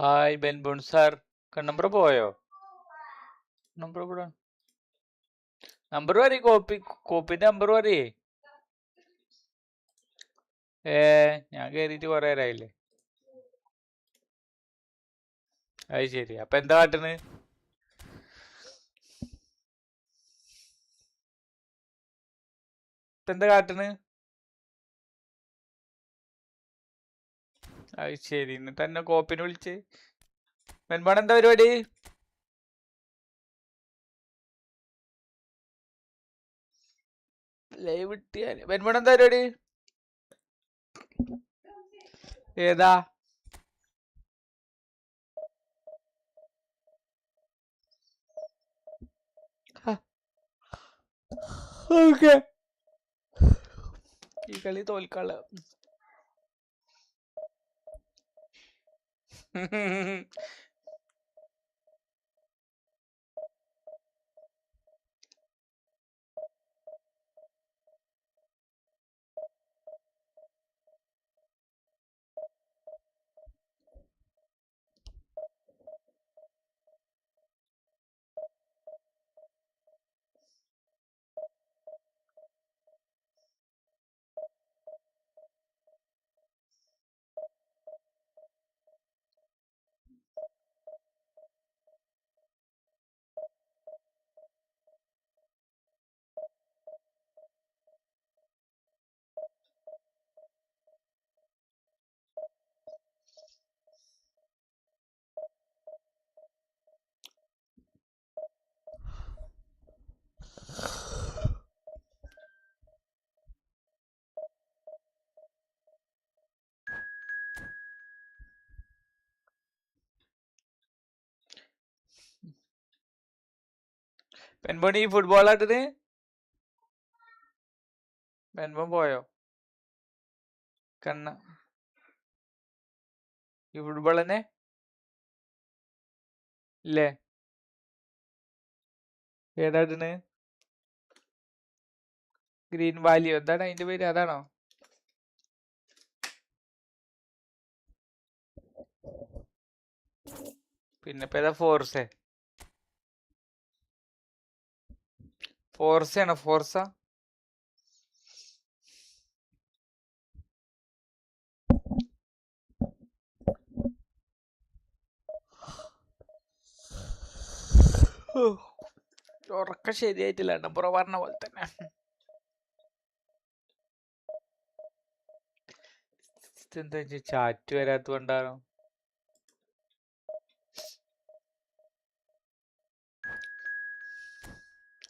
Hi ബെൻബോൺ sir, number പോയോ? Number കൂടാ, number പറയേ, കോപ്പിന്റെ നമ്പർ പറയേ. ഞാൻ കേറിയിട്ട് കൊറേ നേരമായില്ലേ. അത് ശരി. അപ്പൊ എന്താ കാട്ടണ്? എന്താ കാട്ടണ്? അത് ശരി. എന്നിട്ട് എന്നെ കോപ്പിന് വിളിച്ച് ബെൻബോൺ എന്താ പരിപാടി? ലൈവ് ഇട്ടിയാല് ബെൻബോൺ എന്താ പരിപാടി? ഏതാ? ഓക്കെ, ഈ കളി തോൽക്കാള. ബെൻബോൺ ഈ ഫുട്ബോൾ ആട്ടത്? ബെൻബോൺ പോയോ? കണ്ണ ഈ ഫുട്ബോൾ തന്നെ ഇല്ലേ? ഏതാട്ടണ്? ഗ്രീൻ വാലിയോ എന്താണ് അതിന്റെ പേര്? അതാണോ? പിന്നെ ഇപ്പൊ ഏതാ? ഫോർസയാണോ? ഫോർസ? ഉറക്കം ശരിയായിട്ടില്ല, നമ്പർ പറഞ്ഞ പോലെ തന്നെ. എന്താ ചാറ്റ് വരാത്തോണ്ടാണോ?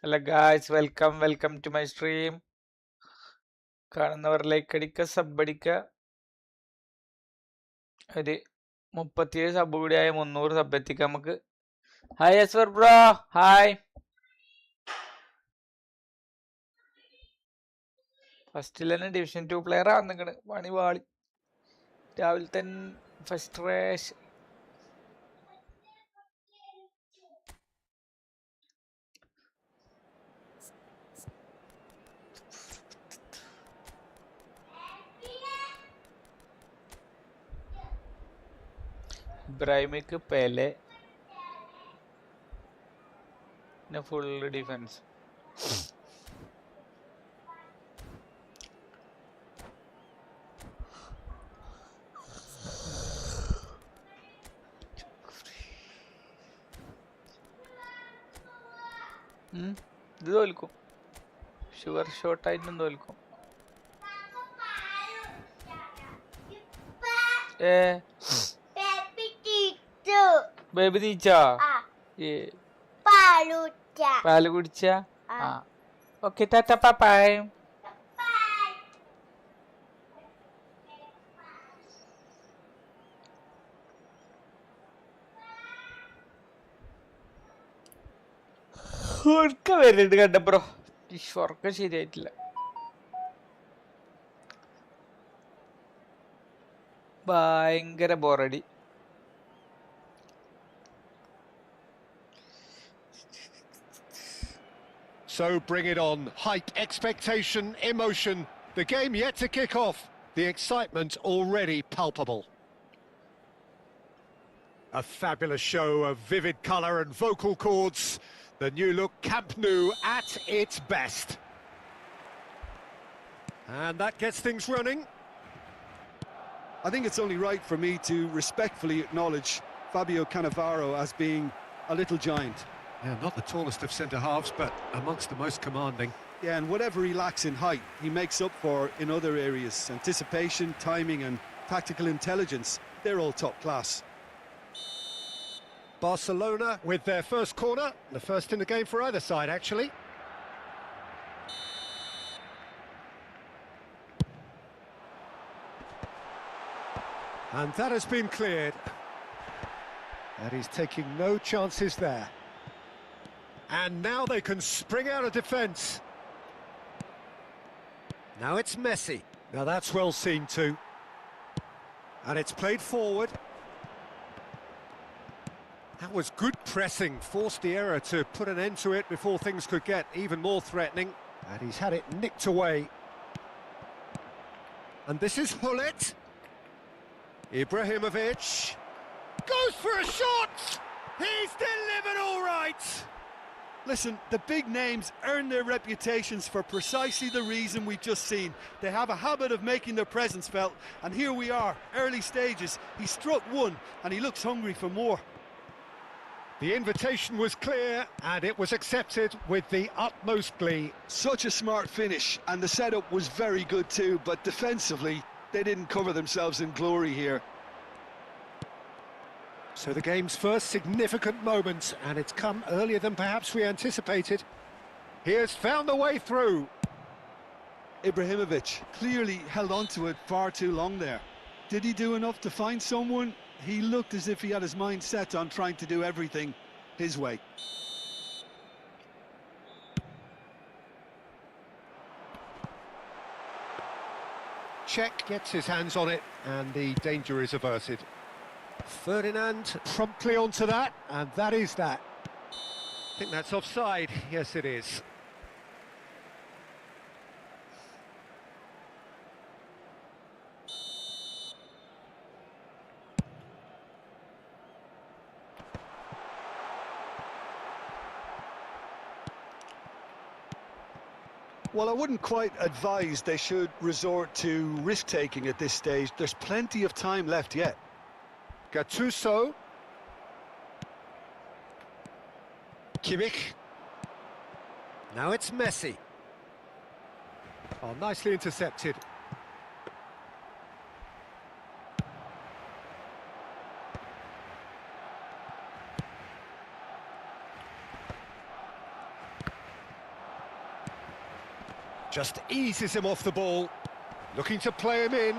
Hello guys, welcome to my stream. കാണുന്നവർ ലൈക്ക് അടിക്ക, സബ് അടിക്ക. ഒരു 37 സബ് കൂടി ആയ 300 സബ് എത്തിക്കാം നമുക്ക്. ഹായ് യസ്വർ ബ്രോ, ഹായ്. ഫസ്റ്റിൽ തന്നെ ഡിവിഷൻ 2 പ്ലെയർ ആണെങ്കിണ് പണി വാളി. രാവിലെ തന്നെ ഫസ്റ്റ് റേഷ്. ഇബ്രാഹിമിക്ക് Pele full defence. ഇത് തോൽക്കും, ഷുവർ ഷോട്ടായിട്ടും തോൽക്കും. ബേബി നീച്ചാ? പാല് കുടിച്ച? Okay, Tata by. ഉറക്കം വരുന്നുണ്ട് കണ്ടപ്പോ. ഉറക്കം ശരിയായിട്ടില്ല. ഭയങ്കര ബോറടി. So bring it on. Height, expectation, emotion. The game yet to kick off. The excitement already palpable. A fabulous show of vivid colour and vocal cords. The new look Camp Nou at its best. And that gets things running. I think it's only right for me to respectfully acknowledge Fabio Cannavaro as being a little giant. Yeah, not the tallest of centre-halves, but amongst the most commanding. Yeah, and whatever he lacks in height, he makes up for in other areas. Anticipation, timing and tactical intelligence, they're all top class. Barcelona with their first corner, the first in the game for either side, actually. And that has been cleared. And he's taking no chances there. And now they can spring out of defence. Now it's Messi. Now that's well seen too. And it's played forward. That was good pressing, forced the error to put an end to it before things could get even more threatening. And he's had it nicked away. And this is Hullet. Ibrahimovic goes for a shot! He's delivered all right! Listen, the big names earn their reputations for precisely the reason we've just seen. They have a habit of making their presence felt, and here we are, early stages. He struck one, and he looks hungry for more. The invitation was clear, and it was accepted with the utmost glee. Such a smart finish, and the setup was very good too, but defensively, they didn't cover themselves in glory here. So the game's first significant moment, and it's come earlier than perhaps we anticipated. He has found a way through. Ibrahimovic clearly held on to it far too long there. Did he do enough to find someone? He looked as if he had his mind set on trying to do everything his way. Czech gets his hands on it, and the danger is averted. Ferdinand promptly onto that, and that is that. I think that's offside. Yes, it is. Well, I wouldn't quite advise they should resort to risk-taking at this stage. There's plenty of time left yet. Gattuso. Kimmich. Now it's Messi. Oh, nicely intercepted. Just eases him off the ball. Looking to play him in.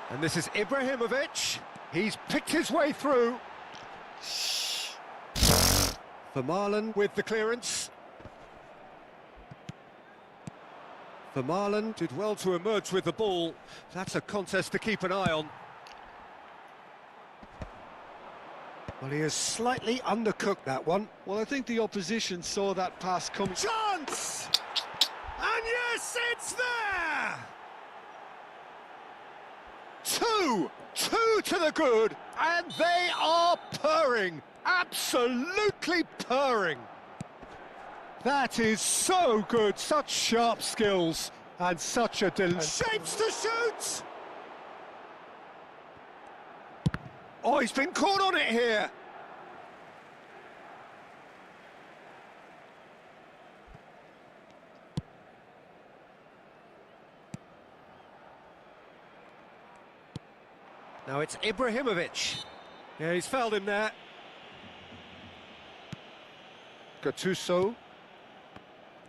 And this is Ibrahimovic. He's picked his way through. Vermaelen with the clearance. Vermaelen did well to emerge with the ball. That's a contest to keep an eye on. Well, he has slightly undercooked that one. Well, I think the opposition saw that pass coming. Chance! And yes, it's there! Two to the good, and they are purring, absolutely purring. That is so good, such sharp skills, and such a shapes to shoot! Oh, he's been caught on it here. Now it's Ibrahimovic. Yeah, he's fouled him there. Gattuso.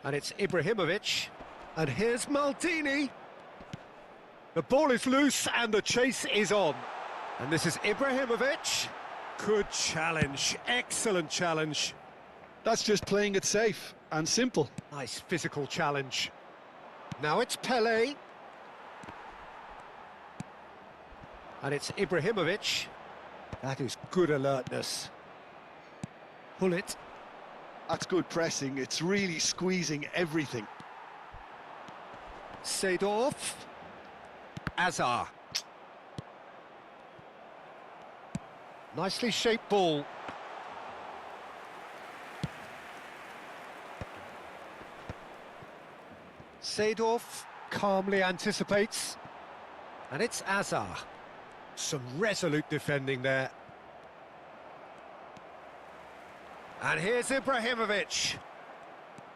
And it's Ibrahimovic. And here's Maldini. The ball is loose and the chase is on. And this is Ibrahimovic. Good challenge, excellent challenge. That's just playing it safe. and simple. Nice physical challenge. Now it's Pele. And it's Ibrahimovic. That is good alertness. Pull it. That's good pressing. It's really squeezing everything. Seedorf. Azar. Nicely shaped ball. Seedorf calmly anticipates. And it's Azar. Some resolute defending there. And here's Ibrahimovic.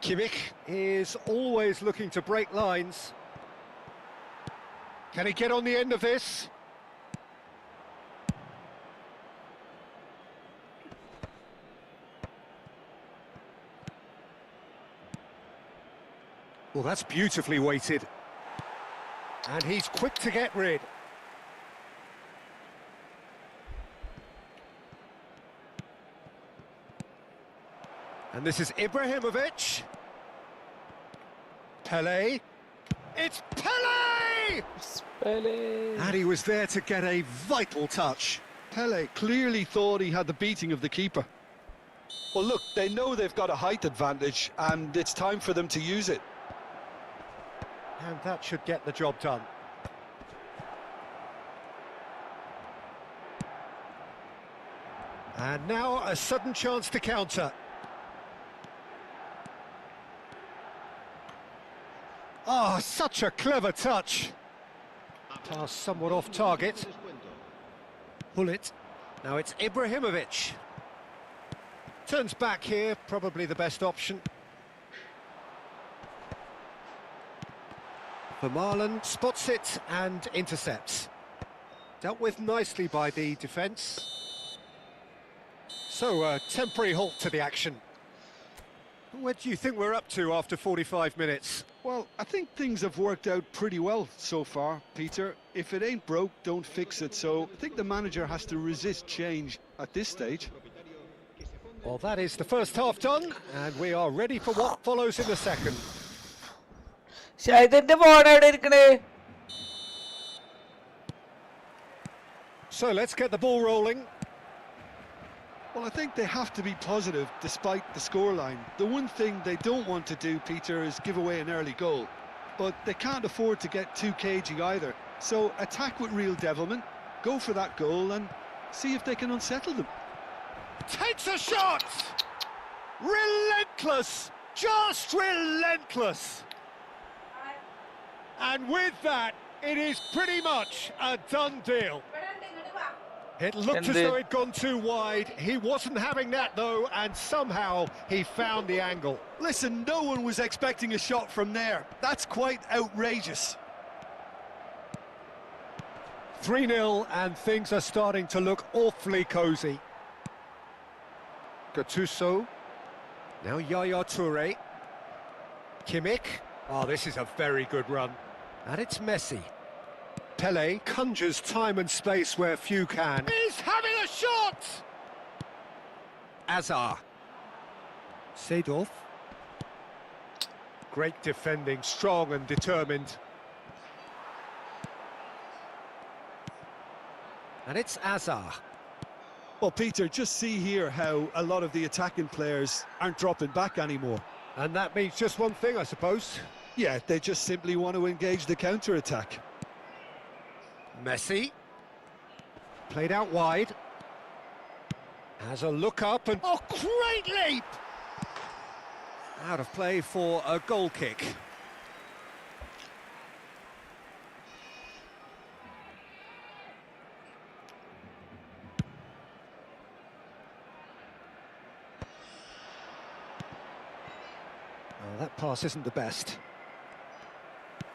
Kimmich is always looking to break lines. Can he get on the end of this? Well, that's beautifully weighted. And he's quick to get rid. And this is Ibrahimovic. Pele. It's Pele! Pele. And he was there to get a vital touch. Pele clearly thought he had the beating of the keeper. Well, look, they know they've got a height advantage, and it's time for them to use it. And that should get the job done. And now a sudden chance to counter. Oh, such a clever touch. Pass somewhat off target. Pull it. Now it's Ibrahimovic. Turns back here, probably the best option. Vermaelen spots it and intercepts. Dealt with nicely by the defence. So, a temporary halt to the action. Where do you think we're up to after 45 minutes? Well, I think things have worked out pretty well so far, Peter. If it ain't broke, don't fix it. So I think the manager has to resist change at this stage. Well, that is the first half done, and we are ready for what follows in the second. ഷാഹിദിന്റെ phone എവിടെ ഇരിക്കണേ? So let's get the ball rolling. Well, I think they have to be positive despite the scoreline. The one thing they don't want to do, Peter, is give away an early goal. But they can't afford to get too cagey either. So attack with real devilment, go for that goal and see if they can unsettle them. Takes a shot! Relentless! Just relentless! And with that, it is pretty much a done deal. It looked as though it'd gone too wide. He wasn't having that, though, and somehow he found the angle. Listen, no one was expecting a shot from there. That's quite outrageous. 3-0, and things are starting to look awfully cosy. Gattuso. Now Yaya Toure. Kimmich. Oh, this is a very good run. And it's Messi. Pele conjures time and space where few can. He's having a shot! Azar. Seedorf. Great defending, strong and determined. And it's Azar. Well, Peter, just see here how a lot of the attacking players aren't dropping back anymore. And that means just one thing, I suppose. Yeah, they just simply want to engage the counter-attack. Messi. Played out wide. Has a look up and... Oh, great leap! Out of play for a goal kick. Oh, that pass isn't the best.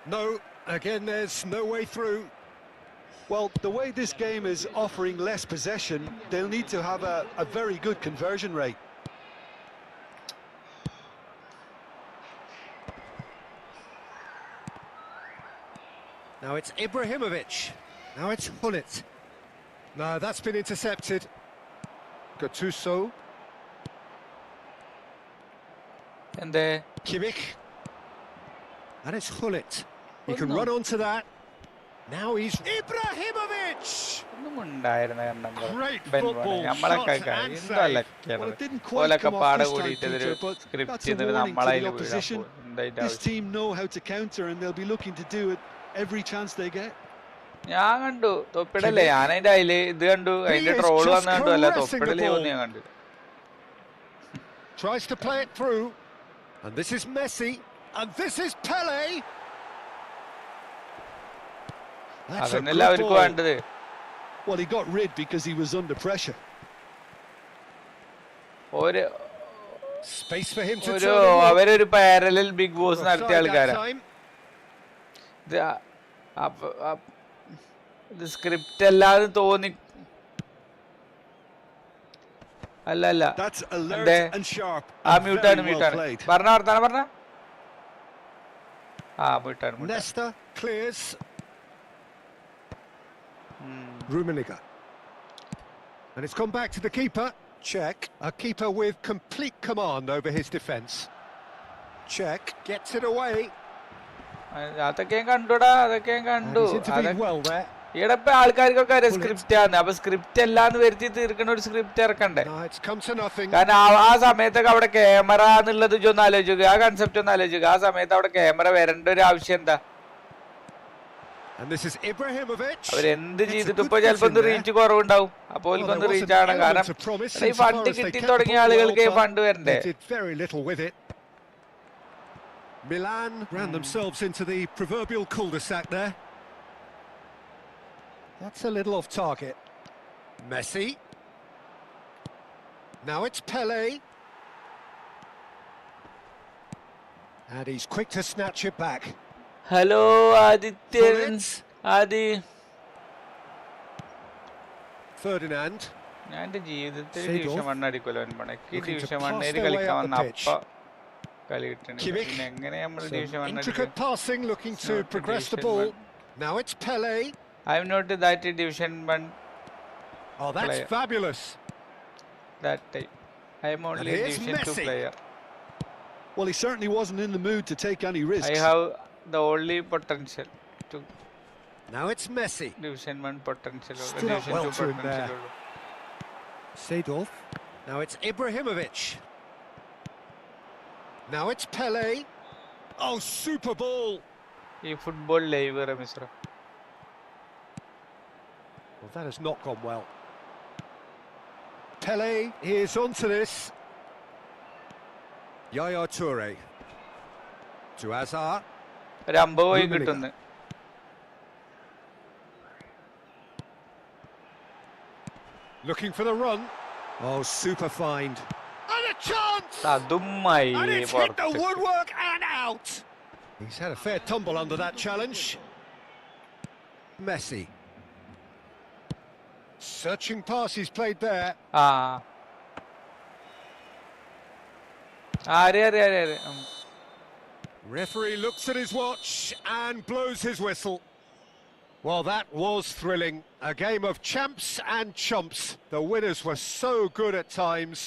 No, again, there's no way through. Well, the way this game is offering less possession, they'll need to have a very good conversion rate. Now it's Ibrahimovic. Now it's Hullet. No, that's been intercepted. Gattuso. എന്തേ Kimmich. And it's Hullet. He can run onto that. Now he's Ibrahimovic. ഒന്നും ഉണ്ടായിരുന്ന Great football shot and save. Well, it didn't quite come off this time, Peter, but that's a warning to the opposition. This team know how to counter, and they'll be looking to do it every chance they get. ഞാൻ കണ്ടു തൊപ്പിടല്ലേ, ഞാൻ അതിന്റെ അതില് ഇത് കണ്ടു, അതിന്റെ troll വന്ന കണ്ടു, അല്ല തൊപ്പിടലേ ഒന്നും ഞാൻ കണ്ടില്ല. Tries to play it through, and this is Messi, and this is Pele. അതന്നെല്ലാം അവർക്ക് വേണ്ടത്. Well, he got rid because he was under pressure. Space for him to ഒരു അവരൊരു പാരലൽ ബിഗ് ബോസ് നടത്തിയ ആൾക്കാരാ. ഇത് സ്ക്രിപ്റ്റ് അല്ലാതെ തോന്നി. അല്ല മ്യൂട്ടാണ് പറഞ്ഞ വർത്താനം പറഞ്ഞ മ്യൂട്ടാണ്. Nesta clears. Rummenigge. And it's come back to the keeper. Check. A keeper with complete command over his defence. Check. Gets it away. അതൊക്കെ കണ്ടുടാ, അതൊക്കെ കണ്ടു. Well there. ഇവിടെ ഇപ്പൊ ആൾക്കാർക്കൊക്കെ അറിയാം സ്ക്രിപ്റ്റ് ആണ്. അപ്പൊ സ്ക്രിപ്റ്റ് അല്ലാന്ന് വരുത്തി തീർക്കണ ഒരു സ്ക്രിപ്റ്റ് ഇറക്കണ്ടേ? കാരണം ആ സമയത്തൊക്കെ അവിടെ ക്യാമറ എന്നുള്ളത് ഒന്ന് ആലോചിക്കുക, ആ കൺസെപ്റ്റ് ഒന്ന് ആലോചിക്കുക. ആ സമയത്ത് അവിടെ ക്യാമറ വരേണ്ട ഒരു ആവശ്യം എന്താ? അവരെന്ത് ചെയ്തിട്ട് ഇപ്പൊ ചിലപ്പോ ഒന്ന് റീച്ച് കുറവുണ്ടാവും. അപ്പൊ ഒന്ന് റീച്ച് ആണ്. കാരണം ഈ ഫണ്ട് കിട്ടി തുടങ്ങിയ ആളുകൾക്ക് ഫണ്ട് വരണ്ടേ? Milan ran themselves into the proverbial cul-de-sac there. That's a little off target. Messi. Now it's Pele. And he's quick to snatch it back. Hello, Adityan. Adi. Ferdinand. ഞാൻ എന്റെ ജീവിതത്തിൽ ഡിവിഷൻ 1 അടിക്കുമല്ലോ. എനിക്ക് division 1 കളിക്കാൻ വന്ന അപ്പ കളി കിട്ടണ. പിന്നെ എങ്ങനെ നമ്മൾ division 1 intricate passing, looking to progress the ball. Now it's Pele. I'm not that division 1. Oh, that's player. Fabulous. That type. I am only a division 2 player. Well, he certainly wasn't in the mood to take any risks. I have the only potential to. Now it's Messi. Division 1 potential. Division 2 potential. Seedorf. Now it's Ibrahimovic. Now it's Pele. Oh, super ball. Efootball live Misra. Well, that has not gone well. Pele is onto this. Yaya Toure. To Azar. Looking for the run. Oh, super find. And a chance! And it's hit the woodwork and out. He's had a fair tumble under that challenge. Messi. Searching pass he's played there. Referee looks at his watch and blows his whistle. Well, that was thrilling. A game of champs and chumps. The winners were so good at times.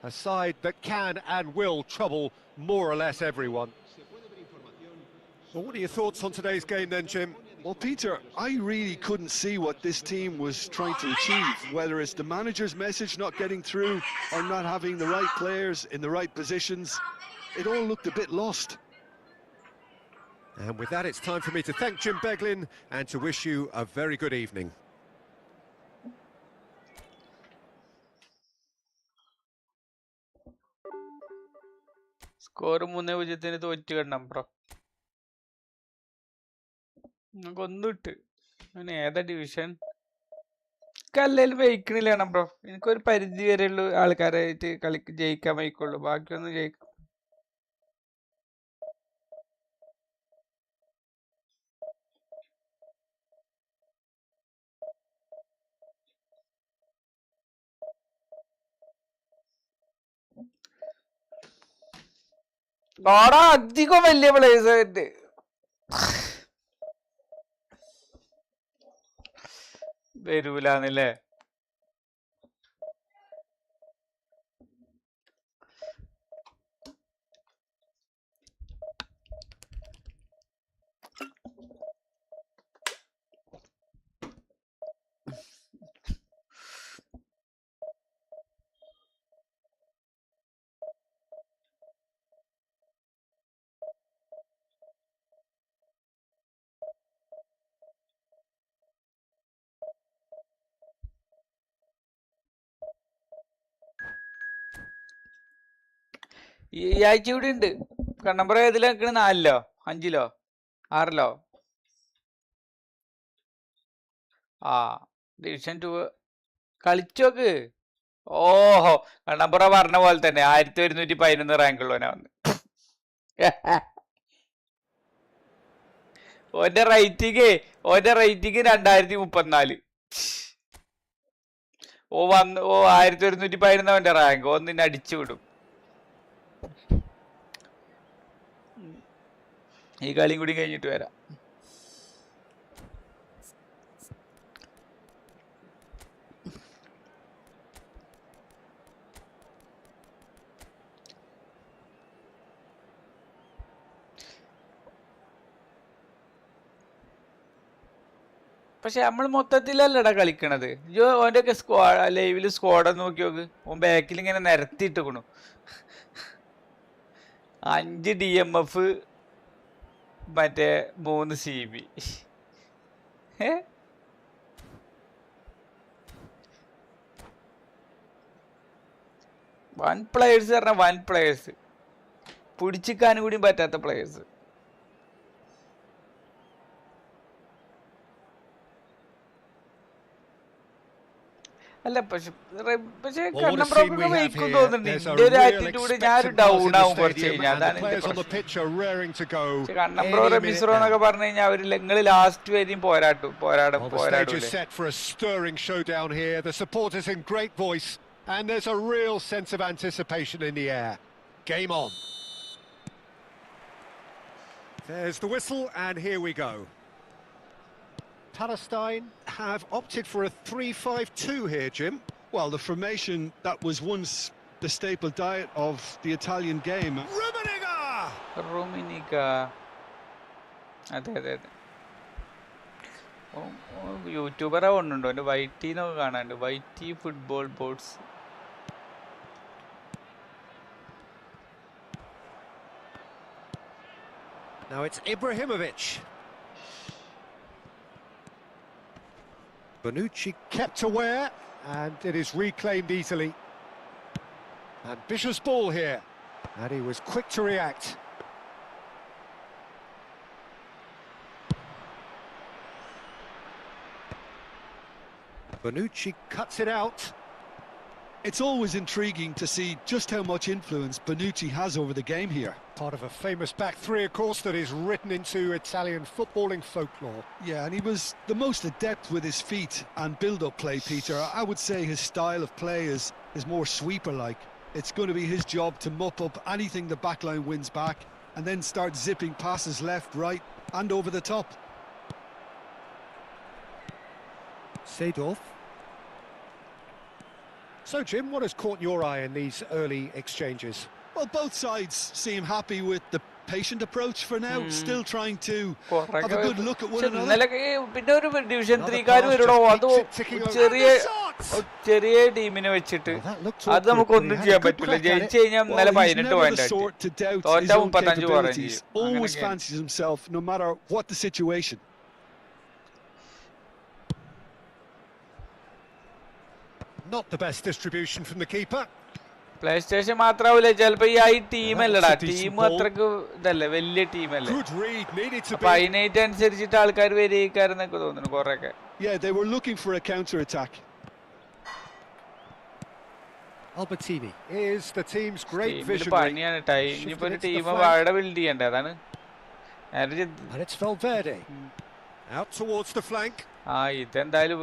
A side that can and will trouble more or less everyone. Well, what are your thoughts on today's game then, Jim? Well, Peter, I really couldn't see what this team was trying to achieve, whether it's the manager's message not getting through or not having the right players in the right positions. It all looked a bit lost. And with that, it's time for me to thank Jim Beglin and to wish you a very good evening. Score 3-0 തോറ്റു കണ്ടം bro. കൊന്നിട്ട് അങ്ങനെ ഏതാ division കല്ലേലും വഹിക്കണില്ലാണ് bro. എനിക്കൊരു പരിധി വരെയുള്ള ആൾക്കാരായിട്ട് ജയിക്കാൻ വഹിക്കുള്ളൂ, ബാക്കിയൊന്നും ജയിക്കും. അധികം വലിയ പ്ലേയേഴ്സ് വരൂലെന്നല്ലേ? ഈ ആഴ്ച ഇവിടെ ഉണ്ട്. കണ്ണമ്പ്ര ഏതിലാ നിൽക്കണ? 4ലോ 5ലോ 6ലോ? ആ ഡിവിഷൻ 2 കളിച്ചോക്ക്. ഓഹോ, കണ്ണമ്പ്ര പറഞ്ഞ പോലെ തന്നെ 1111 റാങ്ക് ഉള്ളവനാ വന്ന്. ഓന്റെ റേറ്റിംഗ് 2034. ഓ 1111 അവന്റെ റാങ്ക്. നിന്നെ അടിച്ചു വിടും. ഈ കളിയും കൂടി കഴിഞ്ഞിട്ട് വരാം. പക്ഷെ നമ്മൾ മൊത്തത്തിലല്ലടാ കളിക്കണത്. ഓന്റെ ഒക്കെ ലൈവില് സ്ക്വാഡ് നോക്കി നോക്ക്. ഓൻ ബാക്കിൽ ഇങ്ങനെ നിരത്തിയിട്ടേക്കണു. 5 DMF, മറ്റേ 3 CB. 1 പ്ലേയേഴ്സ് പറഞ്ഞ 1 പ്ലേയേഴ്സ്, പിടിച്ചിക്കാനും കൂടി പറ്റാത്ത പ്ലേയേഴ്സ്. അല്ല പക്ഷെ കണ്ണമ്പ്രൊക്കെ വഹിക്കും തോന്നുന്നുണ്ട്. എന്റെ ഒരു ആറ്റിറ്റ്യൂഡ് ഞാനൊരു ഡൗൺ ആവും കുറച്ച് കഴിഞ്ഞാൽ. അതാണ് കണ്ണമ്പ്രോ റമീസ്രോ എന്നൊക്കെ പറഞ്ഞു കഴിഞ്ഞാൽ അവര് നിങ്ങൾ ലാസ്റ്റ് വരെയും പോരാടൂലേ. And there's a real sense of anticipation in the air. Game on. There's the whistle, and here we go. Palestine have opted for a 3-5-2 here, Jim. Well, the formation that was once the staple diet of the Italian game. Ruminica. അതെ. യൂട്യൂബറാ കൊണ്ടുണ്ടോ? എൻ്റെ വൈറ്റിന്നൊക്കെ കാണാണ്ട്. വൈറ്റി football boots. Now it's Ibrahimovic. Bonucci kept aware, and it is reclaimed easily. Ambitious ball here, and he was quick to react. Bonucci cuts it out. It's always intriguing to see just how much influence Bonucci has over the game here. Part of a famous back three, of course, that is written into Italian footballing folklore. Yeah, and he was the most adept with his feet and build-up play, Peter. I would say his style of play is more sweeper-like. It's going to be his job to mop up anything the backline wins back and then start zipping passes left, right and over the top. Seedorf. So, Jim, what has caught your eye in these early exchanges? Well, both sides seem happy with the patient approach for now, still trying to have a good look at one another. പിന്നെ ഒരു division 3 വരണോ? അത് ചെറിയ ടീമിനെ വെച്ചിട്ട് അത് നമുക്കൊന്നും ചെയ്യാൻ പറ്റില്ല. ജയിച്ചു കഴിഞ്ഞാൽ ഇന്നലെ 18 പോയിന്റ്, തോറ്റ 35 point. Always fancies himself, no matter what the situation. Not the best distribution from the keeper. PlayStation മാത്രാവൂല ചിലപ്പോ. ഈ ടീമല്ലടാ, ടീം അത്രക്ക് ഇതല്ലേ, വലിയ ടീമല്ലേ. അപ്പൊ അതിനായിട്ട് അനുസരിച്ചിട്ട് ആൾക്കാർ വരികയെന്നൊക്കെ തോന്നുന്നു കൊറേയൊക്കെ. Yeah, they were looking for a counter attack. Albertini is the team's great vision. പണിയാണ് ഇനിയിപ്പോ ഒരു ടീം അവിടെ ബിൽഡ് ചെയ്യണ്ടേ, അതാണ്. And it's Valverde out towards the flank. ഇതെന്തായാലും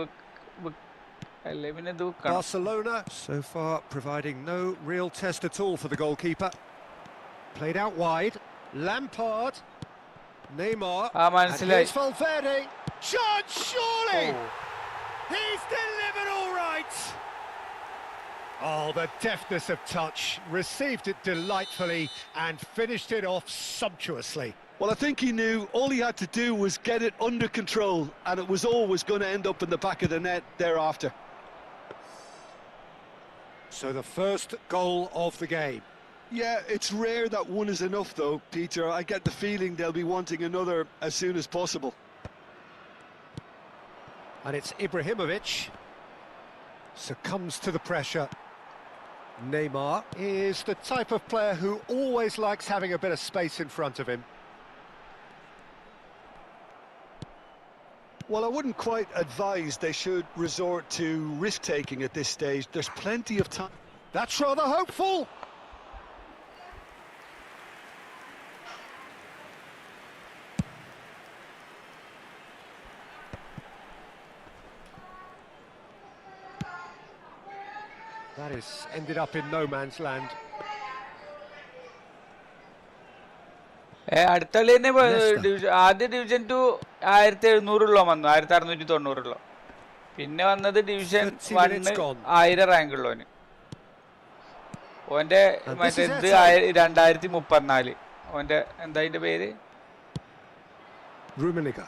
Barcelona so far providing no real test at all for the goalkeeper. Played out wide. Lampard, Neymar, and here's Valverde. Chance, surely! He's delivered all right! Oh, the deftness of touch. Received it delightfully and finished it off sumptuously. Well, I think he knew all he had to do was get it under control, and it was always going to end up in the back of the net thereafter. So the first goal of the game. Yeah, it's rare that one is enough though, Peter. I get the feeling they'll be wanting another as soon as possible. And it's Ibrahimovic. Succumbs to the pressure. Neymar is the type of player who always likes having a bit of space in front of him. Well, I wouldn't quite advise they should resort to risk-taking at this stage. There's plenty of time. That's rather hopeful. That is ended up in no man's land. അടുത്ത കളി തന്നെ ആദ്യ division 2 1700 വന്നു, 1690. പിന്നെ വന്നത് division 1 1000 rank ഉള്ളവന്. ഓന്റെ മറ്റേത് 2034. ഓന്റെ എന്താ അതിന്റെ പേര്? Rummenigge.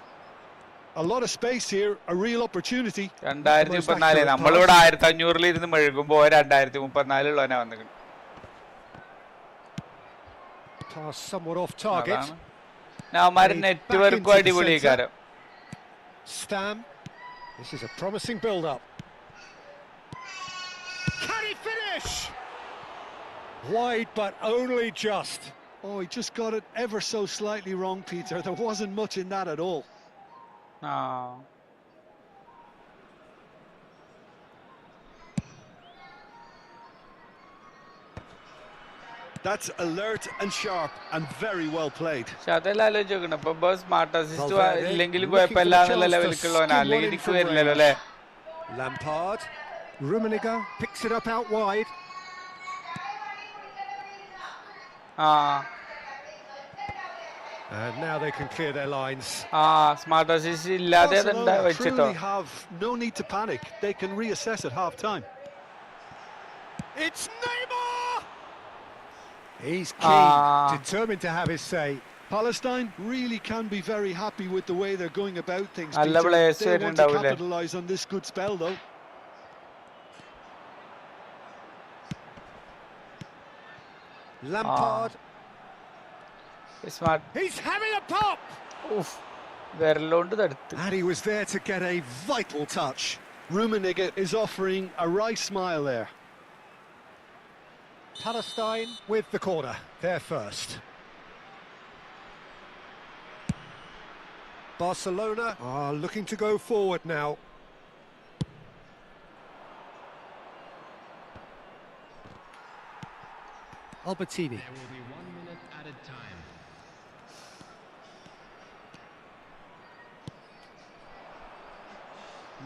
A lot of space here, a real opportunity. 2034. നമ്മളിവിടെ 1500 ഇരുന്ന് മെഴുകുമ്പോ 2034 ഉള്ളവനാ വന്നിട്ടുണ്ട്. Pass somewhat off target. അവന്മാര് നെറ്റ്വർക്കും അടിപൊളിക്കാരം. Stam. This is a promising build-up. Can he finish? Wide, but only just. Oh, he just got it ever so slightly wrong, Peter. There wasn't much in that at all. That's alert and sharp and very well played. അതെല്ലാം ആലോചിക്കണം. ഇപ്പൊ smart assist ഇല്ലെങ്കിലും കുഴപ്പമില്ല എന്നുള്ള ലെവലിലേക്കുള്ളവനാ, അല്ലെങ്കിൽ എനിക്ക് വരില്ലല്ലോ അല്ലേ? Lampard. Rummenigge picks it up out wide. And now they can clear their lines. Smart assist ഇല്ലാതെ വെച്ചിട്ടോ. Truly have no need to panic. They can reassess at half time. It's Neymar. He's keen, determined to have his say. Palestine really can be very happy with the way they're going about things. They want to capitalise on this good spell, though. Lampard. Smart. He's having a pop. And he was there to get a vital touch. Rummenigge is offering a wry smile there. Palestine with the corner, there first. Barcelona are looking to go forward now. Albertini. There will be 1 minute added time.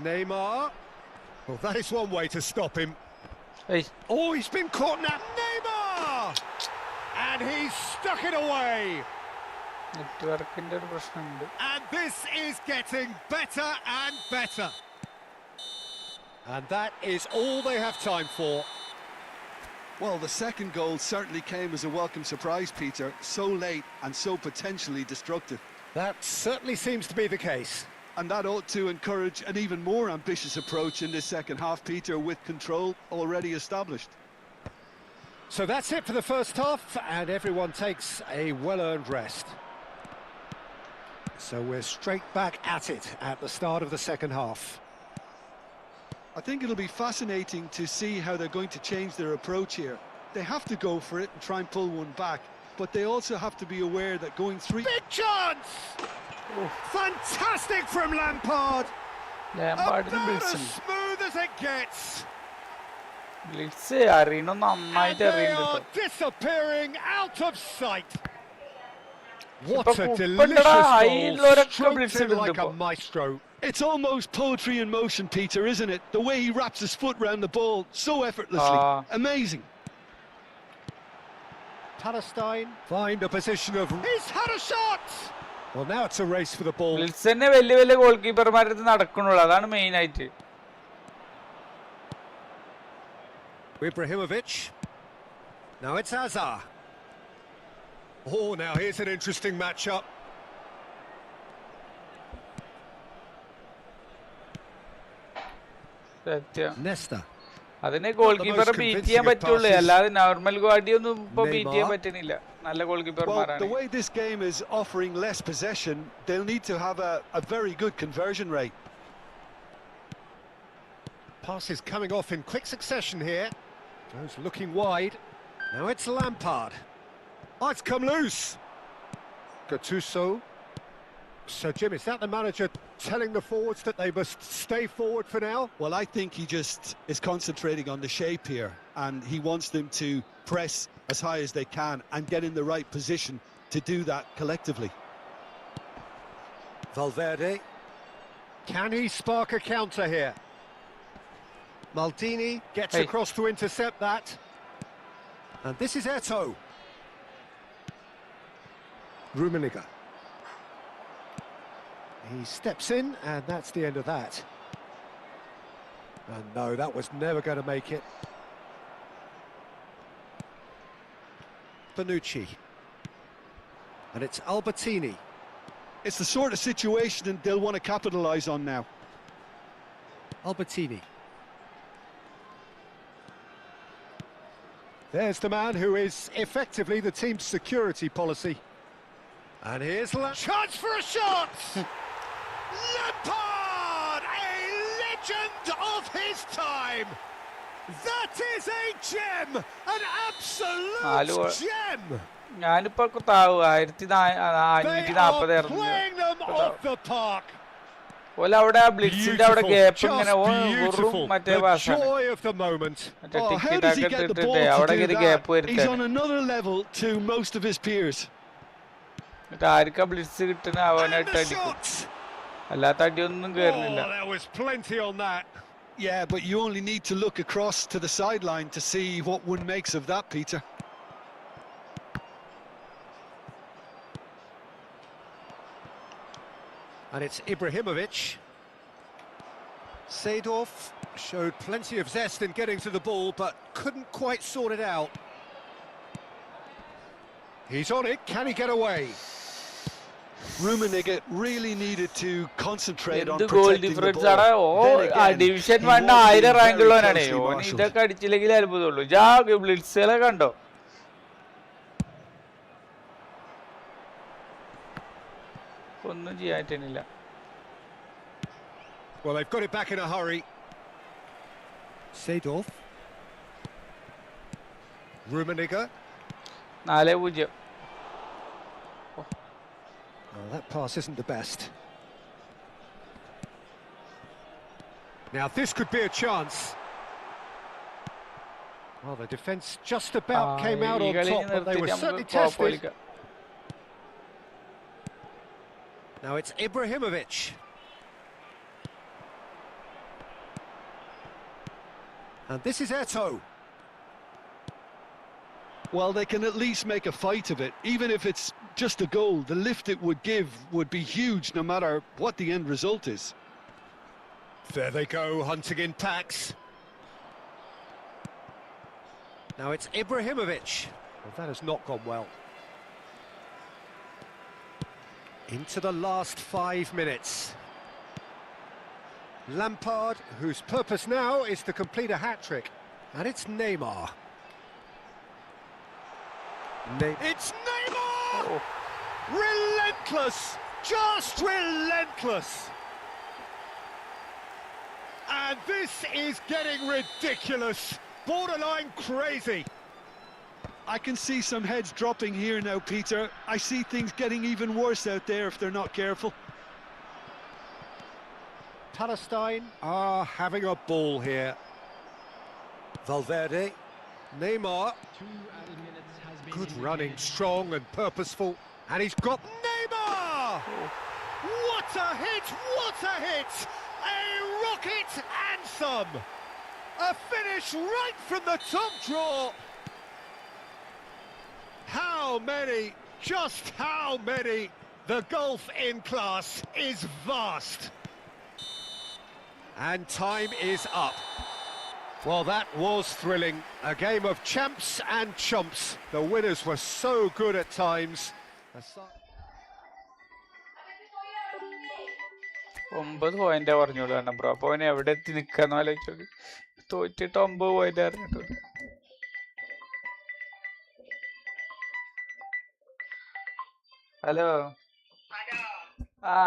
Neymar. Well, that is one way to stop him. Hey. Oh, he's been caught now. Neymar! And he's stuck it away. And this is getting better and better. And that is all they have time for. Well, the second goal certainly came as a welcome surprise, Peter. So late and so potentially destructive. That certainly seems to be the case. And that ought to encourage an even more ambitious approach in this second half, Peter, with control already established. So that's it for the first half, and everyone takes a well-earned rest. So we're straight back at it at the start of the second half. I think it'll be fascinating to see how they're going to change their approach here. They have to go for it and try and pull one back, but they also have to be aware that going three... Big chance! Oh. Fantastic from Lampard! About as smooth as it gets! And they are disappearing out of sight! What a delicious goal, stroked in like a maestro. It's almost poetry in motion, Peter, isn't it? The way he wraps his foot round the ball so effortlessly. Amazing. Palestine find a position of... He's had a shot! Well, now it's a race for the ball. Ibrahimovic. Now it's Hazard. Oh, now here's an interesting matchup. Nesta. അതിനെ goal കീപ്പറെ beat ചെയ്യാൻ പറ്റുള്ളൂ, അല്ലാതെ normal ഗോഡിയൊന്നും ഇപ്പൊ beat ചെയ്യാൻ പറ്റുന്നില്ല. നല്ല goal കീപ്പർമാരാണ്. The way this game is offering less possession, they'll need to have a very good conversion rate. Passes coming off in quick succession here. Goes looking wide. Now it's Lampard. Oh, it's come loose. Gattuso. So, Jim, is that the manager telling the forwards that they must stay forward for now? Well, I think he just is concentrating on the shape here, and he wants them to press as high as they can and get in the right position to do that collectively. Valverde. Can he spark a counter here? Maldini gets across to intercept that. And this is Eto'o. Rummenigge. He steps in, and that's the end of that. And no, that was never going to make it. Bonucci. And it's Albertini. It's the sort of situation they'll want to capitalise on now. Albertini. There's the man who is effectively the team's security policy. And here's chance for a shot! Lampard! A legend of his time! That is a gem! An absolute gem! ഞാനിപ്പോ playing them off the park. അവിടെ ബ്ലിറ്റ്സിന്റെ അവിടെ gap ഇങ്ങനെ മറ്റേ joy of the moment. How does he get the ball to do that? He's on another level to most of his peers. ആർക്കാ blitz കിട്ടുന്ന അവനായിട്ട് അടിക്കും അല്ലാത്ത അടിയൊന്നും കേറുന്നില്ല. There was plenty on that. Yeah, but you only need to look across to the sideline to see what one makes of that, Peter. And it's Ibrahimovic. Seedorf showed plenty of zest in getting to the ball, but couldn't quite sort it out. He's on it, can he get away? Rummenigge really needed to concentrate on goal protecting the difference ball. Division 1 1000 rank ഉള്ളവനാണ്. ഇതൊക്കെ അടിച്ചില്ലെങ്കിൽ അത്ഭുതമുള്ളൂ. ബ്ലിറ്റ്സുകളെ കണ്ടോ? ഒന്നും ചെയ്യാൻ പറ്റുന്നില്ല. Well, they've got it back in a hurry. Seedorf. Rummenigge. 4-0. Well, that pass isn't the best. Now, this could be a chance. Well, the defence just about came out on top, but they were certainly tested. Now it's Ibrahimovic. And this is Eto'o. Well, they can at least make a fight of it. Even if it's just a goal, the lift it would give would be huge no matter what the end result is. There they go, hunting in packs. Now it's Ibrahimovic. Well, that has not gone well. Into the last 5 minutes. Lampard, whose purpose now is to complete a hat-trick. And it's Neymar. It's Neymar! Oh. Relentless! Just relentless! And this is getting ridiculous. Borderline crazy. I can see some heads dropping here now, Peter. I see things getting even worse out there if they're not careful. Palestine are having a ball here. Valverde, Neymar. 2 added minutes has been Good running, strong and purposeful. And he's got Neymar! Oh. What a hit! What a hit! A rocket anthem! A finish right from the top draw! How many, just how many? The gulf in class is vast. And time is up. Well, that was thrilling. A game of champs and chumps. The winners were so good at times. 9 point പറഞ്ഞോളൂ കാരണം bro. അപ്പൊ അവന് എവിടെ എത്തി നിക്കാന്ന് ആലോചിച്ചോക്ക്. തോറ്റിട്ട് 9 point അറിഞ്ഞിട്ടുണ്ട്. Hello ആ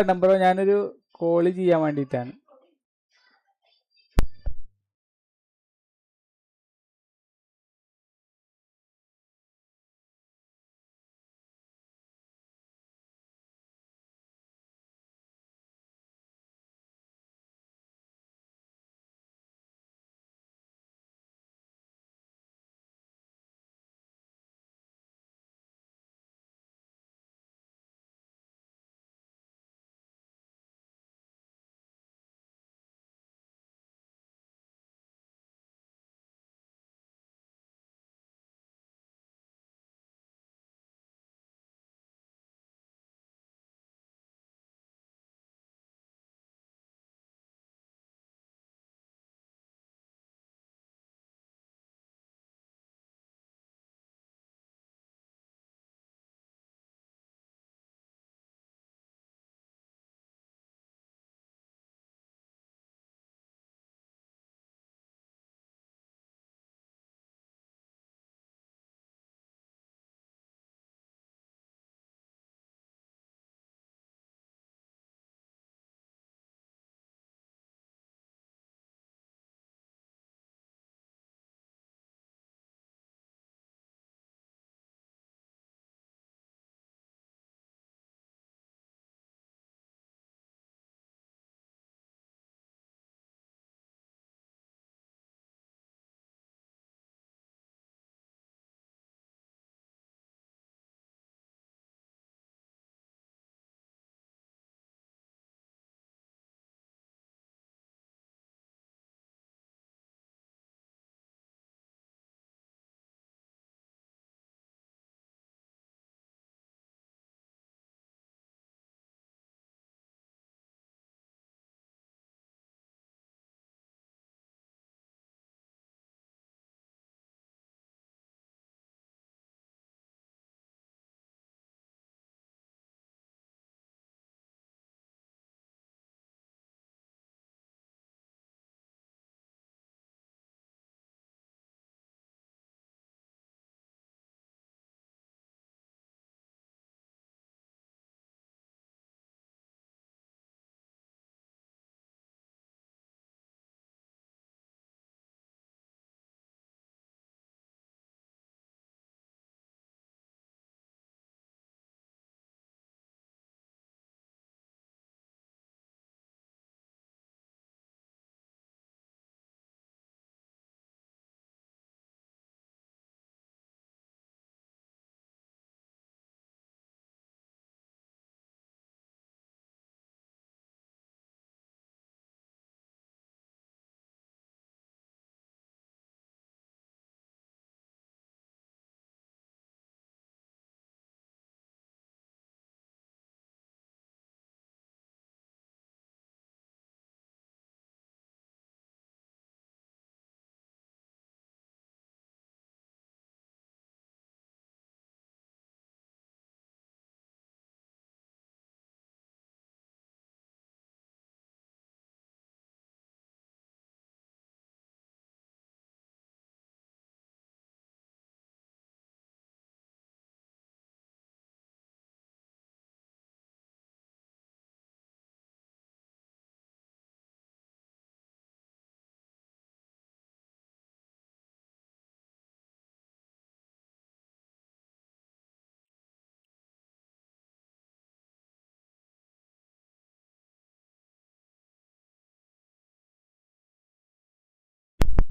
നമ്പറോ ഞാനൊരു കോള് ചെയ്യാൻ വേണ്ടിയിട്ടാണ്.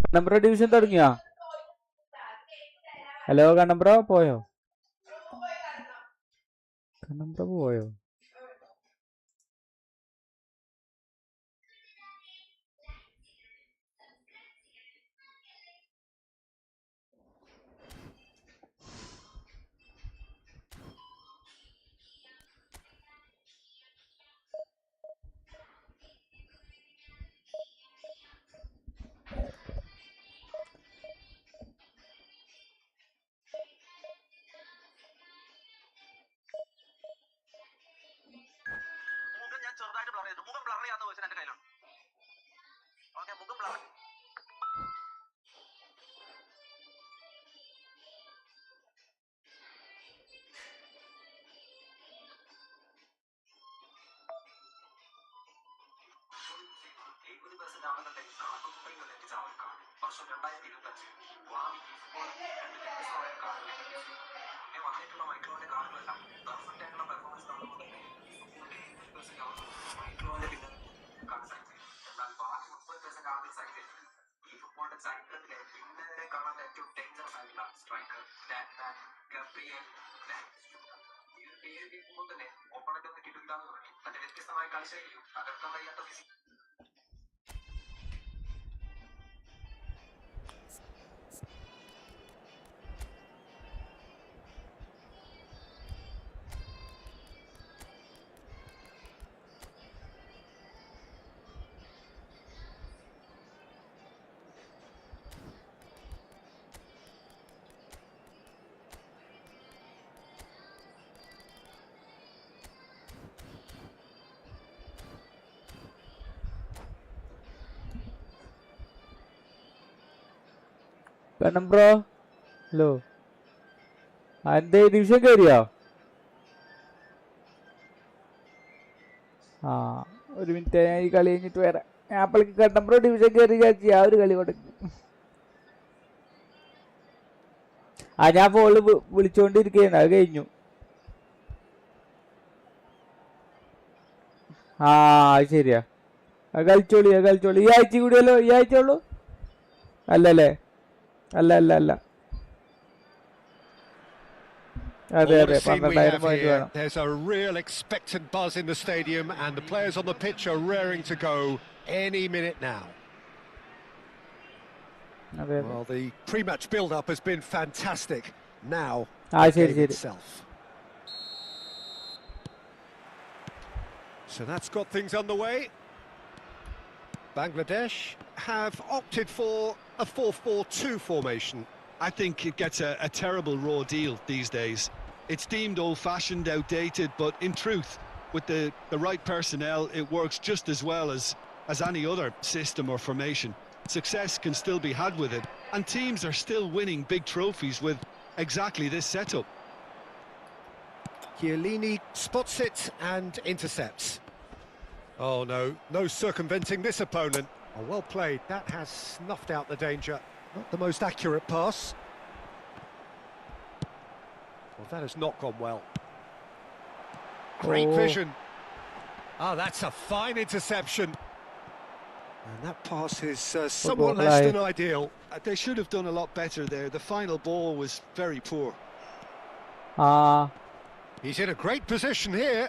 കണ്ണമ്പ്ര ഡിവിഷൻ തുടങ്ങിയോ? ഹലോ കണ്ണമ്പ്ര പോയോ? കണ്ണമ്പ്ര പോയോ? Kanam bro. Hello. And they division area. ഒരു മിനിറ്റ് ഈ കളി കഴിഞ്ഞിട്ട് വരാം. ആപ്പിൾക്ക് കണ്ടംപ്രോ ഡിവിഷൻ കയറി ആ ഒരു കളി കൊടുക്കും. ഞാൻ ഫോണിൽ വിളിച്ചോണ്ടിരിക്കുകയാണ്, അത് കഴിഞ്ഞു. അത് ശരിയാ. കളിച്ചോളി ഈ ആഴ്ച കൂടിയല്ലോ, ഈ ആഴ്ച ഉള്ളൂ അല്ലല്ലേ? അല്ല. There's a real expectant buzz in the stadium and the players on the pitch are raring to go any minute now. Well, the pre-match build-up has been fantastic. Now, the game itself. So that's got things underway. Bangladesh have opted for a 4-4-2 formation. I think it gets a terrible raw deal these days. It's deemed old-fashioned, outdated, but in truth, with the right personnel, it works just as well as any other system or formation. Success can still be had with it, and teams are still winning big trophies with exactly this setup. Chiellini spots it and intercepts. Oh no circumventing this opponent. Oh, well played, that has snuffed out the danger. Not the most accurate pass. Well, that has not gone well. Great vision. That's a fine interception. And that pass is somewhat less than ideal. They should have done a lot better there. The final ball was very poor. He's in a great position here.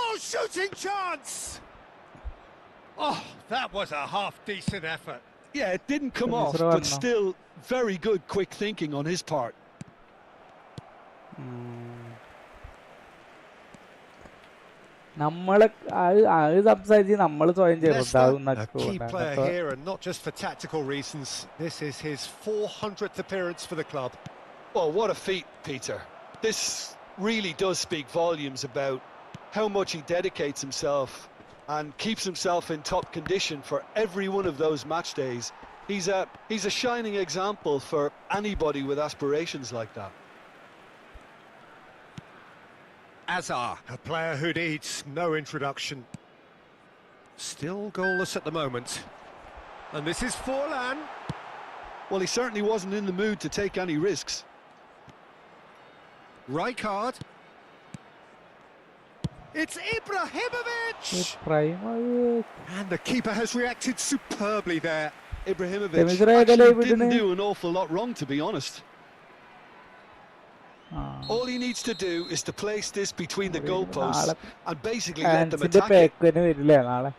Oh, shooting chance! Oh, that was a half-decent effort. Yeah, it didn't come off, but still very good quick thinking on his part. A key player here, and not just for tactical reasons. This is his 400th appearance for the club. Well, what a feat, Peter. This really does speak volumes about how much he dedicates himself and keeps himself in top condition for every one of those match days. He's a shining example for anybody with aspirations like that. Azar, a player who needs no introduction. Still goalless at the moment. And this is Forlan. Well, he certainly wasn't in the mood to take any risks. Rijkaard. It's Ibrahimovic! And the keeper has reacted superbly there. Ibrahimovic actually didn't do an awful lot wrong, to be honest. All he needs to do is to place this between the goalposts and basically let them attack it.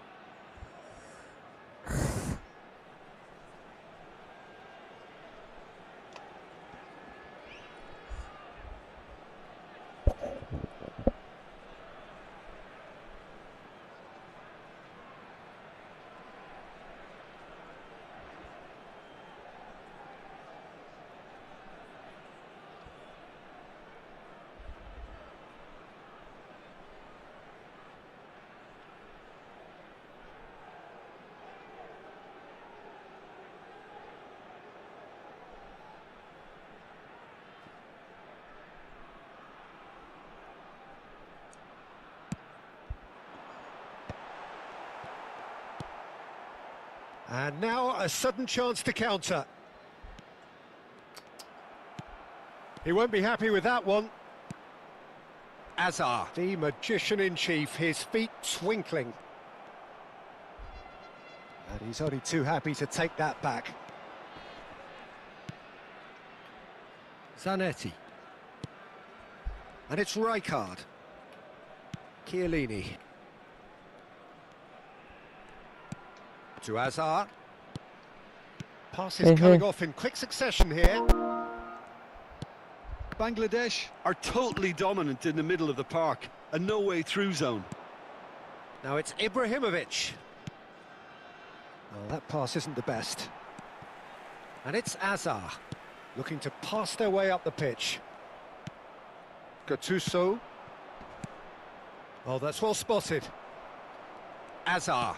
And now a sudden chance to counter. He won't be happy with that one. Azar, the magician in chief, his feet twinkling. And he's only too happy to take that back. Zanetti. And it's Rijkaard. Chiellini. To Azar. Passes coming off in quick succession here. Bangladesh are totally dominant in the middle of the park, a no-way through zone. Now it's Ibrahimovic. Well, that pass isn't the best. And it's Azar, looking to pass their way up the pitch. Gattuso. Oh, that's well spotted. Azar.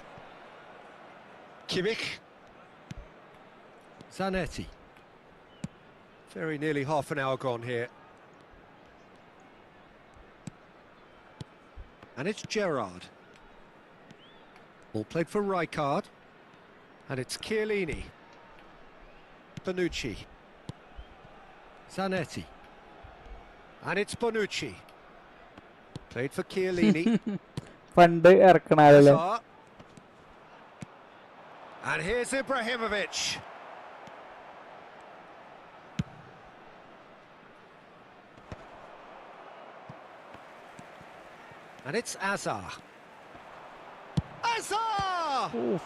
Kimmich. Zanetti. Very nearly half an hour gone here. And it's Gerrard. Ball played for Rijkaard. And it's Chiellini. Bonucci. Zanetti. And it's Bonucci. Played for Chiellini. Azar. And here's Ibrahimovic. And it's Azar. Azar! Oof.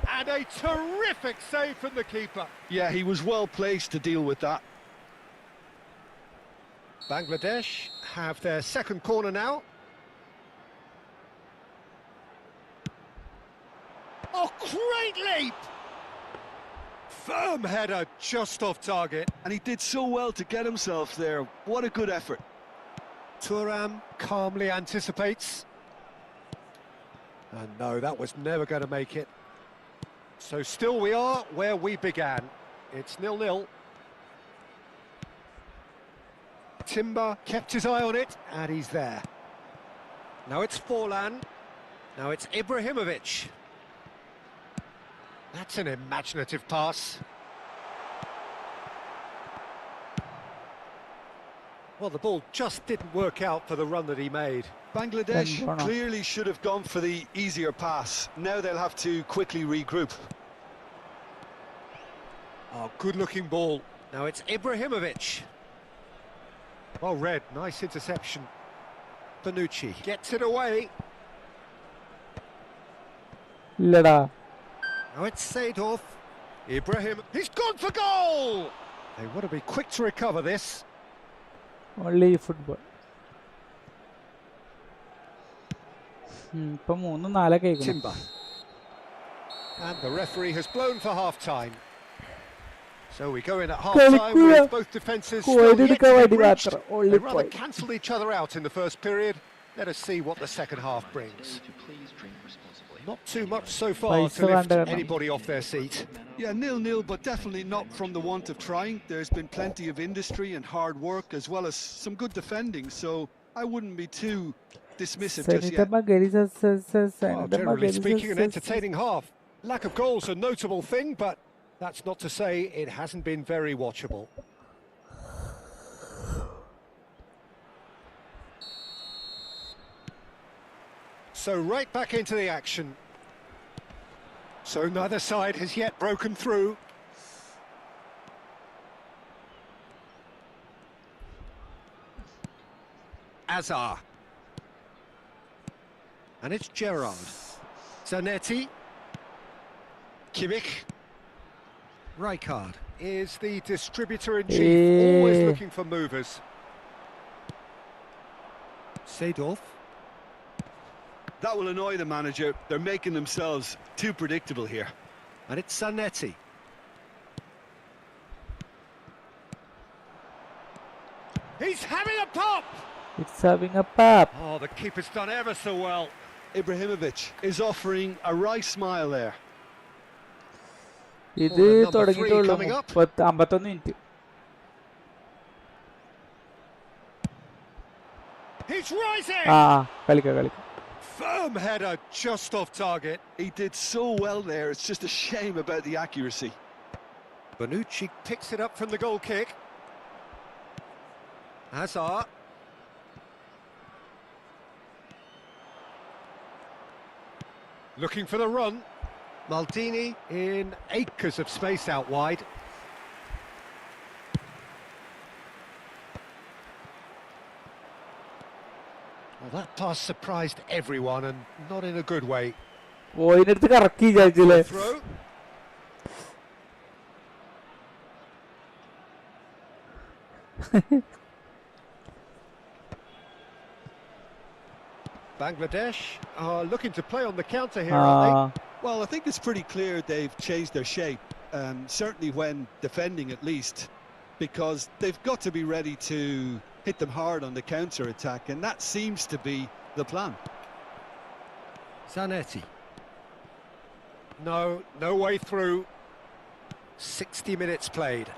And a terrific save from the keeper. Yeah, he was well placed to deal with that. Bangladesh have their second corner now. Oh, great leap! Firm header just off target. And he did so well to get himself there. What a good effort. Thuram calmly anticipates. And no, that was never going to make it. So still we are where we began. It's 0-0. Timber kept his eye on it, and he's there. Now it's Forlan. Now it's Ibrahimovic. That's an imaginative pass. Well, the ball just didn't work out for the run that he made. Bangladesh clearly should have gone for the easier pass. Now they'll have to quickly regroup. Oh, good-looking ball. Now it's Ibrahimovic. Well read, nice interception. Bonucci gets it away. Now it's Seedorf. Ibrahim, he's gone for goal! They want to be quick to recover this. Only football. Timber. And the referee has blown for half-time. So we go in at half-time with both defences still yet to be breached. They rather cancelled each other out in the first period. Let us see what the second half brings. Not too much so far to lift anybody off their seat. Yeah, 0-0, but definitely not from the want of trying. There's been plenty of industry and hard work, as well as some good defending, so I wouldn't be too dismissive just yet. Well, generally speaking, an entertaining half. Lack of goals a notable thing, but that's not to say it hasn't been very watchable. So right back into the action. So neither side has yet broken through. Azar. And it's Gerrard. Zanetti. Kimmich. Rijkaard is the distributor-in-chief, always looking for movers. Seedorf. That will annoy the manager. They're making themselves too predictable here. And it's Zanetti. He's having a pop! It's having a pop. Oh, the keeper's done ever so well. Ibrahimovic is offering a wry smile there. ഇത് തുടങ്ങിയിട്ടുള്ളൂ 51 minute. He's rising! കളിക്കാം. Firm header just off target. He did so well there, it's just a shame about the accuracy. Bonucci picks it up from the goal kick. Azar. Looking for the run. Maldini in acres of space out wide. Well, that pass surprised everyone, and not in a good way. പോയിനെടുത്ത് കറക്കി വിചാരിച്ചില്ലേ? Throw. Bangladesh are looking to play on the counter here, aren't they? Well, I think it's pretty clear they've changed their shape, certainly when defending at least, because they've got to be ready to hit them hard on the counter-attack, and that seems to be the plan. Zanetti. No way through. 60 minutes played.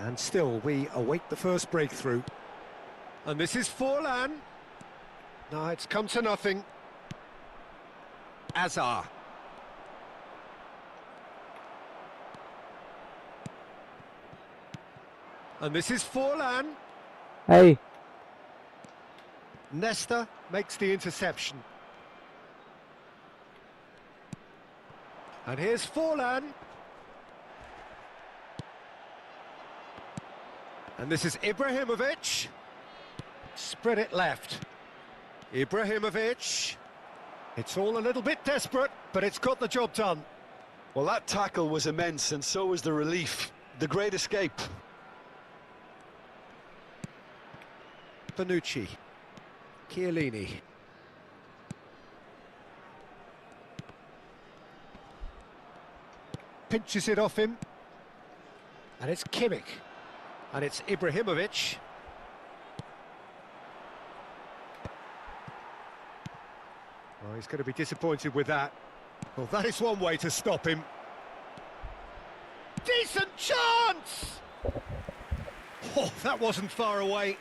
And still, we await the first breakthrough. And this is Forlan. No, it's come to nothing. Azar. And this is Forlan. Hey. Nesta makes the interception. And here's Forlan. And this is Ibrahimovic. Spread it left. Ibrahimovic. It's all a little bit desperate, but it's got the job done. Well, that tackle was immense, and so was the relief. The great escape. Bonucci. Chiellini. Pinches it off him. And it's Kimmich. And it's Ibrahimovic. Oh, he's going to be disappointed with that. Well, that is one way to stop him. Decent chance! Oh, that wasn't far away.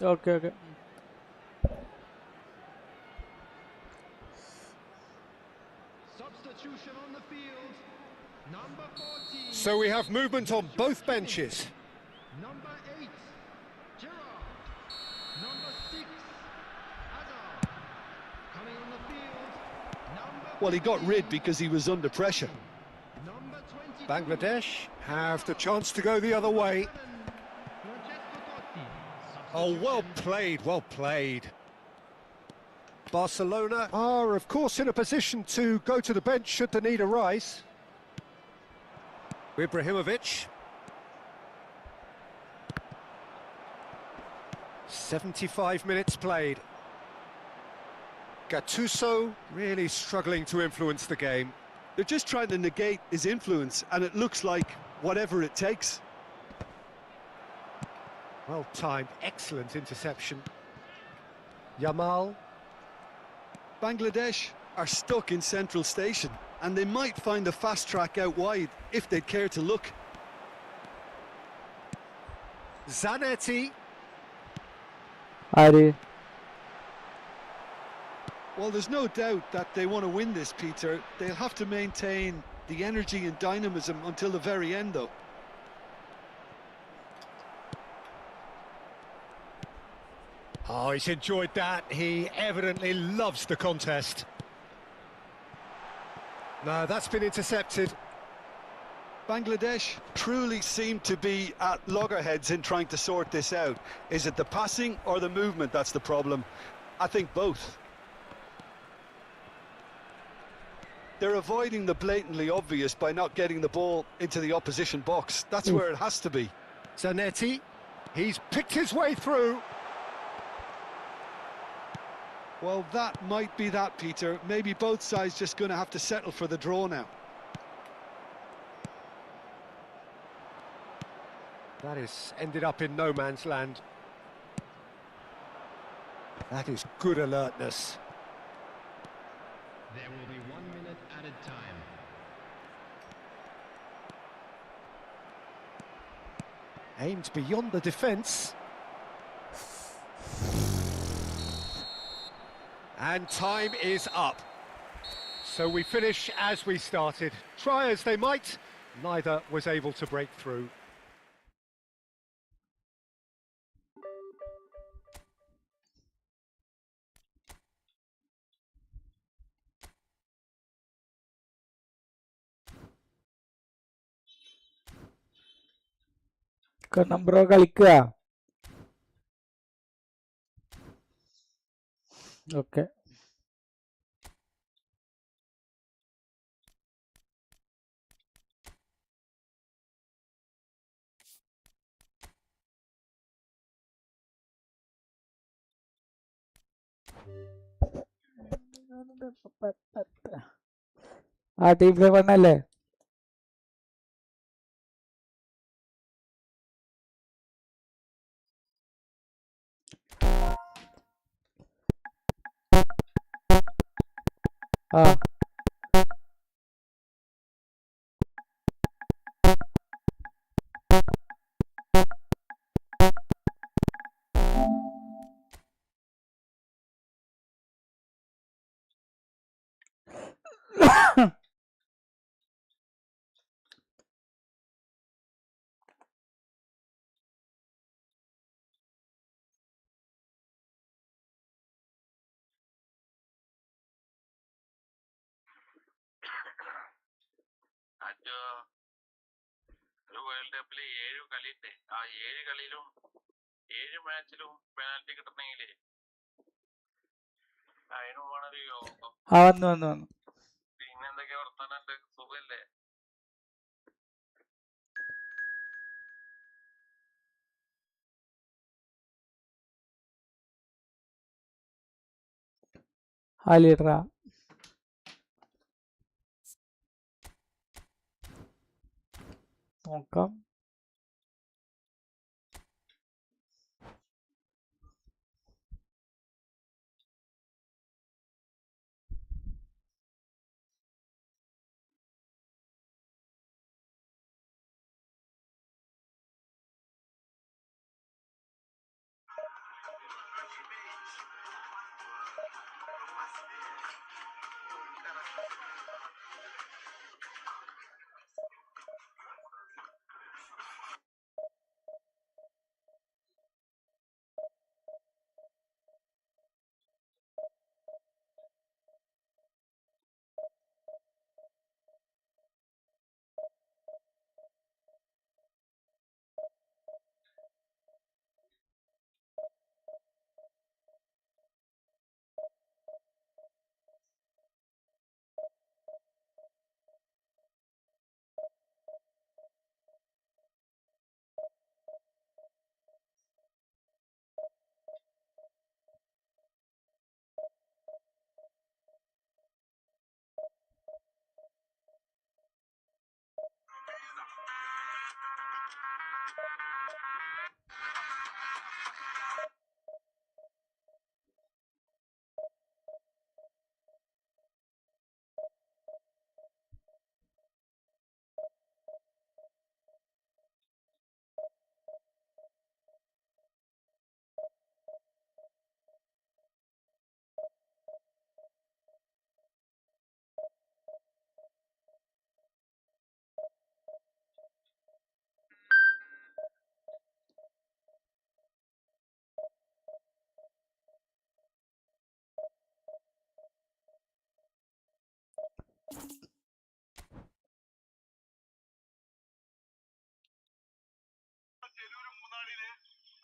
Okay. Substitution on the field. Number 14. So we have movement on both benches. Number 8, Gerard. Number 6, Azar. Coming on the field. Number Well, he got 15. rid because he was under pressure. Number 22. Bangladesh have the chance to go the other way. Oh, well played, well played. Barcelona are, of course, in a position to go to the bench should the need arise. Ibrahimovic. 75 minutes played. Gattuso really struggling to influence the game. They're just trying to negate his influence, and it looks like whatever it takes. Well timed, excellent interception. Yamal. Bangladesh are stuck in Central Station, and they might find a fast track out wide if they'd care to look. Zanetti. Ari. Well, there's no doubt that they want to win this, Peter. They'll have to maintain the energy and dynamism until the very end, though. Oh, he's enjoyed that. He evidently loves the contest. No, that's been intercepted. Bangladesh truly seem to be at loggerheads in trying to sort this out. Is it the passing or the movement that's the problem? I think both. They're avoiding the blatantly obvious by not getting the ball into the opposition box. That's where it has to be. Zanetti, he's picked his way through. Well, that might be that, Peter. Maybe both sides just going to have to settle for the draw now. That is ended up in no man's land. That is good alertness. There will be 1 minute added time. Aimed beyond the defence. And time is up. So we finish as we started. Try as they might, neither was able to break through. കണ്ണമ്പ്രോ കളിക്കുക. Okay. ആ team play பண்ணല്ലേ? ആ ഒരു world കപ്പില് 7 കളിയുണ്ട്. ആ 7 കളിയിലും 7 മാച്ചിലും penalty കിട്ടണമെങ്കിൽ അതിനും വേണൊരു യോഗം. വന്നു. പിന്നെ എന്തൊക്കെയാ വർത്താനം? സുഖല്ലേ? ആ ലീഡറാ. നോക്കാം.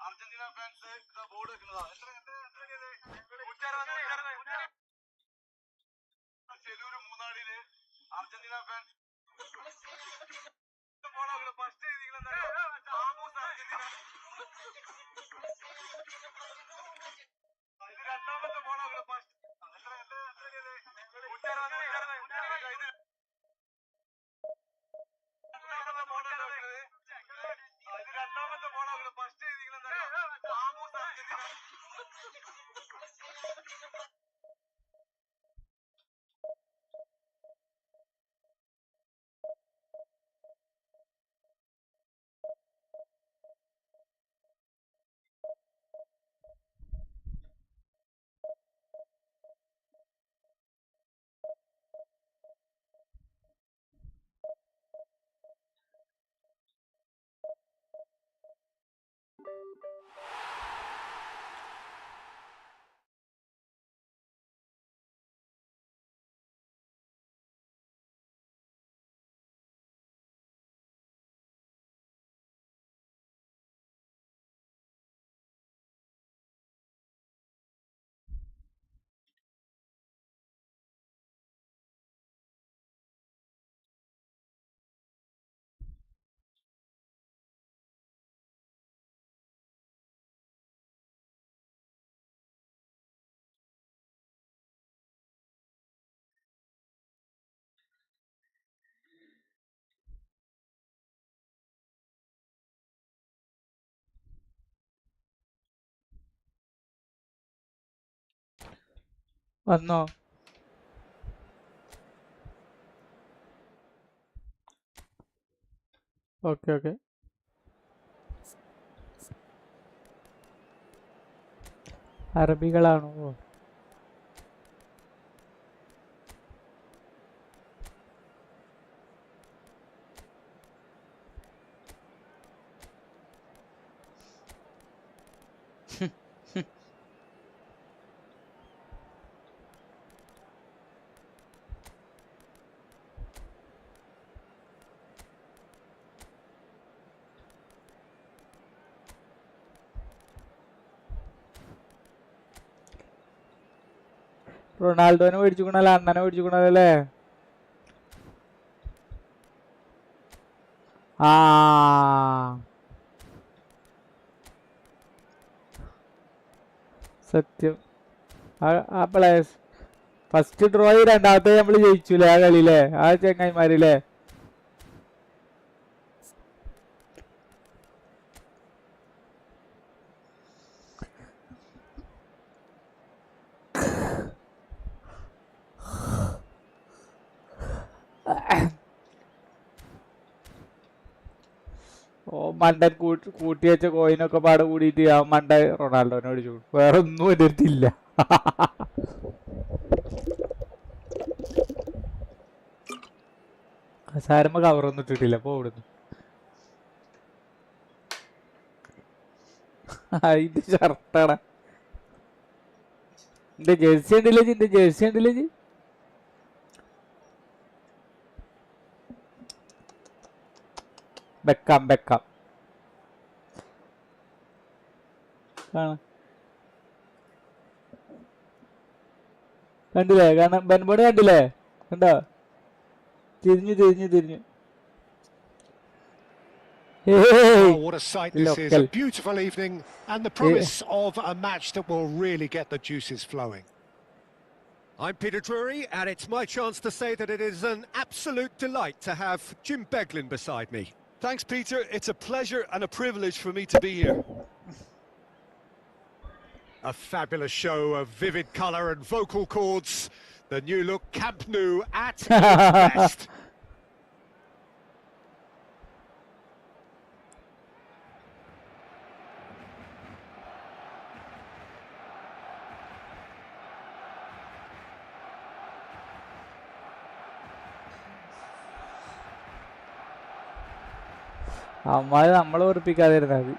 അർജന്റീന ഫാൻസ് ബോർഡ് വെക്കുന്നതാണ്. ചെലൂര് മൂന്നാടിയില് അർജന്റീന ഫാൻസ് ഫസ്റ്റ് വന്നോ? Okay okay. അറബികളാണോ? റൊണാൾഡോനെ മേടിച്ചുകൊണ്ടല്ല, അണ്ണനെ മേടിച്ചുകൊണ്ടല്ലേ? ആ സത്യം. ആ പ്ലേയേഴ്സ് ഫസ്റ്റ് ഡ്രോ രണ്ടാമത്തെ നമ്മൾ ജയിച്ചില്ലേ ആ കളിയിലെ ആ ചങ്ങായിമാരില്ലേ? ഓ മണ്ടൻ കൂട്ടി വെച്ച കോയിനൊക്കെ പാടെ കൂടിയിട്ട് ആ മണ്ട റൊണാൾഡോനെ മേടിച്ചു. വേറെ ഒന്നും എൻ്റെ അടുത്തില്ല. സാരമ്മ കവറൊന്നും ഇട്ടിട്ടില്ല. അപ്പൊ ഇവിടുന്ന് ഇത് ഷർട്ടാടാ. എന്റെ ജേഴ്സി ഉണ്ടല്ലേ? എന്റെ ജേഴ്സി ഉണ്ടല്ലേ? ബെക്കാം ബെക്കാം കണ്ടില്ലേ? കാരണം ബെൻബോണി കണ്ടില്ലേ? കണ്ടോ? തിരിഞ്ഞു തിരിഞ്ഞു തിരിഞ്ഞു. Oh, what a sight this is. A beautiful evening and the promise of a match that will really get the juices flowing. I'm Peter Drury, and it's my chance to say that it is an absolute delight to have Jim Beglin beside me. Thanks, Peter. It's a pleasure and a privilege for me to be here. A fabulous show of vivid colour and vocal cords. The new look Camp Nou at its best. അവന്മാര് നമ്മളെ ഉറപ്പിക്കാതിരുന്നാൽ മതി.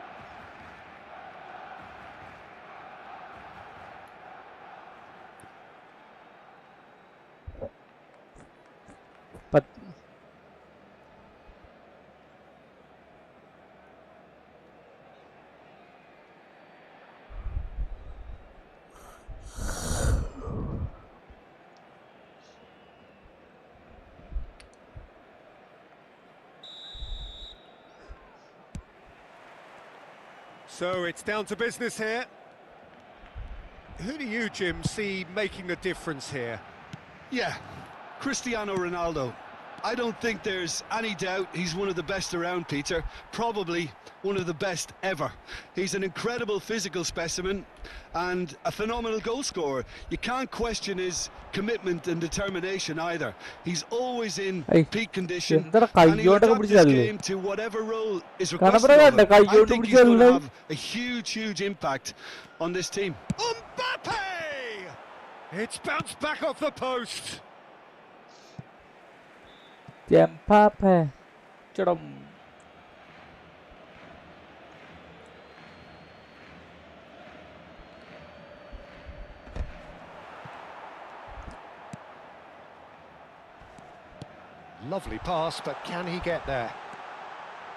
So it's down to business here. Who do you, Jim, see making the difference here? Yeah, Cristiano Ronaldo. I don't think there's any doubt he's one of the best around, Peter. Probably one of the best ever. He's an incredible physical specimen and a phenomenal goal scorer. You can't question his commitment and determination either. He's always in Hey, peak condition endara and he'll kayyonda adapt his pidichadille. game to whatever role is Kanapura requested of kanda him. I kayyonda think he's going to pidichadille. have a huge impact on this team. Mbappe! It's bounced back off the post. Mbappe. Chadam. Lovely pass, but can he get there?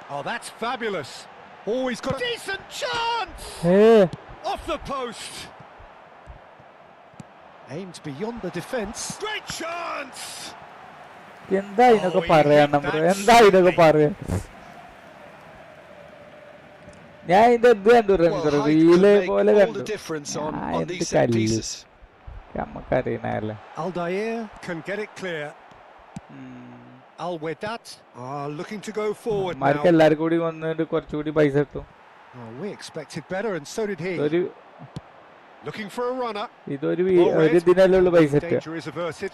Oh, that's fabulous. Oh, he's got a decent chance! Hey. Off the post. Aimed beyond the defence. Great chance! എന്താ ഇതിനൊക്കെ പറയാ bro? എന്താ ഇതൊക്കെ പറയാ? ഞാൻ ഇത് എന്ത് കണ്ടു റീല് പോലെ കണ്ടു. നമുക്കറിയണല്ലേ. Aldair can get it clear. Al Wedat are looking to go forward now. Mark എല്ലാവരും കൂടി വന്നിട്ട് കുറച്ചുകൂടി പൈസ കിട്ടും. Oh, we expected better, and so did he. Looking for a runner. ഇതൊരു ദിനല്ലേ ഉള്ളു പൈസ കിട്ടുക. Danger is averted.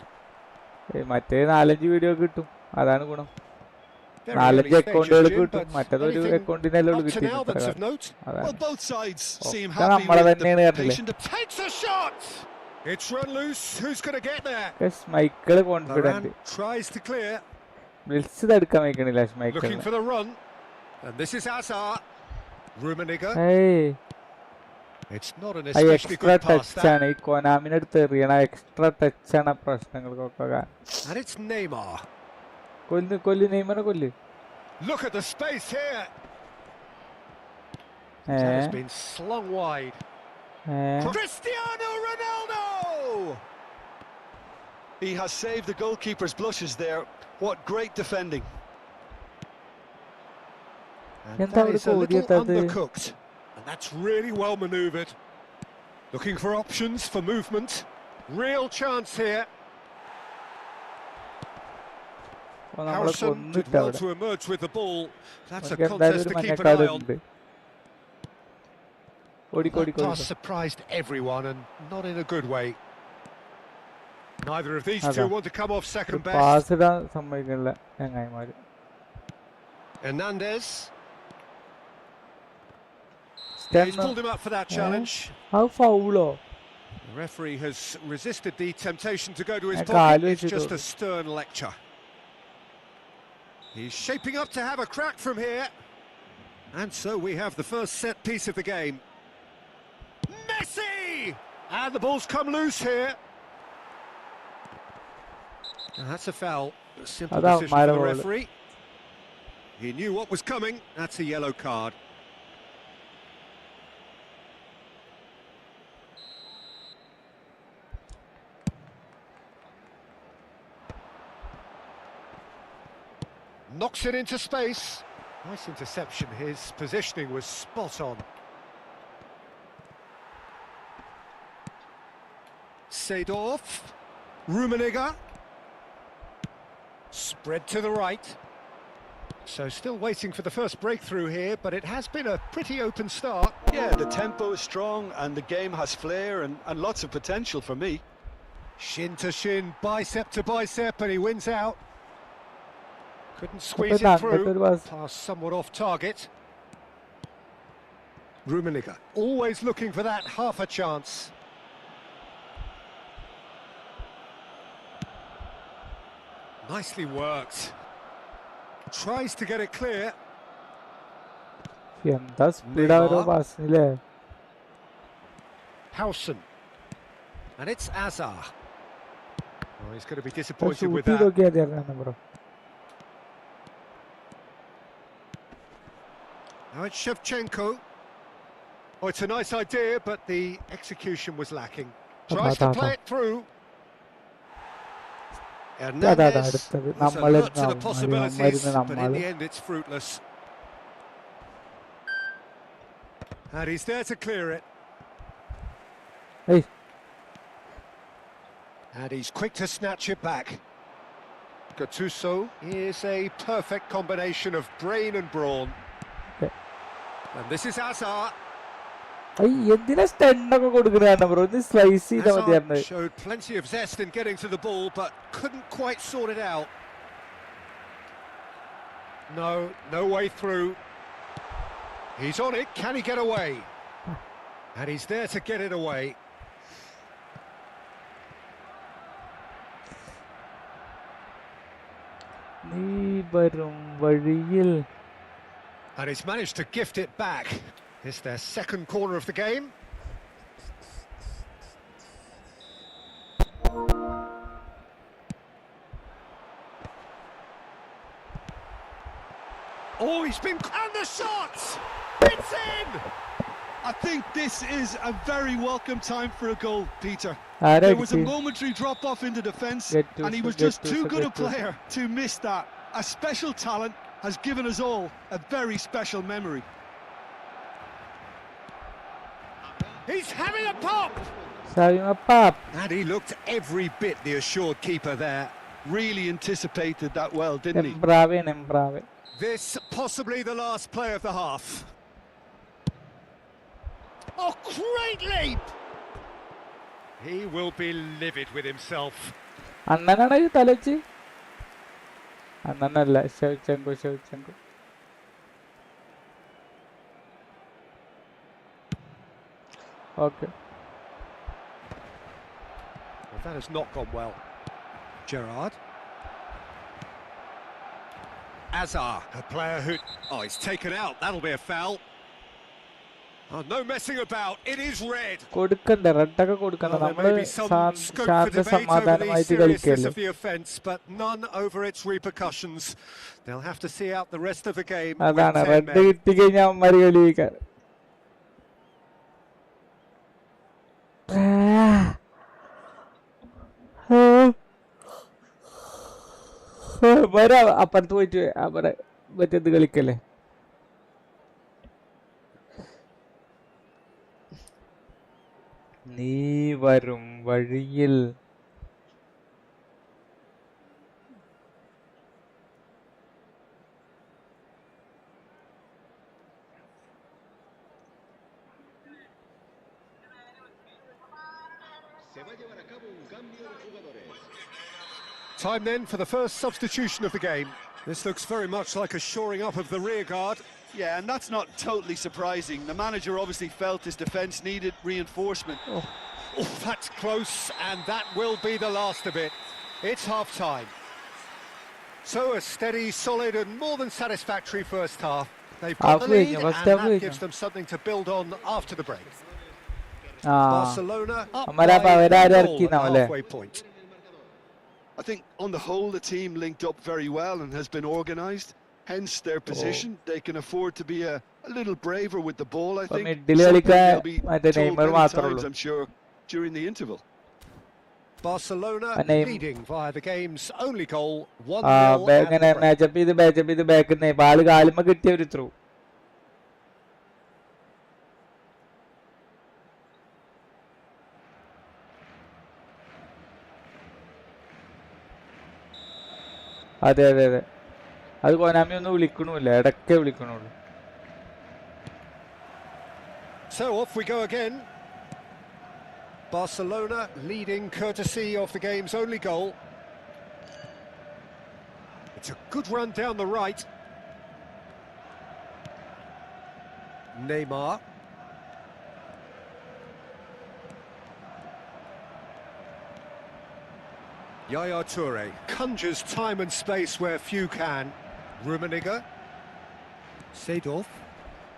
മറ്റേ 4-5 വീഡിയോ കിട്ടും, അതാണ് ഗുണം. 4-5 അക്കൗണ്ടുകൾ കിട്ടും, മറ്റേതൊരു അക്കൗണ്ടിനല്ലേ ഉള്ളു കിട്ടിയത്. നമ്മളെ തന്നെയാണ് കണ്ടില്ലേ. It's run loose. Who's going to get there? Michael confident. Tries to clear. വിളിച്ച് തടുക്കാൻ വയ്ക്കണില്ല Michael. Looking for the run. And this is Azar. Rummenigge. It's not an especially good pass. ആണ് ഈ കൊനാമിനെ അടുത്ത് എറിയണ എക്സ്ട്രാ ടച്ച് ആണ് പ്രശ്നങ്ങൾക്കൊക്കെ. And it's Neymar. കൊല്ലു നെയ്മറെ കൊല്ലു. Look at the space here. That has been slung wide. Cristiano Ronaldo! He has saved the goalkeeper's blushes there. What great defending. And that is a little undercooked. And that's really well manoeuvred. Looking for options for movement. Real chance here. Harrison did well to emerge with the ball. That's a contest to keep an eye on. That pass surprised everyone, and not in a good way. Neither of these two want to come off second best. Hernandez. He's pulled him up for that challenge. How foul? The referee has resisted the temptation to go to his pocket. It's just a stern lecture. He's shaping up to have a crack from here. And so we have the first set piece of the game. Messi! And the ball's come loose here. That's a foul. A simple decision for the referee. He knew what was coming. That's a yellow card. Knocks it into space. Nice interception. His positioning was spot on. Seedorf. Rummenigge. Spread to the right. So still waiting for the first breakthrough here, but it has been a pretty open start. Yeah, the tempo is strong and the game has flair and lots of potential for me. Shin to shin, bicep to bicep, and he wins out. Couldn't squeeze it through. Pass somewhat off target. Rummenigge always looking for that half a chance. Nicely worked. Tries to get it clear. Howson. And it's Azar. Oh, he's going to be disappointed with that. Now it's Shevchenko. Oh, it's a nice idea, but the execution was lacking. Tries to play it through. Hernandez was alert to the possibilities, but in the end it's fruitless. And he's there to clear it. And he's quick to snatch it back. Gattuso is a perfect combination of brain and brawn. And this is Hazard. എന്തിനാ സ്റ്റണ്ടൊക്കെ കൊടുക്കുന്നതാണ് bro? ഇത് slice ചെയ്താൽ മതിയായിരുന്നു. Hazard showed plenty of zest in getting to the ball, but couldn't quite sort it out. No way through. He's on it. Can he get away? And he's there to get it away. നീ വരും വഴിയിൽ. And he's managed to gift it back. It's their second corner of the game. Oh, he's been... And the shot! It's in! I think this is a very welcome time for a goal, Peter. ആരാ There was a അടിച്ചത്? momentary drop off into defence, Gattuso, and he was just too good a player to miss that. A special talent has given us all a very special memory. He's having a pop! Sabi mapap. And he looked every bit the assured keeper there. Really anticipated that well, didn't he? Embrave. This possibly the last play of the half. Oh, great leap! He will be livid with himself. അണ്ണനാണ് ഇത് തലച്ച്. അണ്ണനല്ല, Shevchenko. Okay. Well, that has not gone well. Gerrard. Azar, a player who... Oh, he's taken out. That'll be a foul. Oh, no messing about. It is red. കൊടുക്കണ്ട, റെഡൊക്കെ കൊടുക്കണ്ട. Well, there നമ്മള് may be some scope for Shantha debate over the സമാധാനമായിട്ട് seriousness കളിക്കല്ലോ. of the offence, but none over its repercussions. They'll have to see out the rest of the game with അതാണ് 10 red men. കിട്ടിക്കഴിഞ്ഞാൽ അവന്മാര് കളിക്കാൻ. അപ്പുറത്ത് പോയിട്ട് അവിടെ മറ്റേത് കളിക്കല്ലേ. നീ വരും വഴിയിൽ. Time then for the first substitution of the game. This looks very much like a shoring up of the rear guard. Yeah, and that's not totally surprising. The manager obviously felt his defence needed reinforcement. Oh, that's close, and that will be the last of it. It's half-time. So a steady, solid and more than satisfactory first half. They've got the lead, and that gives them something to build on after the break. Barcelona up by a goal at the halfway point. I think on the whole the team linked up very well and has been organised. Hence their position. They can afford to be a little braver with the ball, I think. They'll be told many times, I'm sure, during the interval. Barcelona leading via the game's only goal, 1-0 at the break. matchup ചെയ്ത് back ball കാലുമ്മ കിട്ടിയ ഒരു through. അതെ അത് Konami ഒന്നും വിളിക്കണില്ല, ഇടയ്ക്കേ വിളിക്കണുള്ളൂ. So off we go again. Barcelona leading courtesy of the game's only goal. It's a good run down the right. Neymar. Yaya Toure conjures time and space where few can. Rummenigge. Seedorf.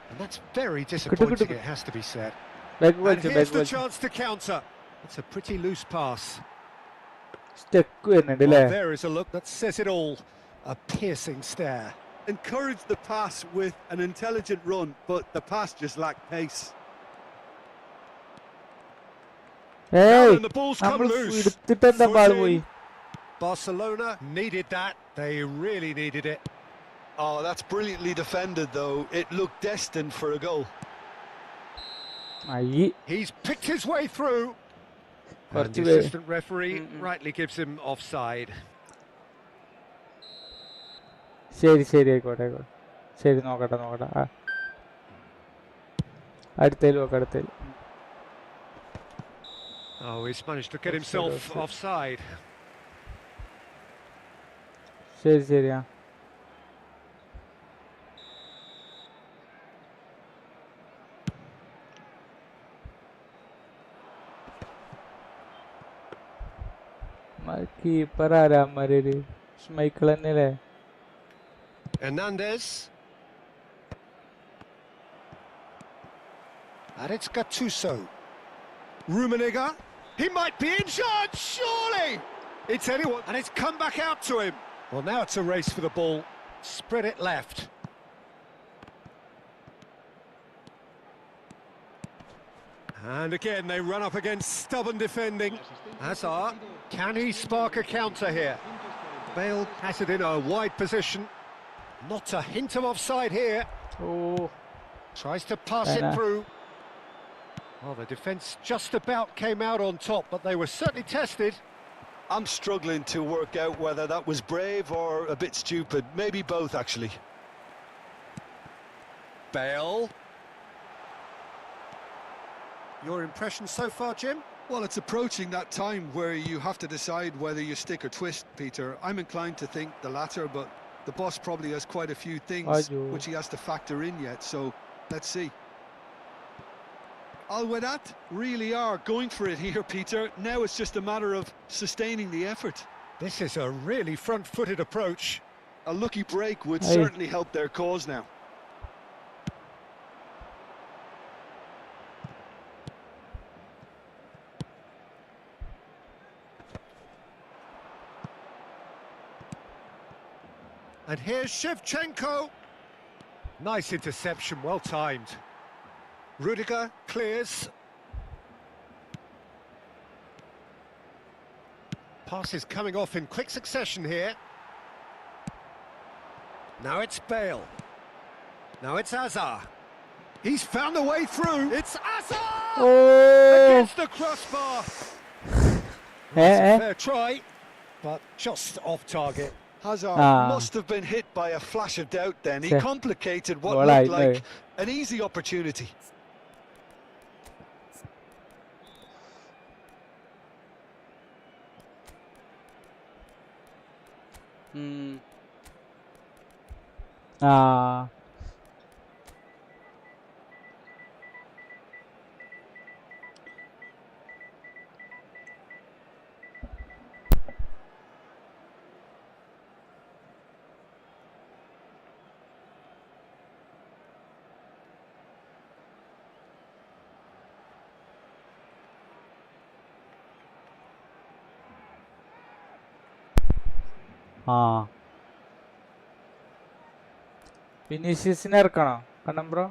And that's very disappointing, it has to be said. And here's the chance to counter. It's a pretty loose pass. Well, there is a look that says it all. A piercing stare. Encouraged the pass with an intelligent run, but the pass just lacked pace. And the ball's come loose. Barcelona needed that. They really needed it. Oh, that's brilliantly defended, though. It looked destined for a goal. He's picked his way through. And the assistant referee rightly gives him offside. ശരി ശരി ആയിക്കോട്ടെ ആയിക്കോട്ടെ ശരി നോക്കട്ടെ നോക്കട്ടെ അടുത്തേൽ നോക്കാം അടുത്തേൽ Oh, he's managed to get himself offside. ശരി ശരിയാ കീപ്പർ ആരാ മരര് മൈക്കിൾ തന്നെയല്ലേ Hernandez. And it's Gattuso. Rummenigge. He might be injured, surely! It's anyone, and it's come back out to him. Well, now it's a race for the ball. Spread it left. And again, they run up against stubborn defending. Hazard, can he spark a counter here? Bale has it in a wide position. Not a hint of offside here. Oh. Tries to pass it through. Well, the defence just about came out on top, but they were certainly tested. I'm struggling to work out whether that was brave or a bit stupid. Maybe both, actually. Bale. Your impression so far, Jim? Well, it's approaching that time where you have to decide whether you stick or twist, Peter. I'm inclined to think the latter, but the boss probably has quite a few things which he has to factor in yet, so let's see. Al-Wadat really are going for it here, Peter. Now it's just a matter of sustaining the effort. This is a really front-footed approach. A lucky break would certainly help their cause now. And here's Shevchenko. Nice interception, well timed. Rudiger clears. Pass is coming off in quick succession here. Now it's Bale. Now it's Azar. He's found a way through. It's Azar! Against the crossbar. That's a fair try, but just off target. Hazard must have been hit by a flash of doubt then. He complicated what looked like an easy opportunity. വിനീഷ്യസിനെ ഇറക്കണോ കണ്ണം bro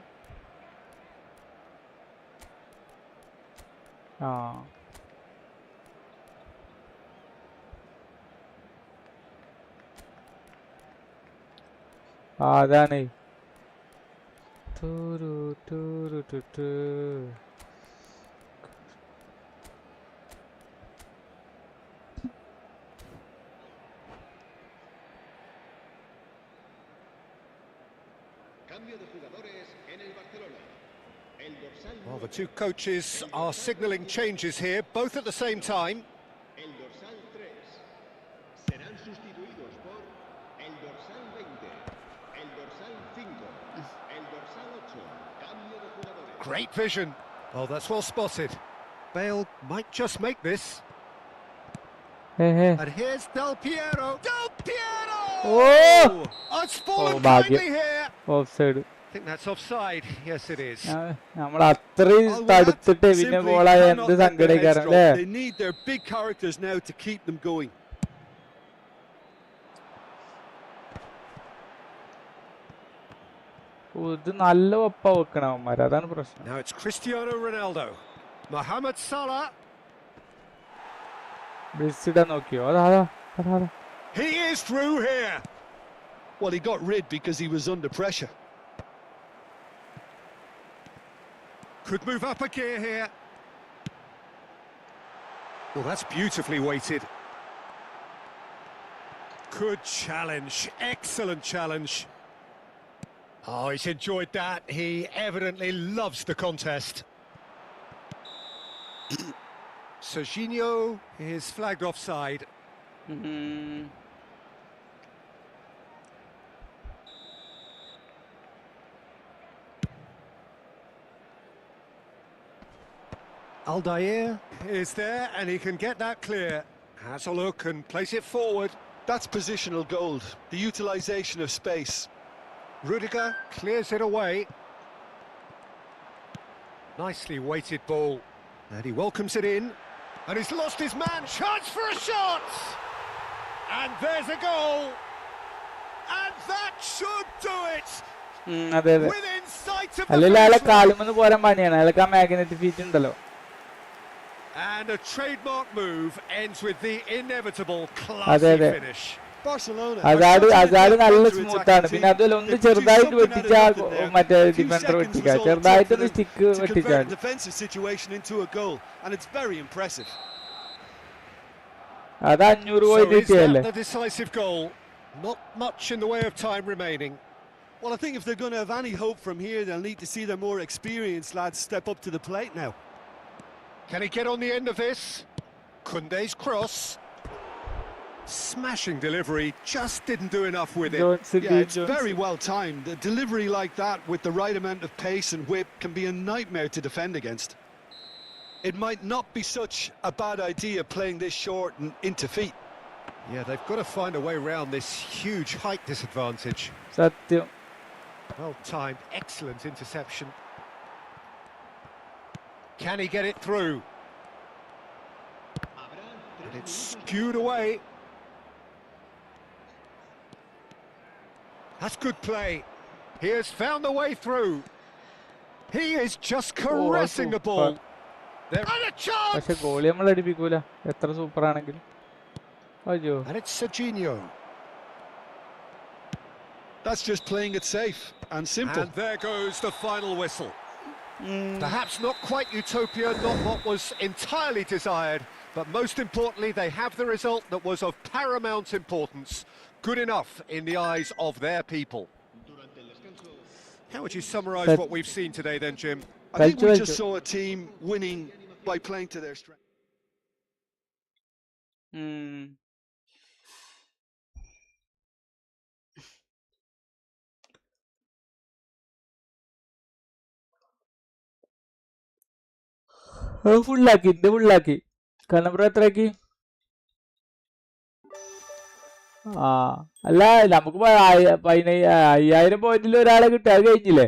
അതാണ് Well, the two coaches are signalling changes here, both at the same time. Great vision. Oh, that's well spotted. Bale might just make this. And here's Del Piero. Del Piero! Oh! It's fallen kindly here. Offside. I think that's offside. Yes, it is. നമ്മൾ അത്രയും തടുത്തിട്ട് പിന്നെ ബോളായ എന്ത് സങ്കടീകരണം അല്ലേ? They need their big characters now to keep them going. ഇത് നല്ല ഒപ്പ വെക്കണവന്മാർ അതാണ് പ്രശ്നം. Now it's Cristiano Ronaldo. Mohamed Salah. ബ്രിസിഡ നോക്കിയോ? അതാ. He is through here. Well, he got rid because he was under pressure. Could move up a gear here. Well, that's beautifully weighted. Good challenge, excellent challenge. Oh, he's enjoyed that. He evidently loves the contest. Serginho is flagged offside. Aldair is there and he can get that clear. Has a look and place it forward. That's positional gold, the utilisation of space. Rudiger clears it away. Nicely weighted ball. And he welcomes it in. And he's lost his man. Chance for a shot! And there's a goal! And that should do it! അതെ അതെ Within sight of the അല്ലെങ്കിൽ അയാളെ finish line. കാലുമെന്ന് പോരാൻ പണിയാണ് അയാൾക്ക് ആ magnetic feet ഉണ്ടല്ലോ. And a trademark move ends with the inevitable അതെ classy അതെ finish. Barcelona. അസാഡ് നല്ല സ്മൂത്താണ്. പിന്നെ അതുപോലെ ഒന്ന് ചെറുതായിട്ട് വെട്ടിച്ചാ മറ്റേ ഡിഫൻഡർ വെട്ടിക്ക ചെറുതായിട്ടൊന്ന് stick വെട്ടിച്ചാൽ defensive situation into a goal, and it's very impressive. അത് 500 പോയി So is കിട്ടിയല്ലേ. that the decisive goal? Not much in the way of time remaining. Well, I think if they're going to have any hope from here, they'll need to see their more experienced lads step up to the plate now. Can he get on the end of this? Koundé's cross. Smashing delivery, just didn't do enough with it. Yeah, it's very well timed. A delivery like that with the right amount of pace and whip can be a nightmare to defend against. It might not be such a bad idea playing this short and into feet. Yeah, they've got to find a way around this huge height disadvantage. സത്യം. Well timed, excellent interception. Can he get it through? And it's skewed away. That's good play. He has found the way through. He is just caressing the ball. They're on a chance! പക്ഷെ goalie നമ്മൾ അടിപ്പിക്കൂല എത്ര super ആണെങ്കിലും. അയ്യോ. And it's Serginho. That's just playing it safe and simple. And there goes the final whistle. Perhaps not quite utopia, not what was entirely desired, but most importantly, they have the result that was of paramount importance. Good enough in the eyes of their people. How would you summarise what we've seen today then, Jim? I think we just saw a team winning by playing to their strength. ഫുള്ളാക്കി ഇത് ഫുള്ളാക്കി കണ്ണപ്പുറം എത്രയാക്കി? ആ അല്ല നമുക്ക് 5000 പോയിന്റിൽ ഒരാളെ കിട്ടുക അത് കഴിഞ്ഞില്ലേ?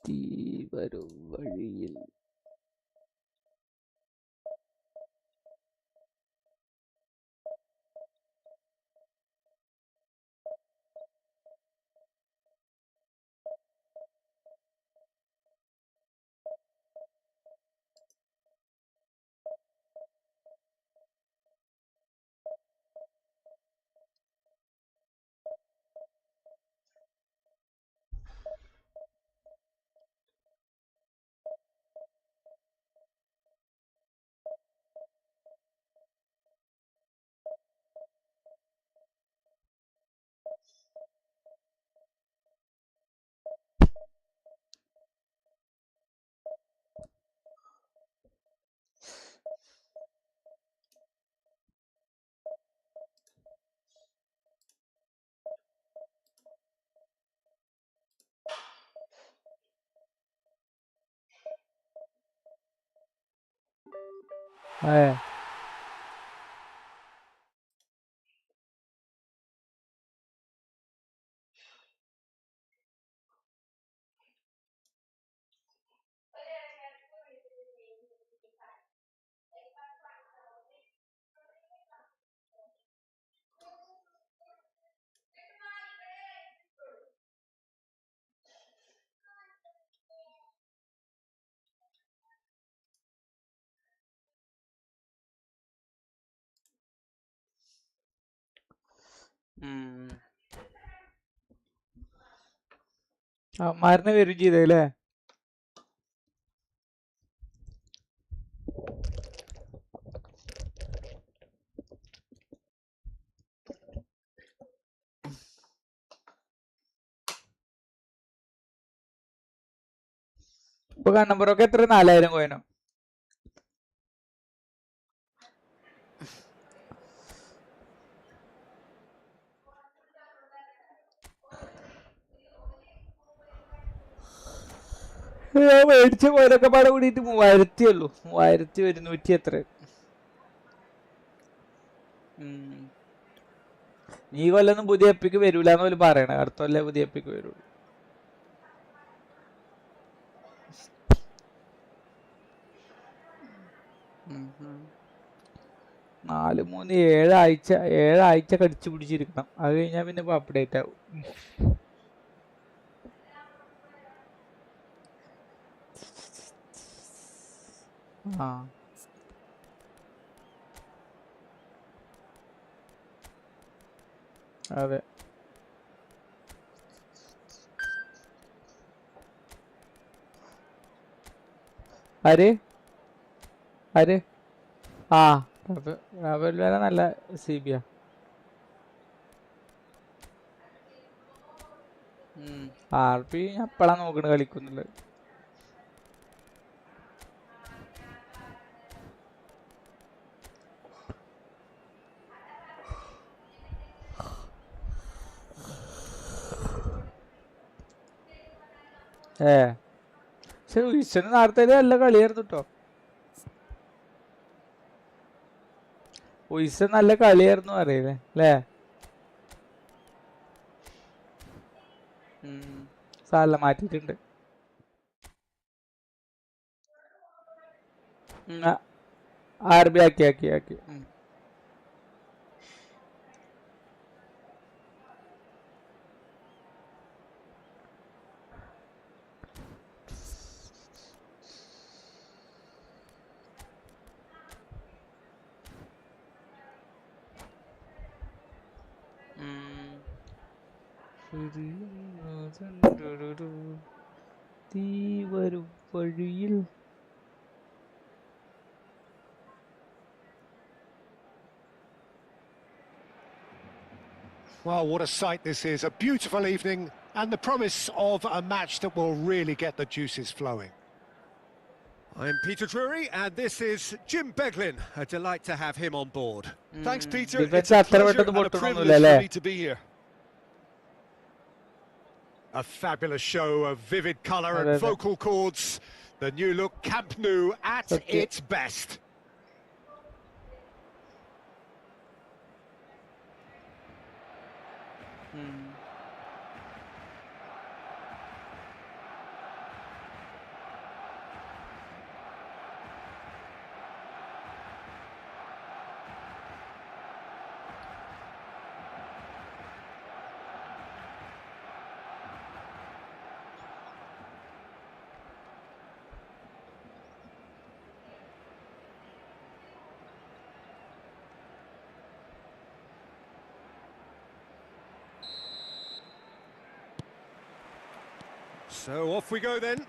തീ വരും വഴിയിൽ അവന്മാരനെ വരും ചെയ്തല്ലേ. ഇപ്പൊ കണ്ണമ്പുറമൊക്കെ എത്ര 4000 കോയിനോ? മേടിച്ച കോയിനൊക്കെ പാടെ കൂടിയിട്ട് 3000 ഉള്ളൂ. 3100 എത്ര. ഈ കൊല്ലൊന്നും പുതിയ എപ്പിക്ക് വരൂലെന്ന് പോലും പറയണേ. അടുത്ത കൊല്ലേ പുതിയ എപ്പിക്ക് വരുള്ളൂ. 7 ആഴ്ച കടിച്ചു പിടിച്ചിരിക്കണം. അത് കഴിഞ്ഞാൽ പിന്നെ ഇപ്പൊ അപ്ഡേറ്റ് ആവും. ആ അതെ. ആര് ആര് ആ റബൽ നല്ല CB-യാ. RP ഞാൻ എപ്പോഴാ നോക്കണ കളിക്കുന്നുള്ളത്. പക്ഷെ വിഷന് നേരത്തെ നല്ല കളിയായിരുന്നു കേട്ടോ. ഉയ്സൻ നല്ല കളിയായിരുന്നു അറിയില്ലേ അല്ലേ? സാല മാറ്റിട്ടുണ്ട്. RB ആക്കി. തീ വരും വഴിയിൽ. Well, what a sight this is. A beautiful evening and the promise of a match that will really get the juices flowing. I'm Peter Drury and this is Jim Beglin. A delight to have him on board. Thanks, Peter. Defense It's a അത്ര pleasure പെട്ടെന്ന് and a പൊട്ടണൊന്നുമില്ല privilege അല്ലേ? for me to be here. A fabulous show of vivid colour and അതെ. vocal cords. The new look Camp Nou at സത്യം. its best. So off we go then.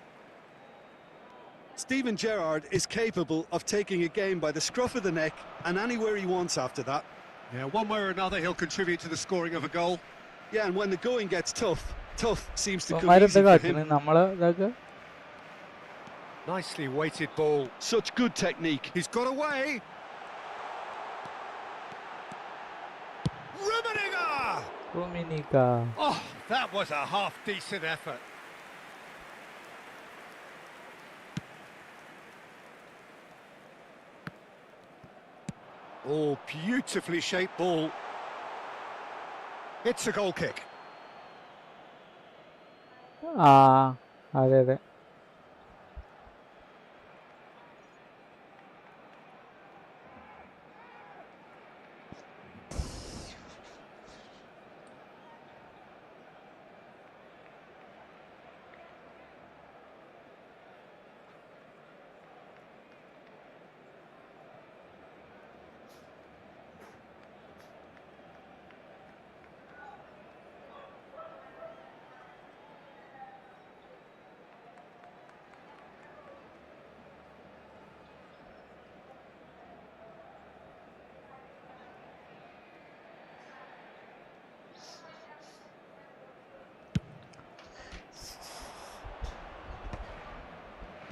Steven Gerrard is capable of taking a game by the scruff of the neck and anywhere he wants after that. Yeah, one way or another he'll contribute to the scoring of a goal. Yeah, and when the going gets tough seems to come അവന്മാരെന്താ easy for കാട്ടുന്നത്? him. നമ്മളെ ഇതൊക്കെ Nicely weighted ball. Such good technique. He's got away. റൊമിനിക്ക. Oh, that was a half-decent effort. Oh, beautifully shaped ball. It's a goal kick. അതെ.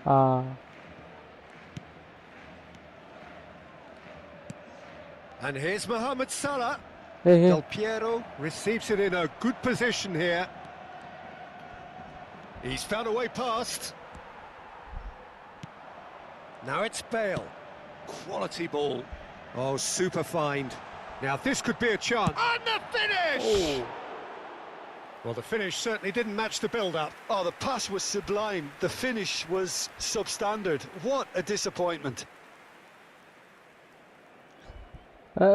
ആ And here's Mohamed Salah. ഏയ് ഏയ്. Del Piero receives it in a good position here. He's found a way past. Now it's Bale. Quality ball. Oh, super find. Now this could be a chance. And the finish! Well, the finish certainly didn't match the build-up. Oh, the pass was sublime. The finish was substandard. What a disappointment.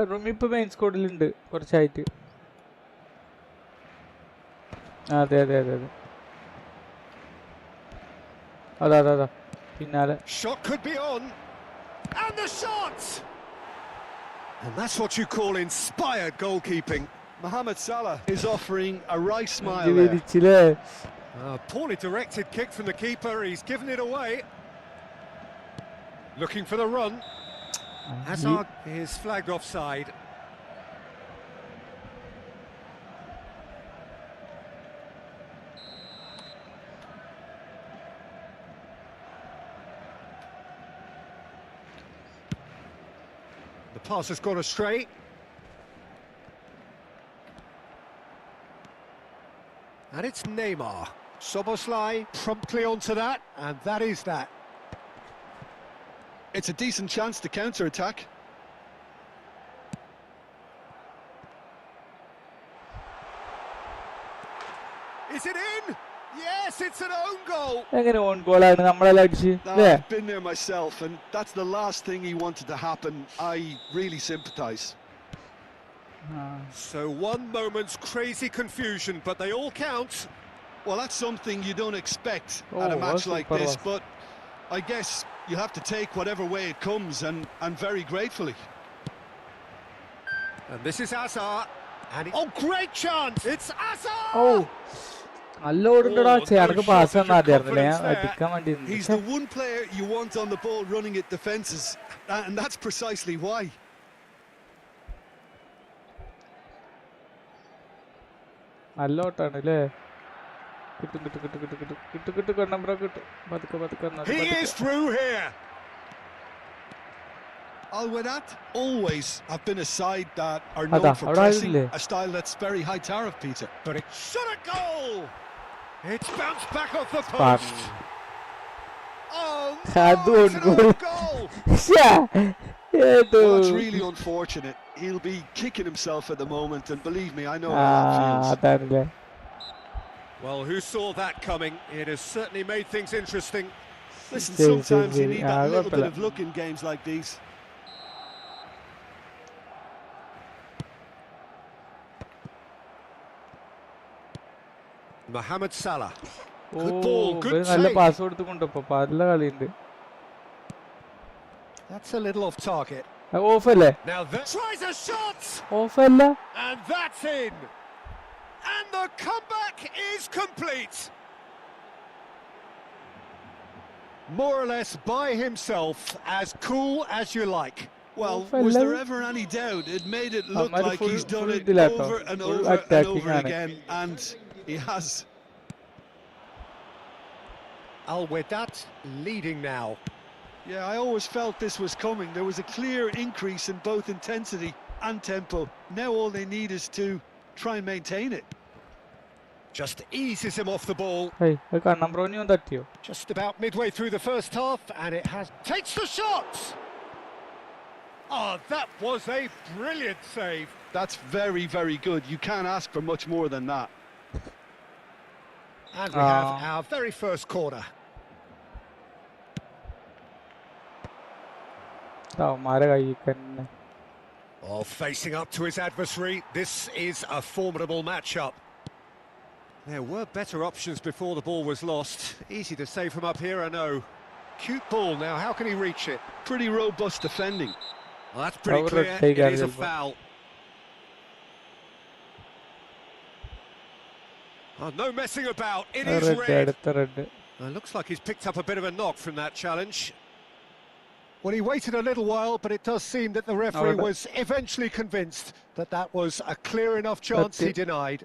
റൂമി ഇപ്പൊ main സ്കോഡിലുണ്ട് കുറച്ചായിട്ട്. അതെ അതെ അതെ അതെ അതാ അതാ അതാ പിന്നാലെ. Shot could be on. And the shot! And that's what you call inspired goalkeeping. Mohamed Salah is offering a right smile ഇത് there. വിരിച്ചില്ലേ. Poorly directed kick from the keeper. He's given it away. Looking for the run. Hazard is flagged offside. The pass has gone astray. And it's Neymar. Soboslai promptly onto that, and that is that. It's a decent chance to counter-attack. Is it in? Yes, it's an own goal. എങ്ങനെ on ഗോളാണ് നമ്മളെല്ലാം അടിച്ച് അല്ലേ? I've been there myself, and that's the last thing he wanted to happen. I really sympathise. So one moment's crazy confusion, but they all count. Well, that's something you don't expect Oh, at a match that's like super this, rough. but I guess you have to take whatever way it comes, and very gratefully. And this is Hazard. And oh, great chance! It's Hazard! ഓ നല്ല ഓടുണ്ടോടാ. ചേർക്ക് pass no തന്നാതിയായിരുന്നില്ലേ? ഞാൻ confidence there. അടിക്കാൻ വേണ്ടി He's the one player you want on the ball running at defences, and that's precisely why. നല്ല ഓട്ടാണ് അല്ലേ? കിട്ടും കിട്ടും കിട്ടും കിട്ടും കിട്ടും കിട്ടും കിട്ടും കണ്ണമ്പ്ര കിട്ടും. പതുക്കെ പതുക്കെ വന്നാ മതി, He പതുക്കെ. is through here. Al-Wadat always have been a side that are known Ada, for അവിടെ pressing, ആയില്ലേ? a style that's very high tariff, Peter. But it shot a goal! It's bounced back off the Fuck. post. Oh Adu no, on it's an goal. own goal! ശ്ശേ, ഏതോ. Well, that's really unfortunate. He'll be kicking himself at the moment, and believe me, I know how that feels. അതാണല്ലേ. Well, who saw that coming? It has certainly made things interesting. Listen, Same, sometimes you same. need Yeah, that I little got bit that. of luck in games like these. Mohamed Salah. Oh Good ball, good ഇവര് നല്ല save. Pass കൊടുത്തുകൊണ്ട് ഇപ്പൊ നല്ല കളിയുണ്ട്. That's a little off target. Of അല്ലേ? Now that tries a shot, of അല്ല. and that's in. And the comeback is complete. More or less by himself, as cool as you like. Well, Oh, was there fellow. ever any doubt? It made it look Amar like full- he's done full it dilato. over and Full over and attacking over ആണ്. again, and he has. Al-Wadat leading now. Yeah, I always felt this was coming. There was a clear increase in both intensity and tempo. Now all they need is to try and maintain it. Just eases him off the ball. Hey, അത് കണ്ണമ്പ്രോനിയും തട്ടിയോ? Just about midway through the first half, and it has takes the shot. Oh, that was a brilliant save. That's very, very good. You can't ask for much more than that. And we have our very first corner. അവന്മാരെ കയ്യിൽ തന്നെ. Oh, facing up to his adversary, this is a formidable matchup. There were better options before the ball was lost. Easy to save from up here, I know. Cute ball now, how can he reach it? Pretty robust defending. Well, that's pretty Over clear, the take it is a Alba. foul. Oh, no messing about, it is red red. അടുത്ത red. Looks like he's picked up a bit of a knock from that challenge. Well, he waited a little while, but it does seem that the referee Now, was eventually convinced that that was a clear enough chance he That's it. denied.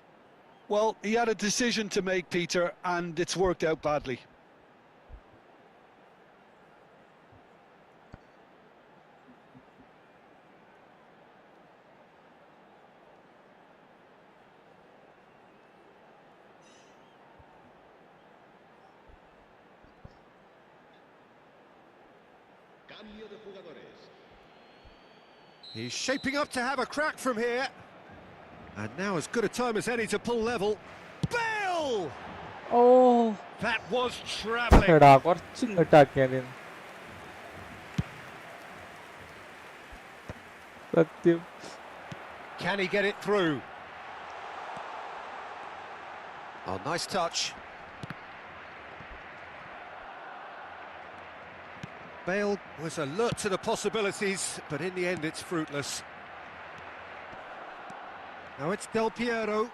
Well, he had a decision to make, Peter, and it's worked out badly. Cambio de jugadores. He's shaping up to have a crack from here. And now as good a time as any to pull level. Bale! Oh, That was travelling. എടാ കുറച്ച് ഇങ്ങോട്ടാക്കിയാൽ സത്യം. Can he get it through? Oh, nice touch. Bale was alert to the possibilities, but in the end it's fruitless. Now it's Del Piero.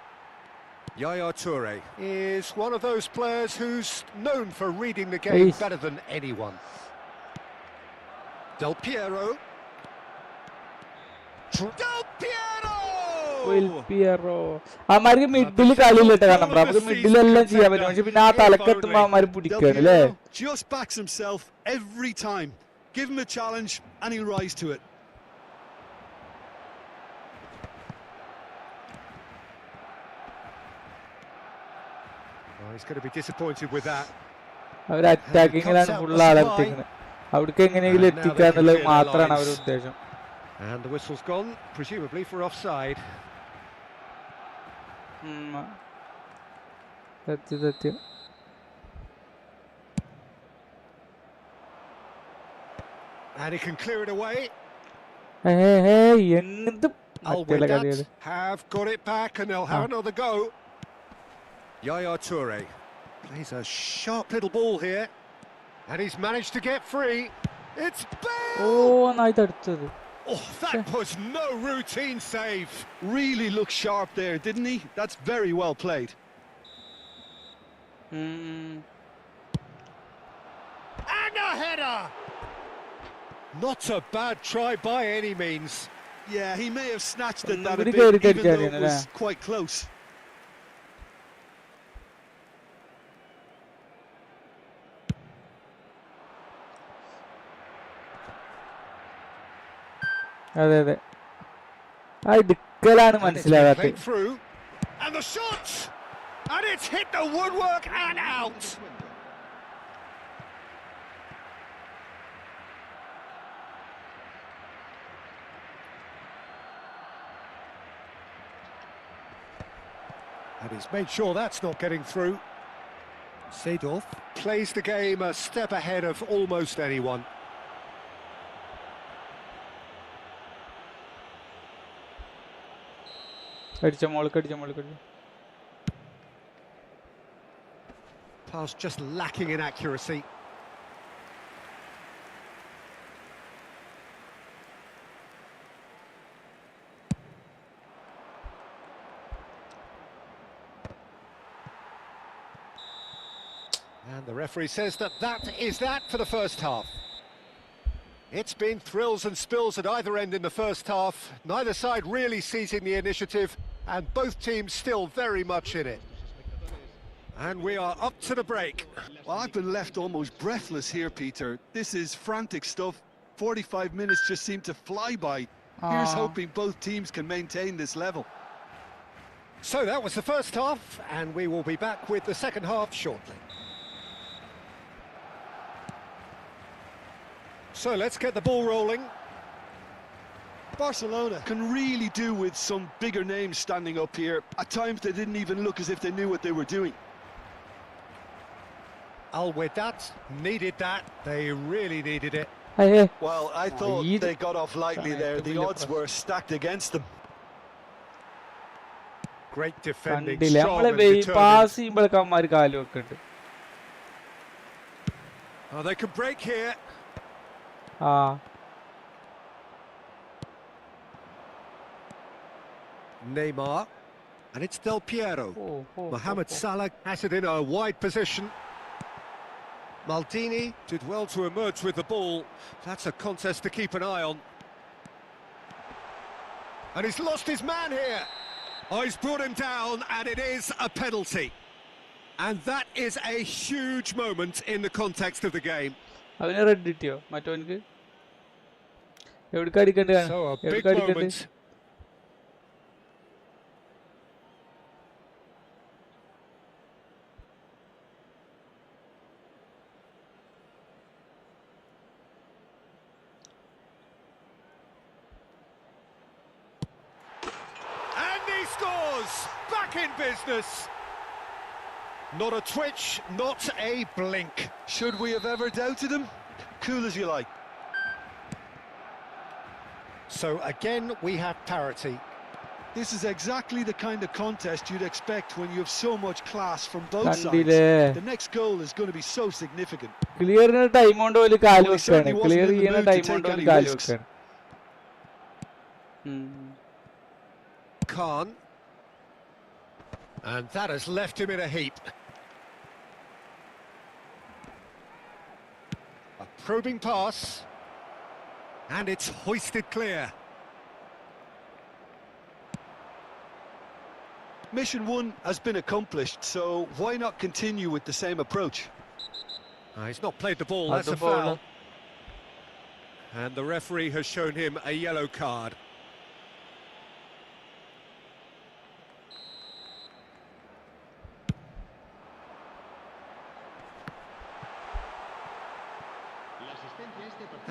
Yaya Toure is one of those players who's known for reading the game Hey. better than anyone. Del Piero. Del Piero! പിയറോ അവന്മാർക്ക് middle കളിയിലിട്ട് കാണാം നമുക്ക് മിഡിലെല്ലാം ചെയ്യാൻ പറ്റും പക്ഷെ പിന്നെ ആ തലക്കെത്തുമ്പോ അവന്മാര് Del പിടിക്കാണ് അല്ലേ? Piero just backs himself every time. Give him a challenge and he'll rise to it. Oh, he's going to be disappointed with that. അവർ അറ്റാക്കിങ്ങിലാണ് ഫുൾ ആളെത്തിക്കുന്നത് അവിടേക്ക് എങ്ങനെയെങ്കിലും എത്തിക്കുക എന്നുള്ളത് മാത്രമാണ് അവരുടെ ഉദ്ദേശം. And the whistle's gone, presumably for offside. സത്യം And he can clear it away. എന്ത് മറ്റുള്ള കളികള്. Have got it back and they'll have another go. Yaya Toure plays a sharp little ball here. And he's managed to get free. It's Bale! ഓ നായി തടുത്തത്. Oh, that was no routine save. Really looked sharp there, didn't he? That's very well played. And a header! Not a bad try by any means. Yeah, he may have snatched at that a ഒന്നുകൂടി bit, കേറി even though it കളിക്കാനാണ് was quite close. അതെ അതെ ആ ഇടുക്കലാണ് And it's been മനസ്സിലാകാത്തത്. played through. And the shot! And it's hit the woodwork and out. And he's made sure that's not getting through. Seedorf plays the game a step ahead of almost anyone. അടിച്ച മോൾക്ക് Pass just lacking in accuracy. And the referee says that is that for the first half. It's been thrills and spills at either end in the first half. Neither side really seizing the initiative, and both teams still very much in it. And we are up to the break. Well, I've been left almost breathless here, Peter. This is frantic stuff. 45 minutes just seem to fly by. Here's hoping both teams can maintain this level. So that was the first half, and we will be back with the second half shortly. So let's get the ball rolling. Barcelona can really do with some bigger names standing up here. At times they didn't even look as if they knew what they were doing. Al-Wedat needed that. They really needed it. Well, I thought they got off lightly there. The odds were stacked against them. Great defending, കണ്ടില്ലേ strong നമ്മളെ and determined. Pass ചെയ്യുമ്പോഴൊക്കെ അവന്മാര് കാല് വെക്കുന്നുണ്ട്. Oh, they can break here. Neymar, and it's Del Piero. Mohamed Salah has it in a wide position. Maldini did well to emerge with the ball. That's a contest to keep an eye on. And he's lost his man here. Oh, he's brought him down, and it is a penalty. And that is a huge moment in the context of the game. അവന് red കിട്ടിയോ മറ്റോൻക്ക്? എവിടേക്ക് അടിക്കണ്ടേ? So a big എവിടേക്ക് അടിക്കണ്ടേ? moment. is back in business. Not a twitch, not a blink. Should we have ever doubted him? Cool as you like. So again, we have parity. This is exactly the kind of contest you'd expect when you have so much class from both sides. Kandile. The next goal is going to be so significant. Clear na time on ഒരു കാല് Well, he certainly വെക്കാണ്. wasn't Clear in the ചെയ്യുന്ന mood to time take കൊണ്ട് ഒരു any കാല് risks. വെക്കാണ്. Khan. And that has left him in a heap. A probing pass. And it's hoisted clear. Mission 1 has been accomplished, so why not continue with the same approach? He's not played the ball, That's that's a a foul. foul. And the referee has shown him a yellow card.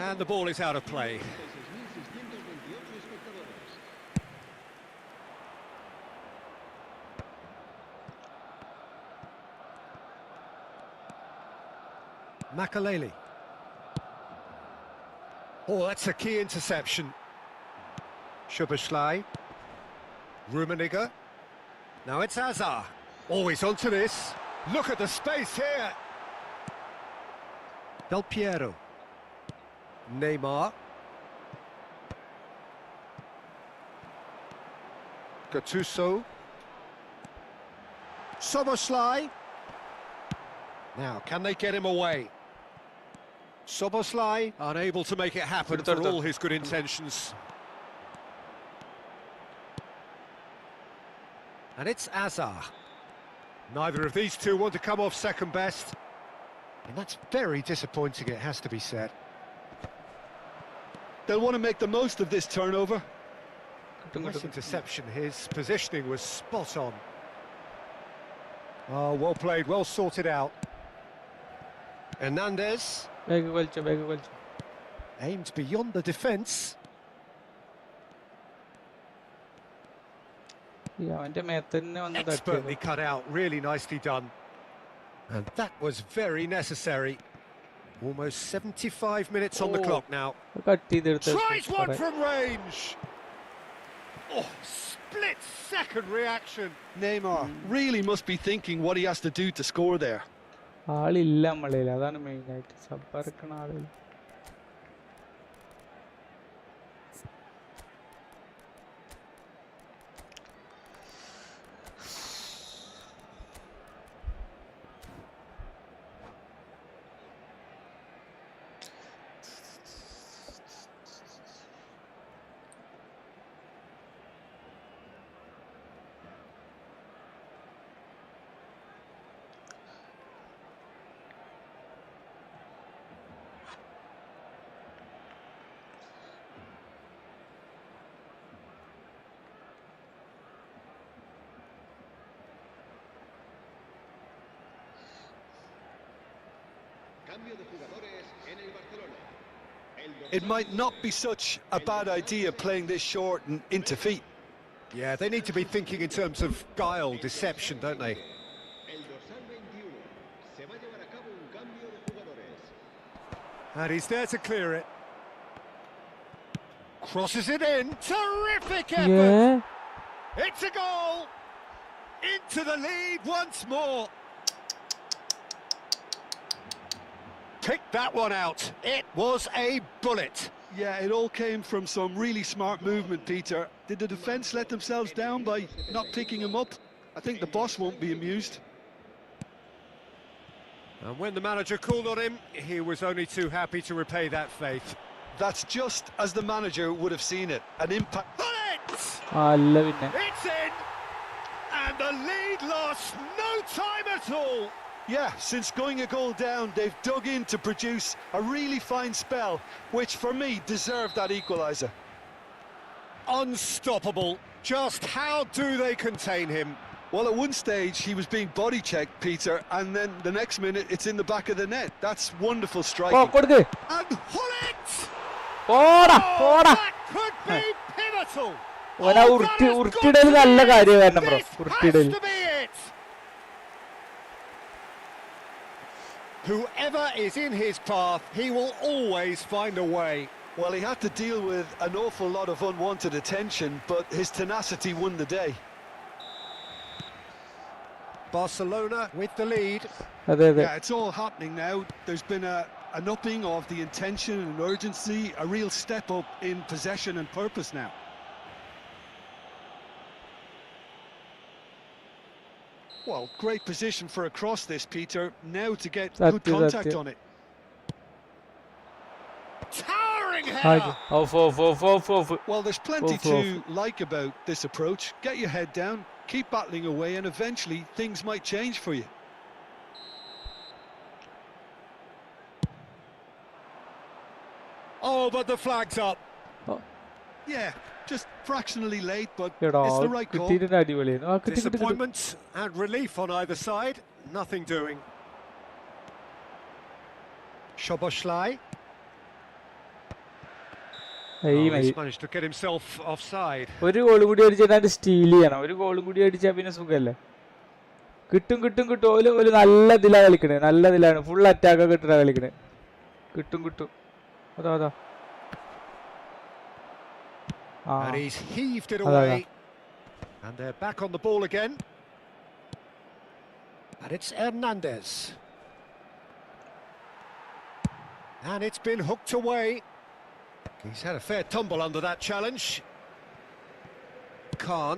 And the ball is out of play. Makaleli. Oh, that's a key interception. Shubaslai. Rummenigge. Now it's Azar. Always onto this. Look at the space here. Del Piero. Neymar. Gattuso. Soboslai. Now, can they get him away? Soboslai unable to make it happen for all his good intentions. And it's Azar. Neither of these two want to come off second best. And that's very disappointing, it has to be said. They'll want to make the most of this turnover. Nice interception, his positioning was spot on. Oh, well played, well sorted out. Hernandez. Back വലിച്ചു. Aimed beyond the defence. അവന്റെ മേത്തന്നെ വന്ന് തട്ടിയത്. Expertly cut out, really nicely done. And that was very necessary. Almost 75 minutes on the clock now. Cut ചെയ്തെടുത്ത്. Tries one from range. Oh, split second reaction. Neymar really must be thinking what he has to do to score there. ആളില്ല നമ്മളിൽ, അതാണ് main ആയിട്ട്. Sub ഇറക്കണ ആളില്ല. It might not be such a bad idea playing this short and into feet. Yeah, they need to be thinking in terms of guile, deception, don't they? And he's there to clear it. Crosses it in. Terrific effort! It's a goal! Into the lead once more. Picked that one out. It was a bullet. Yeah, it all came from some really smart movement, Peter. Did the defence let themselves down by not picking him up? I think the boss won't be amused. And when the manager called on him, he was only too happy to repay that faith. That's just as the manager would have seen it. An impact. Bullet! It's in! And the lead lost no time at all. Yeah, since going a goal down, they've dug in to produce a really fine spell, which for me deserved that equaliser. Unstoppable. Just how do they contain him? Well, at one stage he was being body checked, Peter, and then the next minute it's in the back of the net. That's wonderful striking. And Hullet! Oh, that could be pivotal. ഓനാ Oh, that has got ഉരുട്ടിടൽ to നല്ല be കാര്യം it! കാരണം bro. This ഉരുട്ടിടൽ has to be it! Whoever is in his path, he will always find a way. Well, he had to deal with an awful lot of unwanted attention, but his tenacity won the day. Barcelona with the lead. അതെ അതെ. Yeah, it's all happening now. There's been an upping of the intention and urgency, a real step up in possession and purpose now. Well, great position for a cross this, Peter. Now to get good contact on it. Towering header! Off. Well, there's plenty to like about this approach. Get your head down, keep battling away, and eventually things might change for you. Oh, but the flag's up. Yeah, just fractionally late, but എടാ it's the right call. കിട്ടിയിട്ട് അടിപൊളിയായിരുന്നു. കിട്ടി. Disappointment and relief on either side. Nothing doing. Szoboszlai. He's managed to get himself offside. ഒരു goal കൂടി അടിച്ചാൽ steel ചെയ്യണം. ഒരു goal കൂടി അടിച്ചാൽ പിന്നെ സുഖല്ലേ. കിട്ടും. ഓല് നല്ല ഇതിലാണ് കളിക്കണേ. നല്ല ഇതിലാണ്. ഫുൾ അറ്റാക്ക് ഒക്കെ ഇട്ടിട്ടാണ് കളിക്കണേ. കിട്ടും. അതാ. And he's heaved it away. And they're back on the ball again. And it's Hernandez. And it's been hooked away. He's had a fair tumble under that challenge. Khan.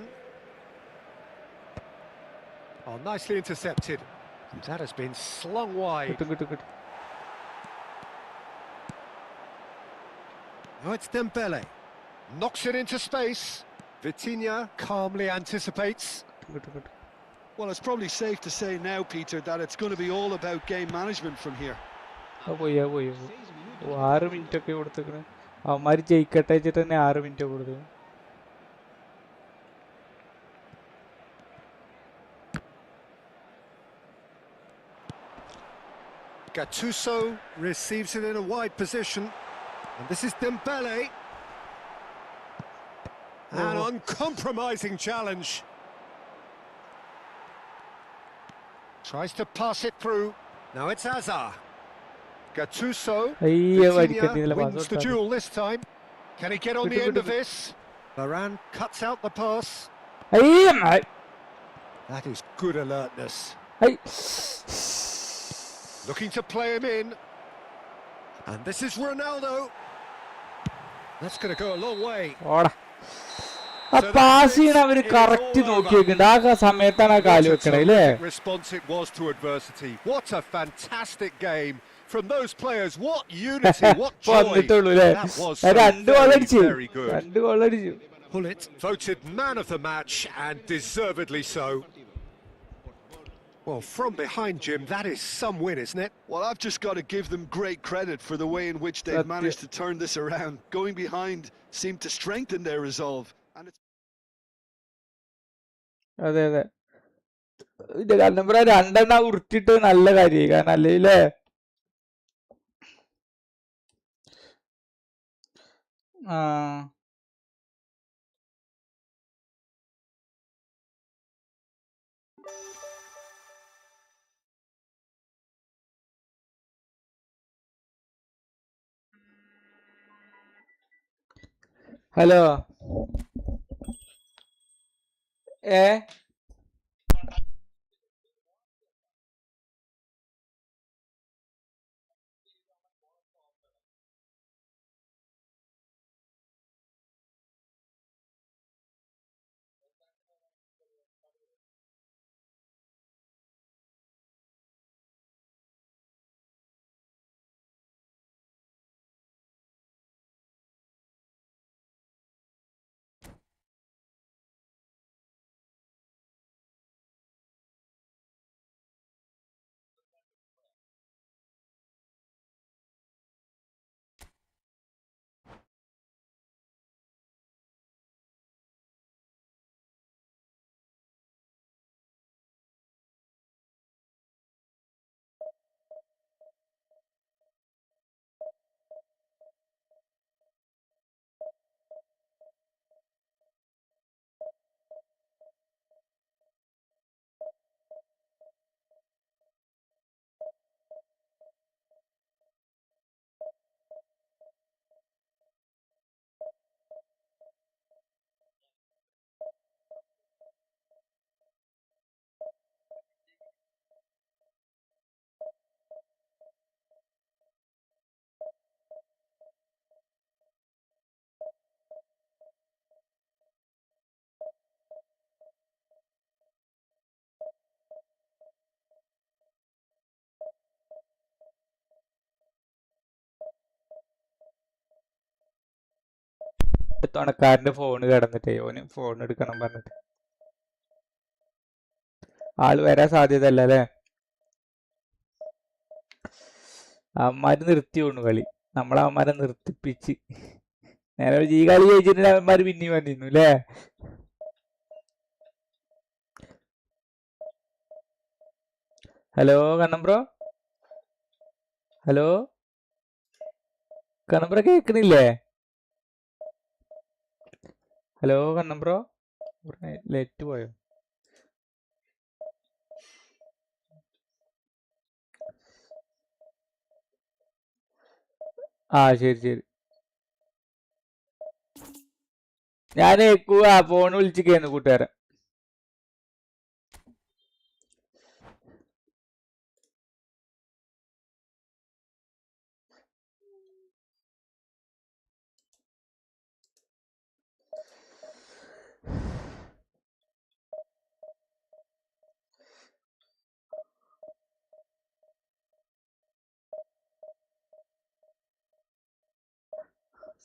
Oh, nicely intercepted. That has been slung wide. കിട്ടും. Now it's Dembele. Knocks it into space. Vitinha calmly anticipates. കിട്ടും. Well, it's probably safe to say now, Peter, that it's going to be all about game management from here. പോയി 6 minute ഒക്കെ കൊടുത്തേക്കണേ. അവന്മാര് ജയിക്കട്ടെ വെച്ചിട്ട് തന്നെ 6 minute കൊടുത്തു. Gattuso receives it in a wide position. And this is Dembele. An uncompromising challenge. Tries to pass it through. Now it's Azar. Gattuso. Vitinha wins the duel this time. Can he get on the end of this? Varane cuts out the pass. That is good alertness. Looking to play him in. And this is Ronaldo. That's going to go a long way. Pass ചെയ്യണ അവര് correct നോക്കി വെക്കുന്നുണ്ട്. ആ സമയത്താണ് ആ കാല് വെക്കണേ അല്ലേ. Response it was to adversity. What a fantastic game from those players. What unity, what joy. വന്നിട്ടുള്ളൂ അല്ലേ. 2 ഗോൾ അടിച്ചു. Pullet voted man of the match and deservedly so. Well, from behind, Jim, that is some win, isn't it? Well, I've just got to give them great credit for the way in which they've managed to turn this around. Going behind seemed to strengthen their resolve. And it's അതെ ഇത് number 2 ഉരുട്ടിട്ട് നല്ല കാര്യമായി. കാരണം അല്ലേ hello തുണക്കാരന്റെ phone കിടന്നിട്ടേ ഓന് phone എടുക്കണം പറഞ്ഞിട്ട് ആള് വരാൻ സാധ്യത അല്ല അല്ലേ? അവന്മാര് നിർത്തി തോന്നു കളി. നമ്മളവന്മാരെ നിർത്തിപ്പിച്ച് നേരെ ഈ കളി ജയിച്ചിട്ട് അവന്മാര് പിന്നെയും വന്നിരുന്നു അല്ലേ? ഹലോ കണ്ണം ബ്രോ, ഹലോ കണ്ണം ബ്രോ കേക്കണില്ലേ? ഹലോ കണ്ണം ബ്രോ, ലെറ്റ് പോയോ? ആ ശരി ശരി. ഞാൻ ഫോൺ വിളിച്ചിരിക്കുന്നു കൂട്ടുകാരൻ.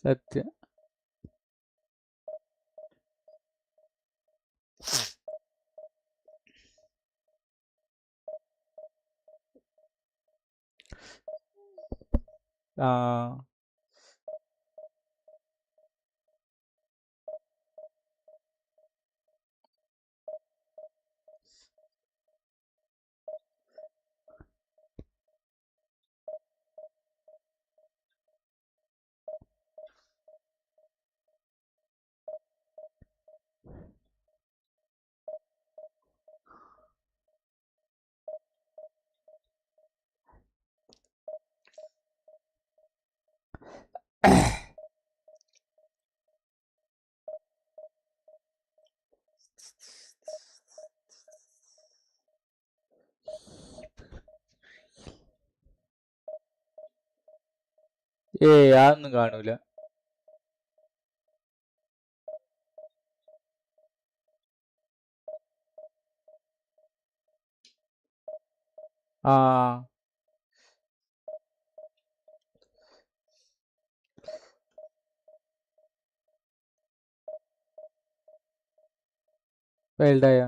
സത്യം. ആ അതൊന്നും കാണൂല. ആ വേൾഡായ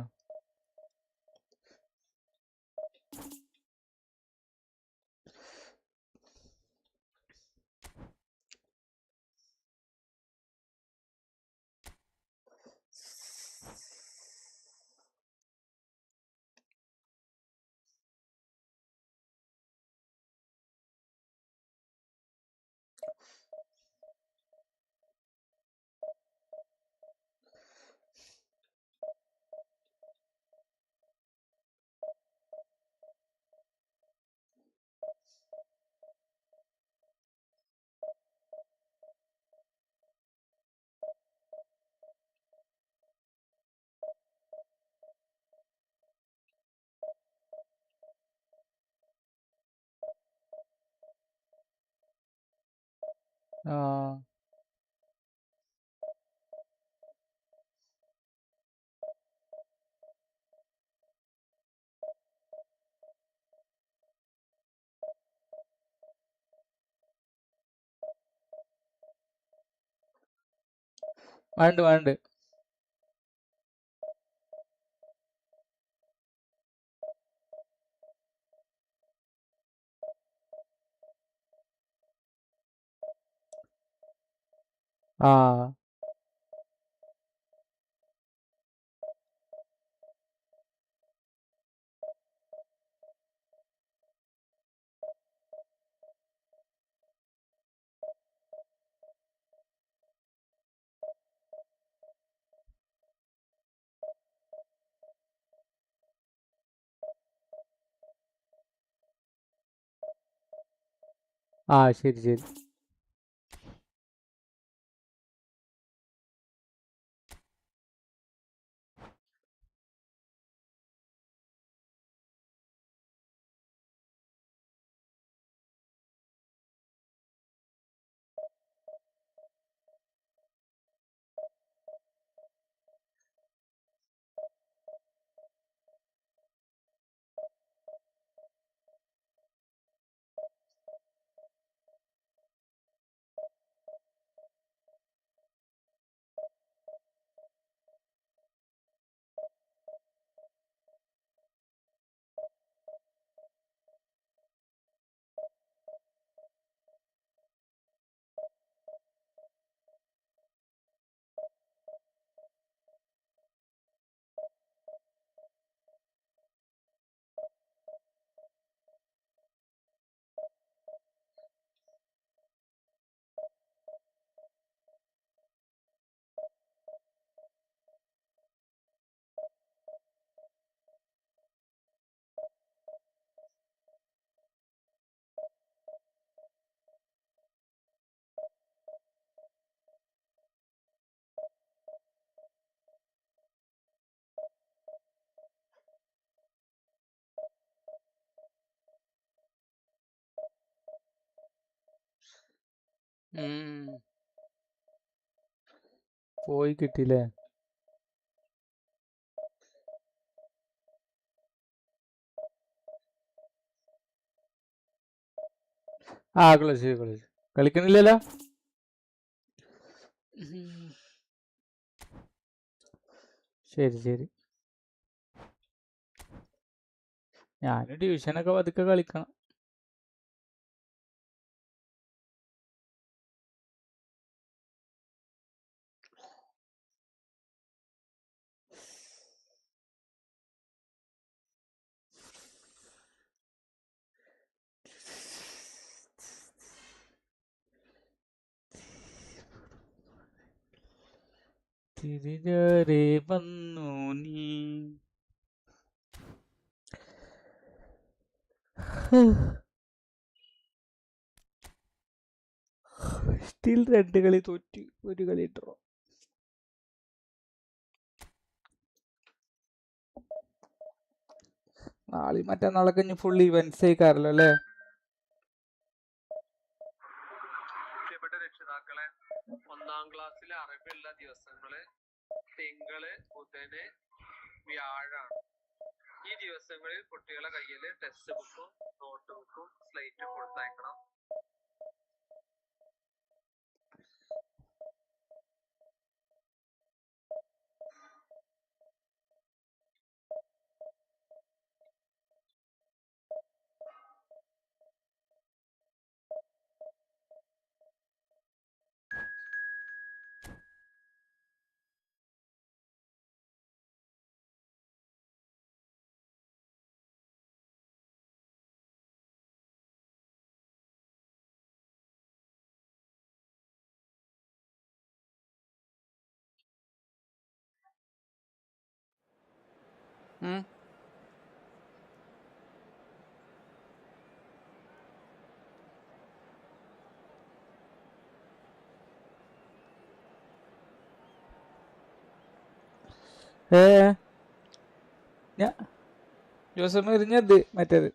ആ വേണ്ട വേണ്ട. ആ ആ ശരി ശരി. പോയി കിട്ടിയില്ലേ? ക്ലോസ് കളിക്കണില്ലല്ലോ. ശരി. ഞാന് ഡിവിഷനൊക്കെ പതുക്കെ കളിക്കണം. തിരിഞ്ഞാരേ വന്നു നീ. സ്റ്റിൽ 2 കളി തോറ്റു, 1 കളി ഡ്രോ. നാളെ മറ്റന്നാളൊക്കെ ഇനി ഫുൾ ഇവന്റ്സ് ആയിക്കാറല്ലോ അല്ലേ? പ്രിയപ്പെട്ട രക്ഷിതാക്കളെ, 1ാം ക്ലാസ്സിലെ അറിവുള്ള ദിവസങ്ങള് തിങ്കള്, ബുധന്, വ്യാഴാണ്. ഈ ദിവസങ്ങളിൽ കുട്ടികളെ കയ്യിൽ ടെക്സ്റ്റ് ബുക്കും നോട്ട് ബുക്കും സ്ലേറ്റും കൊടുത്തയക്കണം. ജോസഫ് എറിഞ്ഞത് മറ്റേത്.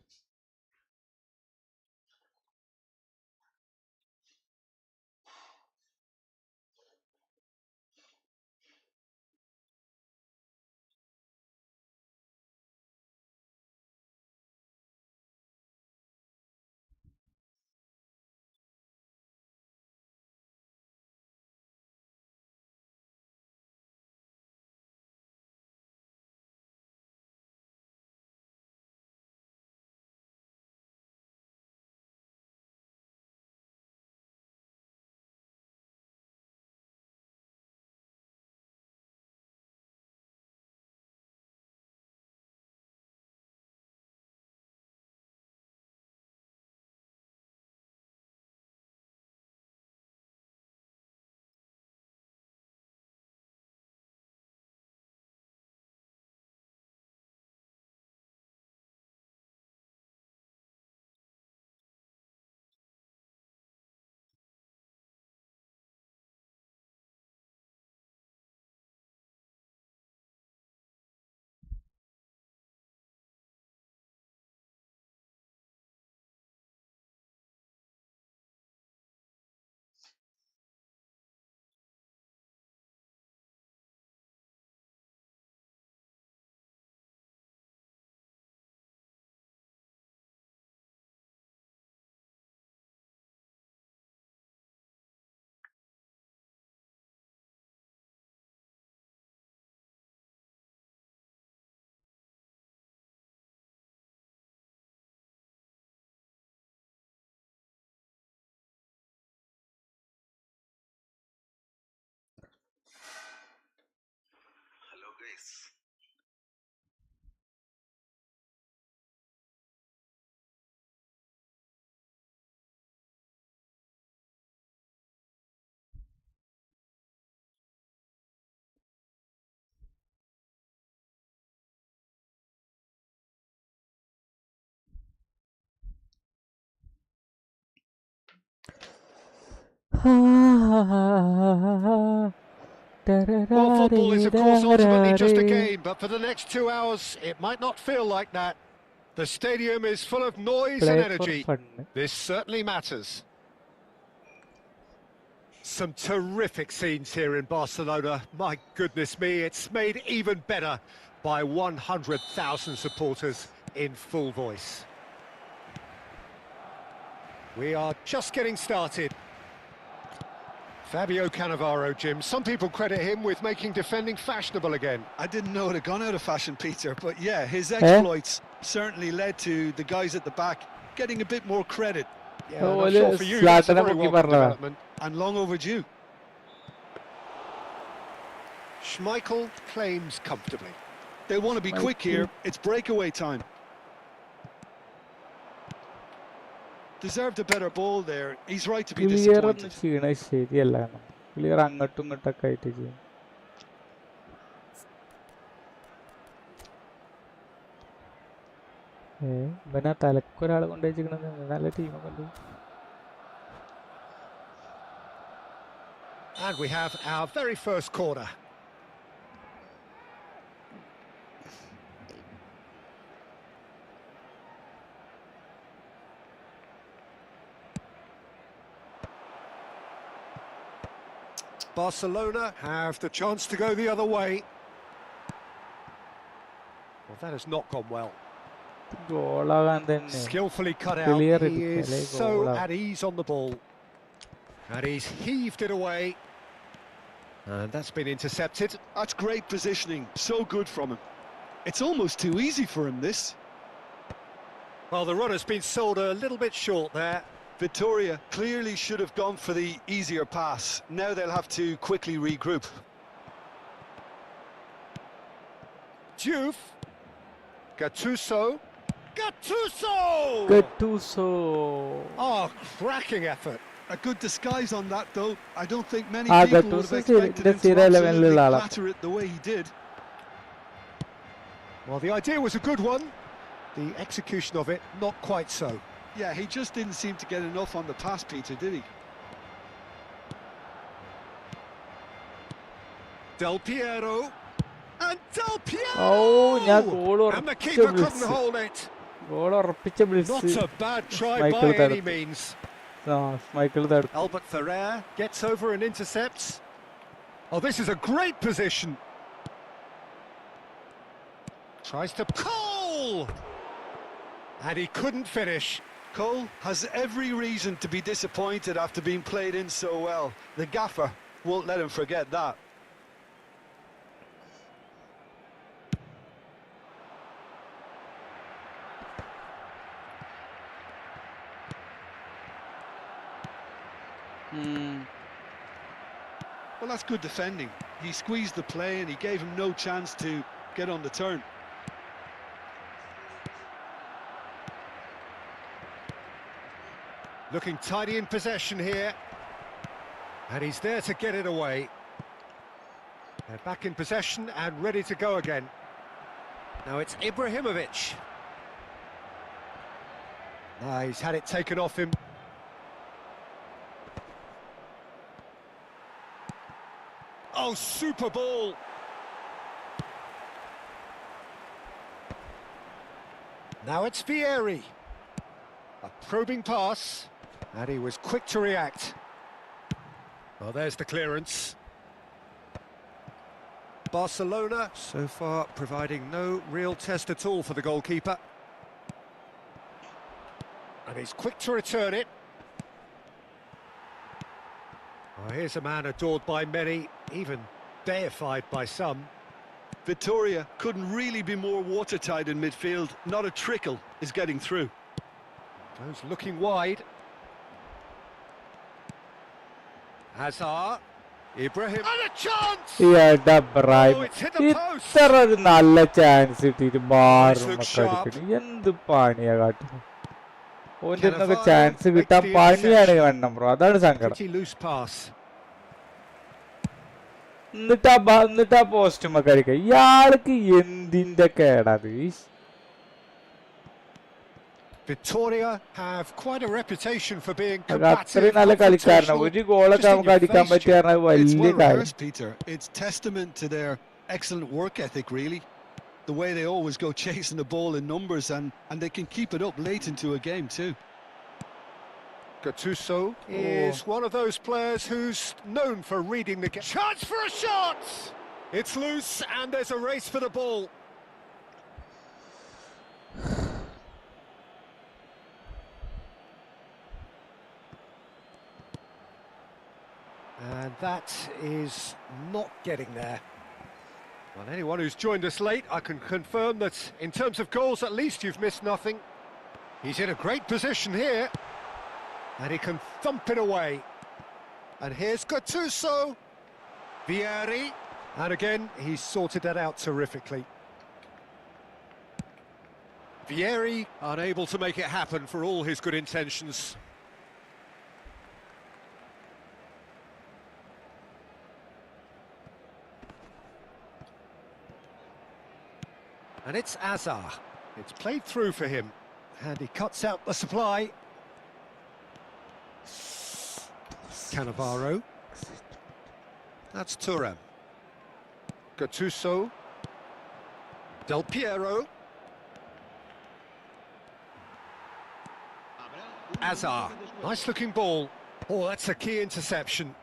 Well, football is, of course, ultimately just a game, but for the next 2 hours, it might not feel like that. The stadium is full of noise and energy. This certainly matters. Some terrific scenes here in Barcelona. My goodness me, it's made even better by 100,000 supporters in full voice. We are just getting started. Fabio Cannavaro, Jim. Some people credit him with making defending fashionable again. I didn't know it had gone out of fashion, Peter, but yeah, his exploits certainly led to the guys at the back getting a bit more credit. Yeah, and I'm sure for you, that's a very welcome development. And long overdue. Schmeichel claims comfortably. They want to be quick here. It's breakaway time. Deserved a better ball there. He's right to be disappointed. Clear അങ്ങോട്ടും ഇങ്ങോട്ടൊക്കെ ആയിട്ട് ചെയ്യും. ഇവനാ തലക്കൊരാൾ കൊണ്ടുവച്ചിരിക്കണത് നല്ല ടീമൊക്കെ ഉണ്ട്. And we have our very first corner. Barcelona have the chance to go the other way. Well, that has not gone well. Skillfully cut out. He is so at ease on the ball. And he's heaved it away. And that's been intercepted. That's great positioning. So good from him. It's almost too easy for him, this. Well, the run has been sold a little bit short there. Victoria clearly should have gone for the easier pass. Now they'll have to quickly regroup. Juve. Gattuso. Oh, cracking effort. A good disguise on that, though. I don't think many people would have expected him to absolutely clatter it the way he did. Well, the idea was a good one. The execution of it, not quite so. Yeah, he just didn't seem to get enough on the pass, Peter, did he? Del Piero. And Del Piero! Oh, and the keeper couldn't hold it. Not a bad try by any means. Albert Ferrer gets over and intercepts. Oh, this is a great position. Tries to Cole! And he couldn't finish. Cole has every reason to be disappointed after being played in so well. The gaffer won't let him forget that. Well, that's good defending. He squeezed the play and he gave him no chance to get on the turn. Looking tidy in possession here. And he's there to get it away. They're back in possession and ready to go again. Now it's Ibrahimovic. He's had it taken off him. Oh, super ball. Now it's Vieri. A probing pass. And he was quick to react. Well, there's the clearance. Barcelona, so far, providing no real test at all for the goalkeeper. And he's quick to return it. Oh, here's a man adored by many, even deified by some. Victoria couldn't really be more watertight in midfield. Not a trickle is getting through. Goes looking wide. Hazard. Ibrahim. And a chance! it's hit the post! നല്ല chance കിട്ടിയിട്ട് എന്ത് പണിയാ കാട്ടുന്നത്. ഓന്റെ അടുത്തൊക്കെ chance കിട്ടാൻ പണിയാണ് കാണണം bro, അതാണ് സങ്കടം. എന്നിട്ടാ പോസ്റ്റുമ്മ കഴിക്കുക. ഇയാൾക്ക് എന്തിന്റെ കേടാത്? Victoria have quite a reputation for being അത്രയും നല്ല കളിക്കാരനാണ്. ഒരു ഗോളൊക്കെ നമുക്ക് അടിക്കാൻ പറ്റിയ വലിയ കാര്യം. It's testament to their excellent work ethic, really. The way they always go chasing the ball in numbers, and they can keep it up late into a game too. Gattuso is one of those players who's known for reading the game. Chance for a shot! It's loose and there's a race for the ball. And that is not getting there. Well, anyone who's joined us late, I can confirm that in terms of goals, at least you've missed nothing. He's in a great position here. And he can thump it away. And here's Gattuso. Vieri. And again, he's sorted that out terrifically. Vieri unable to make it happen for all his good intentions. And it's Azar. It's played through for him. And he cuts out the supply. Cannavaro. That's Thuram. Gattuso. Del Piero. Azar. Nice looking ball. Oh, that's a key interception.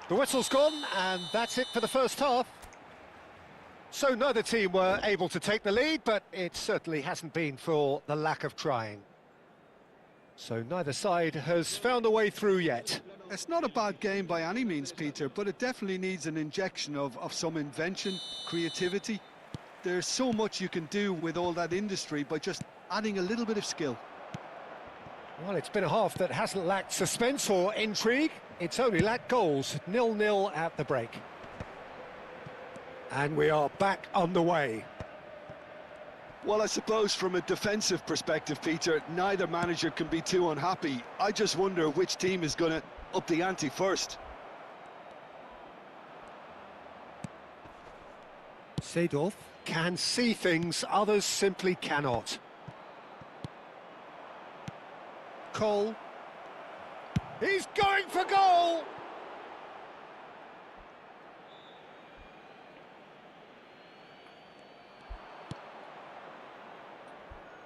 The whistle's gone, and that's it for the first half. So neither team were able to take the lead, but it certainly hasn't been for the lack of trying. So neither side has found a way through yet. It's not a bad game by any means, Peter, but it definitely needs an injection of some invention, creativity. There's so much you can do with all that industry by just adding a little bit of skill. Well, it's been a half that hasn't lacked suspense or intrigue. It's only lacked goals. 0-0 at the break. And we are back underway. Well, I suppose from a defensive perspective, Peter, neither manager can be too unhappy. I just wonder which team is going to up the ante first. Seedorf can see things others simply cannot. Cole. He's going for goal!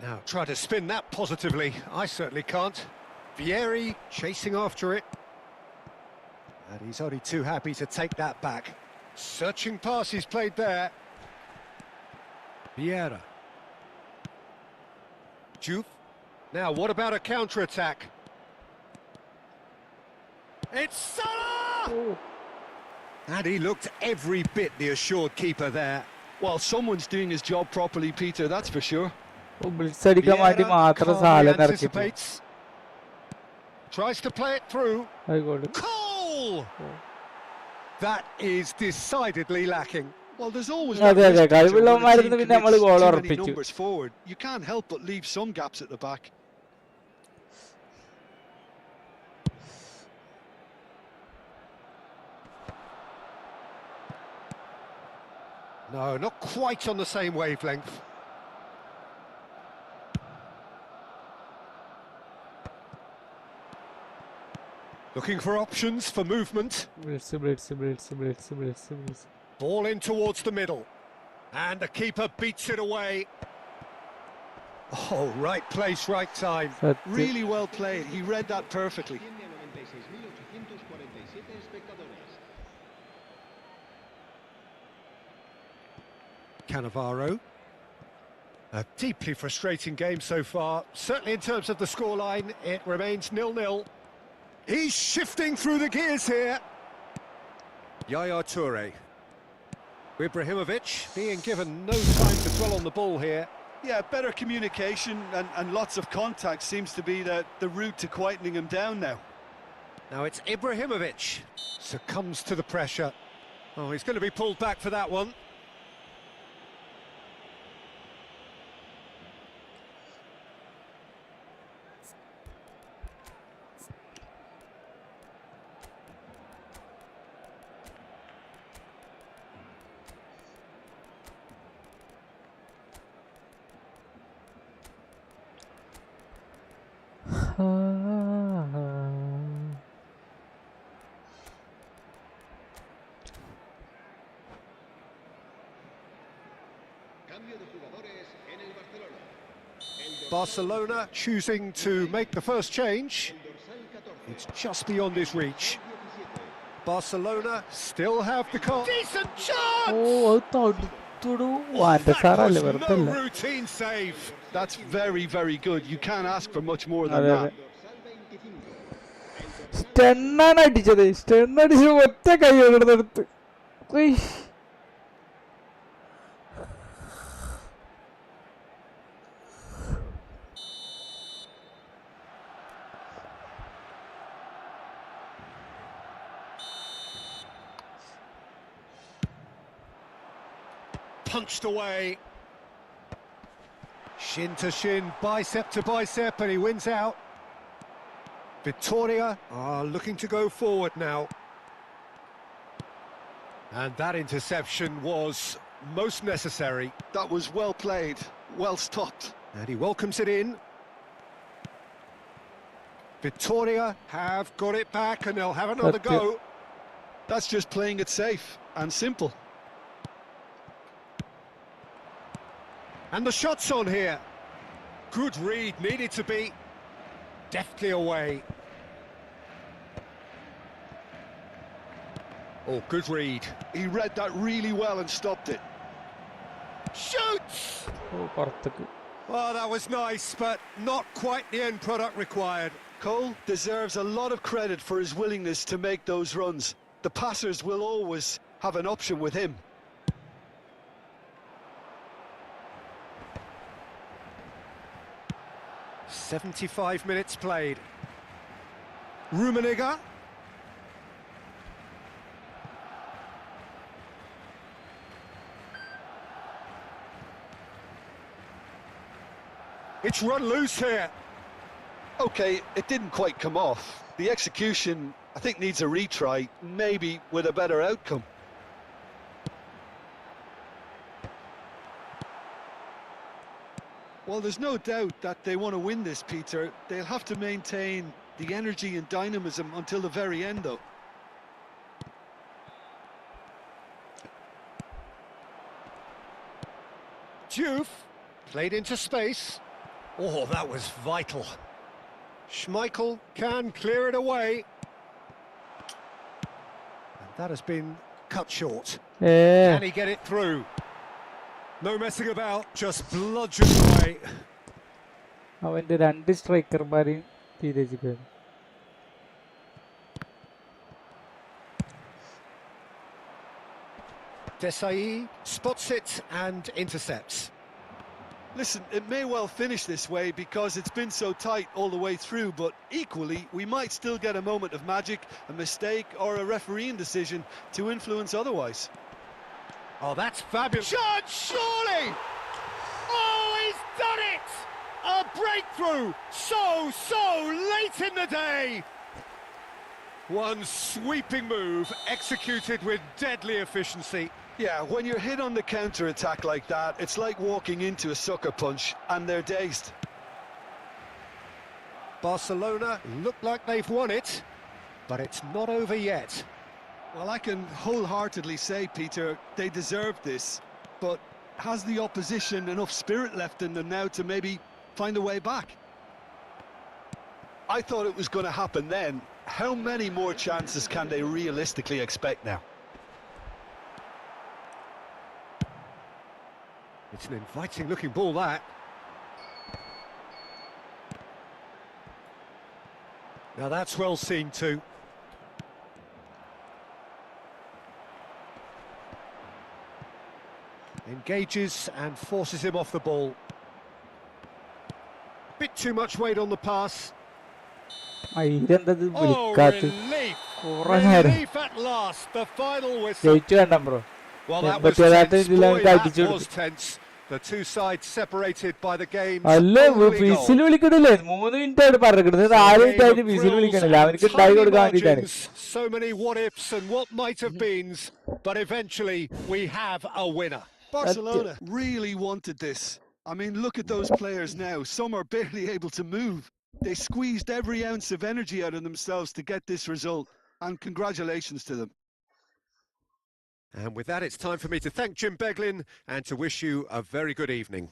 Now, try to spin that positively. I certainly can't. Vieri chasing after it. And he's only too happy to take that back. Searching pass he's played there. Vieira. Juve. Now, what about a counter-attack? It's Salah! Oh. And he looked every bit the assured keeper there. Well, someone's doing his job properly, Peter, that's for sure. Blitz അടിക്കാൻ വേണ്ടി മാത്രം calmly സാലം ഇറക്കി anticipates. Tries to play it through. ആയിക്കോട്ടെ. Goal! That is decidedly lacking. Well, there's always അതെ, that അതെ, risk, Peter, കഴിവുള്ളവന്മാരിൽ when a നിന്ന് team പിന്നെ നമ്മള് commits goal too many ഉറപ്പിച്ചു. numbers forward. You can't help but leave some gaps at the back. No, not quite on the same wavelength. Looking for options for movement. Blitz. Ball in towards the middle. And the keeper beats it away. Oh, right place, right time. സത്യം. Really well played. He read that perfectly. Cannavaro. A deeply frustrating game so far. Certainly in terms of the scoreline, it remains 0-0. He's shifting through the gears here. Yaya Toure. Ibrahimovic being given no time to dwell on the ball here. Yeah, better communication and lots of contact seems to be the route to quietening him down now. Now it's Ibrahimovic. Succumbs to the pressure. Oh, he's going to be pulled back for that one. Cambio Barcelona choosing to make the first change. It's just beyond his reach. Barcelona still have the call. Decent chance! Oh, That was no routine save. That's very, very good. You can't ask for much more than that. സ്റ്റണ്ണാണ് അടിച്ചത്. Stun അടിച്ച് ഒറ്റ കൈ എടുത്തെടുത്ത്. Punched away. Shin to shin, bicep to bicep, and he wins out. Victoria are looking to go forward now. And that interception was most necessary. That was well played, well stopped. And he welcomes it in. Victoria have got it back and they'll have another go. That's just playing it safe and simple. And the shot's on here. Good read, needed to be deftly away. Oh, good read. He read that really well and stopped it. Shoots! Oh, that was nice, but not quite the end product required. Cole deserves a lot of credit for his willingness to make those runs. The passers will always have an option with him. 75 minutes played. Rummenigge. It's run loose here. Okay, it didn't quite come off. The execution, I think, needs a retry, maybe with a better outcome. Well, there's no doubt that they want to win this, Peter. They'll have to maintain the energy and dynamism until the very end, though. Juve played into space. Oh, that was vital. Schmeichel can clear it away. And that has been cut short. Can he get it through? No messing about, just bludgeoned away. അവന്റെ രണ്ട് സ്ട്രൈക്കർമാരെയും തീരുമാനിക്കുകയാണ്. Desai spots it and intercepts. Listen, it may well finish this way because it's been so tight all the way through, but equally, we might still get a moment of magic, a mistake, or a refereeing decision to influence otherwise. Oh, that's fabulous. Shot, surely! Oh, he's done it! A breakthrough! So late in the day! One sweeping move, executed with deadly efficiency. Yeah, when you're hit on the counter-attack like that, it's like walking into a sucker punch, and they're dazed. Barcelona look like they've won it, but it's not over yet. Well, I can wholeheartedly say, Peter, they deserved this, but has the opposition enough spirit left in them now to maybe find a way back? I thought it was going to happen then. How many more chances can they realistically expect now? It's an inviting-looking ball, that. Now that's well seen too. Engages and forces him off the ball. Bit too much weight on the pass. Oh, relief! Relief at last. The final whistle. Well, that was tense. Boy, that was tense. The two sides separated by the game's only goal. So many what-ifs and what might have beens, but eventually we have a winner. Barcelona really wanted this. I mean, look at those players now. Some are barely able to move. They squeezed every ounce of energy out of themselves to get this result, and congratulations to them. And with that, it's time for me to thank Jim Beglin and to wish you a very good evening.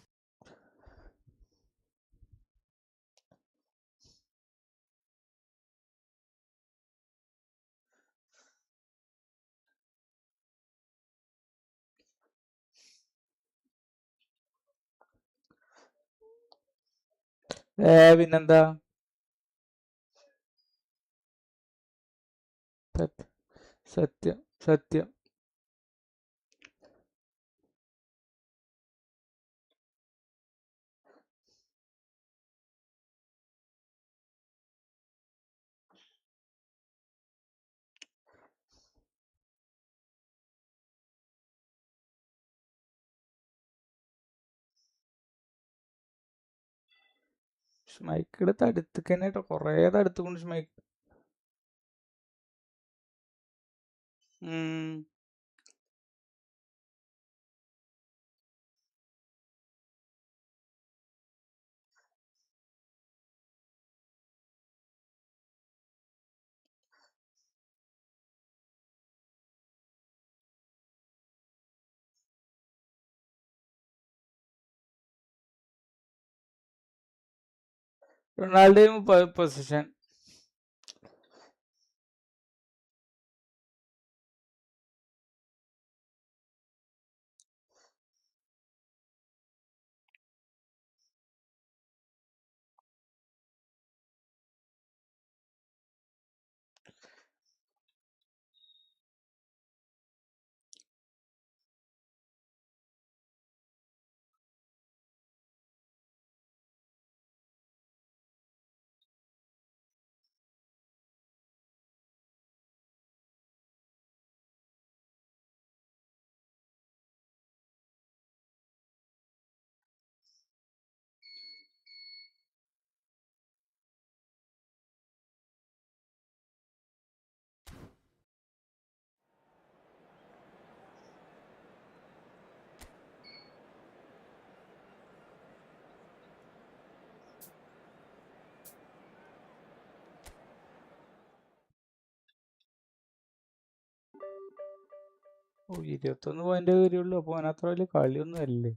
പിന്നെന്താ? സത്യം സത്യം സത്യം. ഷ്മൈക്കിടെ തടുത്തുക്കന്നെ കേട്ടോ, കൊറേ തടുത്തുകൊണ്ട് ഷ്മൈക്ക്. റൊണാൾഡോയും position. ഓ, 21 point കാര്യമുള്ളൂ. അപ്പൊ അതിനത്ര വലിയ കളിയൊന്നും അല്ലേ.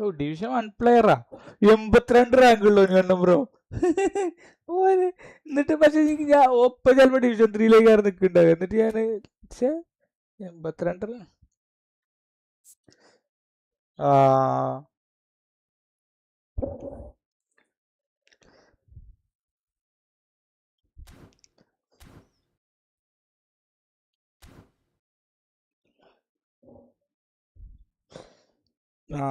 ഓ, ഡിവിഷൻ 1 പ്ലെയറാ. 82 റാങ്ക് ഉള്ളൂ കണ്ണു ബ്രോ. ഓന് എന്നിട്ട് പക്ഷെ ഞാൻ ഒപ്പം ചിലപ്പോ ഡിവിഷൻ 3യിലേക്കാണ് നിൽക്കുന്നുണ്ടാവുക. എന്നിട്ട് ഞാന് 82 ആ ആ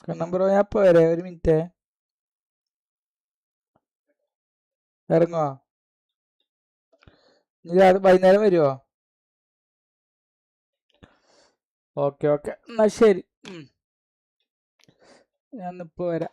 കണ്ണൻ ബ്രോ, ഞാൻ പോരെ, ഒരു മിനിറ്റ് ഇറങ്ങുവോ? നീ വൈകുന്നേരം വരുമോ? ഓക്കെ ഓക്കെ, എന്നാ ശരി. ഞാൻ ഇപ്പൊ വരാം.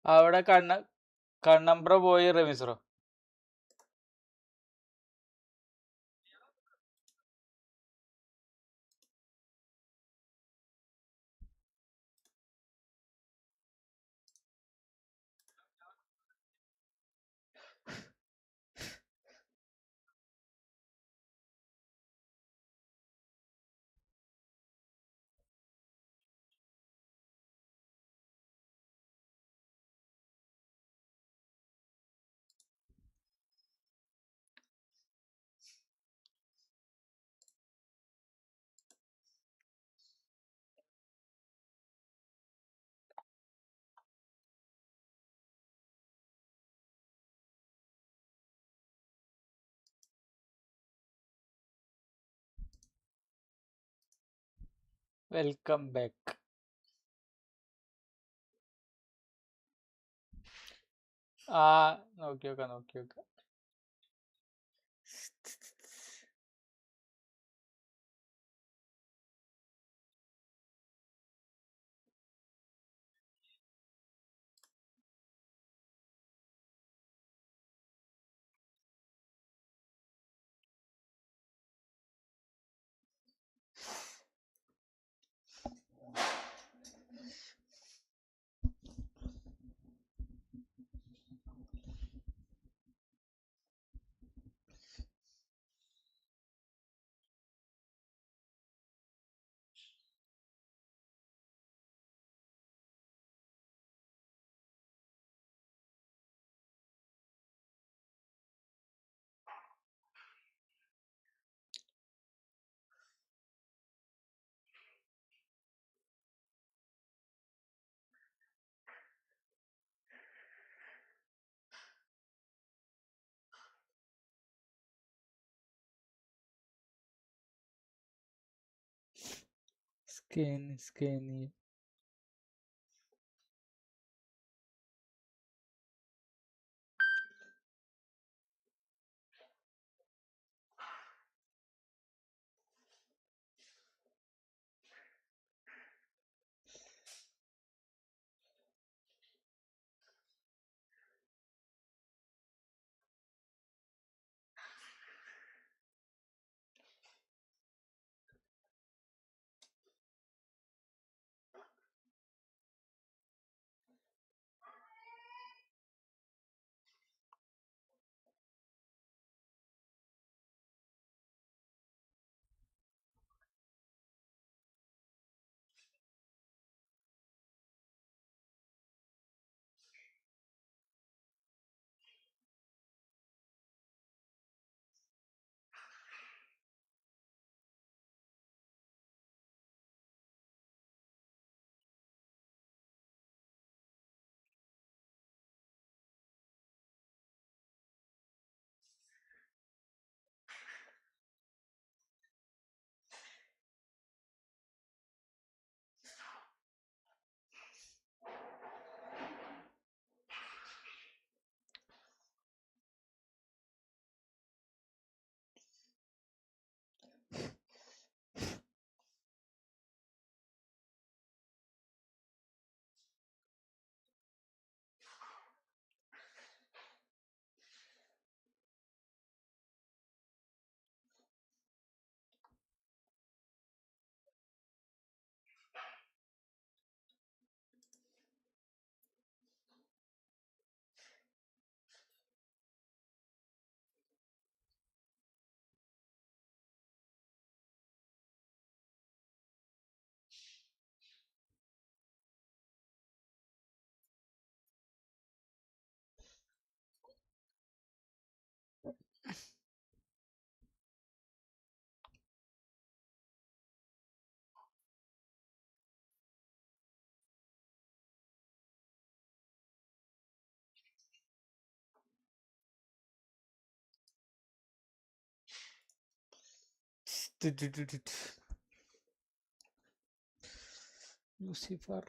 അവിടെ കണ്ണമ്പ്ര പോയി റമീസറോ. Welcome back. ആ നോക്കി നോക്കാം. Scan Lucifer.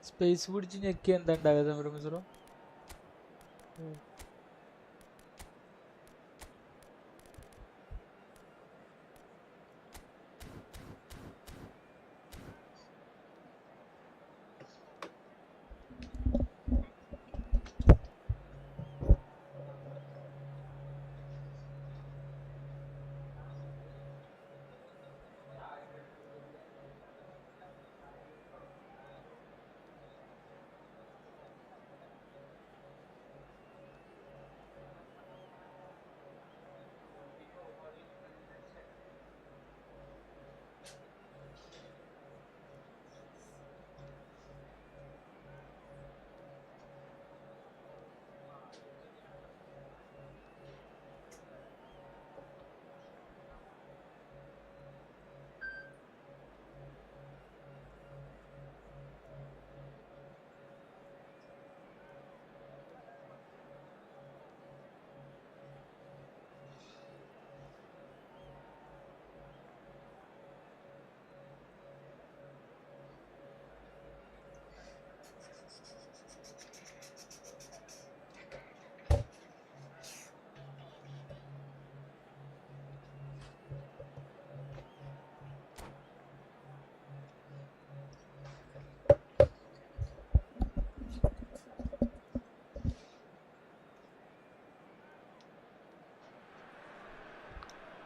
സ്പേസ് പിടിച്ച് ഞെക്കി എന്താ ഉണ്ടാകാതെ മിസറോ?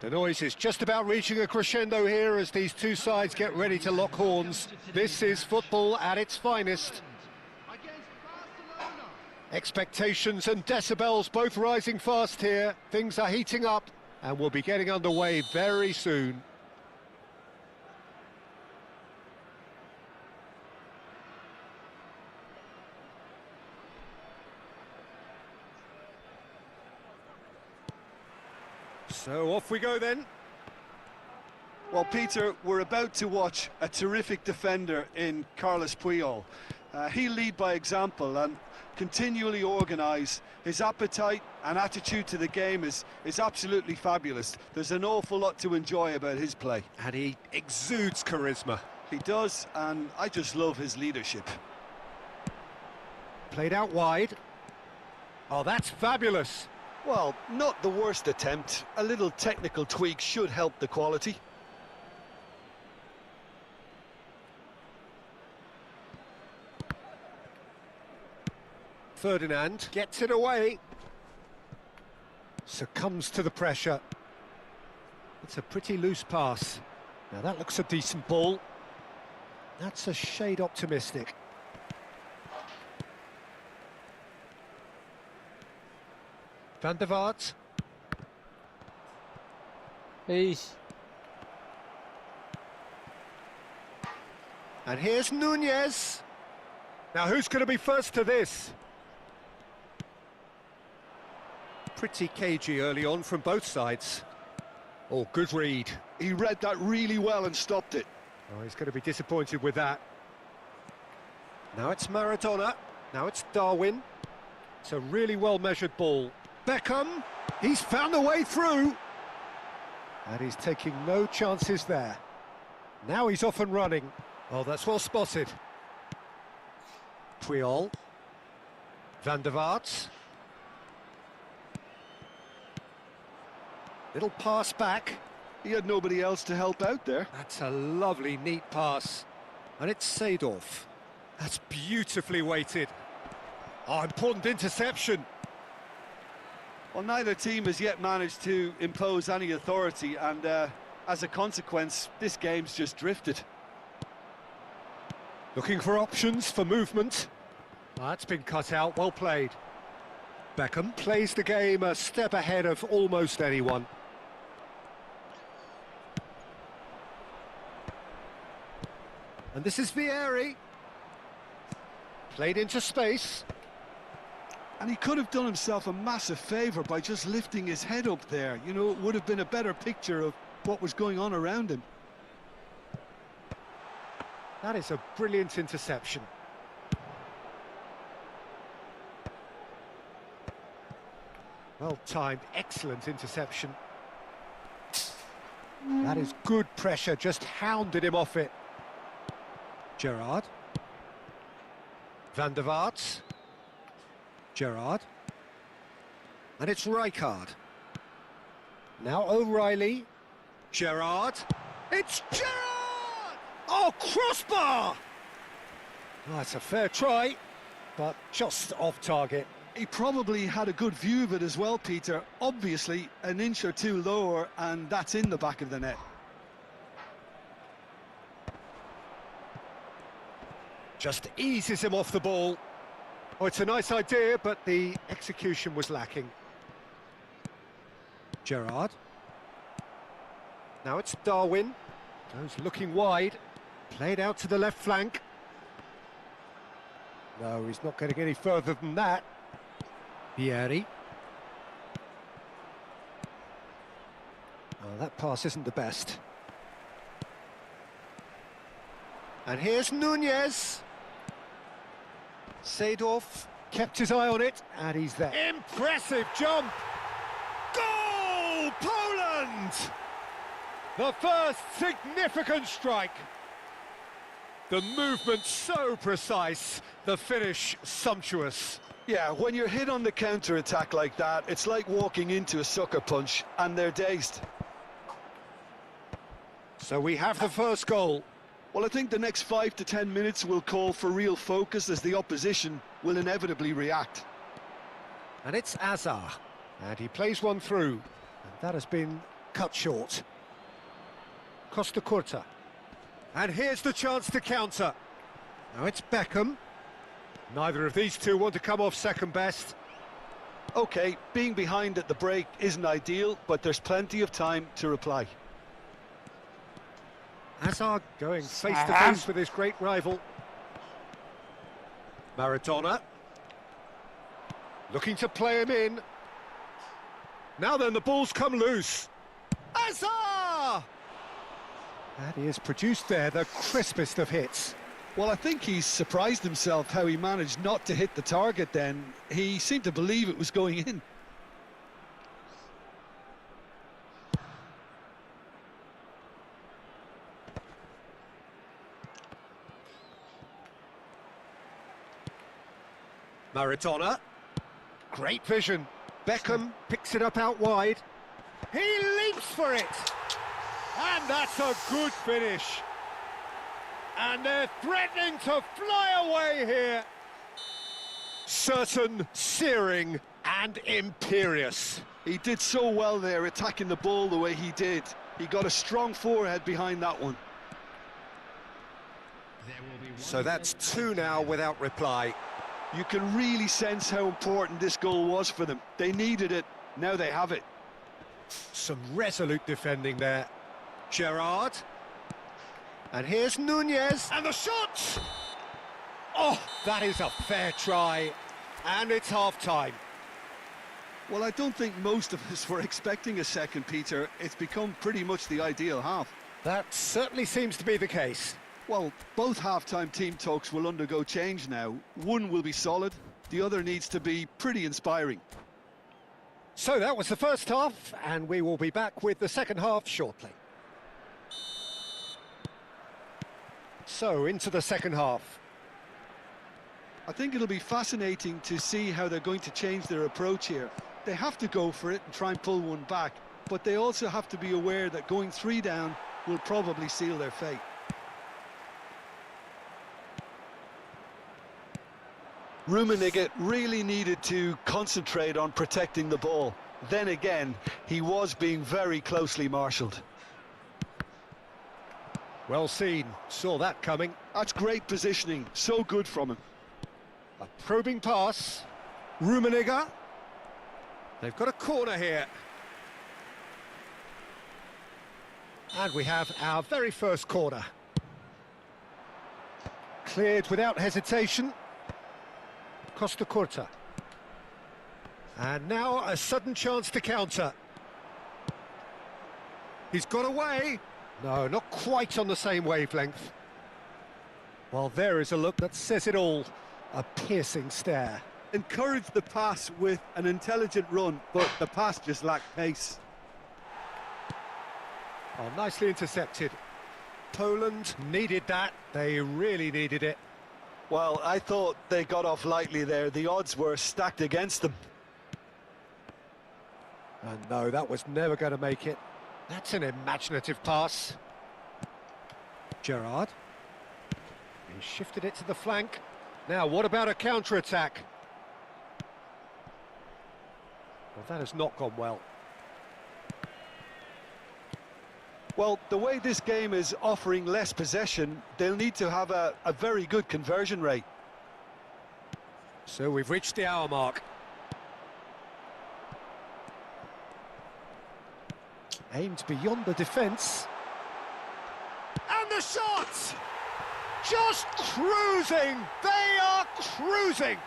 The noise is just about reaching a crescendo here as these two sides get ready to lock horns. This is football at its finest. Against Barcelona. Expectations and decibels both rising fast here. Things are heating up and we'll be getting underway very soon. So off we go then. Well, Peter, we're about to watch a terrific defender in Carlos Puyol. He'll lead by example and continually organise. His appetite and attitude to the game is absolutely fabulous. There's an awful lot to enjoy about his play. And he exudes charisma. He does, and I just love his leadership. Played out wide. Oh, that's fabulous. Well, not the worst attempt. A little technical tweak should help the quality. Ferdinand gets it away. Succumbs to the pressure. It's a pretty loose pass. Now that looks a decent ball. That's a shade optimistic. Van der Vaart. Eish. And here's Nunez. Now who's going to be first to this? Pretty cagey early on from both sides. Oh, good read. He read that really well and stopped it. Oh, he's going to be disappointed with that. Now it's Maradona. Now it's Darwin. It's a really well-measured ball. Beckham, he's found a way through. And he's taking no chances there. Now he's off and running. Oh, that's well spotted. Puyol. Van der Vaart. Little pass back. He had nobody else to help out there. That's a lovely, neat pass. And it's Seedorf. That's beautifully weighted. Oh, important interception. Well, neither team has yet managed to impose any authority, and as a consequence, this game's just drifted. Looking for options for movement. That's been cut out, well played. Beckham plays the game a step ahead of almost anyone. And this is Vieri. Played into space. And he could have done himself a massive favour by just lifting his head up there. You know, it would have been a better picture of what was going on around him. That is a brilliant interception. Well timed, excellent interception. That is good pressure, just hounded him off it. Gerrard. Van der Vaart. Gerrard. And it's Rijkaard. Now O'Reilly. Gerrard. It's Gerrard! Oh, crossbar! Oh, it's a fair try, but just off target. He probably had a good view of it as well, Peter. Obviously, an inch or two lower, and that's in the back of the net. Just eases him off the ball. Oh, it's a nice idea, but the execution was lacking. Gerrard. Now it's Darwin. Goes looking wide. Played out to the left flank. No, he's not getting any further than that. Vieri. Oh, that pass isn't the best. And here's Nunez. Seedorf kept his eye on it, and he's there. Impressive jump! Goal, Poland! The first significant strike. The movement so precise, the finish sumptuous. Yeah, when you're hit on the counter-attack like that, it's like walking into a sucker punch, and they're dazed. So we have the first goal. Well, I think the next 5 to 10 minutes will call for real focus, as the opposition will inevitably react. And it's Azar, and he plays one through, and that has been cut short. Costa Curta. And here's the chance to counter. Now it's Beckham. Neither of these two want to come off second best. OK, being behind at the break isn't ideal, but there's plenty of time to reply. Hazard going face-to-face with his great rival. Maradona. Looking to play him in. Now then, the ball's come loose. Hazard! And he has produced there the crispest of hits. Well, I think he's surprised himself how he managed not to hit the target then. He seemed to believe it was going in. Maradona. Great vision. Beckham picks it up out wide. He leaps for it. And that's a good finish. And they're threatening to fly away here. Certain, searing and imperious. He did so well there, attacking the ball the way he did. He got a strong forehead behind that one. So that's two now without reply. You can really sense how important this goal was for them. They needed it, now they have it. Some resolute defending there. Gerrard. And here's Nunez. And the shot! Oh, that is a fair try. And it's half-time. Well, I don't think most of us were expecting a second, Peter. It's become pretty much the ideal half. That certainly seems to be the case. Well, both half-time team talks will undergo change now. One will be solid, the other needs to be pretty inspiring. So that was the first half, and we will be back with the second half shortly. So, into the second half. I think it'll be fascinating to see how they're going to change their approach here. They have to go for it and try and pull one back, but they also have to be aware that going 3 down will probably seal their fate. Rummenigge really needed to concentrate on protecting the ball. Then again, he was being very closely marshalled. Well seen, saw that coming. That's great positioning, so good from him. A probing pass. Rummenigge. They've got a corner here. And we have our very first corner. Cleared without hesitation. Costa Curta. And now a sudden chance to counter. He's got away. No, not quite on the same wavelength. Well, there is a look that says it all. A piercing stare. Encouraged the pass with an intelligent run, but the pass just lacked pace. Oh, nicely intercepted. Poland needed that. They really needed it. Well, I thought they got off lightly there. The odds were stacked against them. And no, that was never going to make it. That's an imaginative pass. Gerrard. He shifted it to the flank. Now, what about a counter-attack? Well, that has not gone well. Well, the way this game is offering less possession, they'll need to have a very good conversion rate. So we've reached the hour mark. Aimed beyond the defence. And the shot! Just cruising! They are cruising!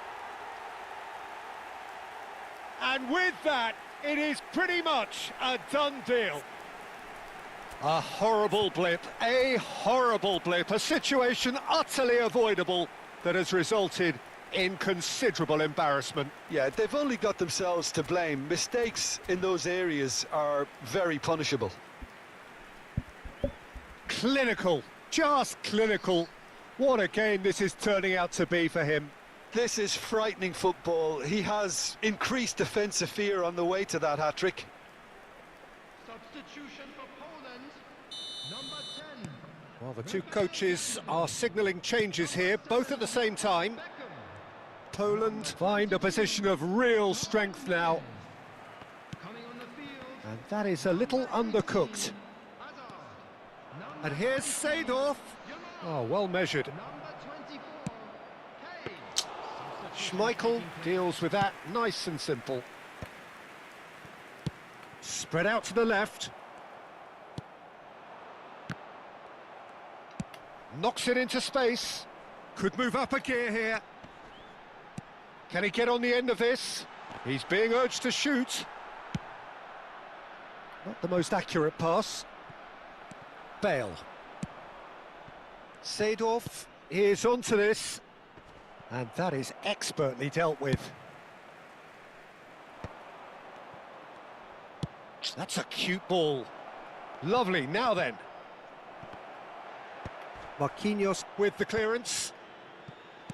And with that, it is pretty much a done deal. A horrible blip, a situation utterly avoidable that has resulted in considerable embarrassment. Yeah, they've only got themselves to blame. Mistakes in those areas are very punishable. Clinical, just clinical. What a game this is turning out to be for him. This is frightening football. He has increased defensive fear on the way to that hat-trick. Substitution for Poland, number 10. Well, the two coaches are signalling changes here, both at the same time. Beckham. Poland find a position of real strength now. Coming on the field. And that is a little undercooked. Hazard. And here's Seedorf. Oh, well measured. Number 24. Kane. Schmeichel deals with that nice and simple. Spread out to the left. Knocks it into space. Could move up a gear here. Can he get on the end of this? He's being urged to shoot. Not the most accurate pass. Bale. Seedorf is onto this. And that is expertly dealt with. That's a cute ball. Lovely, now then. Marquinhos with the clearance.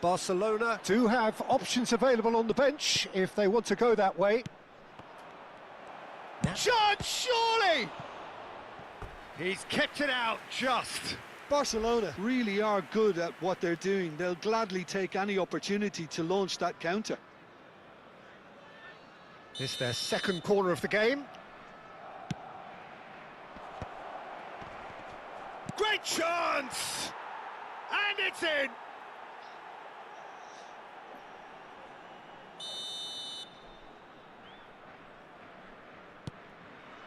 Barcelona do have options available on the bench if they want to go that way. Shot, surely! He's kept it out just. Barcelona really are good at what they're doing. They'll gladly take any opportunity to launch that counter. It's their second corner of the game. Great chance! And it's in!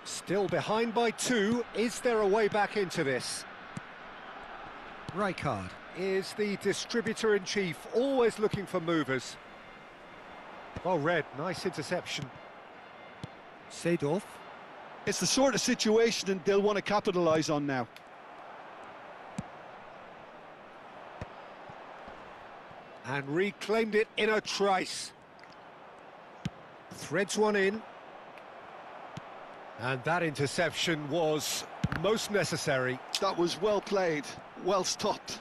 Still behind by 2. Is there a way back into this? Rijkaard is the distributor-in-chief, always looking for movers. Well read, nice interception. Seedorf. It's the sort of situation that they'll want to capitalise on now. And reclaimed it in a trice. Threads one in. And that interception was most necessary. That was well played, well stopped.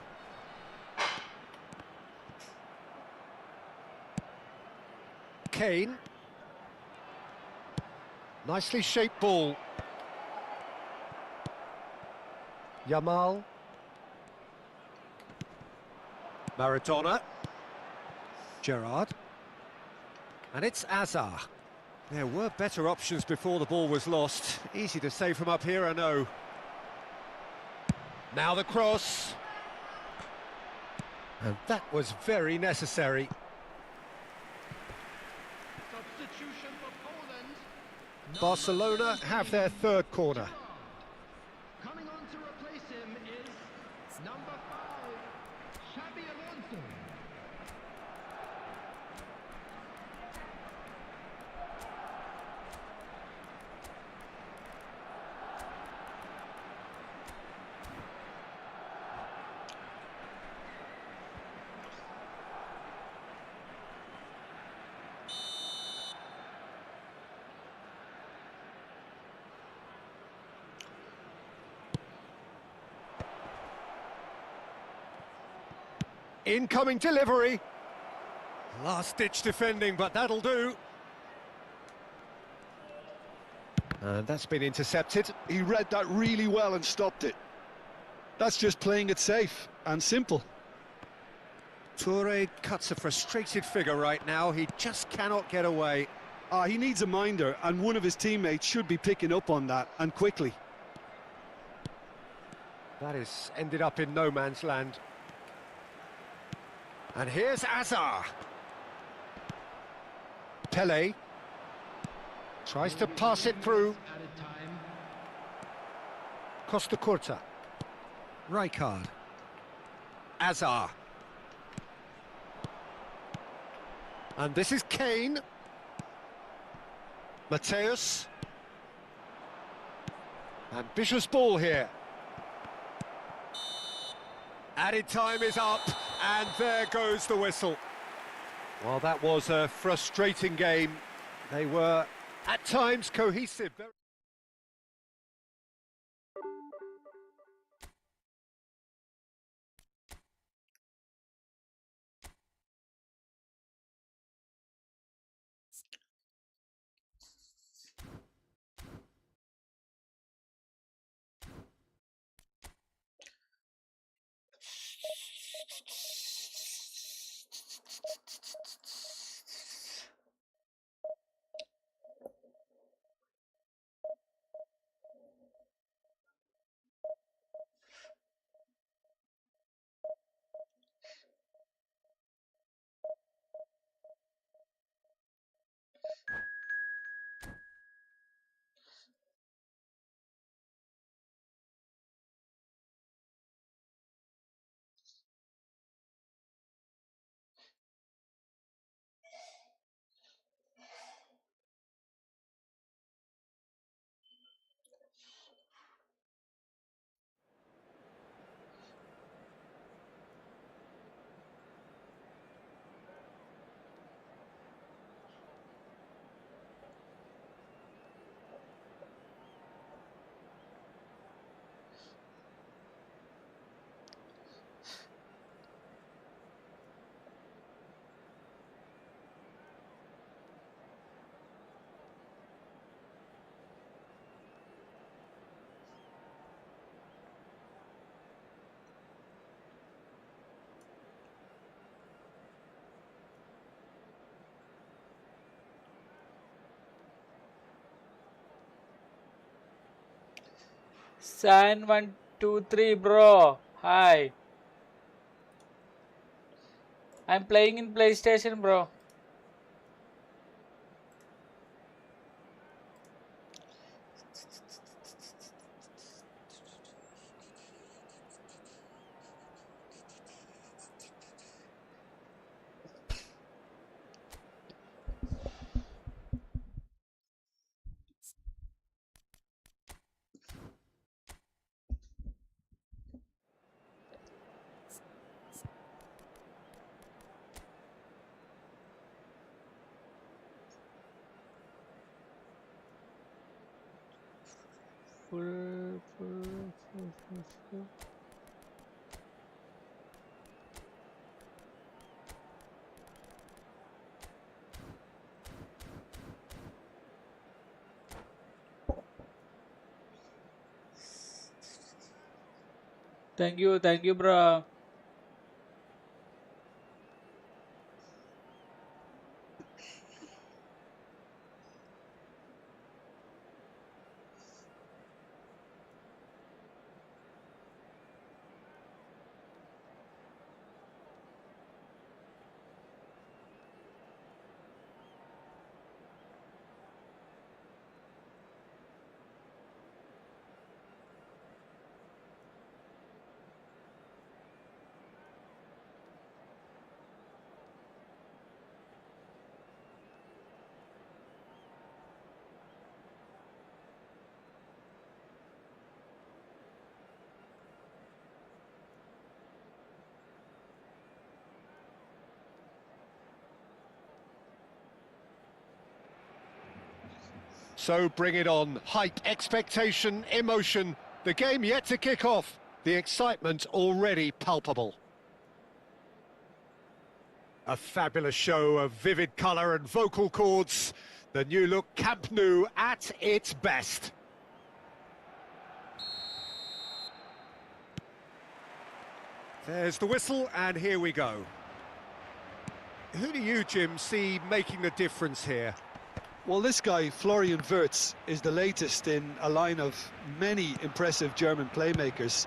Kane. Nicely shaped ball. Yamal. Maradona. Gerrard. And it's Azar. There were better options before the ball was lost. Easy to say from up here, I know. Now the cross. And that was very necessary. Substitution for Poland. Barcelona have their third corner. Coming on to replace him is number 5, Xabi Alonso. Incoming delivery. Last-ditch defending, but that'll do. And that's been intercepted. He read that really well and stopped it. That's just playing it safe and simple. Toure cuts a frustrated figure right now. He just cannot get away. He needs a minder, and one of his teammates should be picking up on that, and quickly. That is ended up in no man's land. And here's Azar. Pele tries to pass it through. Added time. Costa Curta. Rijkaard. Azar. And this is Kane. Mateus. Ambitious ball here. Added time is up, and there goes the whistle. Well, that was a frustrating game. They were, at times, cohesive. San123 bro, hi. I'm playing in PlayStation bro. Full. Thank you, bro. So bring it on. Hype, expectation, emotion. The game yet to kick off. The excitement already palpable. A fabulous show of vivid colour and vocal cords. The new look Camp Nou at its best. There's the whistle, and here we go. Who do you, Jim, see making the difference here? Well, this guy, Florian Wirtz, is the latest in a line of many impressive German playmakers.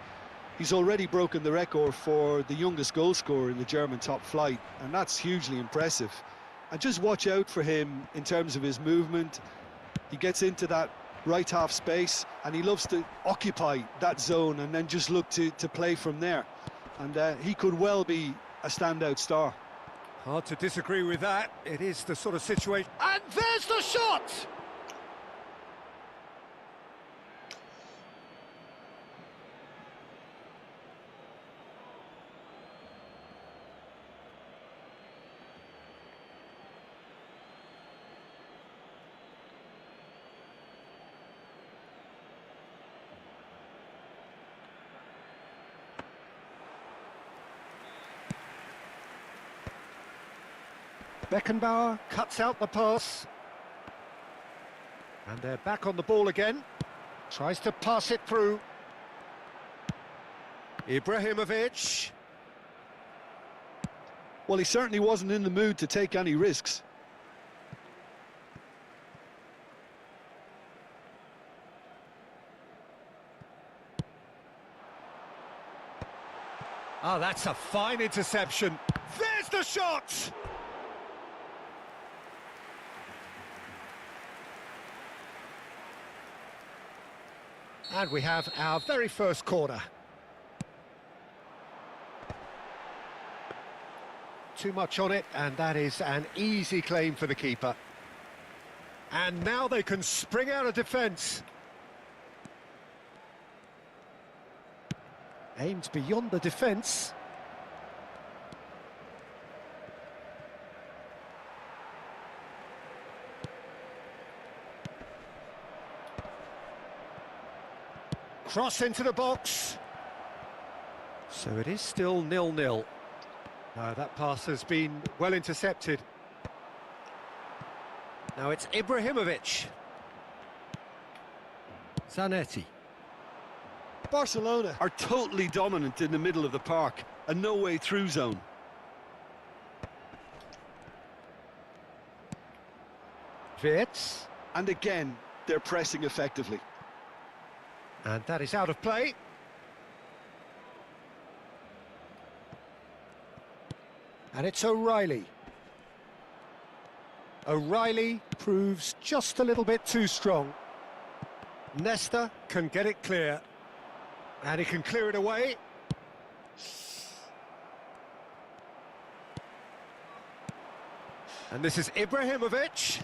He's already broken the record for the youngest goal scorer in the German top flight, and that's hugely impressive. And just watch out for him in terms of his movement. He gets into that right half space, and he loves to occupy that zone and then just look to play from there. And he could well be a standout star. Hard to disagree with that. It is the sort of situation. And there's the shot! Beckenbauer cuts out the pass. And they're back on the ball again. Tries to pass it through. Ibrahimovic. Well, he certainly wasn't in the mood to take any risks. Oh, that's a fine interception. There's the shot! And we have our very first corner. Too much on it, and that is an easy claim for the keeper. And now they can spring out of defence. Aimed beyond the defence. Cross into the box. So it is still 0-0. That pass has been well intercepted. Now it's Ibrahimovic. Zanetti. Barcelona are totally dominant in the middle of the park, a no-way through zone. Wirtz. And again, they're pressing effectively. And that is out of play. And it's O'Reilly. O'Reilly proves just a little bit too strong. Nesta can get it clear. And he can clear it away. And this is Ibrahimovic.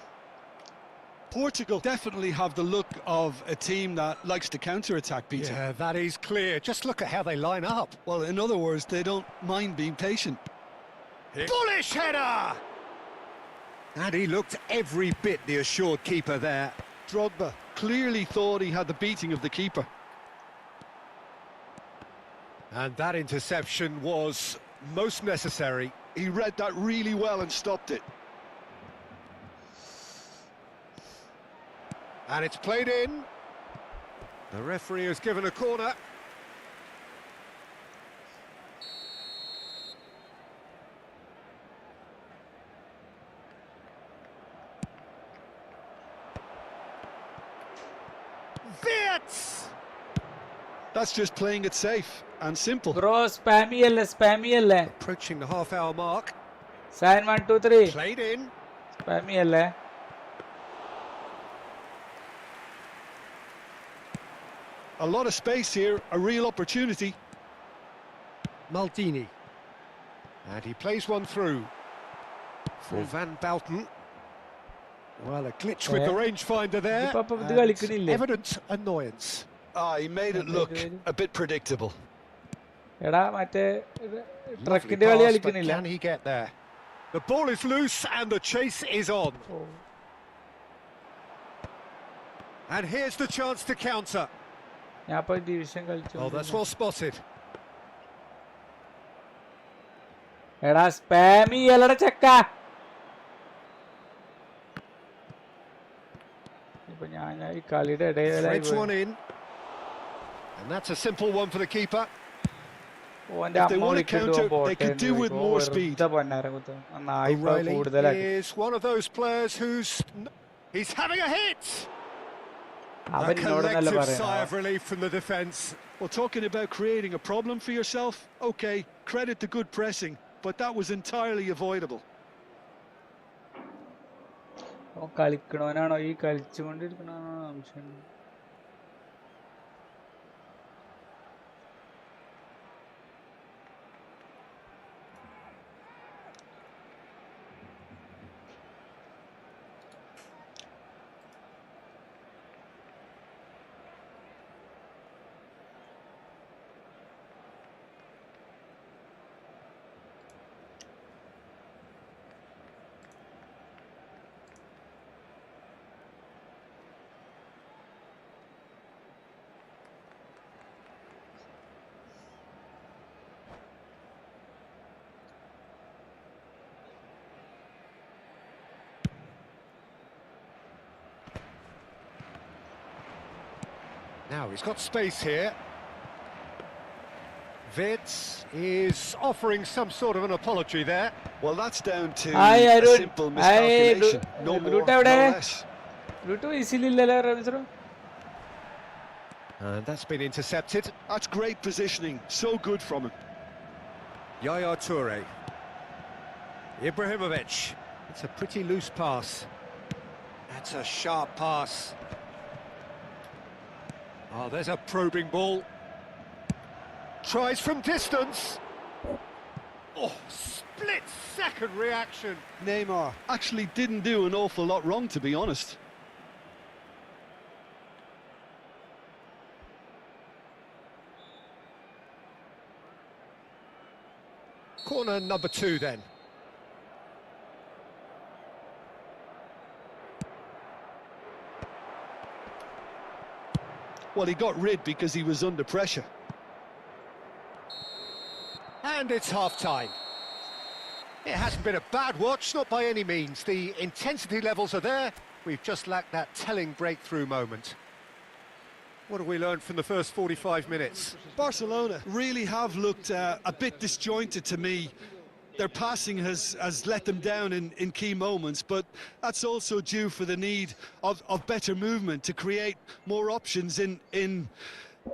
Portugal definitely have the look of a team that likes to counter-attack, Peter. Yeah, that is clear. Just look at how they line up. Well, in other words, they don't mind being patient. Bullish header! And he looked every bit the assured keeper there. Drogba clearly thought he had the beating of the keeper. And that interception was most necessary. He read that really well and stopped it. And it's played in. The referee has given a corner. Wirtz! That's just playing it safe and simple. Bro, spammy alle. Approaching the half-hour mark. Sign 1, 2, 3. Played in. Spammy alle. A lot of space here, a real opportunity. Maldini. And he plays one through. For Van Bouten. Well, a glitch with the rangefinder there. And evident annoyance. He made it look a bit predictable. എടാ മറ്റേ Lovely ട്രക്കിന്റെ കളി pass, but കളിക്കണില്ല. can he get there? The ball is loose and the chase is on. And here's the chance to counter. ഞാൻ ഇപ്പൊ division കളിച്ചു. Oh, that's well spotted. എടാ spammy അല്ലടാ ചെക്ക. ഇപ്പൊ ഞാൻ ഈ കളിയുടെ ഇടയിലായി Threads one in. And that's a simple one for the keeper. ഓന്റെ If they അമ്മ want to വിളിച്ചിട്ട് counter, പോട്ടെ they could do with more speed. O'Reilly കൂടുതലാക്കി. is one of those players he's having a hit. A അവൻ എന്നോട് നല്ല collective sigh പറയാ. of relief from the defence. Well, talking about creating a problem for yourself, okay, credit the good pressing, but that was entirely avoidable. അവൻ കളിക്കണവനാണോ ഈ കളിച്ചുകൊണ്ടിരിക്കണോ സംശയം. Now he's got space here. Wirtz is offering some sort of an apology there. Well, that's down to a simple miscalculation. No more, no less. Bluetooth ഈസിലില്ലല്ലോ റൺസറോ. And that's been intercepted. That's great positioning. So good from him. Yaya Toure. Ibrahimovic. It's a pretty loose pass. That's a sharp pass. Oh, there's a probing ball. Tries from distance. Oh, split-second reaction. Neymar actually didn't do an awful lot wrong, to be honest. Corner number 2 then. Well, he got rid because he was under pressure. And it's half-time. It hasn't been a bad watch, not by any means. The intensity levels are there. We've just lacked that telling breakthrough moment. What have we learned from the first 45 minutes? Barcelona really have looked a bit disjointed to me. Their passing has let them down in key moments, but that's also due for the need of better movement to create more options in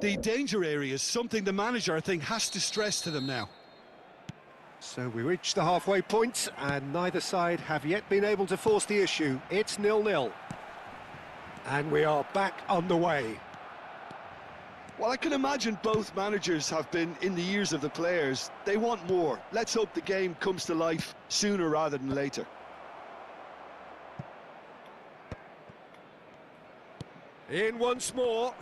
the danger areas, something the manager, I think, has to stress to them now. So we reach the halfway point, and neither side have yet been able to force the issue. It's 0-0. And we are back on the way. Well, I can imagine both managers have been in the ears of the players. They want more. Let's hope the game comes to life sooner rather than later. In once more.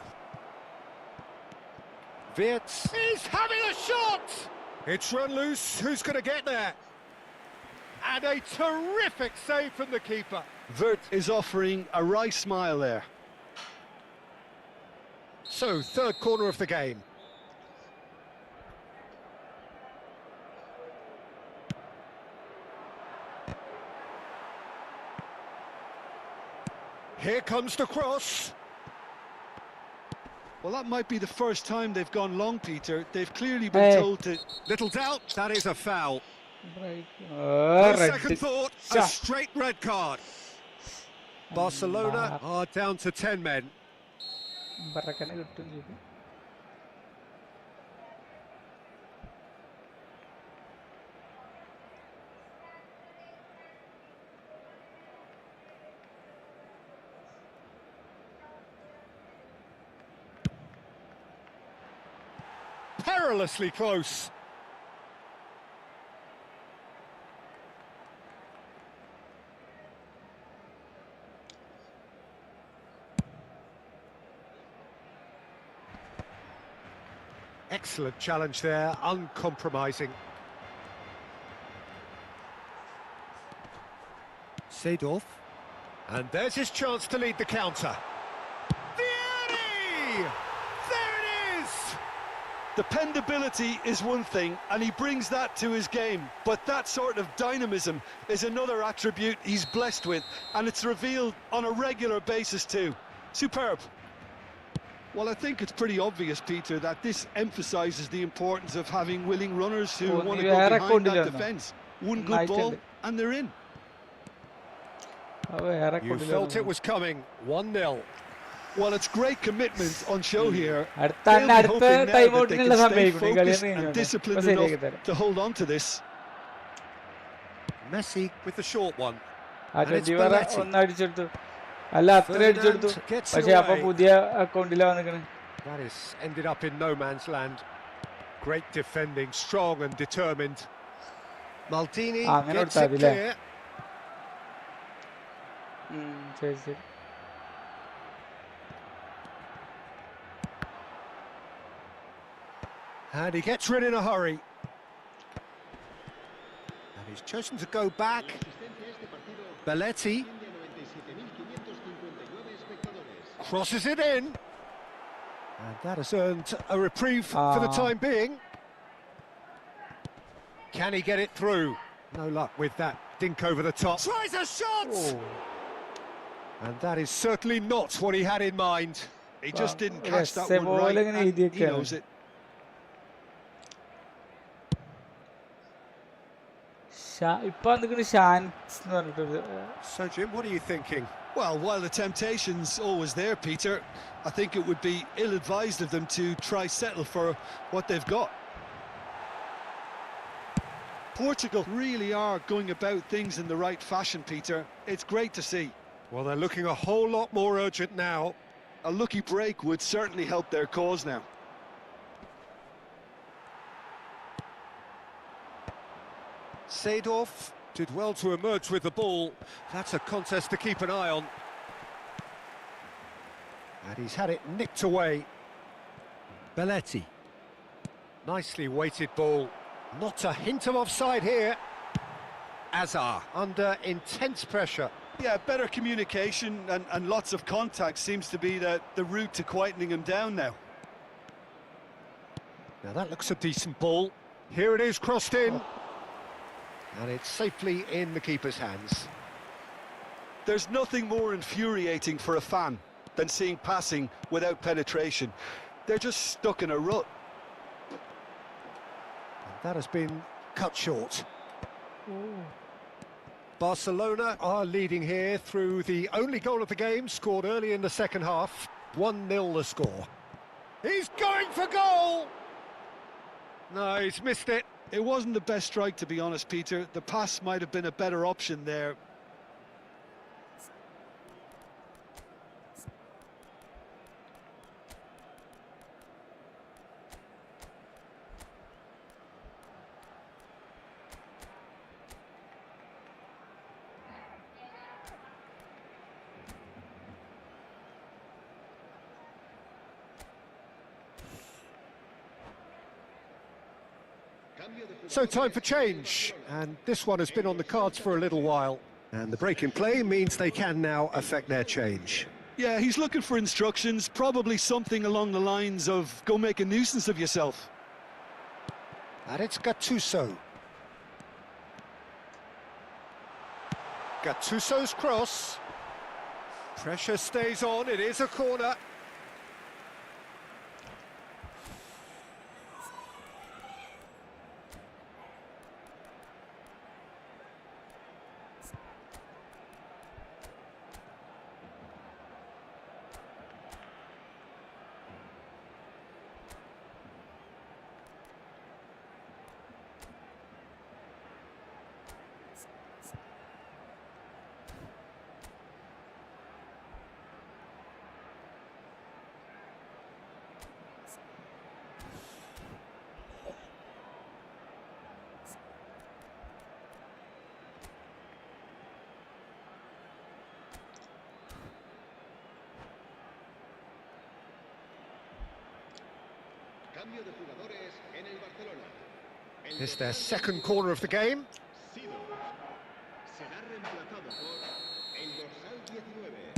Wirtz is having a shot! It's run loose. Who's going to get there? And a terrific save from the keeper. Wirtz is offering a wry smile there. So, third corner of the game. Here comes the cross. Well, that might be the first time they've gone long, Peter. They've clearly been told to... Little doubt, that is a foul. No second thought, a straight red card. Barcelona are down to 10 men. ബറക്കനെ കിട്ടും ചെയ്തു. Perilously close. Excellent challenge there, uncompromising. Seedorf. And there's his chance to lead the counter. Vieri! There it is! Dependability is one thing, and he brings that to his game. But that sort of dynamism is another attribute he's blessed with, and it's revealed on a regular basis too. Superb. Well, I think it's pretty obvious, Peter, that this emphasises the importance of having willing runners who Oh, want to you go are a behind that Condilano. defence. One good Night ball, and- and they're in. അവ വേറെ You felt it was coming. 1-0. Well, it's great commitment on show here. അടുത്ത They'll be അടുത്ത hoping now time that they ഔട്ടിനുള്ള can stay സംഭവിക്കും ഈ കളി focused and disciplined ശരിയാക്കി enough തരാം. to hold on to this. Messi with the short one. ആ And it's 20 വരെ Belletti. ഒന്ന് അടിച്ചെടുത്തു, അല്ല അത്ര അടിച്ചെടുത്തു. Ferdinand gets പക്ഷെ അപ്പൊ away. പുതിയ അക്കൗണ്ടിലാ വന്നിക്കണ്. That is ended up in no man's land. Great defending, strong and determined. Maldini അങ്ങനെ gets കൊടുത്താ it മതില്ലേ? clear. ശരി ശരി. And he gets rid in a hurry. And he's chosen to go back. Belletti crosses it in. And that has earned a reprieve for the time being. Can he get it through? No luck with that dink over the top. Tries a shot! And that is certainly not what he had in mind. He just didn't Yes, catch that they one were right, all in and idiot he kind. knows it. ഇപ്പൊ വന്നിക്കണ് ഷാൻസ് എന്ന് പറഞ്ഞിട്ടൊരു So, Jim, what are you thinking? Well, while the temptation's always there, Peter, I think it would be ill-advised of them to try settle for what they've got. Portugal really are going about things in the right fashion, Peter. It's great to see. Well, they're looking a whole lot more urgent now. A lucky break would certainly help their cause now. Seedorf did well to emerge with the ball. That's a contest to keep an eye on. And he's had it nicked away. Belletti. Nicely weighted ball. Not a hint of offside here. Azar under intense pressure. Yeah, better communication and lots of contact seems to be the route to quietening him down now. Now that looks a decent ball. Here it is, crossed in. And it's safely in the keeper's hands. There's nothing more infuriating for a fan than seeing passing without penetration. They're just stuck in a rut. And that has been cut short. Barcelona are leading here through the only goal of the game, scored early in the second half. 1-0 the score. He's going for goal! No, he's missed it. It wasn't the best strike, to be honest, Peter. The pass might have been a better option there. So time for change, and this one has been on the cards for a little while. And the break in play means they can now affect their change. Yeah, he's looking for instructions, probably something along the lines of go make a nuisance of yourself. And it's Gattuso. Gattuso's cross. Pressure stays on, it is a corner. Cambio de jugadores en el Barcelona. It's their second corner of the game. Será reemplazado por el dorsal 19,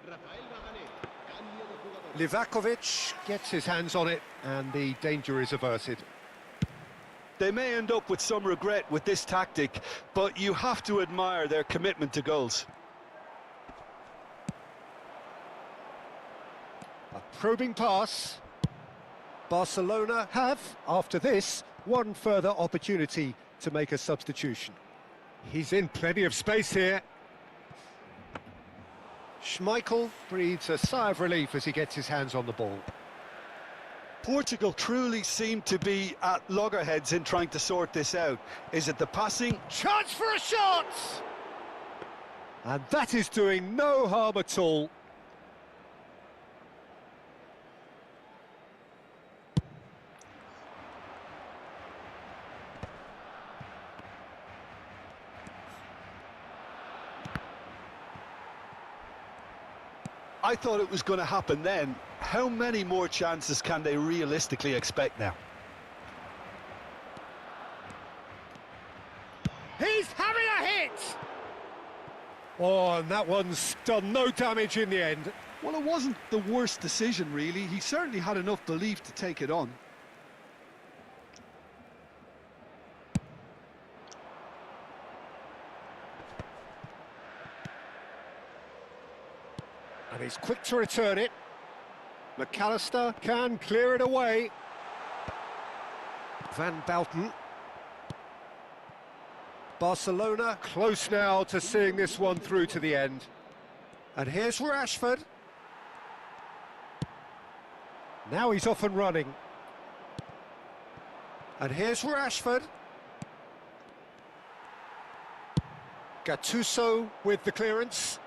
Rafael Varane. Cambio de jugadores. Livakovic gets his hands on it and the danger is averted. They may end up with some regret with this tactic, but you have to admire their commitment to goals. A probing pass. Barcelona have, after this, one further opportunity to make a substitution. He's in plenty of space here. Schmeichel breathes a sigh of relief as he gets his hands on the ball. Portugal truly seem to be at loggerheads in trying to sort this out. Is it the passing? Chance for a shot! And that is doing no harm at all. I thought it was going to happen then. How many more chances can they realistically expect now? He's having a hit! Oh, and that one's done no damage in the end. Well, it wasn't the worst decision, really. He certainly had enough belief to take it on. And he's quick to return it. McAllister can clear it away. Van Bouten. Barcelona close now to seeing this one through to the end. And here's Rashford. Now he's off and running. And here's Rashford. Gattuso with the clearance.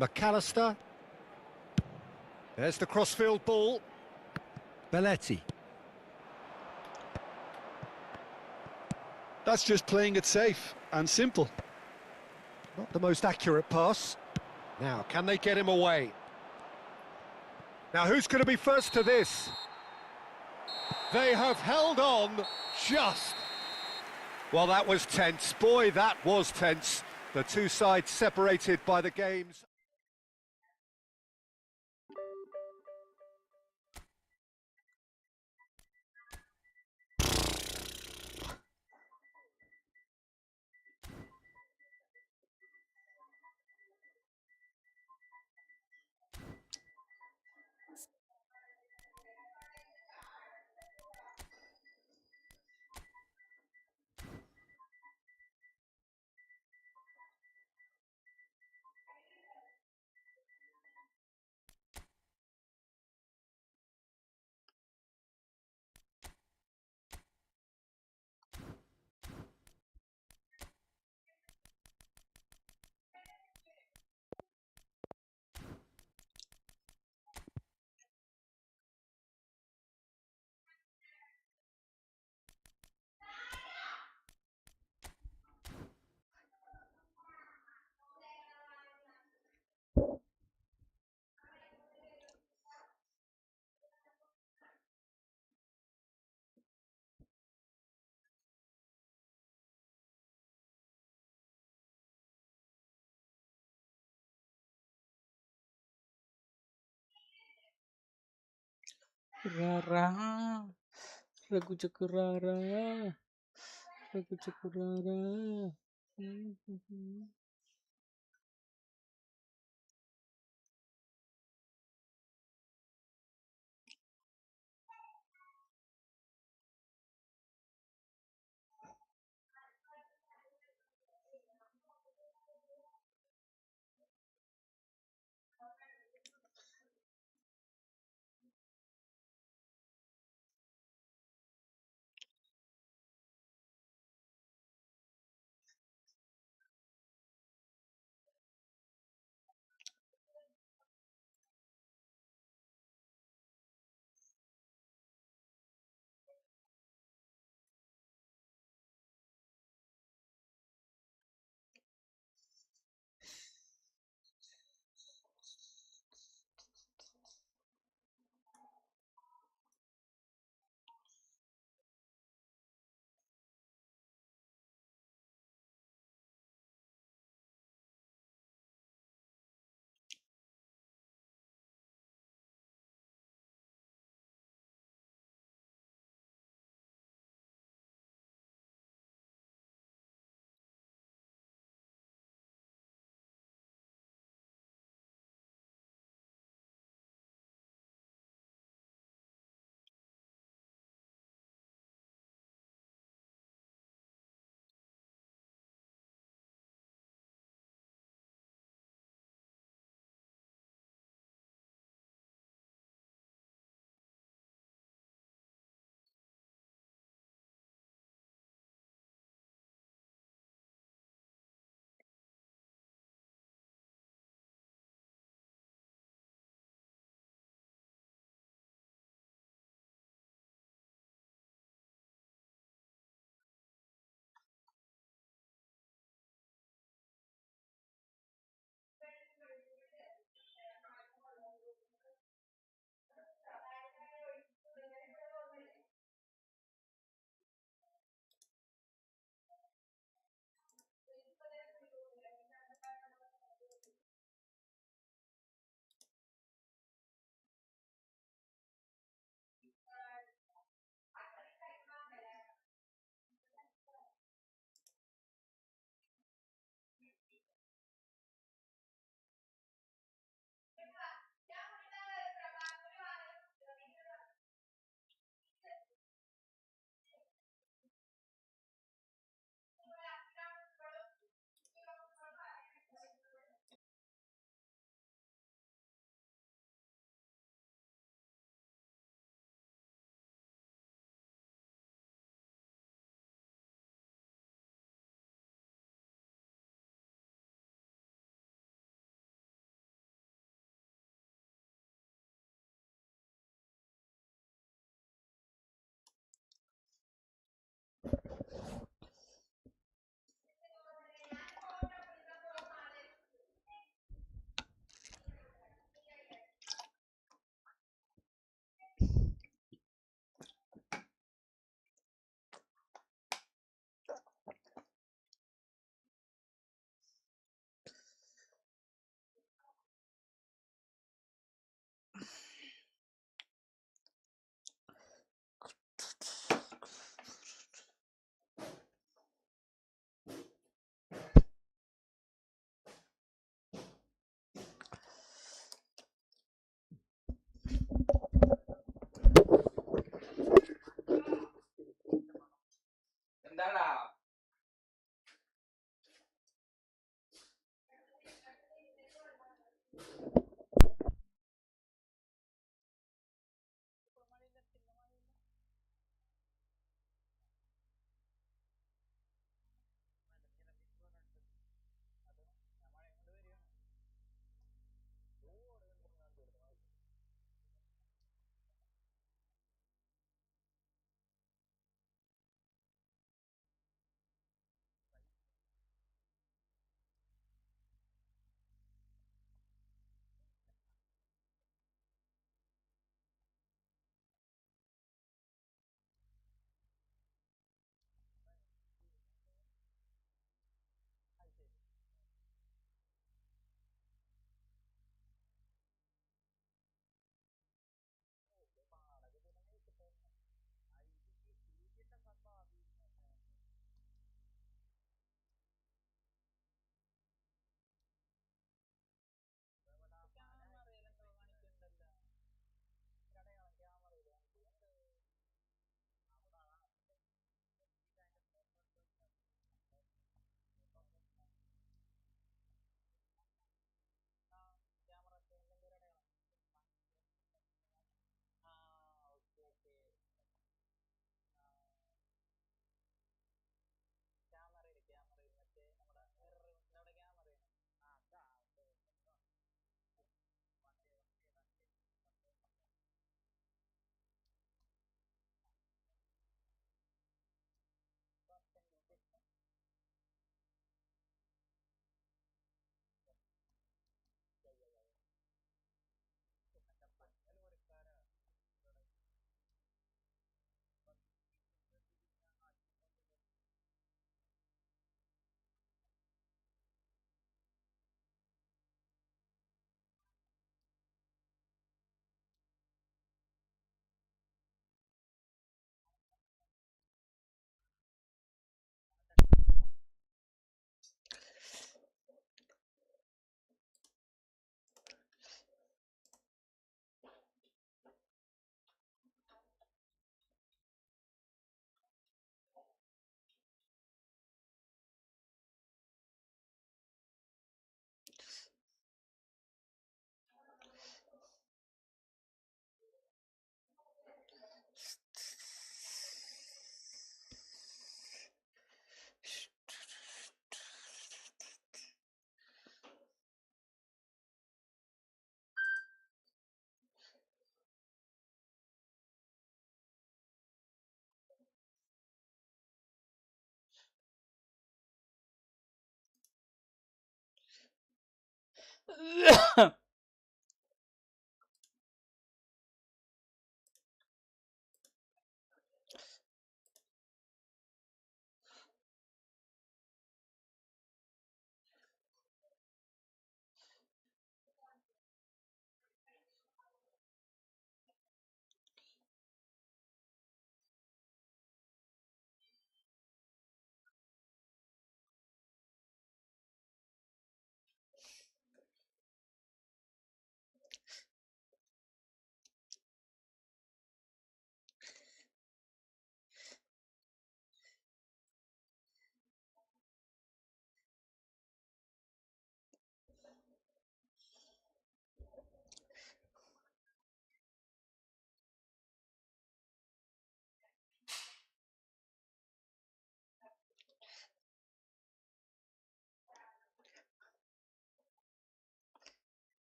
McAllister. There's the crossfield ball. Belletti. That's just playing it safe and simple. Not the most accurate pass. Now, can they get him away? Now, who's going to be first to this? They have held on just. Well, that was tense. Boy, that was tense. The two sides separated by the games. Rara, lagu cakap rara, lagu cakap rara.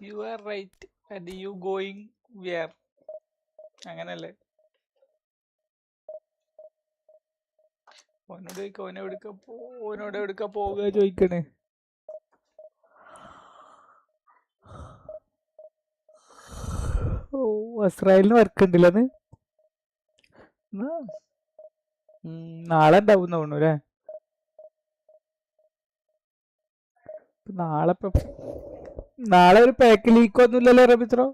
You are right. And you going where? അങ്ങനല്ലേ? ഓനോട് എവിടുക്ക പോവുക ചോദിക്കണേ. ഓ, ഇസ്രായേലിന് work ഉണ്ടല്ലോ. നാളെ ഉണ്ടാവും തോന്നുന്നു അല്ലേ? നാളെ ഒരു പാക്ക് ലീക്ക് ഒന്നുമില്ലല്ലോ റബിത്രോ?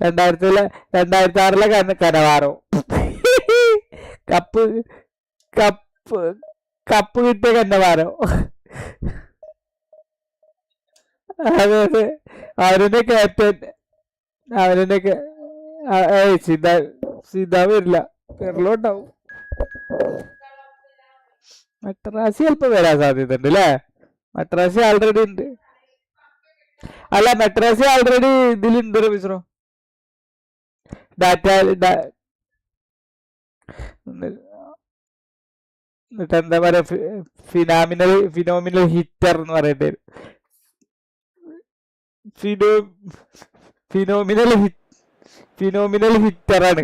രണ്ടായിരത്തി ആറിലെ കനവാറോ കപ്പ് കപ്പ് കപ്പ് കിട്ടിയ കന്നവാരോ. അതെ അതെ, അവരുടെ ക്യാപ്റ്റൻ. അവരുടെ സീതാ വരില്ല, കേരളമുണ്ടാവും. മെട്രാസി ചിലപ്പോ വരാൻ സാധ്യത ഉണ്ട് അല്ലേ? മെട്രാസി ആൾറെഡി ഉണ്ട്. അല്ല, മെട്രാസി ആൾറെഡി ഇതിലുണ്ട് റബിസ്രോ. ഡാറ്റ എന്നിട്ട് എന്താ പറയാ, ഫിനോമിനൽ ഹിറ്റർ എന്ന് പറയേണ്ടി വരും. ഫിനോമിനൽ ഹിറ്ററാണ്.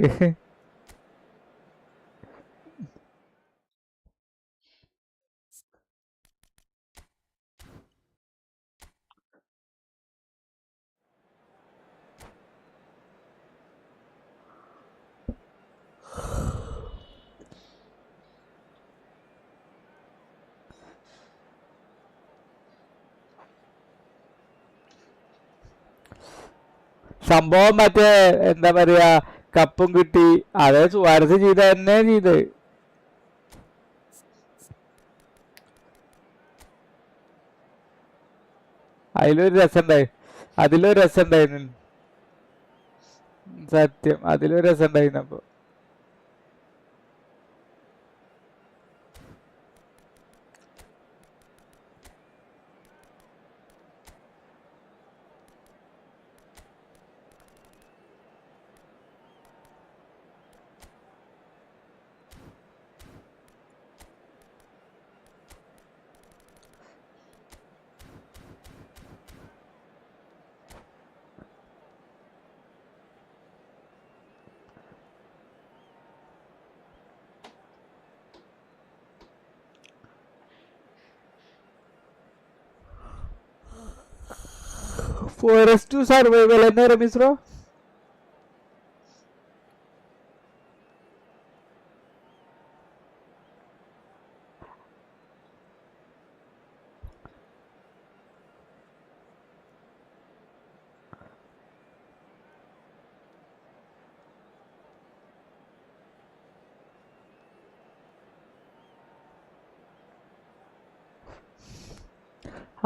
സംഭവം മറ്റേ എന്താ പറയാ, കപ്പും കിട്ടി. അതേ സുവാരസ് ചെയ്ത തന്നെ ചെയ്ത്. അതിലൊരു രസം ഉണ്ടായിരുന്നു. സത്യം, അതിലൊരു രസം ഉണ്ടായിരുന്നു. അപ്പൊ ഫോറസ്റ്റ് സർവൈവൽ തന്നെ റമീസ്രോ.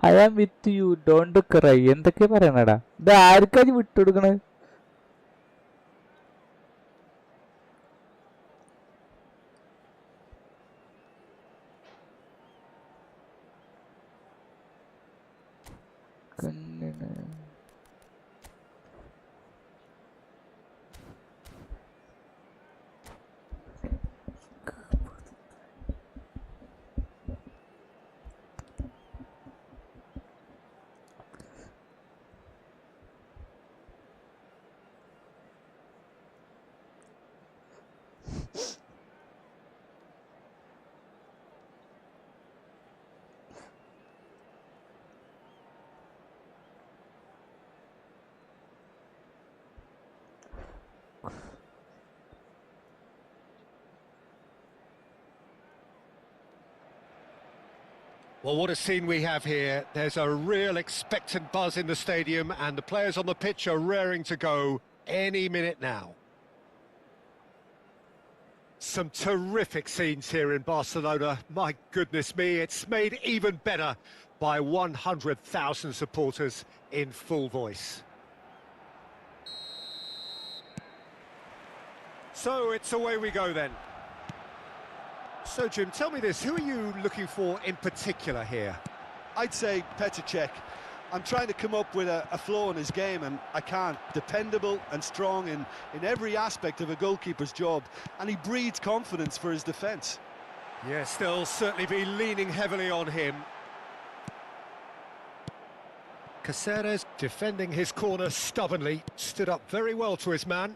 I am with you don't cry എന്തൊക്കെ പറയണടാ. ഇത് ആർക്കാ വിട്ടുകൊടുക്കണേ? Well, what a scene we have here. There's a real expectant buzz in the stadium and the players on the pitch are raring to go any minute now. Some terrific scenes here in Barcelona. My goodness me, it's made even better by 100,000 supporters in full voice. So it's away we go then. So, Jim, tell me this, who are you looking for in particular here? I'd say Petr Cech. I'm trying to come up with a flaw in his game, and I can't. Dependable and strong in every aspect of a goalkeeper's job, and he breeds confidence for his defence. Yes, they'll certainly be leaning heavily on him. Caceres defending his corner stubbornly, stood up very well to his man.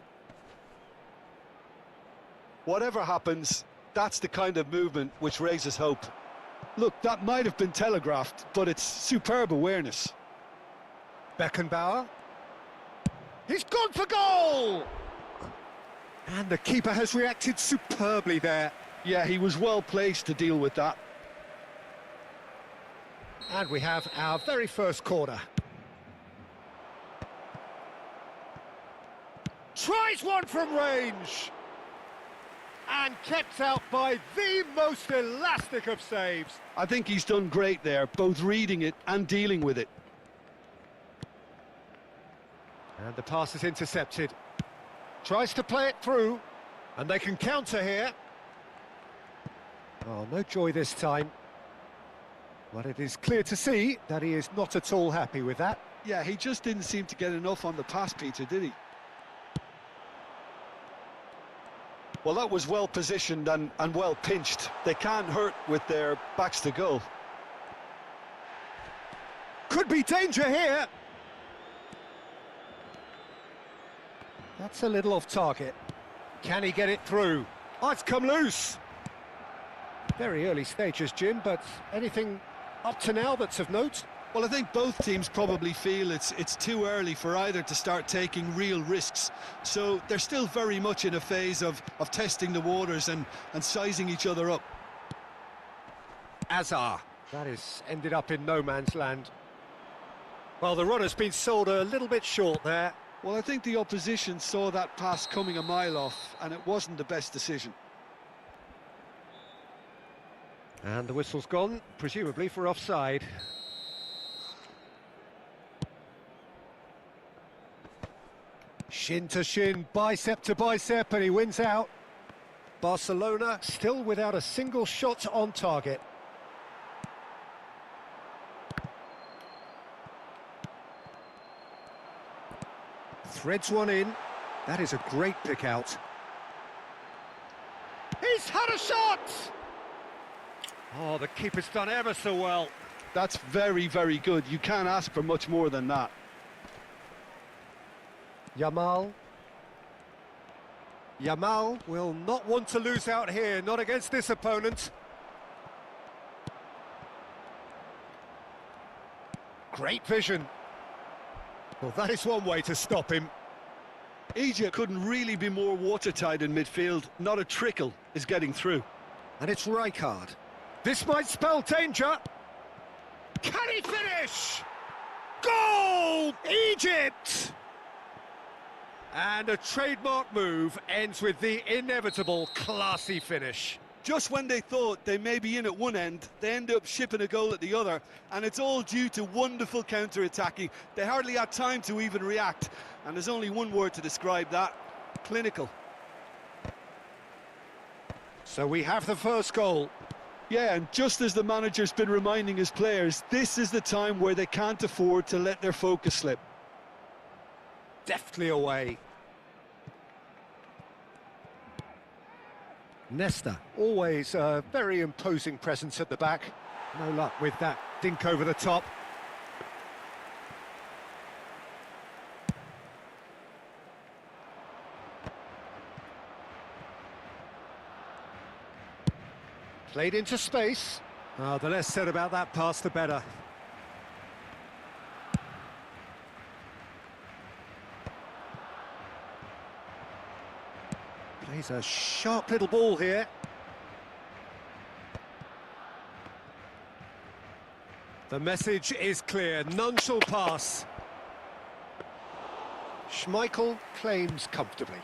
Whatever happens, that's the kind of movement which raises hope. Look, that might have been telegraphed, but it's superb awareness. Beckenbauer. He's gone for goal! And the keeper has reacted superbly there. Yeah, he was well placed to deal with that. And we have our very first corner. Tries one from range! And kept out by the most elastic of saves. I think he's done great there, both reading it and dealing with it. And the pass is intercepted. Tries to play it through, and they can counter here. Oh, no joy this time. But it is clear to see that he is not at all happy with that. Yeah, he just didn't seem to get enough on the pass, Peter, did he? Well, that was well positioned and well pinched. They can't hurt with their backs to goal. Could be danger here. That's a little off target. Can he get it through? Oh, it's come loose. Very early stages, Jim, but anything up to now that's of note? Well, I think both teams probably feel it's too early for either to start taking real risks. So they're still very much in a phase of testing the waters and sizing each other up. Azar. That has ended up in no man's land. Well, the runner's been sold a little bit short there. Well, I think the opposition saw that pass coming a mile off, and it wasn't the best decision. And the whistle's gone, presumably for offside. Shin to shin, bicep to bicep, and he wins out. Barcelona still without a single shot on target. Threads one in. That is a great pick out. He's had a shot! Oh, the keeper's done ever so well. That's very, very good. You can't ask for much more than that. Yamal. Yamal will not want to lose out here, not against this opponent. Great vision. Well, that is one way to stop him. Egypt couldn't really be more watertight in midfield. Not a trickle is getting through. And it's Rijkaard. This might spell danger. Can he finish? Goal! Egypt! And a trademark move ends with the inevitable classy finish. Just when they thought they may be in at one end, they end up shipping a goal at the other, and it's all due to wonderful counter-attacking. They hardly had time to even react, and there's only one word to describe that: clinical. So we have the first goal. Yeah, and just as the manager's been reminding his players, this is the time where they can't afford to let their focus slip. Deftly away. Nesta, always a very imposing presence at the back. No luck with that dink over the top. Played into space. Oh, the less said about that pass, the better. Plays a sharp little ball here. The message is clear, none shall pass. Schmeichel claims comfortably.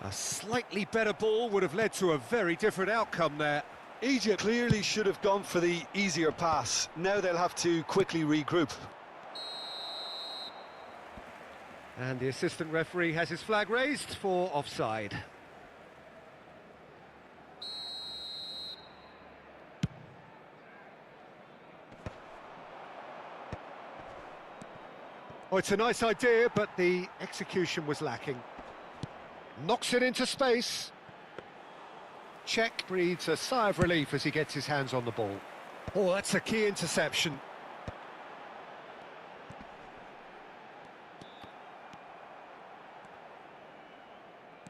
A slightly better ball would have led to a very different outcome there. Egypt clearly should have gone for the easier pass. Now they'll have to quickly regroup. And the assistant referee has his flag raised for offside. Oh, it's a nice idea, but the execution was lacking. Knocks it into space. Czech breathes a sigh of relief as he gets his hands on the ball. Oh, that's a key interception.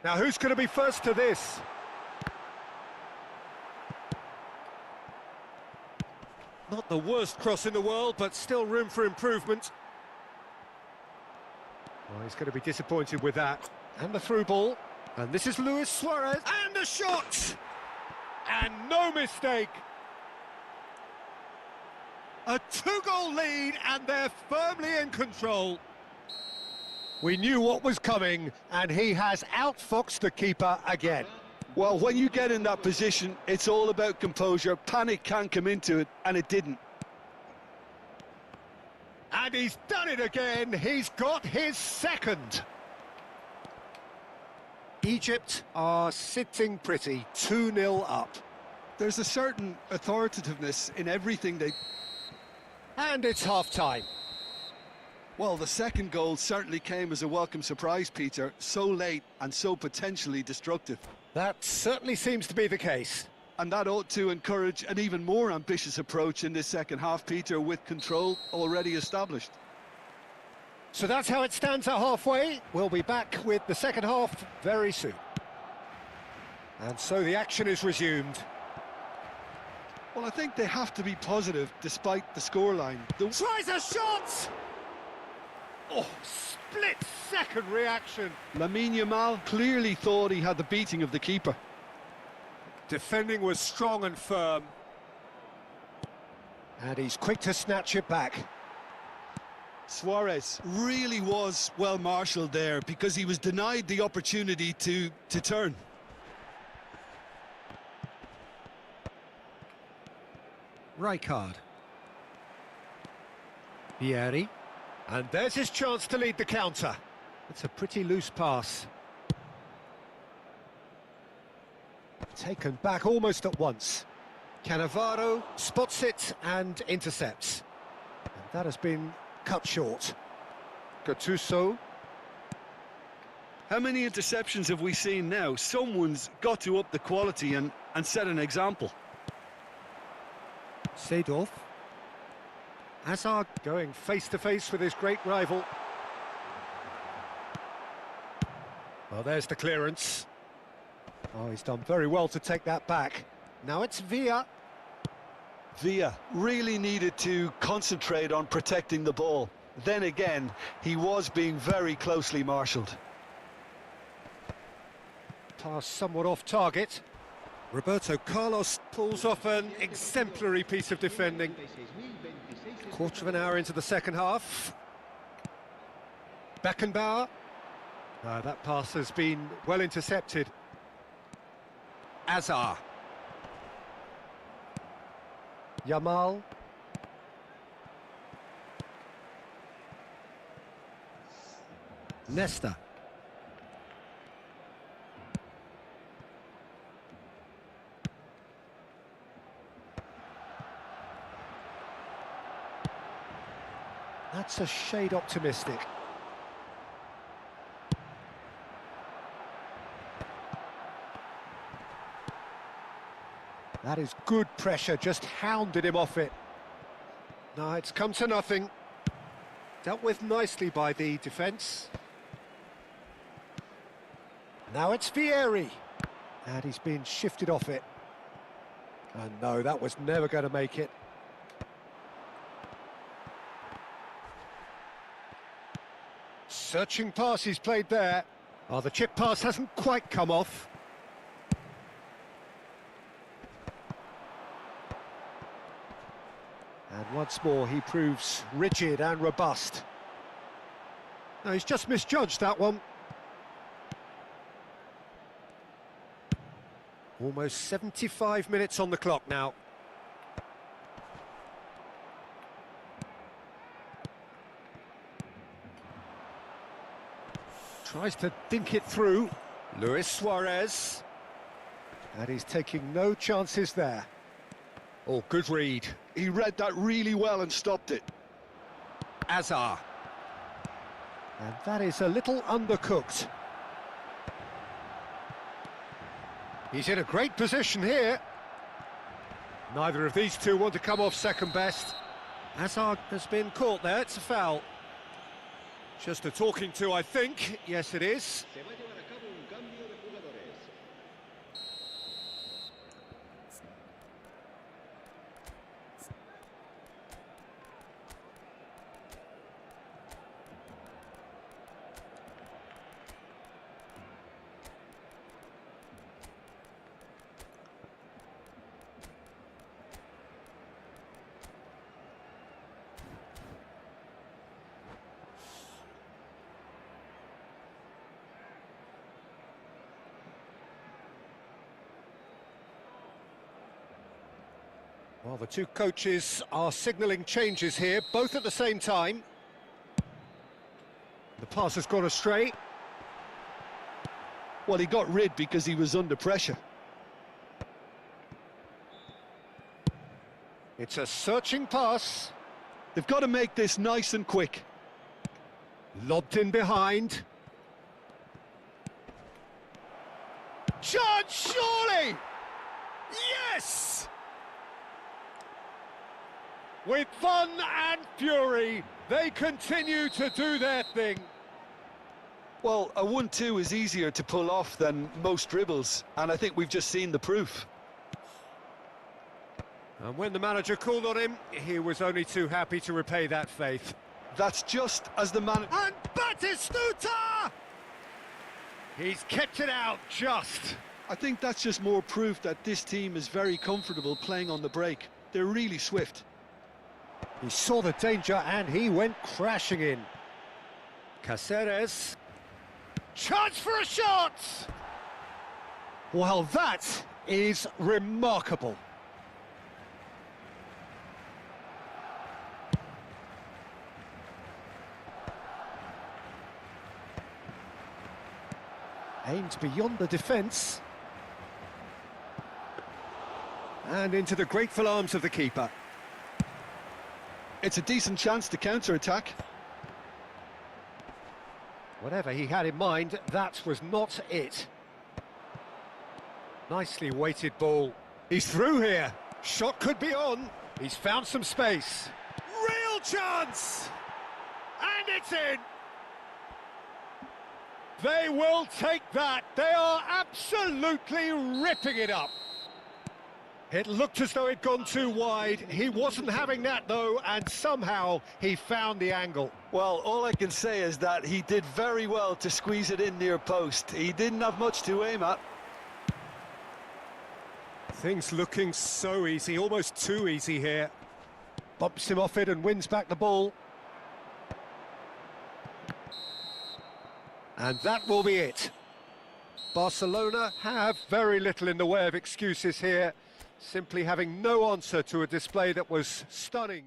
Now, who's going to be first to this? Not the worst cross in the world, but still room for improvement. Oh, he's going to be disappointed with that. And the through ball. And this is Luis Suarez. And the shot! And no mistake. A two-goal lead, and they're firmly in control. We knew what was coming, and he has outfoxed the keeper again. Well, when you get in that position, it's all about composure. Panic can come into it, and it didn't. And he's done it again. He's got his second. Egypt are sitting pretty, 2-0 up. There's a certain authoritativeness in everything they... And it's half-time. Well, the second goal certainly came as a welcome surprise, Peter. So late and so potentially destructive. That certainly seems to be the case. And that ought to encourage an even more ambitious approach in this second half, Peter, with control already established. So that's how it stands at halfway. We'll be back with the second half very soon. And so the action is resumed. Well, I think they have to be positive despite the scoreline. Tries a shot! Oh, split-second reaction. Lamine Yamal clearly thought he had the beating of the keeper. Defending was strong and firm. And he's quick to snatch it back. Suarez really was well marshalled there because he was denied the opportunity to turn. Rijkaard. Vieri. And there's his chance to lead the counter. It's a pretty loose pass. Taken back almost at once. Cannavaro spots it and intercepts. And that has been cut short. Gattuso. How many interceptions have we seen now? Someone's got to up the quality and set an example. Seedorf. Hazard going face-to-face with his great rival. Well, there's the clearance. Oh, he's done very well to take that back. Now it's Villa. Villa really needed to concentrate on protecting the ball. Then again, he was being very closely marshalled. Pass somewhat off target. Roberto Carlos pulls off an exemplary piece of defending. Quarter of an hour into the second half. Beckenbauer. That pass has been well intercepted. Azar. Yamal. Nesta. That's a shade optimistic. That is good pressure, just hounded him off it. No, it's come to nothing. Dealt with nicely by the defence. Now it's Vieri. And he's been shifted off it. And no, that was never going to make it. Searching pass he's played there. Oh, the chip pass hasn't quite come off. And once more he proves rigid and robust. No, he's just misjudged that one. Almost 75 minutes on the clock now. Tries to dink it through. Luis Suarez. And he's taking no chances there. Oh, good read. He read that really well and stopped it. Azar. And that is a little undercooked. He's in a great position here. Neither of these two want to come off second best. Hazard has been caught there, it's a foul. Just a talking to, I think. Yes, it is. Se va a llevar a cabo un cambio de jugadores. Well, the two coaches are signalling changes here, both at the same time. The pass has gone astray. Well, he got rid because he was under pressure. It's a searching pass. They've got to make this nice and quick. Lobbed in behind. Chance, surely! Yes! With fun and fury, they continue to do their thing. Well, a 1-2 is easier to pull off than most dribbles, and I think we've just seen the proof. And when the manager called on him, he was only too happy to repay that faith. That's just as the man... And Batistuta! He's kept it out just. I think that's just more proof that this team is very comfortable playing on the break. They're really swift. He saw the danger and he went crashing in. Caceres. Chance for a shot! Well, that is remarkable. Aimed beyond the defence. And into the grateful arms of the keeper. It's a decent chance to counter-attack. Whatever he had in mind, that was not it. Nicely weighted ball. He's through here. Shot could be on. He's found some space. Real chance! And it's in! They will take that. They are absolutely ripping it up. It looked as though it'd gone too wide. He wasn't having that, though, and somehow he found the angle. Well, all I can say is that he did very well to squeeze it in near post. He didn't have much to aim at. Things looking so easy, almost too easy here. Bumps him off it and wins back the ball. And that will be it. Barcelona have very little in the way of excuses here, simply having no answer to a display that was stunning.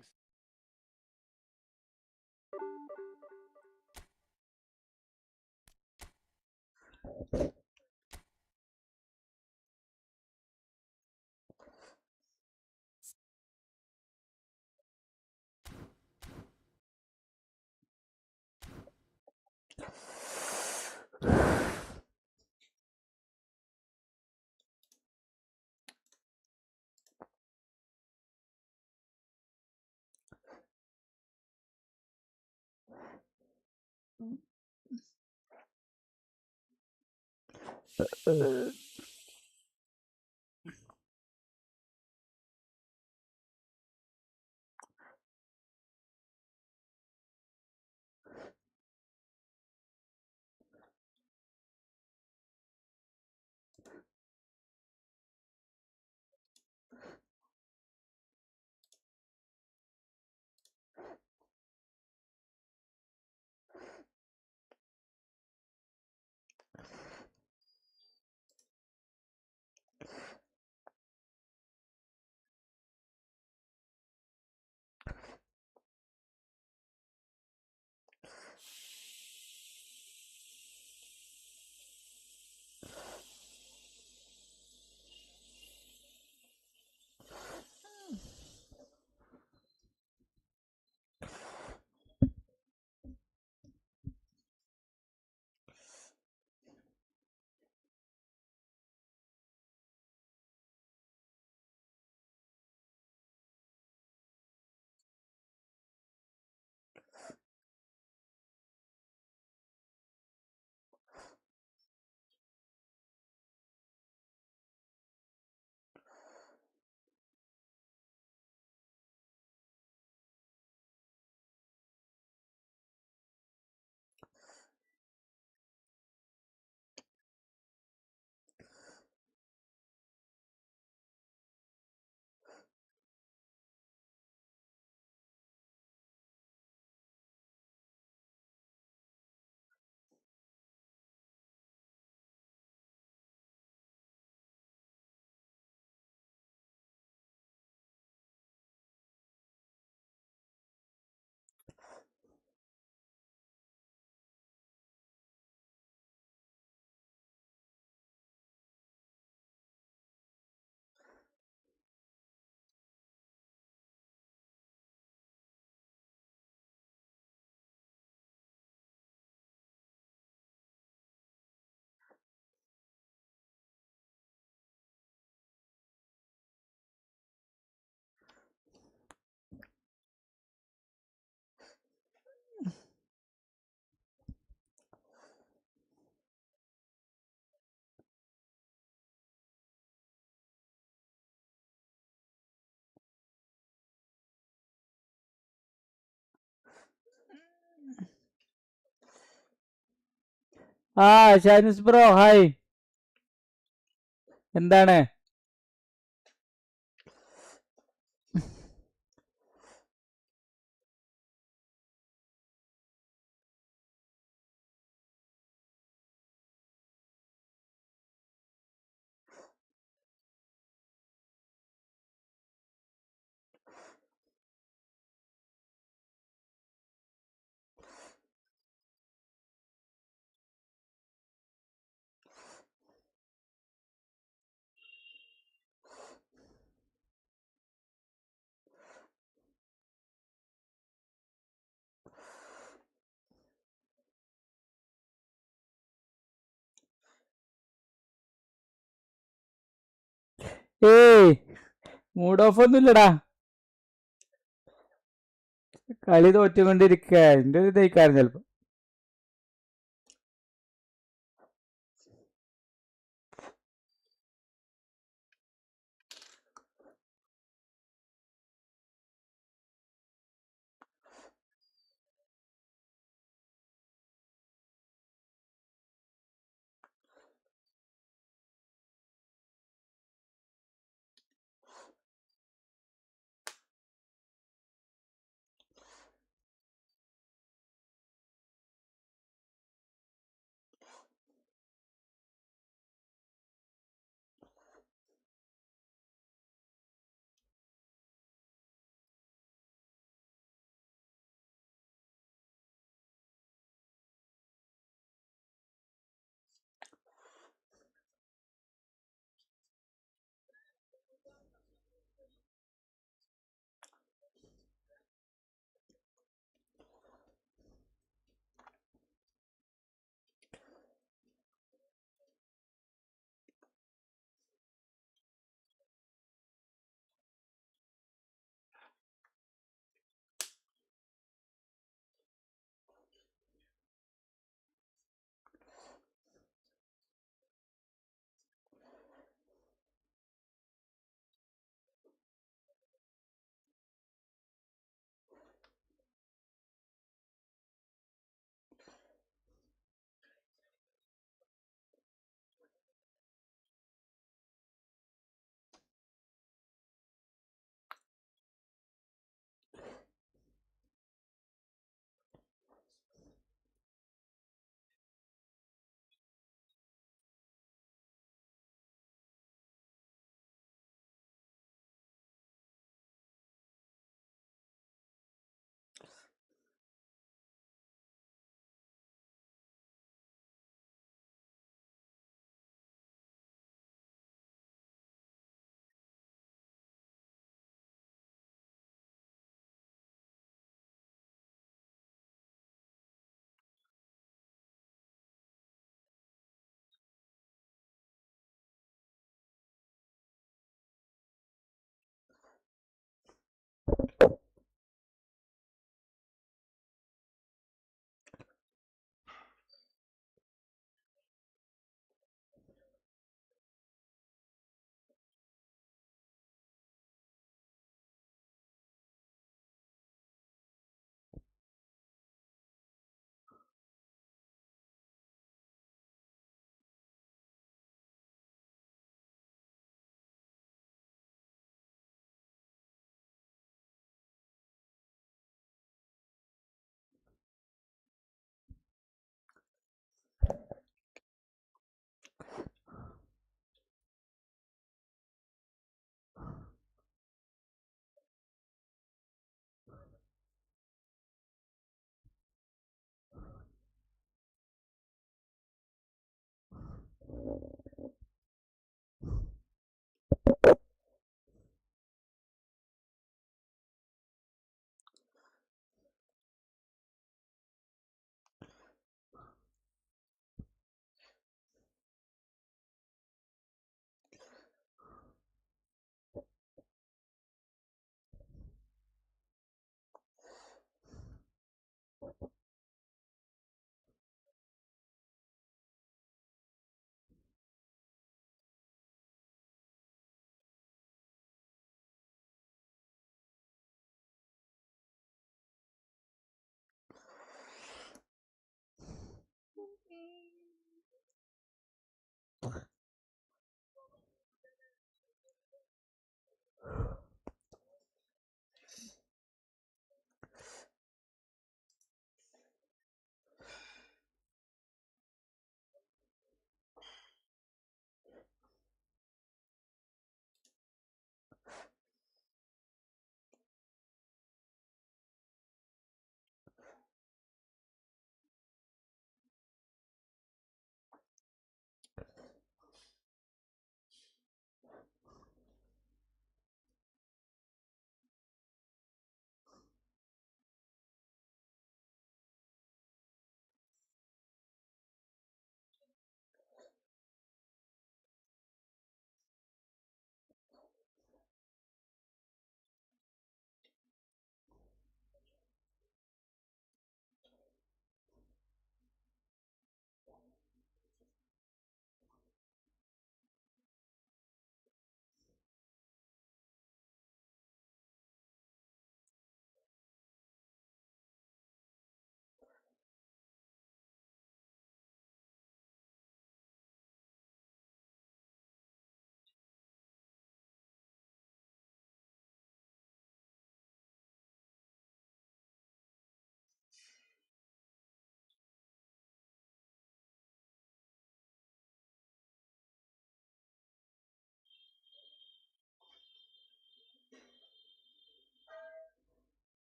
ആ ഷാനിസ് bro hi, എന്താണ്? ഏയ് mood off ഒന്നുമില്ലടാ, കളി തോറ്റുകൊണ്ടിരിക്കുക. എൻ്റെ ഒരു ഇതായിക്കാരം ചിലപ്പോ.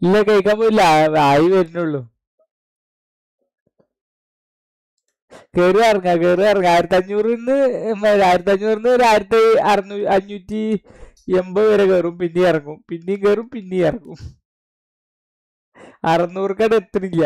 ഇല്ല, കഴിക്കാൻ പോയില്ല, ആയി വരുന്നുള്ളൂ. കേറി ഇറങ്ങ 1500 1500 ഒരു 1580 വരെ കയറും, പിന്നെയും ഇറങ്ങും, പിന്നെയും കയറും, പിന്നെയും ഇറങ്ങും. 600 എത്തണില്ല.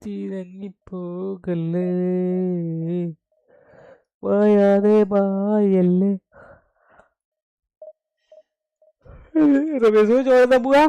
തിരഞ്ഞിപ്പോകല്ലേ വായാതെ വായല്ലേ. രമേശ് ചോദിച്ചാ പോവാ.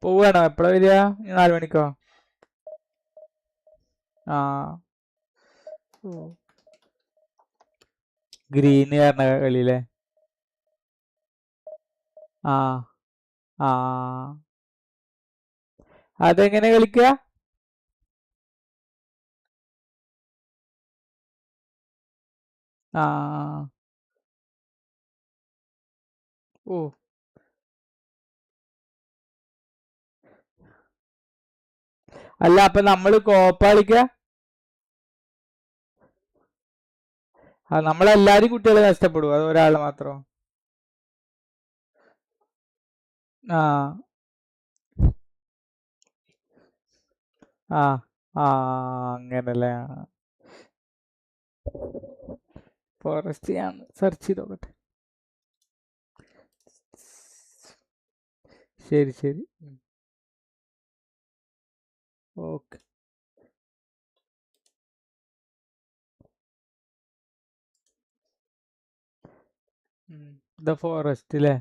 പോവാണോ? എപ്പഴാ വരിക? 4 മണിക്കോ? ആ, ഗ്രീന് കാരണ കളിയിലെ. ആ ആ, അതെങ്ങനെ കളിക്കുക? ആ, ഓ, അല്ല, അപ്പൊ നമ്മള് കോപ്പ കളിക്ക? നമ്മളെല്ലാരും കുട്ടികളെ നഷ്ടപ്പെടും, അത് ഒരാള് മാത്രം? ആ ആ ആ, അങ്ങനല്ലേ. ഫോറസ്റ്റ് ഞാൻ സെർച്ച് ചെയ്ത് നോക്കട്ടെ. ശരി ശരി. ഓക്കെ. ദ ഫോറസ്റ്റ് അല്ലേ?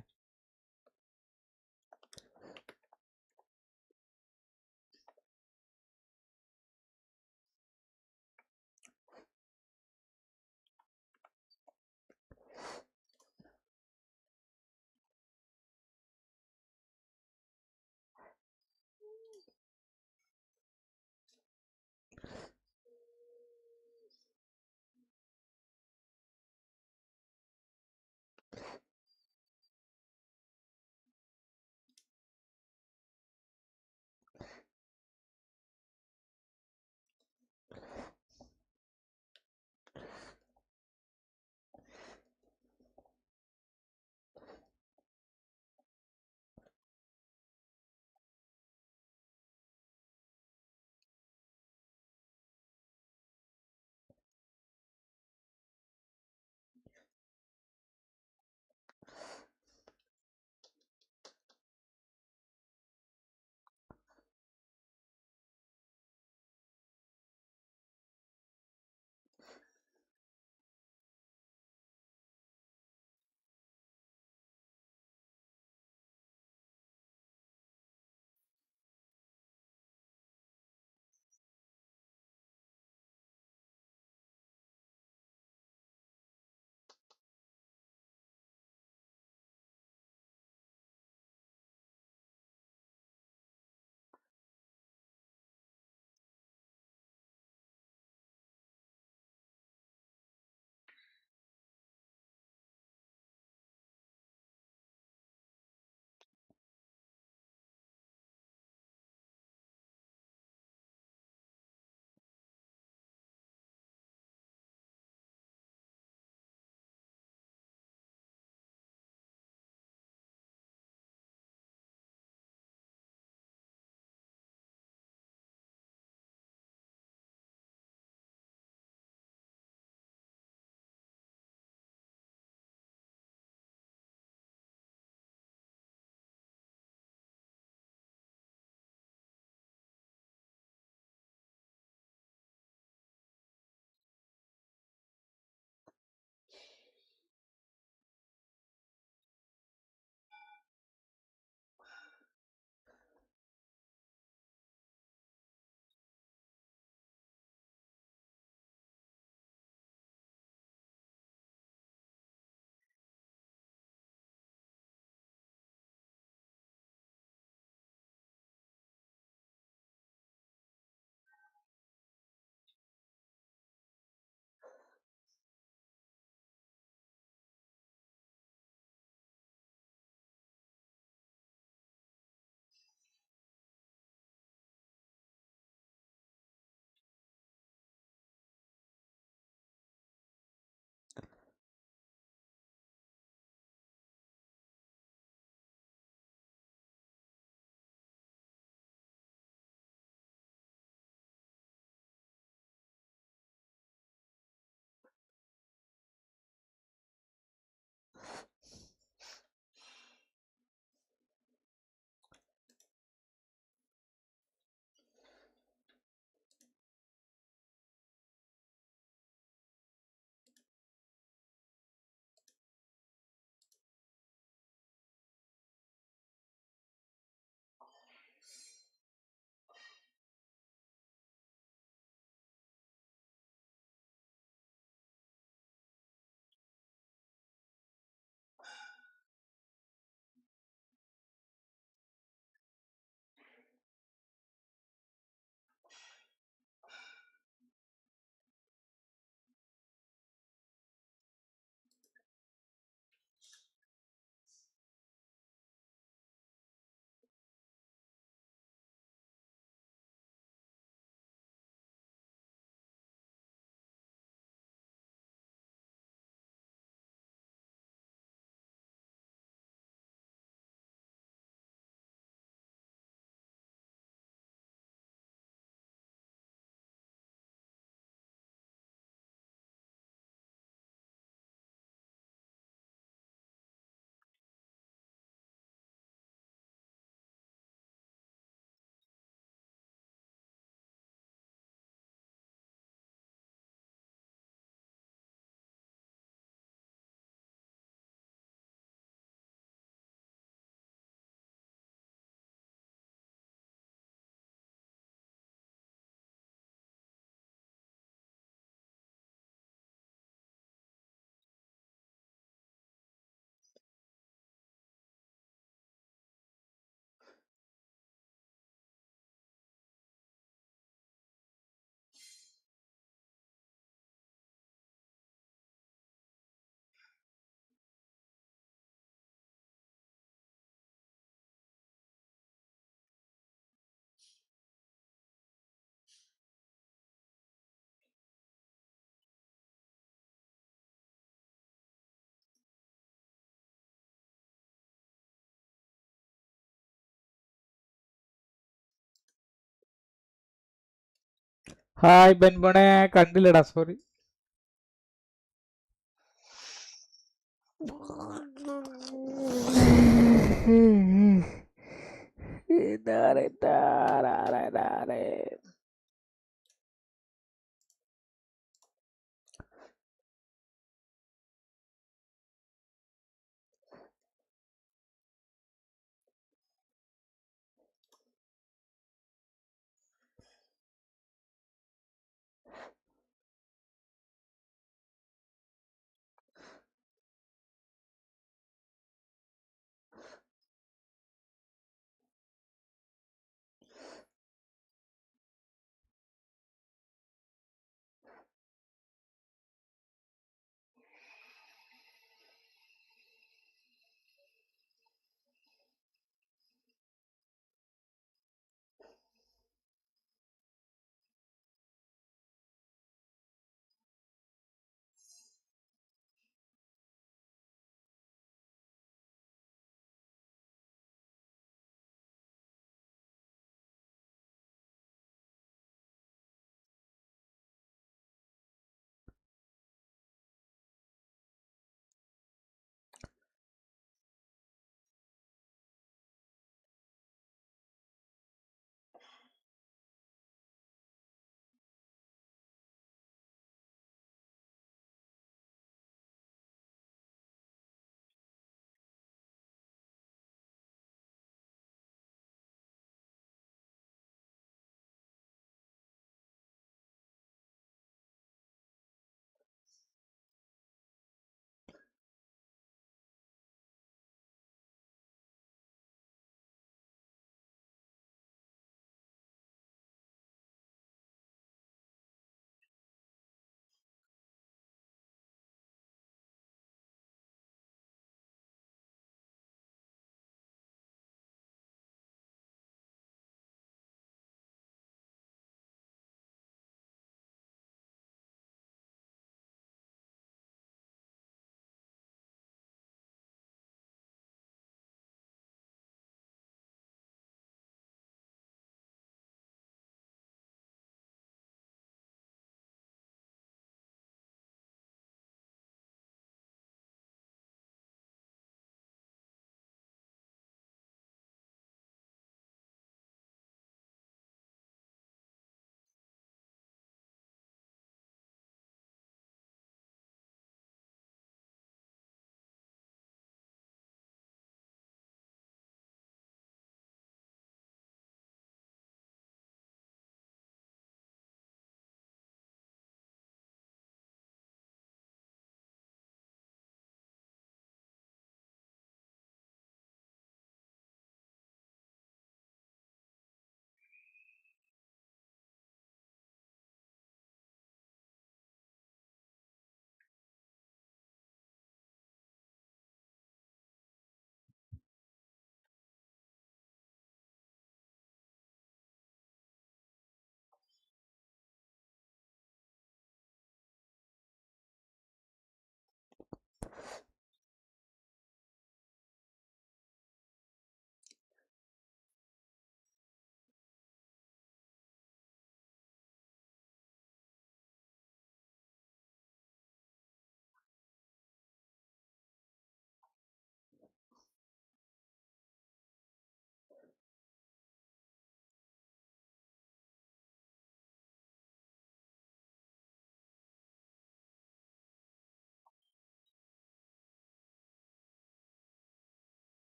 ഹായ് ബെൻബോണെ, കണ്ടില്ലടാ, sorry.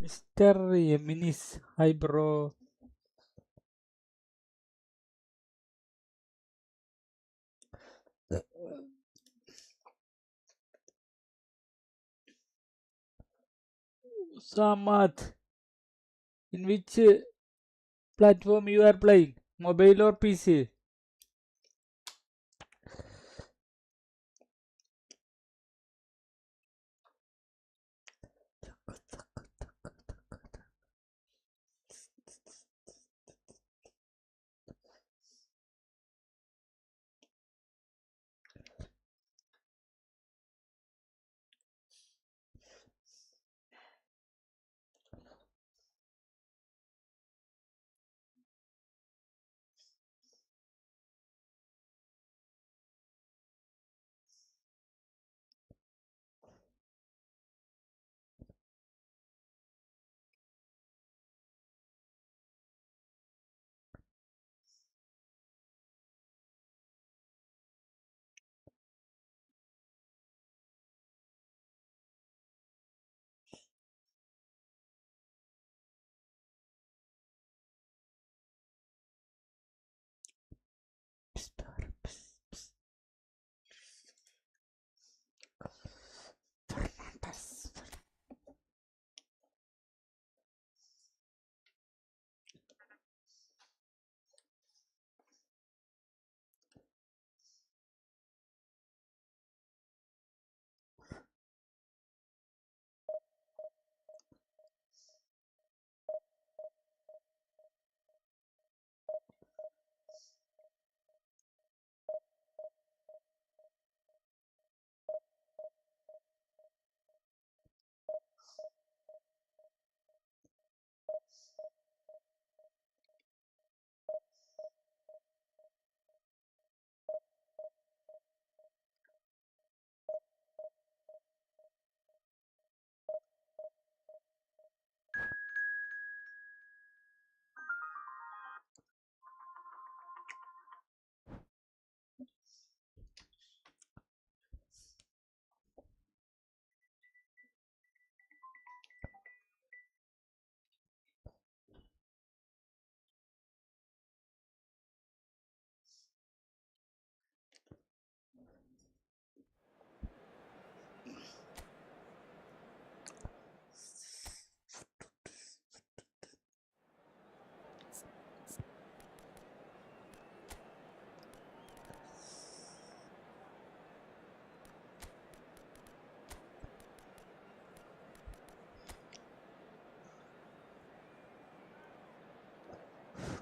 Mr. Yeminis. Hi, bro. Samad. In which platform you are playing? Mobile or PC?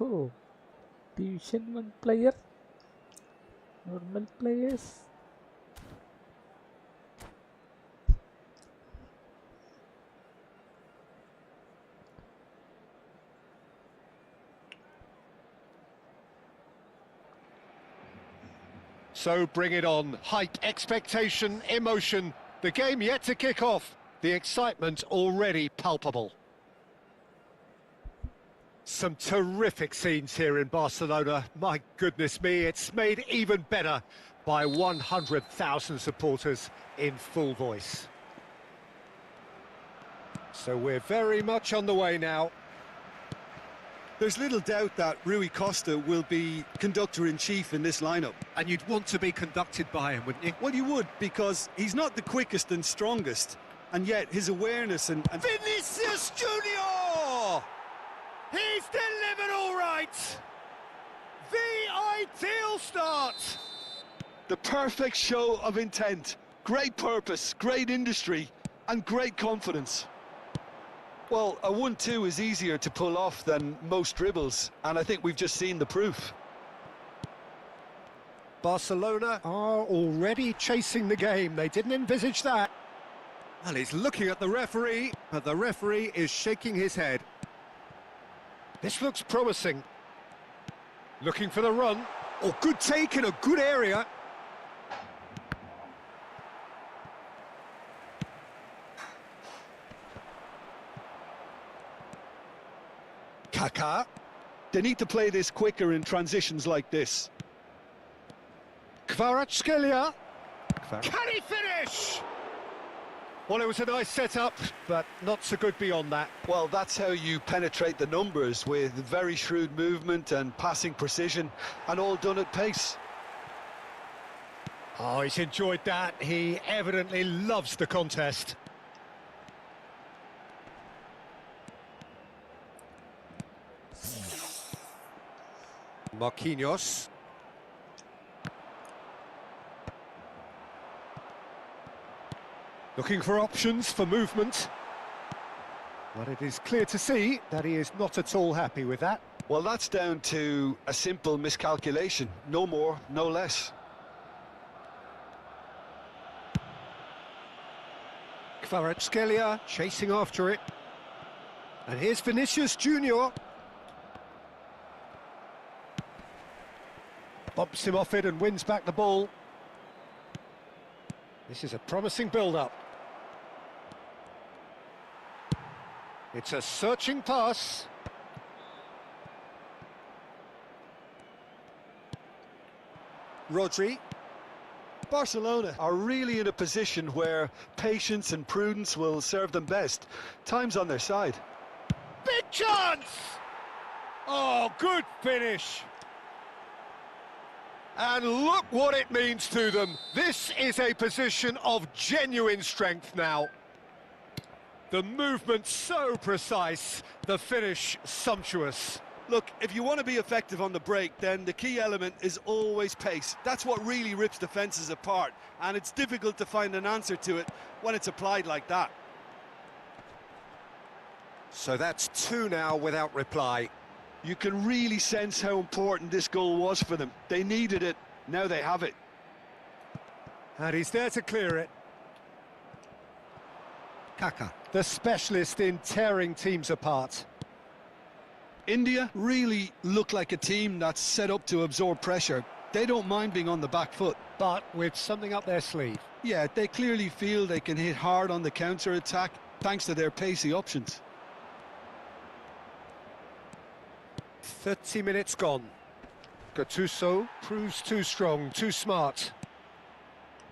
Oh, Division 1 player. Normal players. So bring it on. Hype, expectation, emotion. The game yet to kick off. The excitement already palpable. Some terrific scenes here in Barcelona. My goodness me, it's made even better by 100,000 supporters in full voice. So we're very much on the way now. There's little doubt that Rui Costa will be conductor-in-chief in this lineup. And you'd want to be conducted by him, wouldn't you? Well, you would, because he's not the quickest and strongest, and yet his awareness and... Vinicius Junior! He's delivered all right! The ideal start! The perfect show of intent, great purpose, great industry, and great confidence. Well, a 1-2 is easier to pull off than most dribbles, and I think we've just seen the proof. Barcelona are already chasing the game. They didn't envisage that. Well, he's looking at the referee, but the referee is shaking his head. This looks promising. Looking for the run. Oh, good take in a good area. Kaká. They need to play this quicker in transitions like this. Kvaratskhelia. Can he finish? Well, it was a nice setup, but not so good beyond that. Well, that's how you penetrate the numbers, with very shrewd movement and passing precision, and all done at pace. Oh, he's enjoyed that. He evidently loves the contest. Marquinhos. Looking for options for movement. But it is clear to see that he is not at all happy with that. Well, that's down to a simple miscalculation. No more, no less. Kvaratskhelia chasing after it. And here's Vinicius Junior. Bumps him off it and wins back the ball. This is a promising build-up. It's a searching pass. Rodri. Barcelona are really in a position where patience and prudence will serve them best. Time's on their side. Big chance! Oh, good finish. And look what it means to them. This is a position of genuine strength now. The movement so precise, the finish sumptuous. Look, if you want to be effective on the break, then the key element is always pace. That's what really rips defences apart, and it's difficult to find an answer to it when it's applied like that. So that's 2 now without reply. You can really sense how important this goal was for them. They needed it, now they have it. And he's there to clear it. Kaka, the specialist in tearing teams apart. India really look like a team that's set up to absorb pressure. They don't mind being on the back foot. But with something up their sleeve. Yeah, they clearly feel they can hit hard on the counter-attack thanks to their pacey options. 30 minutes gone. Gattuso proves too strong, too smart.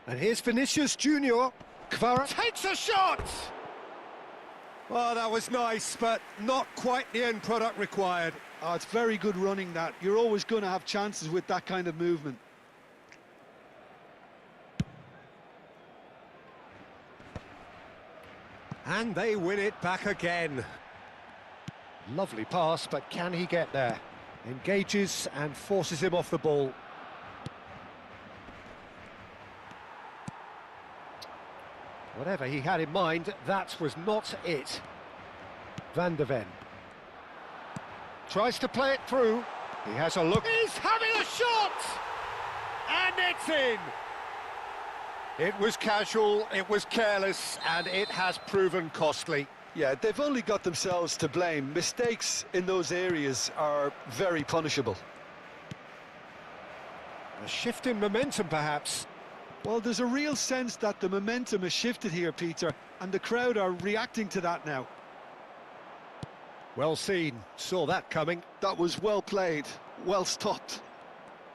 And here's Vinicius Junior. Kvara takes a shot! Oh, that was nice, but not quite the end product required. Oh, it's very good running, that. You're always going to have chances with that kind of movement. And they win it back again. Lovely pass, but can he get there? Engages and forces him off the ball. Whatever he had in mind, that was not it. Van de Ven tries to play it through. He has a look. He's having a shot! And it's in! It was casual, it was careless, and it has proven costly. Yeah, they've only got themselves to blame. Mistakes in those areas are very punishable. A shift in momentum, perhaps. Well, there's a real sense that the momentum has shifted here, Peter, and the crowd are reacting to that now. Well seen, saw that coming. That was well played, well stopped.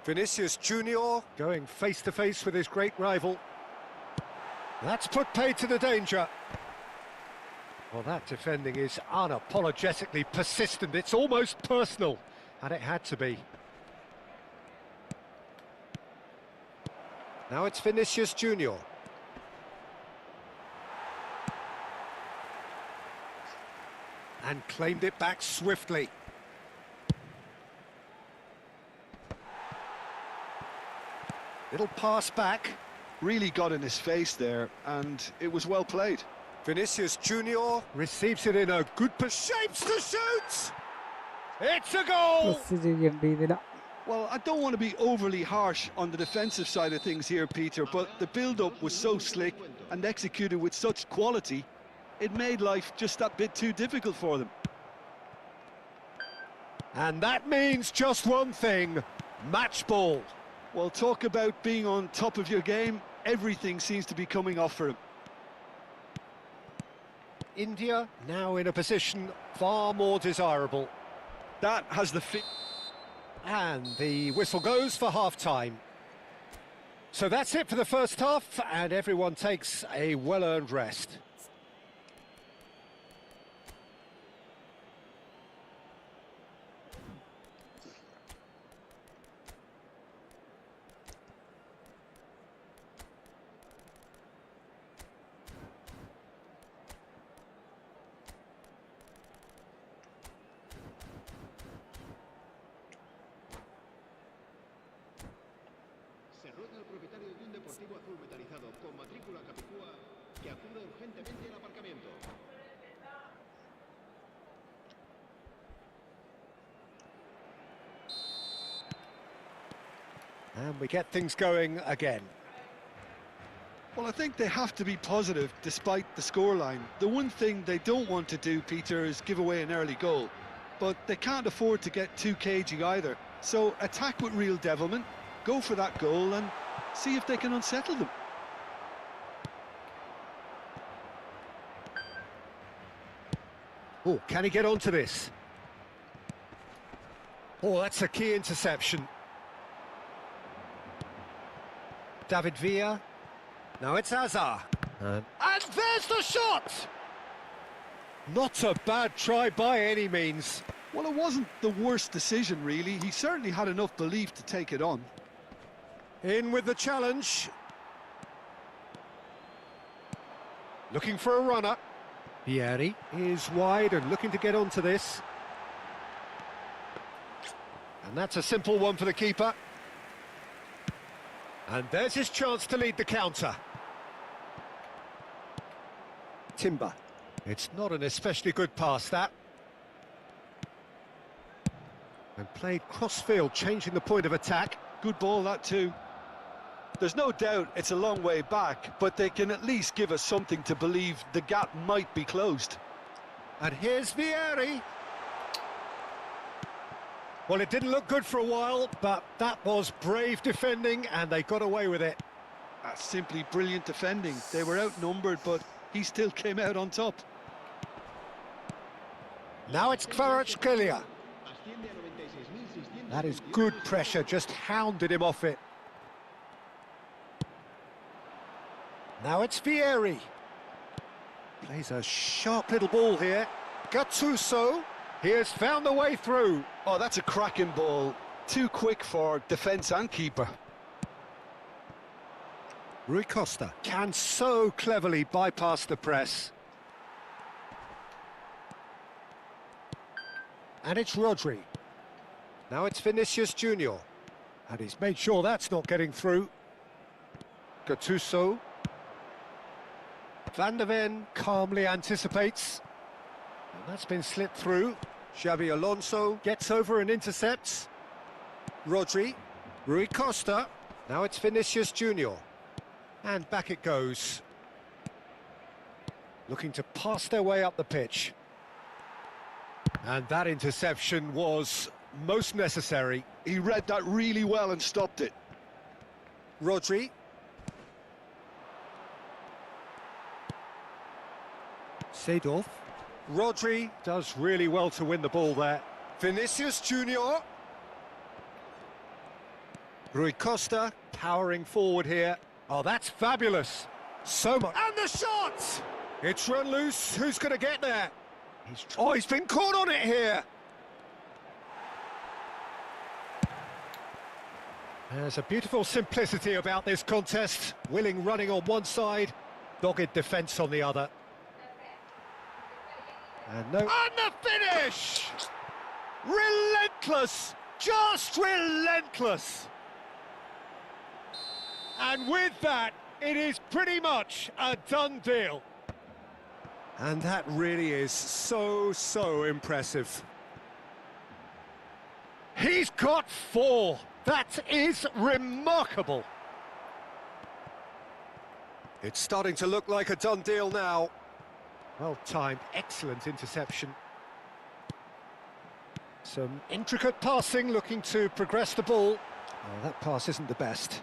Vinicius Junior going face-to-face with his great rival. That's put paid to the danger. Well, that defending is unapologetically persistent. It's almost personal, and it had to be. Now it's Vinicius Junior. And claimed it back swiftly. Little pass back. Really got in his face there, and it was well played. Vinicius Junior receives it in a good position. Shapes to shoot! It's a goal! Well, I don't want to be overly harsh on the defensive side of things here, Peter, but the build-up was so slick and executed with such quality, it made life just that bit too difficult for them. And that means just one thing, match ball. Well, talk about being on top of your game, everything seems to be coming off for him. India now in a position far more desirable. That has the fit. And the whistle goes for half-time. So that's it for the first half, and everyone takes a well-earned rest. Se ruega al propietario de un deportivo azul metalizado con matrícula capicúa que acuda urgentemente al aparcamiento. And we get things going again. Well, I think they have to be positive despite the scoreline. The one thing they don't want to do, Peter, is give away an early goal. But they can't afford to get too cagey either. So attack with real devilment, go for that goal and see if they can unsettle them. Oh, can he get onto this? Oh, that's a key interception. David Villa. Now it's Hazard. And there's the shot! Not a bad try by any means. Well, it wasn't the worst decision, really. He certainly had enough belief to take it on. In with the challenge. Looking for a runner. Vieri is wide and looking to get onto this. And that's a simple one for the keeper. And there's his chance to lead the counter. Timber. It's not an especially good pass, that. And played cross-field, changing the point of attack. Good ball, that too. There's no doubt it's a long way back, but they can at least give us something to believe the gap might be closed. And here's Vieri. Well, it didn't look good for a while, but that was brave defending, and they got away with it. That's simply brilliant defending. They were outnumbered, but he still came out on top. Now it's Kvaratskhelia. That is good pressure, just hounded him off it. Now it's Vieri. Plays a sharp little ball here. Gattuso. He has found the way through. Oh, that's a cracking ball. Too quick for defence and keeper. Rui Costa can so cleverly bypass the press. And it's Rodri. Now it's Vinicius Junior. And he's made sure that's not getting through. Gattuso. Van der Ven calmly anticipates. And that's been slipped through. Xabi Alonso gets over and intercepts. Rodri. Rui Costa. Now it's Vinicius Junior. And back it goes. Looking to pass their way up the pitch. And that interception was most necessary. He read that really well and stopped it. Rodri. Seedorf. Rodri does really well to win the ball there. Vinicius Junior. Rui Costa powering forward here. Oh, that's fabulous. So much. And the shot! It's run loose. Who's going to get there? He's been caught on it here. There's a beautiful simplicity about this contest. Willing running on one side, dogged defence on the other. And the finish! Relentless! Just relentless! And with that, it is pretty much a done deal. And that really is so impressive. He's got 4. That is remarkable. It's starting to look like a done deal now. Well timed, excellent interception. Some intricate passing, looking to progress the ball. Oh, that pass isn't the best.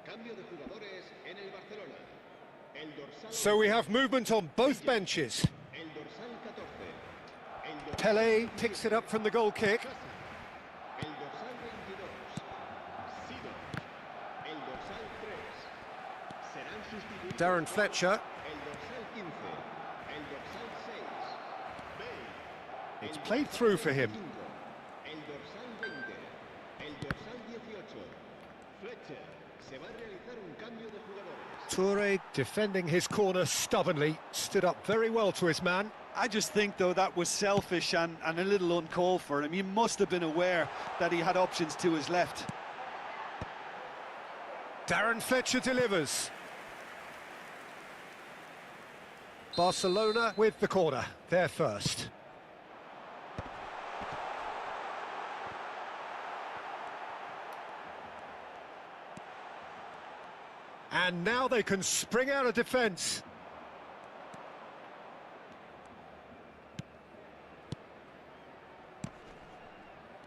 Cambio de jugadores en el Barcelona. El dorsal So we have movement on both benches. El dorsal 14. El Pele picks it up from the goal kick. El dorsal 22, Sido. El dorsal 3, serán sustituidos. Darren Fletcher. El dorsal 15, el dorsal 6, Bale. It's played through for him. El dorsal 20, el dorsal 18, Fletcher. Se va a realizar un cambio de jugadores. Toure defending his corner stubbornly, stood up very well to his man. I just think, though, that was selfish and a little uncalled for him. He must have been aware that he had options to his left. Darren Fletcher delivers. Barcelona with the corner, they're first. And now they can spring out of defence.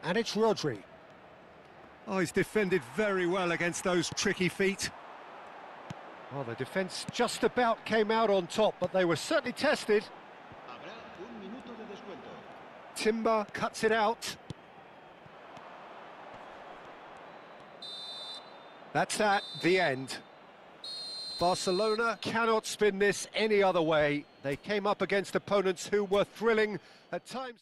And it's Rodri. Oh, he's defended very well against those tricky feet. Well, the defence just about came out on top, but they were certainly tested. Habrá un minuto de descuento. Timber cuts it out. That's that, the end. Barcelona cannot spin this any other way. They came up against opponents who were thrilling at times.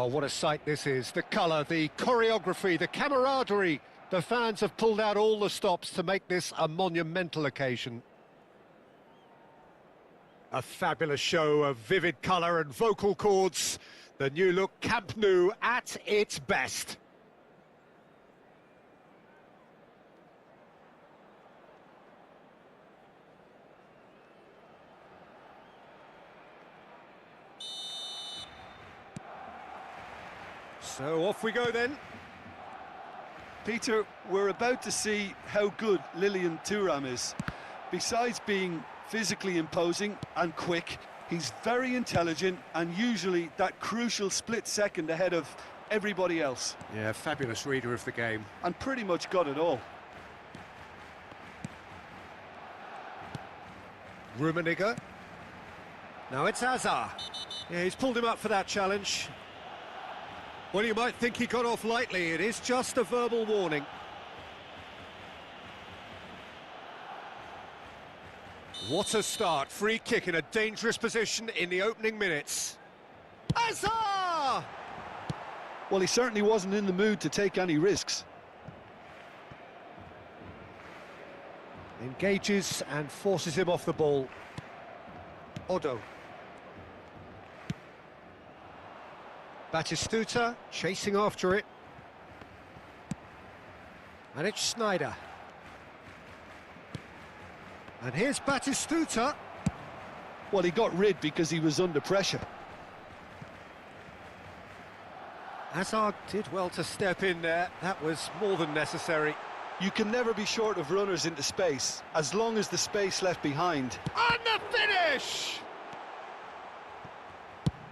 Oh, what a sight this is. The colour, the choreography, the camaraderie. The fans have pulled out all the stops to make this a monumental occasion. A fabulous show of vivid colour and vocal cords. The new look Camp Nou at its best. So off we go then. Peter, we're about to see how good Lilian Thuram is. Besides being physically imposing and quick, he's very intelligent and usually that crucial split second ahead of everybody else. Yeah, fabulous reader of the game. And pretty much got it all. Rummenigge. Now it's Hazard. Yeah, he's pulled him up for that challenge. Well, you might think he got off lightly. It is just a verbal warning. What a start. Free kick in a dangerous position in the opening minutes. Hazard! Well, he certainly wasn't in the mood to take any risks. Engages and forces him off the ball. Odo. Batistuta chasing after it. And it's Snyder. And here's Batistuta. Well, he got rid because he was under pressure. Hazard did well to step in there. That was more than necessary. You can never be short of runners into space, as long as the space left behind. And the finish!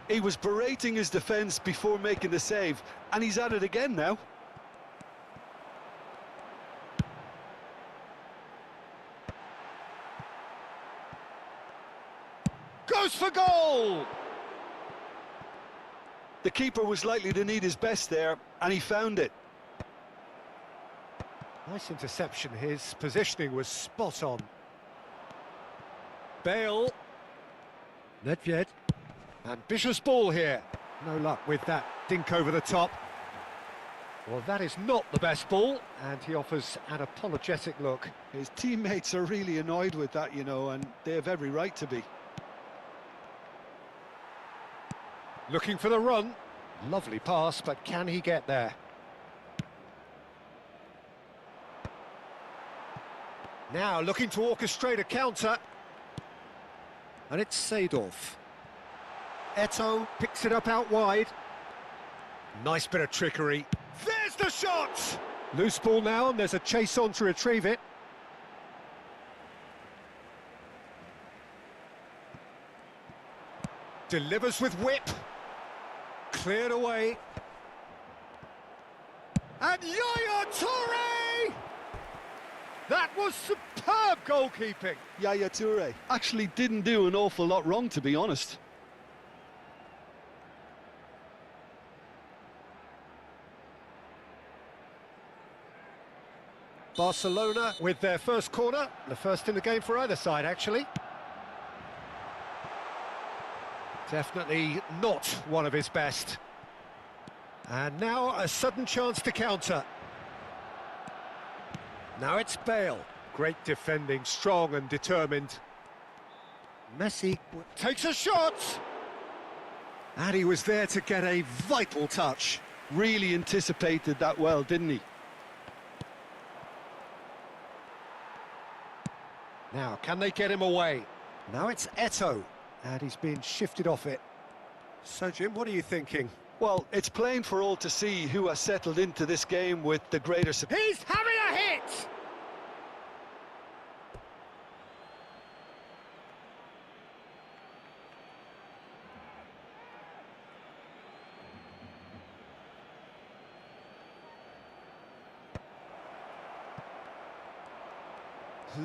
He was berating his defence before making the save, and he's at it again now. Goes for goal! The keeper was likely to need his best there, and he found it. Nice interception. His positioning was spot on. Bale. Nedved. Ambitious ball here. No luck with that dink over the top. Well, that is not the best ball, and he offers an apologetic look. His teammates are really annoyed with that, you know, and they have every right to be. Looking for the run. Lovely pass, but can he get there? Now looking to orchestrate a counter. And it's Seedorf. Eto'o picks it up out wide. Nice bit of trickery. There's the shot! Loose ball now, and there's a chase on to retrieve it. Delivers with whip. Cleared away. And Yaya Toure! That was superb goalkeeping. Yaya Toure actually didn't do an awful lot wrong, to be honest. Barcelona with their first corner, the first in the game for either side, actually. Definitely not one of his best. And now a sudden chance to counter. Now it's Bale. Great defending, strong and determined. Messi takes a shot! And he was there to get a vital touch. Really anticipated that well, didn't he? Now, can they get him away? Now it's Eto'o, and he's been shifted off it. So, Jim, what are you thinking? Well, it's plain for all to see who has settled into this game with the greater support. He's having a hit!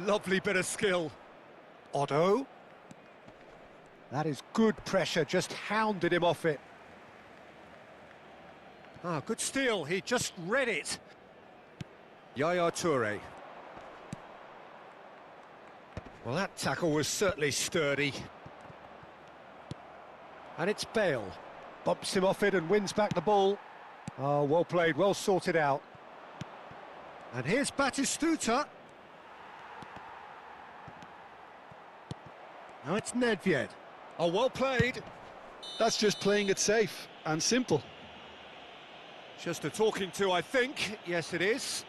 Lovely bit of skill. Odo. That is good pressure, just hounded him off it. Ah, good steal, he just read it. Yaya Toure. Well, that tackle was certainly sturdy. And it's Bale. Bumps him off it and wins back the ball. Oh, well played, well sorted out. And here's Batistuta. Now it's Nedved. Oh, well played. That's just playing it safe and simple. Just a talking to, I think. Yes, it is.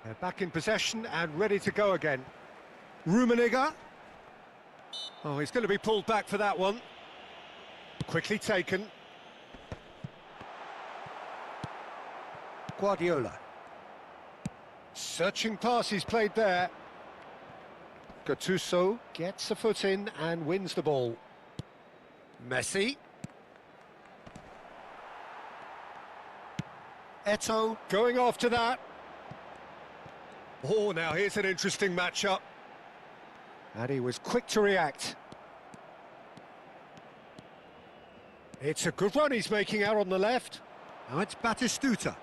They're back in possession and ready to go again. Rummenigge. Oh, he's going to be pulled back for that one. Quickly taken. Guardiola. Searching pass he's played there. Gattuso gets a foot in and wins the ball. Messi. Eto'o going after that. Oh, now here's an interesting matchup. And he was quick to react. It's a good run he's making out on the left. Now it's Batistuta.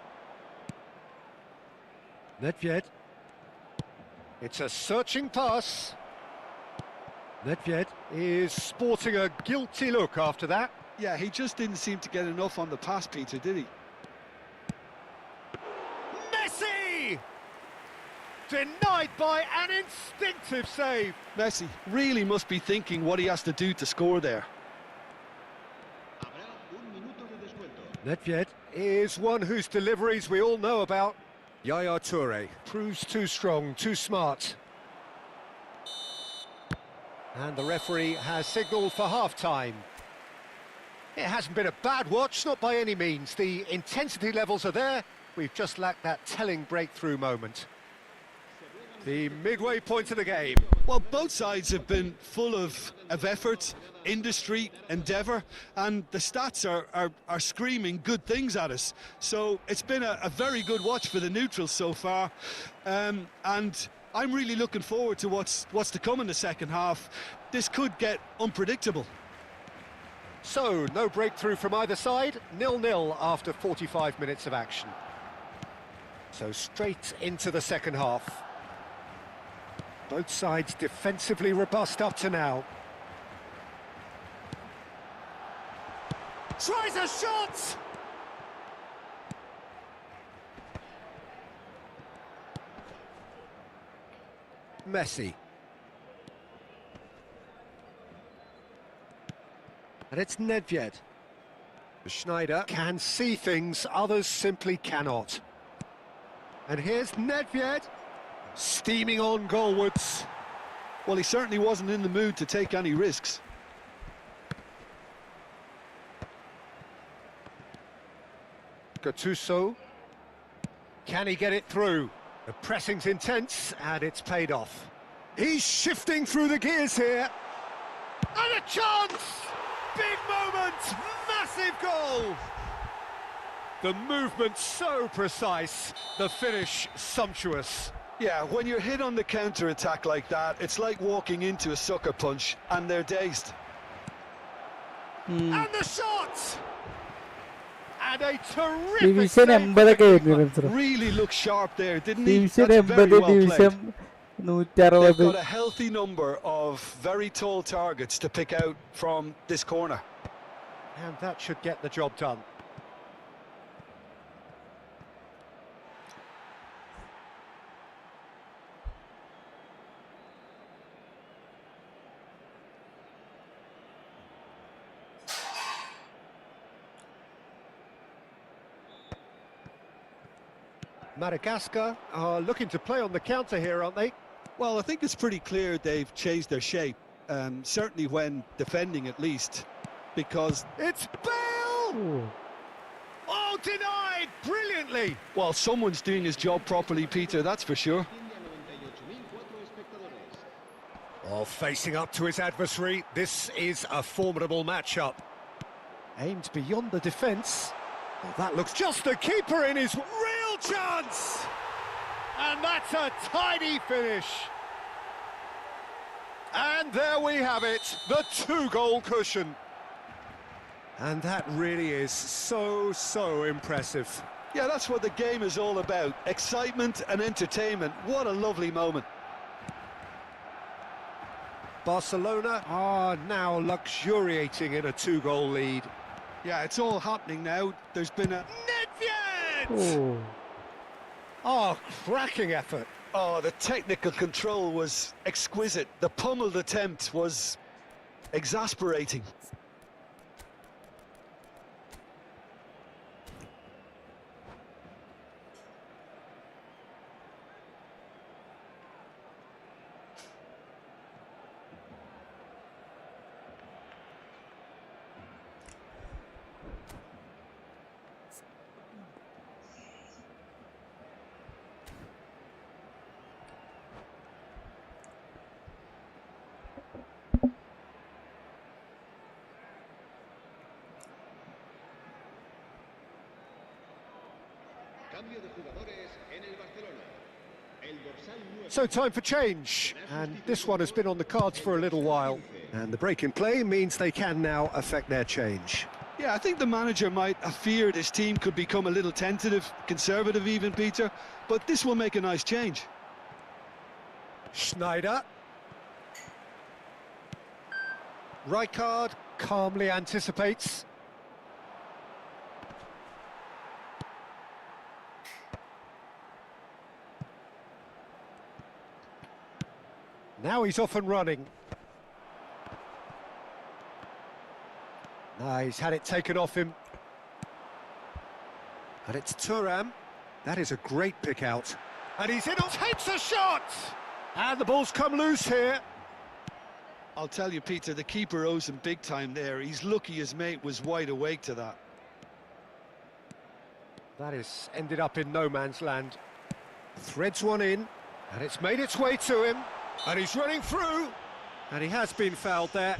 Nedved. It's a searching pass. Nedved is sporting a guilty look after that. Yeah, he just didn't seem to get enough on the pass, Peter, did he? Messi! Denied by an instinctive save. Messi really must be thinking what he has to do to score there. Habrá un minuto de descuento. Nedved is one whose deliveries we all know about. Yaya Toure proves too strong, too smart. And the referee has signalled for half-time. It hasn't been a bad watch, not by any means. The intensity levels are there. We've just lacked that telling breakthrough moment. The midway point of the game. Well, both sides have been full of effort, industry, endeavour, and the stats are screaming good things at us. So it's been a very good watch for the neutrals so far, and I'm really looking forward to what's to come in the second half. This could get unpredictable. So, no breakthrough from either side, 0-0 after 45 minutes of action. So straight into the second half. Both sides defensively robust up to now. Tries a shot! Messi. And it's Nedved. Schneider can see things others simply cannot. And here's Nedved. Steaming on goalwards. Well, he certainly wasn't in the mood to take any risks. Gattuso. Can he get it through? The pressing's intense and it's paid off. He's shifting through the gears here. And a chance! Big moment! Massive goal! The movement so precise, the finish sumptuous. Yeah, when you're hit on the counter-attack like that, it's like walking into a sucker punch and they're dazed. And the shot! And a terrific Division save 80 from the ഒക്കെ ആയിരുന്നു keeper. Runs. Really looked sharp there, didn't he? Division That's very 80 well division played. 160. They've got a healthy number of very tall targets to pick out from this corner. And that should get the job done. Madagascar are looking to play on the counter here, aren't they? Well, I think it's pretty clear they've changed their shape, certainly when defending at least, because... It's Bale! Oh, denied brilliantly! Well, someone's doing his job properly, Peter, that's for sure. Oh, facing up to his adversary, this is a formidable matchup. Aimed beyond the defence. Oh, that looks just the keeper in his real chance! And that's a tidy finish. And there we have it, the 2-goal cushion. And that really is so impressive. Yeah, that's what the game is all about. Excitement and entertainment. What a lovely moment. Barcelona are now luxuriating in a 2-goal lead. Yeah, it's all happening now. There's been a... Nedved! Oh, cracking effort. Oh, the technical control was exquisite. The pummeled attempt was exasperating. Cambio de jugadores en el Barcelona. El dorsal 9. So time for change, and this one has been on the cards for a little while. And the break in play means they can now affect their change. Yeah, I think the manager might have feared his team could become a little tentative, conservative even, Peter, but this will make a nice change. Schneider. Rijkaard calmly anticipates. Now he's off and running. Now he's had it taken off him. And it's Thuram. That is a great pick out. And he's in, takes a shot! And the ball's come loose here. I'll tell you, Peter, the keeper owes him big time there. He's lucky his mate was wide awake to that. That has ended up in no man's land. Threads one in, and it's made its way to him. And he's running through, and he has been fouled there.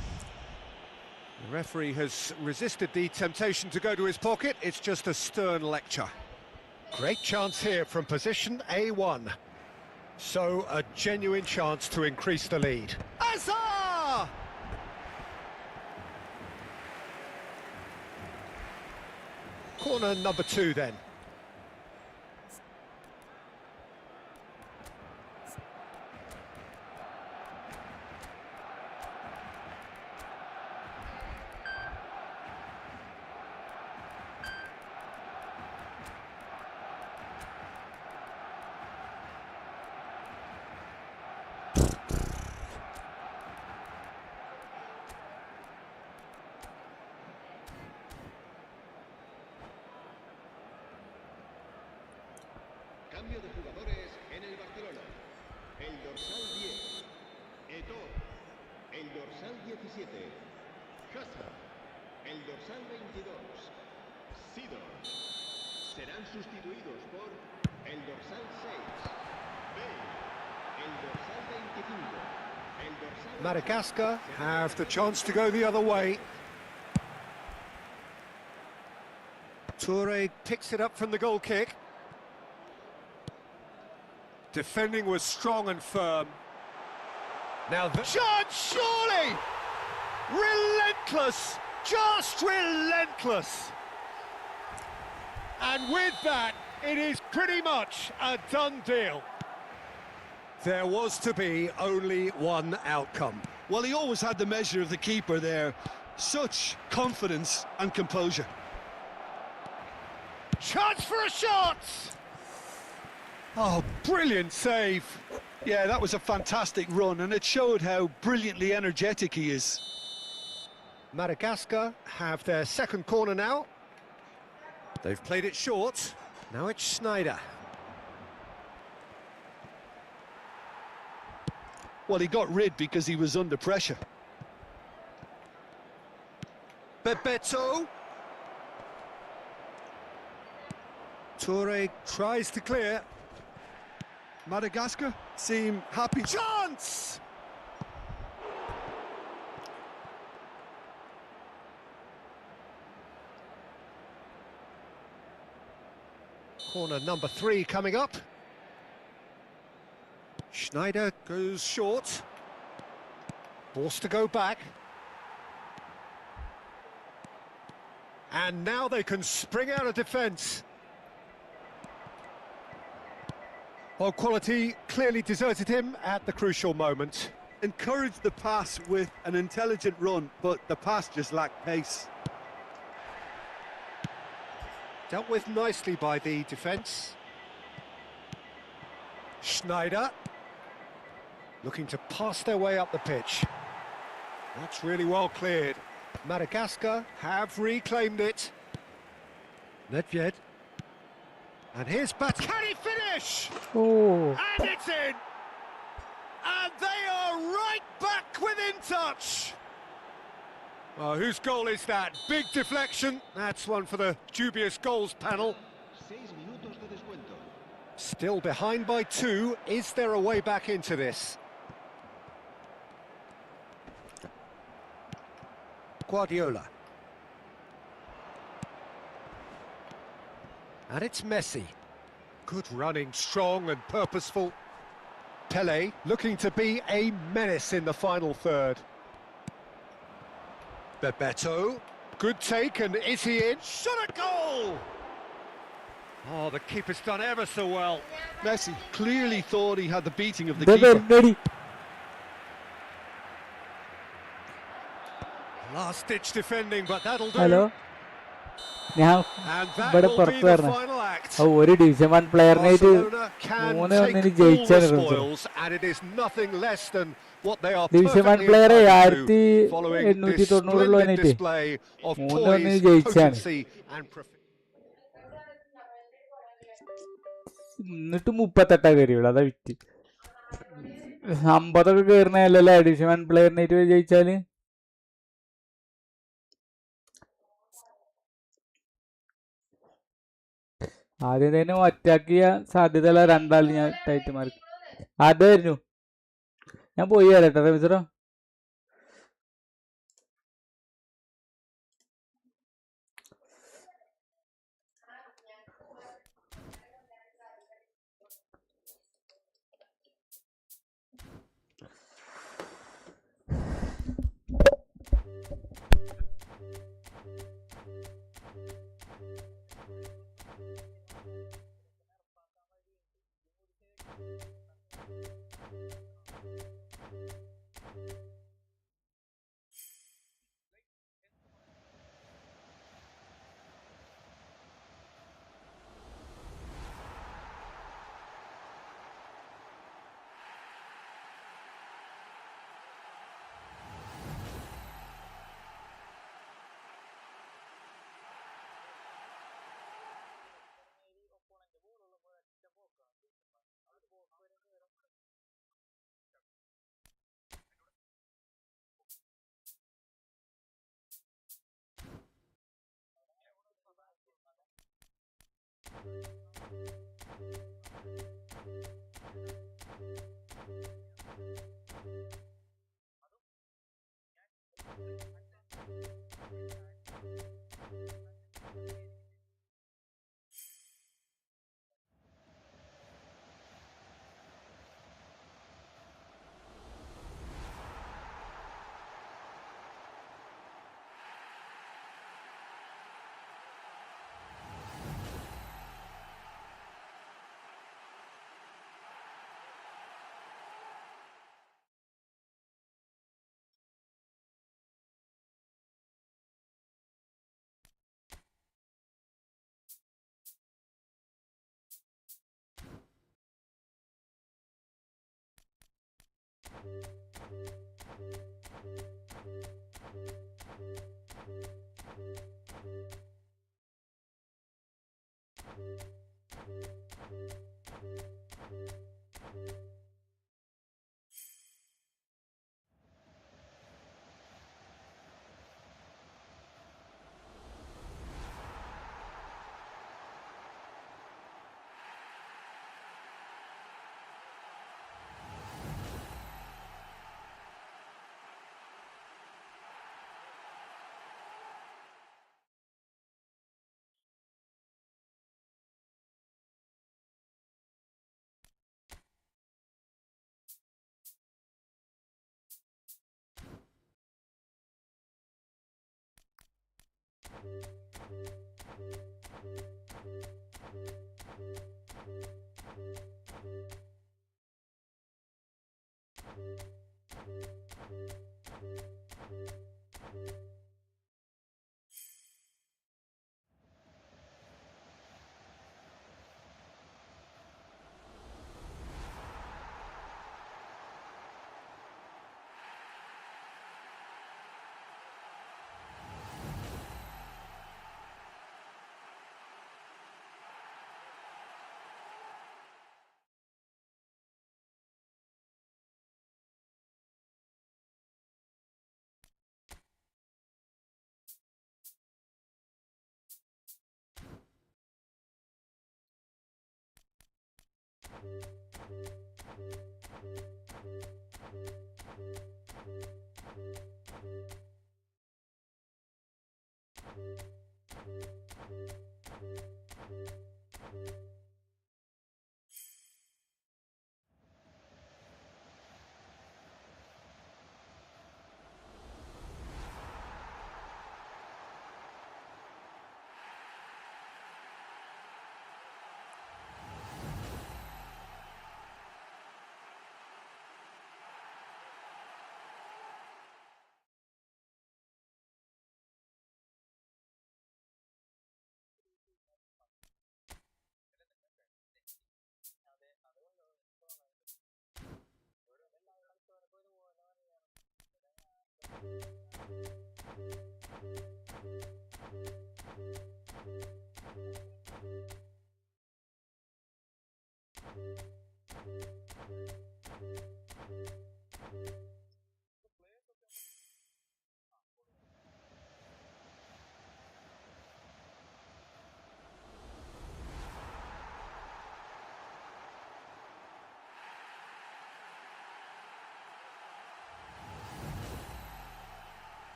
The referee has resisted the temptation to go to his pocket. It's just a stern lecture. Great chance here from position A1. So a genuine chance to increase the lead. Azar! Corner number 2 then. Cambio de jugadores en el Barcelona. El dorsal 10. Eto'o. El dorsal 17. Hazard. El dorsal 22. Sidor. Serán sustituidos por el dorsal 6. Bale. El dorsal 25. El dorsal... Madagascar have the chance to go the other way. Toure picks it up from the goal kick. Defending was strong and firm. Now the chance, surely! Relentless! Just relentless! And with that, it is pretty much a done deal. There was to be only one outcome. Well, he always had the measure of the keeper there. Such confidence and composure. Chance for a shot! Oh, brilliant save. Yeah, that was a fantastic run, and it showed how brilliantly energetic he is. Madagascar have their second corner now. They've played it short. Now it's Schneider. Well, he got rid because he was under pressure. Bebeto. Toure tries to clear. Madagascar seem happy. Chance! Corner number 3 coming up. Schneider goes short. Forced to go back. And now they can spring out of defence. Well, quality clearly deserted him at the crucial moment. Encouraged the pass with an intelligent run, but the pass just lacked pace. Dealt with nicely by the defence. Schneider looking to pass their way up the pitch. That's really well cleared. Madagascar have reclaimed it. Nedved. And here's Bat. Can he finish? Oh. And it's in! And they are right back within touch! Oh, whose goal is that? Big deflection. That's one for the dubious goals panel. 6 minutos de descuento. Still behind by 2. Is there a way back into this? Guardiola. And it's Messi. Good running, strong and purposeful. Pele looking to be a menace in the final third. Bebeto. Good take, and is he in? Shot a goal! Oh, the keeper's done ever so well. Messi clearly thought he had the beating of the They were keeper. ready. Last-ditch defending, but that'll do. Hello ഞാൻ And that ഇവിടെ will be പുറത്ത് the വരണം. final act. ഒരു division 1 പ്ലെയറിനായിട്ട് Barcelona can 3-1 take all ജയിച്ചാണ് the runs. spoils, and it is nothing less than what they are division 1 perfectly player entitled to, following this 1890 splendid ഉള്ളവനായിട്ട് display of 3-1 poise, ജയിച്ചാണ്. potency and proficiency. എന്നിട്ട് 38 കയറിയുള്ളൂ, അതാ വിറ്റ്. 50 കയറുന്നതല്ലല്ലോ division 1 പ്ലെയറിനായിട്ട് ജയിച്ചാല്. ആദ്യം തന്നെ അറ്റാക്കിയ സാധ്യതയുള്ള രണ്ടാളിൽ ഞാൻ tight mark അതായിരുന്നു. ഞാൻ പോയി വരട്ടെ റമീസറോ.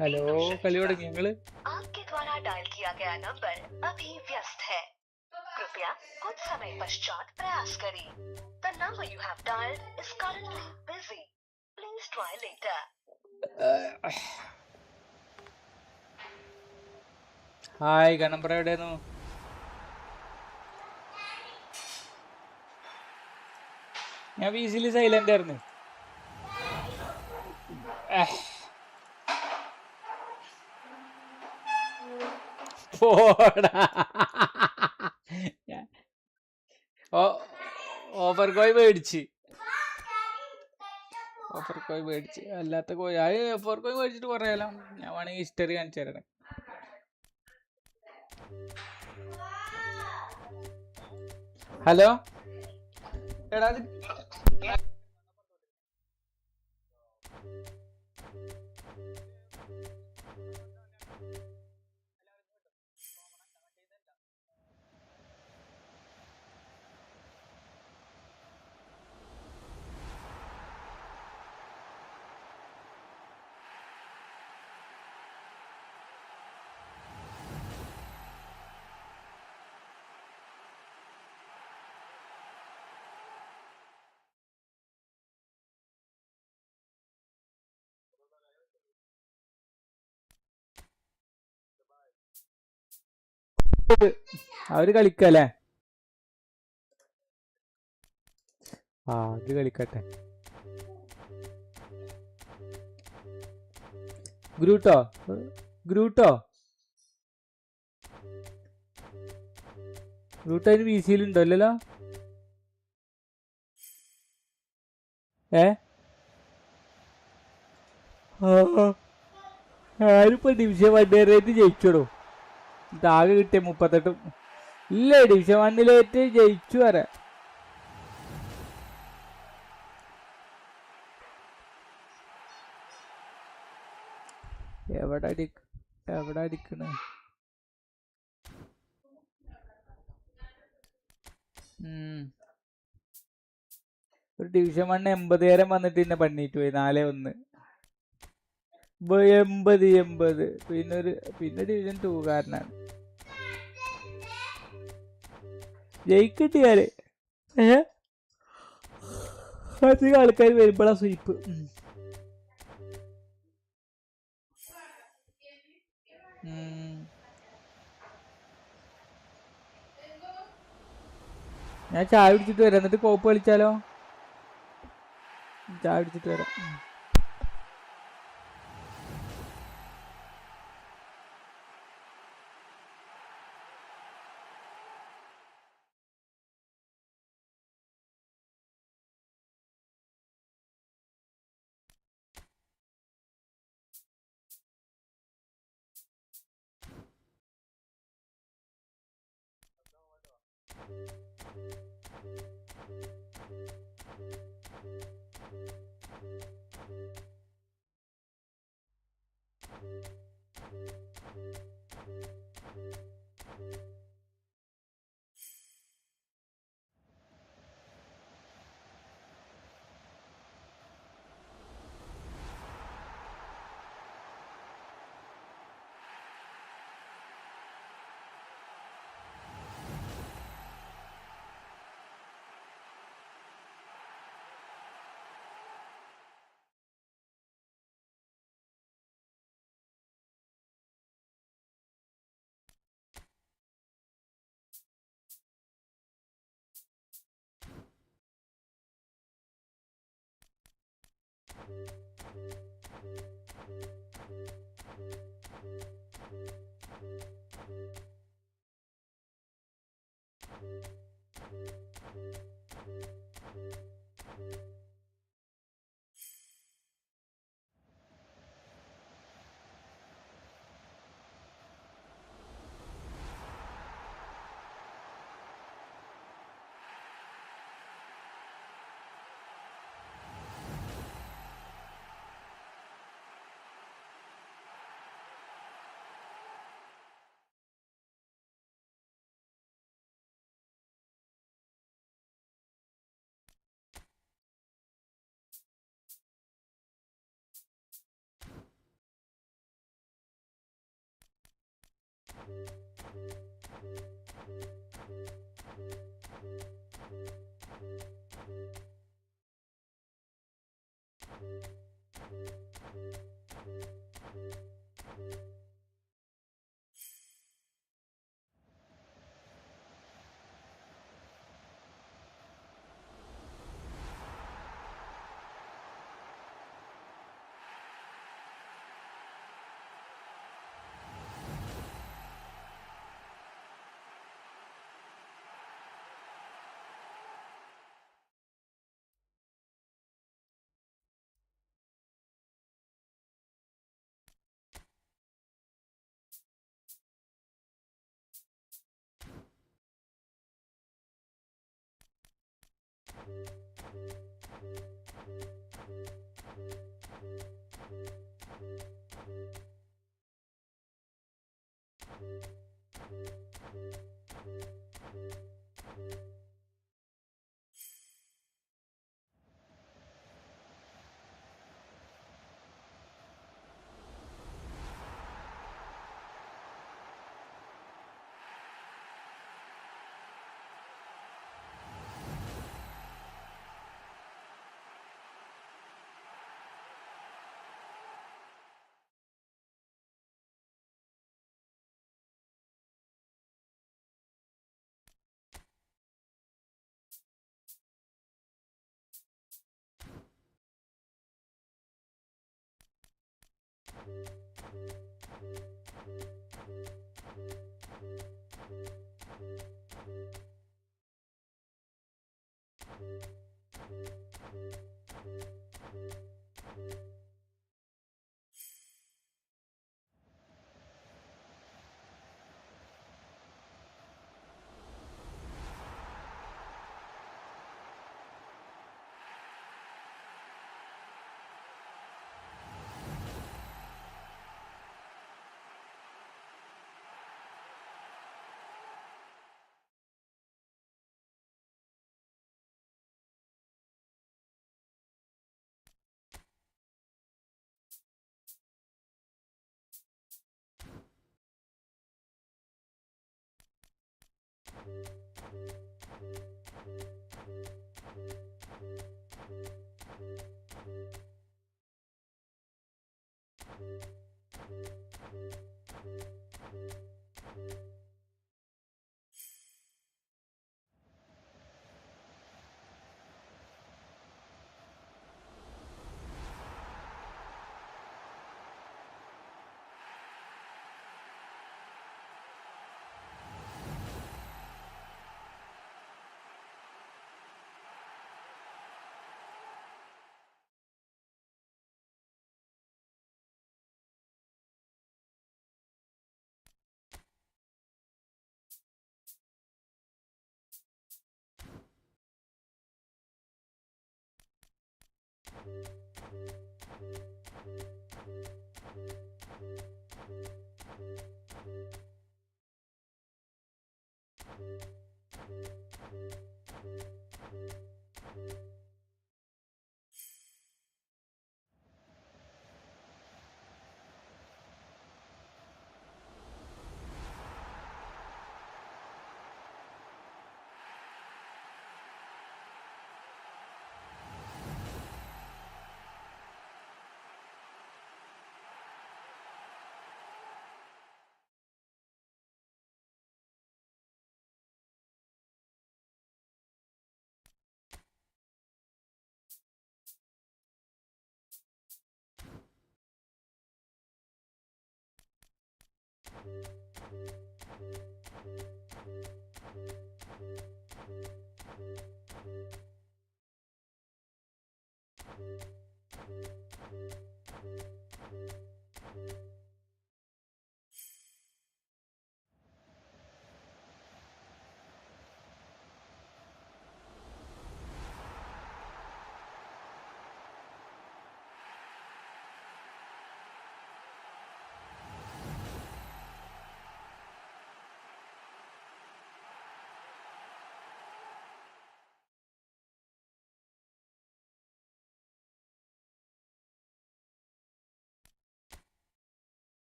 ഹലോ, കളി തുടങ്ങി ഞങ്ങള്. आपके द्वारा डायल किया गया नंबर अभी व्यस्त है, कृपया कुछ समय पश्चात प्रयास करें. The number you have dialed is currently busy. Please try later. Hi, Kannambra എവിടെയായിരുന്നു? ഞാൻ വീസിൽ സൈലന്റ് ആയിരുന്നു. പോടാ. ഓഫർ കോയ് മേടിച്ച് അല്ലാത്ത കോഴി ഓഫർ കോയ് മേടിച്ചിട്ട് പറയാലോ. ഞാൻ വേണമെങ്കിൽ ഹിസ്റ്ററി കാണിച്ചു തരണം. ഹലോ എടാ, അവര് കളിക്കല്ലേ? അത് കളിക്കട്ടെ. ഗ്രൂട്ടോ അതിന് വി സിയിലുണ്ടോ? അല്ലല്ലോ. ആരിപ്പോ ഡിവിഷൻ 1 ജയിച്ചോടോ. ഇതാകെ കിട്ടിയ 38. ഇല്ല, ഡിവിഷൻ 1 ജയിച്ചു വരാ. എവിടെ അടിക്കണ? ഒരു ഡിവിഷൻ 1 80 വന്നിട്ട് പിന്നെ പണിയിട്ട് പോയി. 4-1 80. പിന്നെ ഡിവിഷൻ 2 കാരനാണ് ജയിക്കിട്ടിയാല്. അധികം ആൾക്കാർ വരുമ്പോഴാ സ്വീപ്പ്. ഞാൻ ചായ പിടിച്ചിട്ട് വരാം, എന്നിട്ട് കോപ്പ് കളിച്ചാലോ? ചായ പിടിച്ചിട്ട് വരാം.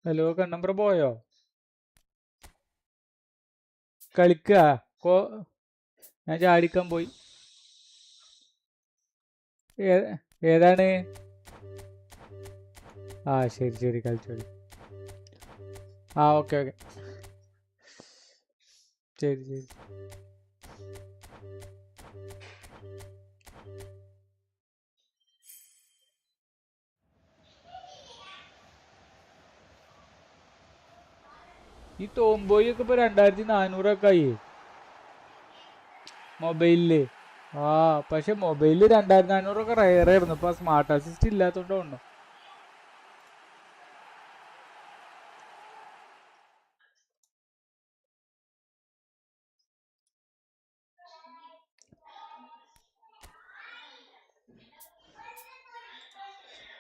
ഹലോ കണ്ണമ്പ്ര പോയോ? കളിക്കുക ഞാൻ ചാടിക്കാൻ പോയി. ഏതാണ്? ആ ശരി ശരി കളിച്ചോളി. ആ ഓക്കെ ഓക്കെ ശരി ശരി. ഈ ടോംബോയ് ഒക്കെ ഇപ്പൊ 2400 ആയി മൊബൈലില്. ആ പക്ഷെ മൊബൈലില് 2400 റയർ ആയിരുന്നു. ഇപ്പൊ സ്മാർട്ട് അസിസ്റ്റ് ഇല്ലാത്തോണ്ട് ഉണ്ടോ.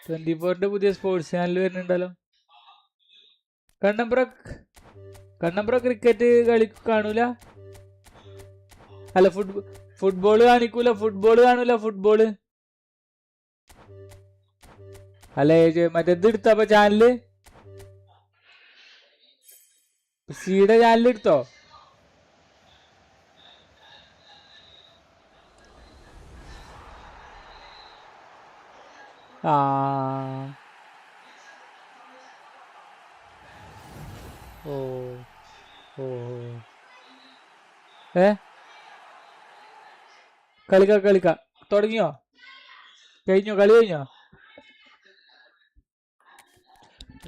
ട്വന്റി4ന്റെ പുതിയ സ്പോർട്സ് ചാനൽ വരുന്നുണ്ടല്ലോ. കണ്ണമ്പ്ര ക്രിക്കറ്റ് കളി കാണൂല? അല്ല ഫുട്ബോള് കാണിക്കൂല? ഫുട്ബോള് അല്ലെ മറ്റേത് എടുത്തപ്പോ ചാനല് സിയുടെ ചാനൽ എടുത്തോ? ആ ഓ ഓ കളിക്ക തുടങ്ങിയോ? കളി കഴിഞ്ഞോ?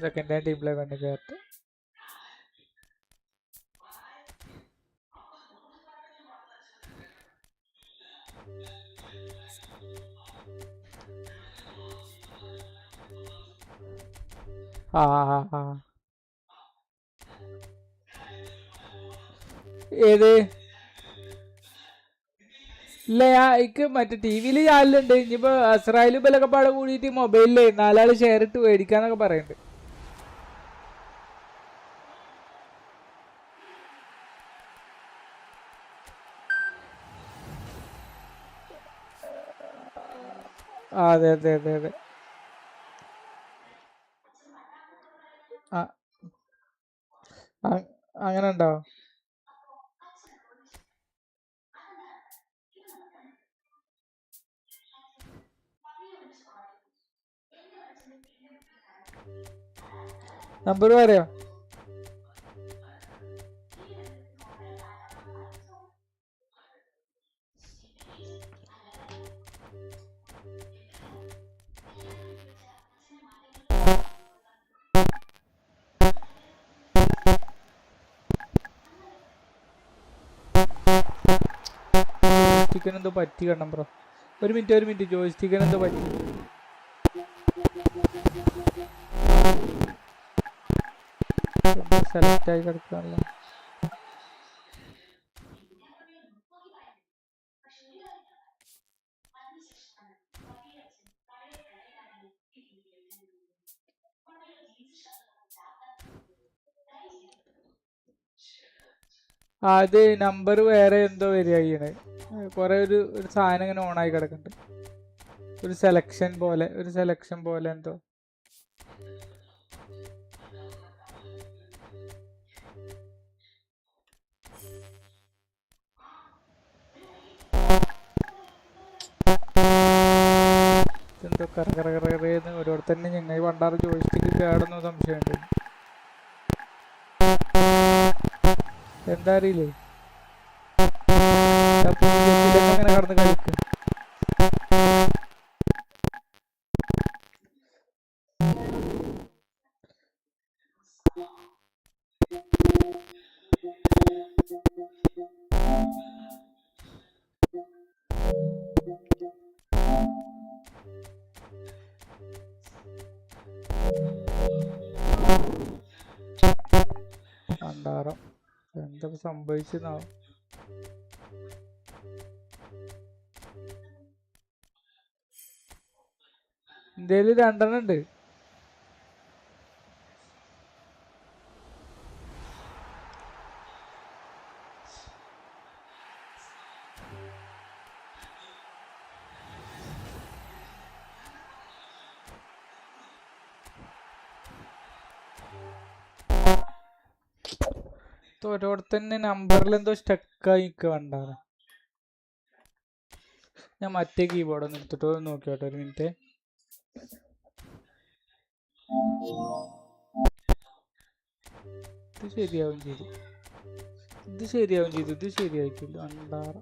സെക്കൻഡ് ഹാൻഡ് ടീമിലെ കണ്ടു കയറട്ടെ. ആ ഏത്? ഇല്ല എനിക്ക് മറ്റേ ടിവിയില് ചാനലുണ്ട്. ഇനിയിപ്പോ അസ്രായേലും ബലൊക്കെ പാടെ കൂടിയിട്ട് മൊബൈലില് 4 ആള് ഷെയർ ഇട്ട് മേടിക്കാന്നൊക്കെ പറയുന്നുണ്ട്. അതെ അതെ അതെ അതെ. അങ്ങനെ ഉണ്ടോ? നമ്പർ പറയാ. ജോയ്സ്റ്റിക്കിന് എന്തോ പറ്റി കണ്ണം ബ്രോ. ഒരു മിനിറ്റ് ജോയ്സ്റ്റിക്കിന് എന്തോ പറ്റി. സെലക്ട് ആയി കിടക്കാണല്ലോ. അത് നമ്പർ വേറെ എന്തോ വരികയാണ്. കുറെ ഒരു സാധനം ഇങ്ങനെ ഓണായി കിടക്കുന്നുണ്ട്. ഒരു സെലക്ഷൻ പോലെ എന്തോ. എന്തോ കറന്ന് ഓരോരുത്തന്നെ ഞങ്ങൾ പണ്ടാറ് ജോയിസ്റ്റിക്ക് കേടുന്ന സംശയമുണ്ട്. എന്താ അറിയില്ലേ? അങ്ങനെ കടന്ന് കളിക്കും. പണ്ടാറം എന്താ സംഭവിച്ചെന്നാവും. ഇന്ത്യയിൽ 2 ഉണ്ട്. ഓരോരുത്തന്നെ നമ്പറിൽ എന്തോ സ്റ്റക്കായി നിൽക്കുക. ഞാൻ മറ്റേ കീബോർഡ് ഒന്ന് എടുത്തിട്ട് നോക്കിയോട്ടെ ഒരു മിനിറ്റ്. ഇത് ശരിയാവും ചെയ്തു, ഇത് ശരിയാവും ചെയ്തു, ഇത് ശരിയായിട്ടില്ല. അണ്ടാറ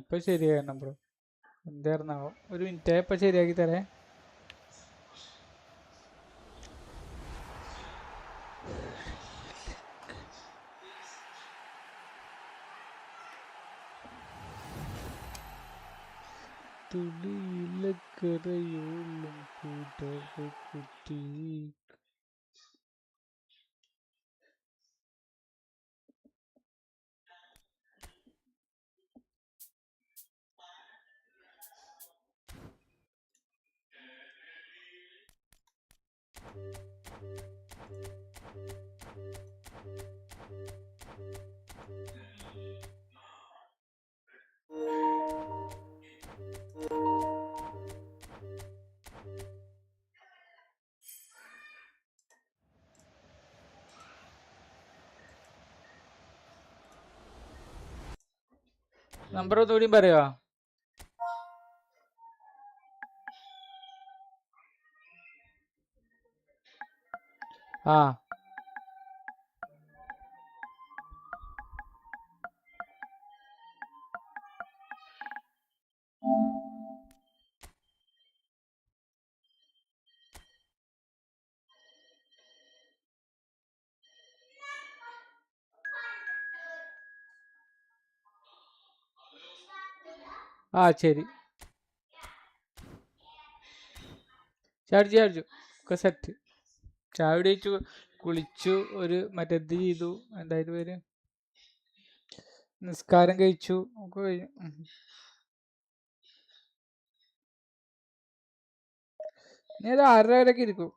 ഇപ്പൊ ശരിയാക്കണം ബ്രോ. എന്തായിരുന്നാവോ? ഒരു മിനിറ്റ്, ഇപ്പൊ ശരിയാക്കി തരേ. തുടിയിലക്കരയോളം കുട്ടി. നമ്പർ ഒന്നുകൂടി പറയുക. ആ ആ ശരി. ചാടിച്ചു ഒക്കെ സെറ്റ്. ചായ കുടിച്ചു, കുളിച്ചു, ഒരു മറ്റേത് ചെയ്തു, എന്തായാലും പേര് നിസ്കാരം കഴിച്ചു, ഒക്കെ കഴിഞ്ഞു. ഇനി ഒരു 6:30 വരെയൊക്കെ ഇരിക്കും.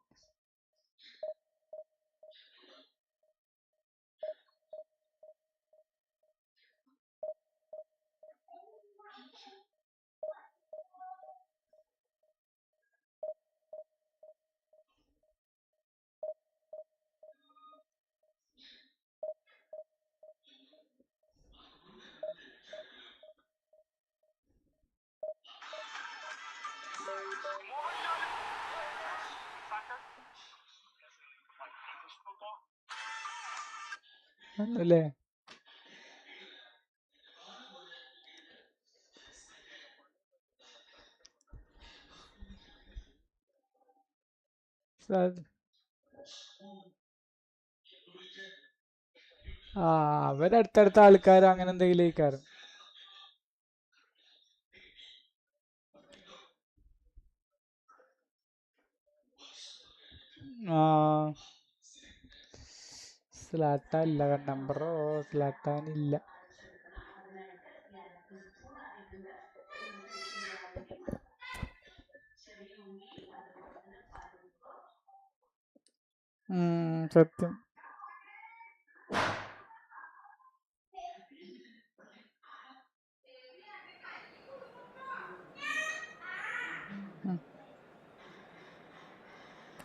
അല്ലേ? ആ അവരടുത്തടുത്ത ആൾക്കാർ അങ്ങനെ എന്തെങ്കിലും ഇരിക്കാറ്. ആ സ്ലാട്ടാൻ ഇല്ല, നമ്പറോ സ്ലാട്ടാൻ ഇല്ല. സത്യം.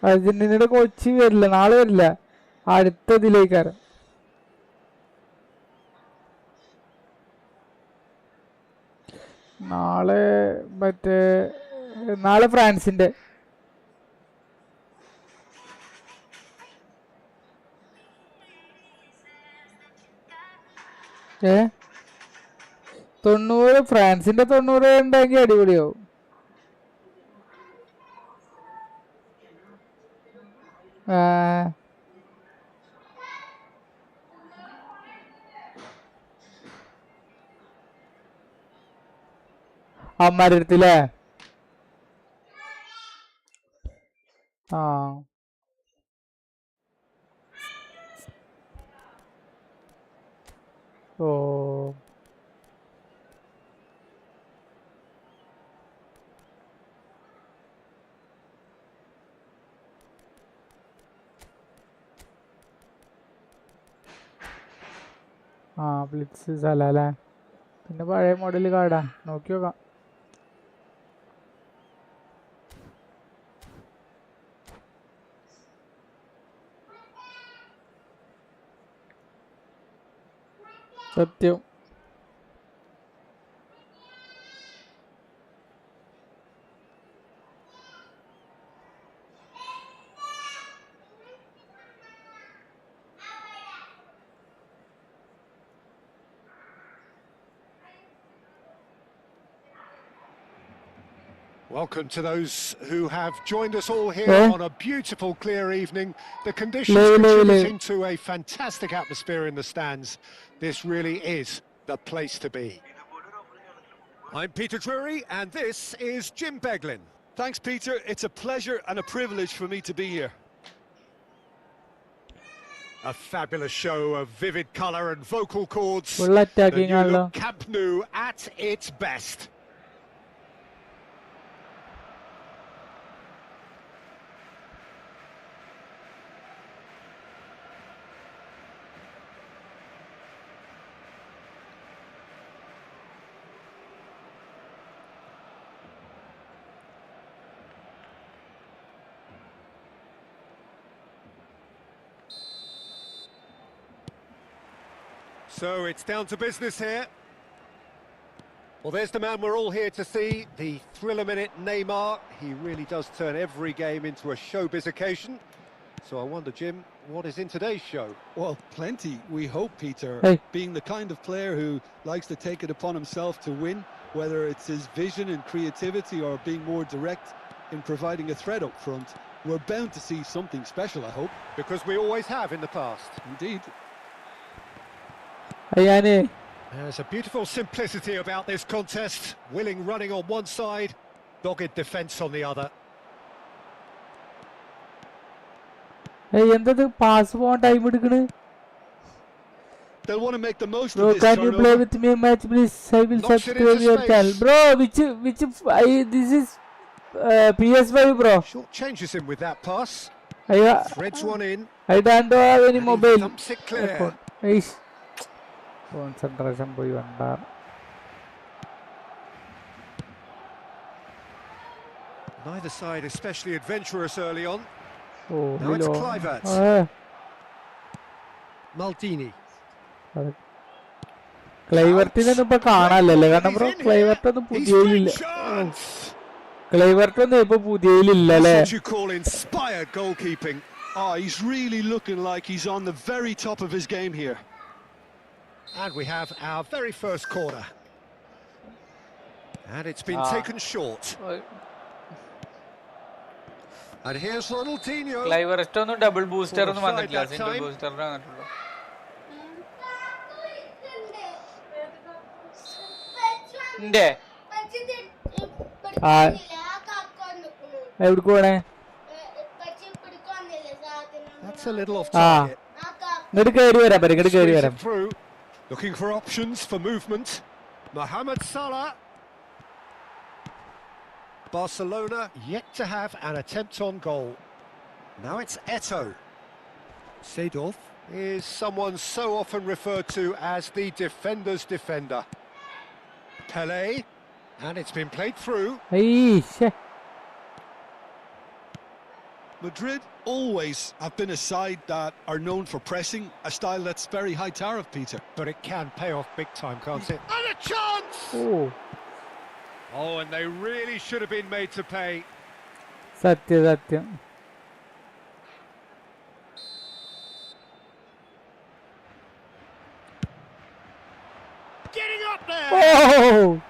അർജന്റീനയുടെ കോച്ച് വരില്ല, നാളെ വരില്ല, അടുത്തതിലേക്കാറ്. നാളെ ഫ്രാൻസിന്റെ. ഏ 90 ഫ്രാൻസിന്റെ 90 ഉണ്ടെങ്കിൽ അടിപൊളിയാവും. അമ്മാരുടെ അടുത്തില്ലേ? ആ ഓ ആ ബ്ലിറ്റ്സ് സലാല്ലേ. പിന്നെ പഴയ മോഡൽ കാർഡാ, നോക്കി നോക്കാം. സത്യം. Welcome to those who have joined us all here on a beautiful, clear evening. The conditions contributing to a fantastic atmosphere in the stands. This really is the place to be. I'm Peter Drury, and this is Jim Beglin. Thanks, Peter. It's a pleasure and a privilege for me to be here. A fabulous show of vivid colour and vocal chords. Full attacking, the new Allah. look Camp Nou at its best. So it's down to business here. Well, there's the man we're all here to see, the thriller-minute Neymar. He really does turn every game into a showbiz occasion. So I wonder, Jim, what is in today's show? Well, plenty, we hope, Peter. Hey. Being the kind of player who likes to take it upon himself to win, whether it's his vision and creativity or being more direct in providing a threat up front, we're bound to see something special, I hope. Because we always have in the past. Indeed. അയ്യാനെ There's a beautiful simplicity about this contest. Willing running on one side, dogged defence on the other. എന്തത് pass പോകാൻ time എടുക്കണ്? They'll want to make the most Bro, of this can you play turnover. with me a match, please? I will Knocks it subscribe into your space. channel. Bro, this is PS5, bro. Short changes him with that pass. Threads one in. I don't have any And he mobile. thumps it clear. Concentration പോയി വണ്ടാ. Neither side especially adventurous early on. Oh Now it's hello. Kluivert. Maldini. ക്ലൈവർട്ടിനൊന്നും ഇപ്പൊ കാണാനല്ലേ, കാരണം bro ക്ലൈവർട്ട് ഒന്നും പുതിയയിലില്ല. ക്ലൈവർട്ട് ഒന്നും ഇപ്പൊ പുതിയയിലില്ല അല്ലേ? That's what you call inspired goalkeeping. Oh, he's really looking like he's on the very top of his game here. And we have our very first corner. And it's been taken short. And here's Ronaldinho. ക്ലൈവർട്ട് ഒന്നും double booster ഒന്നും വന്നിട്ടില്ല, single ബൂസ്റ്ററിന് വന്നിട്ടുള്ളൂ. ഇന്റെ എവിടെ പോണേ? That's a little off target. ഇങ്ങോട്ട് കയറി വരാം, ഇങ്ങോട്ട് കയറി Squeeze വരാം. it through. Looking for options for movement. Mohamed Salah. Barcelona yet to have an attempt on goal. Now it's Eto'o. Seedorf is someone so often referred to as the defender's defender. Pelé, and it's been played through. Madrid always have been a side that are known for pressing, a style that's very high tariff, Peter. But it can pay off big time, can't it? And a chance! Oh, and they really should have been made to pay. സത്യം. Getting up there! Oh!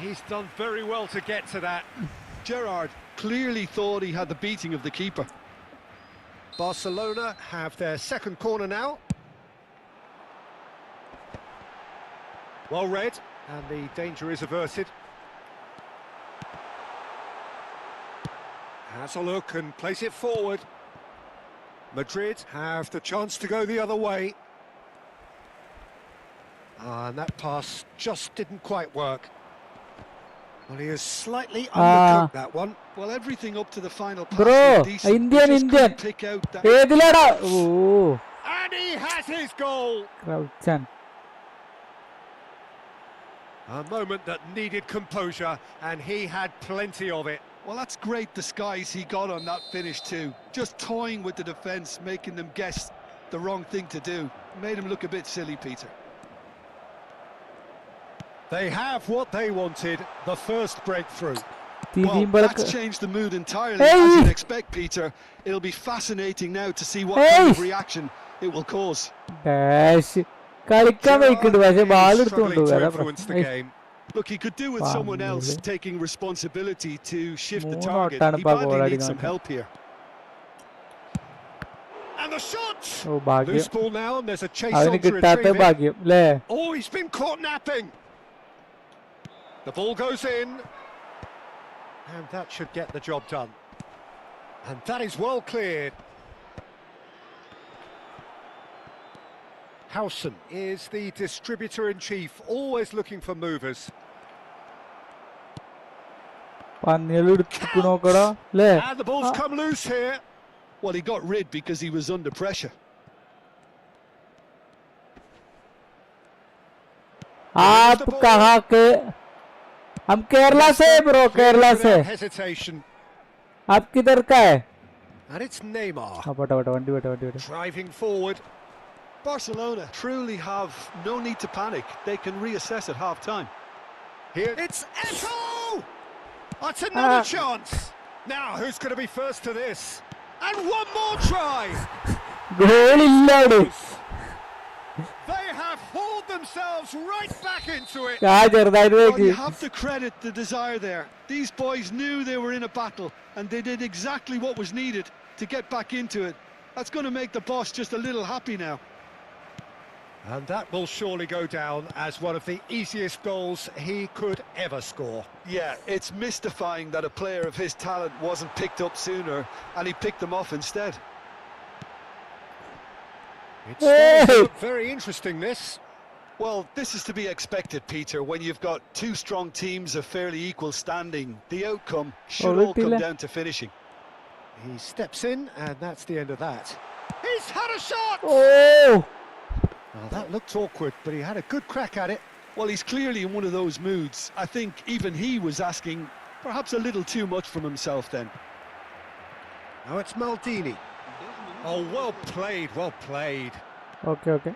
He's done very well to get to that. Gerrard clearly thought he had the beating of the keeper. Barcelona have their second corner now. Well read, and the danger is averted. Has a look and plays it forward. Madrid have the chance to go the other way. And that pass just didn't quite work. Well, he has slightly undercooked that one. Well, everything up to the final pass Bro, was decent. Indian. Pick out that. ഏതിലാടാ? Oh And he has his goal. ക്രൗച്ചാൻ. A moment that needed composure, and he had plenty of it. Well, that's great disguise he got on that finish too. Just toying with the defence, making them guess the wrong thing to do. Made him look a bit silly, Peter. They have what they wanted, the first breakthrough. Well, that's changed the mood entirely, as you'd expect, Peter. It'll be fascinating now to see what kind of reaction it will cause. Struggling to influence the game. Look, he could do with someone else taking responsibility to shift the target. He badly needs some help here. And the shot! Oh, loose ball now, and there's a chase on to retrieve it. Oh, he's been caught napping. The ball goes in. And that should get the job done. And that is well cleared. Howson is the distributor-in-chief, always looking for movers. And the ball's come loose here. Well, he got rid because he was under pressure. हम केरला से bro, Kerala से। आप किधर का है? And it's Neymar. वंडी Driving forward. Barcelona truly have no need to panic. They can reassess at half-time. Here it's Eto'o! That's another chance. Now, who's going to be first to this? And one more try. Goal illa. They have hauled themselves right back into it. Well, you have to credit the desire there. These boys knew they were in a battle, and they did exactly what was needed to get back into it. That's going to make the boss just a little happy now. And that will surely go down as one of the easiest goals he could ever score. Yeah, it's mystifying that a player of his talent wasn't picked up sooner, and he picked them off instead. It's starting to look very interesting, this. Well, this is to be expected, Peter. When you've got two strong teams of fairly equal standing, the outcome should all come down to finishing. He steps in, and that's the end of that. He's had a shot! Oh! Well, that looked awkward, but he had a good crack at it. Well, he's clearly in one of those moods. I think even he was asking perhaps a little too much from himself then. Now it's Maldini. Oh, well played, well played. Okay.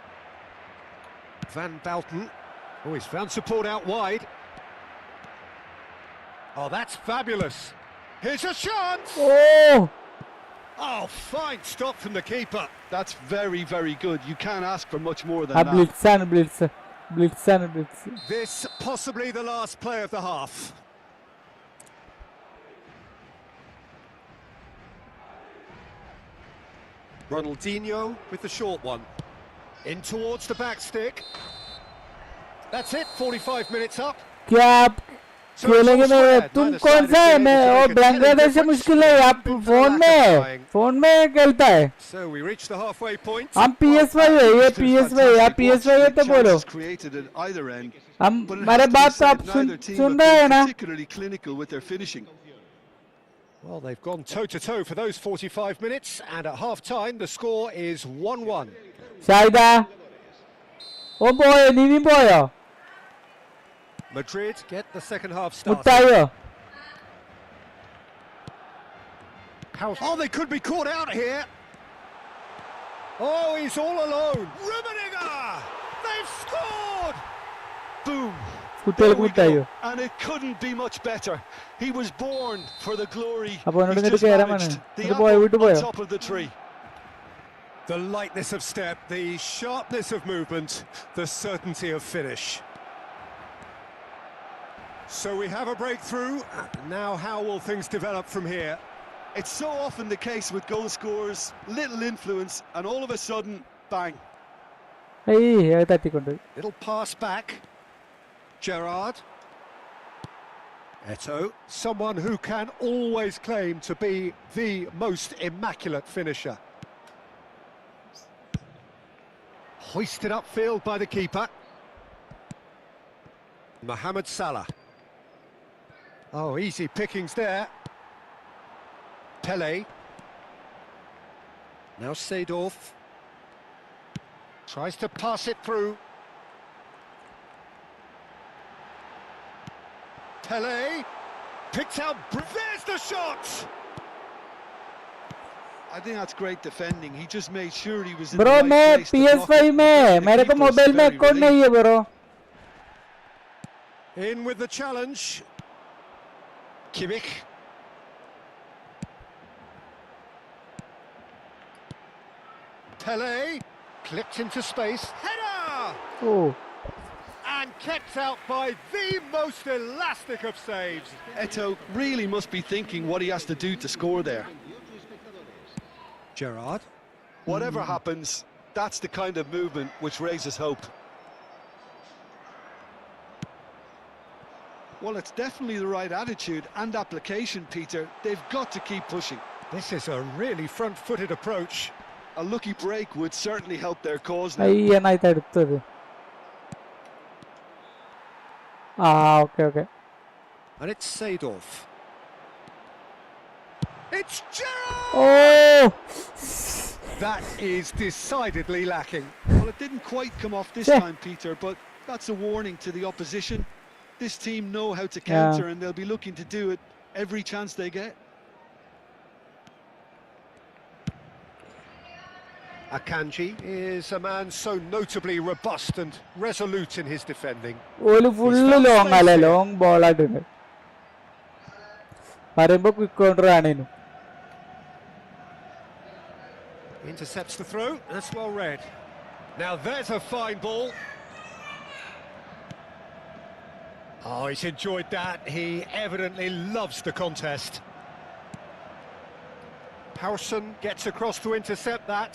Van Bouten. Oh, he's found support out wide. Oh, that's fabulous. Here's a chance! Oh! Oh, fine stop from the keeper. That's very, very good. You can't ask for much more than that. Blitz. This possibly the last play of the half. Ronaldinho with the short one. In towards the back stick. That's it, 45 minutes up. क्या आप खेलेंगे में? तुम कौन सा है? मैं और बांग्लादेश से मुश्किल है। आप फोन में खेलता है। So we reach the halfway point. हम PS5 है, ये PS5 है। आप PS5 है तो बोलो। हम हमारे बात तो आप सुन रहे हैं ना? Well, they've gone toe-to-toe for those 45 minutes, and at half-time, the score is 1-1. Shaida. Oh boy, Nini boy. Madrid get the second half started. Oh, they could be caught out here. Oh, he's all alone. Rummenigge! They've scored! Boom. And it couldn't be much better. He was born for the glory. He's just managed the apple on top of the tree. The lightness of step, the sharpness of movement, the certainty of finish. So we have a breakthrough. Now how will things develop from here? It's so often the case with goal scorers, little influence, and all of a sudden, bang. Little pass back. Gerrard. Eto'o, someone who can always claim to be the most immaculate finisher. Hoisted upfield by the keeper. Mohamed Salah. Oh, easy pickings there. Pele. Now Seedorf. Tries to pass it through. Pele. Picked out. There's the shot! I think that's great defending. He just made sure he was in bro, the right place. PS5 में मेरे को mobile में account नहीं है bro. In with the challenge. Kimmich. Pele. Clipped into space. Header! Oh. And kept out by the most elastic of saves. Eto really must be thinking what he has to do to score there. Gerrard. Whatever happens, that's the kind of movement which raises hope. Well, it's definitely the right attitude and application, Peter. They've got to keep pushing. This is a really front-footed approach. A lucky break would certainly help their cause now. അയ്യനായിട്ട് എടുത്തത്. Okay. And it's Seedorf. It's Gerrard! Oh! That is decidedly lacking. Well, it didn't quite come off this Yeah. time, Peter, but that's a warning to the opposition. This team know how to counter, and they'll be looking to do it every chance they get. Akanji is a man so notably robust and resolute in his defending. ഒരു full long അല്ല, long ball ആയിട്ടുണ്ട്. പറയുമ്പോ quick counter ആണേനു. Intercepts the throw. That's well read. Now there's a fine ball. Oh, he's enjoyed that. He evidently loves the contest. Howson gets across to intercept that.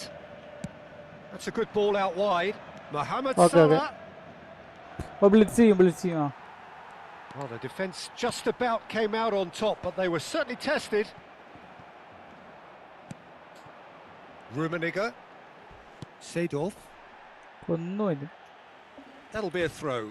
That's a good ball out wide. Mohamed Salah. Oh, blitz ചെയ്യും. Well, the defence just about came out on top, but they were certainly tested. Rummenigge. Seedorf. ഒന്നുമില്ല. That'll be a throw.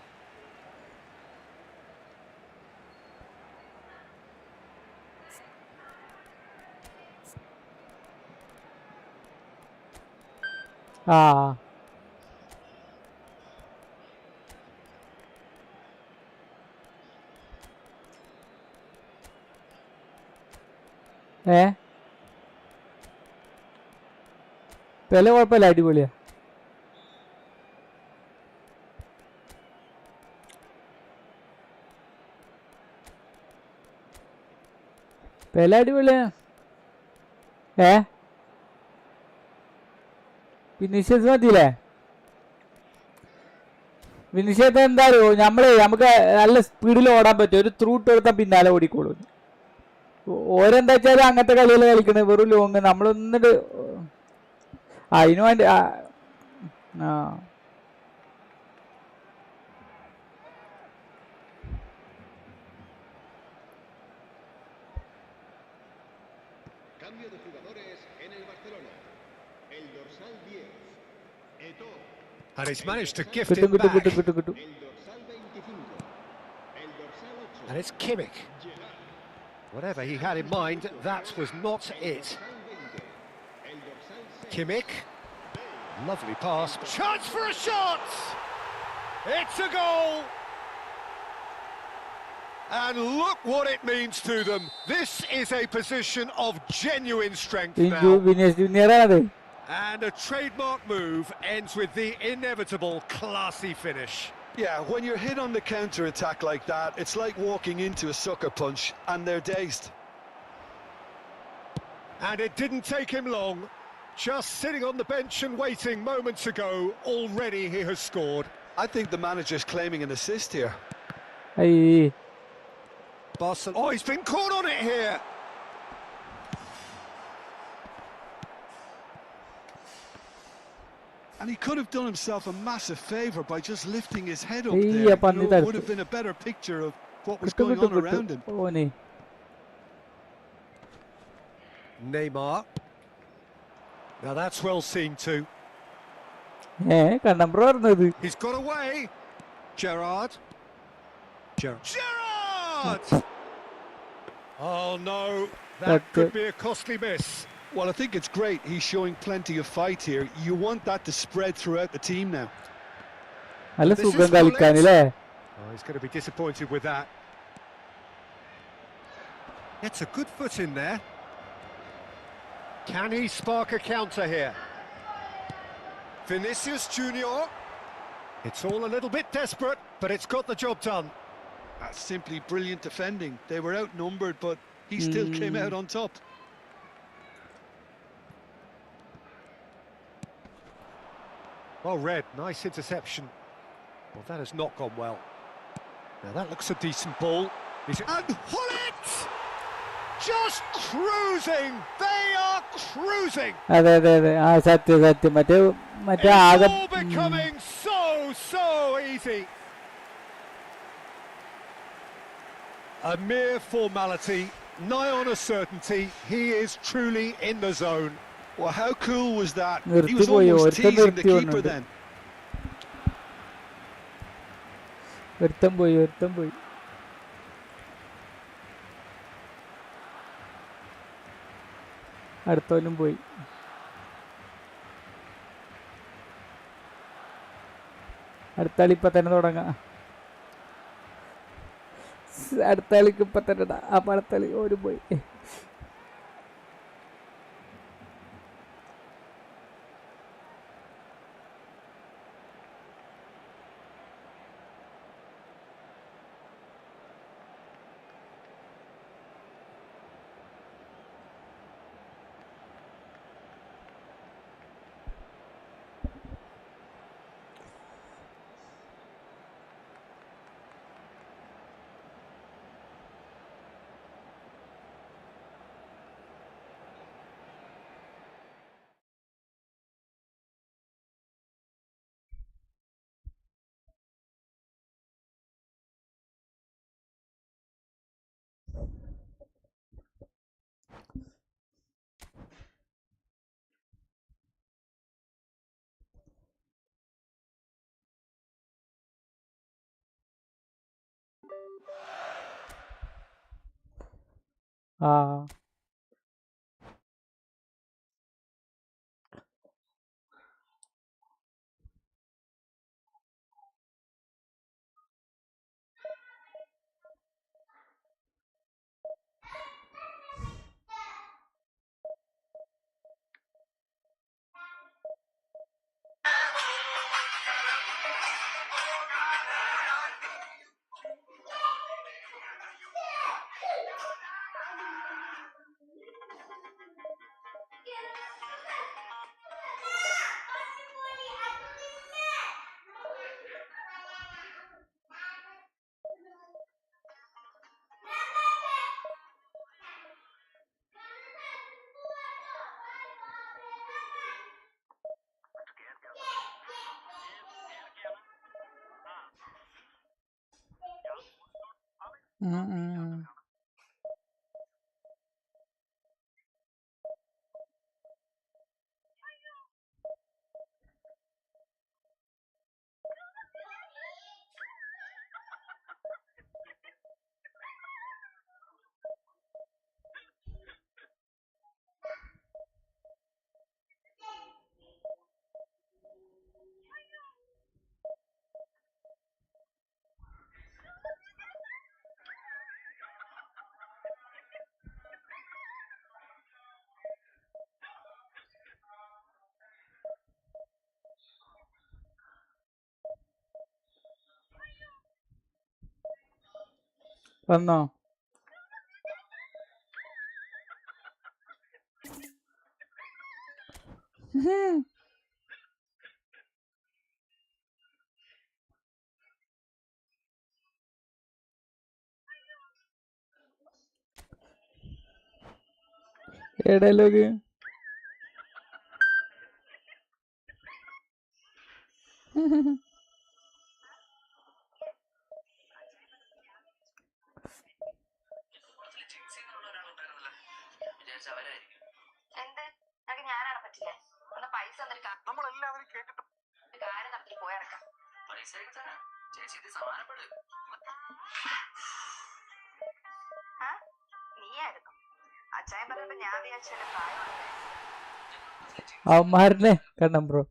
Pele കുഴപ്പമില്ല, അടിപൊളിയാ. Pele അടിപൊളിയാ. Vinicius മതിയില്ലേ? Vinicius എന്താ അറിയോ, നമുക്ക് നല്ല സ്പീഡിൽ ഓടാൻ പറ്റും. ഒരു ത്രൂ ഇട്ട് കൊടുത്താൽ പിന്നാലെ ഓടിക്കോളും. ഓരെന്താ വെച്ചാൽ അങ്ങനത്തെ കളികൾ കളിക്കണത്, വെറും ലോങ്. നമ്മളൊന്നിട്ട് അതിനു വേണ്ടി Cambio de jugadores en el Barcelona. El dorsal 10. Eto'o. And he's managed to gift കിട്ടും it കിട്ടും back. കിട്ടും കിട്ടും കിട്ടും. El dorsal 25. El dorsal 8. And it's Kimmich. Whatever he had in mind, that was not it. El dorsal 6. Kimmich. Lovely pass. Chance for a shot! It's a goal! And look what it means to them. This is a position of genuine strength now. Vineesh ജൂനിയറാണത്. And a trademark move ends with the inevitable classy finish. Yeah, when you're hit on the counter-attack like that, it's like walking into a sucker punch, and they're dazed. And it didn't take him long. Just sitting on the bench and waiting moments ago, already he has scored. I think the manager's claiming an assist here. അയ്യേ. Barcelona. Oh, he's been caught on it here. And he could have done himself a massive favour by just lifting his head up Hey, there. upon It the would have been a better picture of what was കിട്ടും going കിട്ടും on around കിട്ടും. him. ഓനെ Neymar. Now that's well seen too. Kannambra പറഞ്ഞത്. He's got away. Gerrard. Gerrard! Oh no, that could be a costly miss. Well, I think it's great. He's showing plenty of fight here. You want that to spread throughout the team now. നല്ല This is സുഖം കളിക്കാനല്ലേ? Oh, he's going to be disappointed with that. It's a good foot in there. Can he spark a counter here? Vinicius Junior. It's all a little bit desperate, but it's got the job done. That's simply brilliant defending. They were outnumbered, but he still came out on top. Well read, nice interception. Well, that has not gone well. Now that looks a decent ball. And Hullet! Just cruising! They are cruising! അതെ അതെ അതെ ആ സത്യം സത്യം മറ്റേ It's ആകെ all becoming so easy. A mere formality, nigh on a certainty. He is truly in the zone. Well, how cool was that? He നിർത്തി was പോയി almost ഒരുത്തൻ teasing the നിർത്തി keeper വന്നുണ്ട് then. ഒരുത്തൻ പോയി അടുത്തവനും പോയി. അടുത്ത കളി ഇപ്പൊ തന്നെ തുടങ്ങാം. അടുത്ത കളിക്ക് ഇപ്പൊ തന്നെ അപ്പൊ അടുത്ത കളി ഒരു പോയി. ആ വന്നോ? എടലോക്ക് എന്ത് നിനക്ക് ഞാനാണ് പറ്റില്ലേ? ഒന്ന് പൈസ നമ്മളെല്ലാവരും കേട്ടിട്ട് കാര്യം നടത്തിട്ട് പോയിറക്കാം. പൈസ നീയായിരുന്നു അച്ചായൻ പറഞ്ഞപ്പോ ഞാൻ വിചാരിച്ചല്ലേ പ്രായമാണ്. അവന്മാരനെ കണ്ണം ബ്രോ.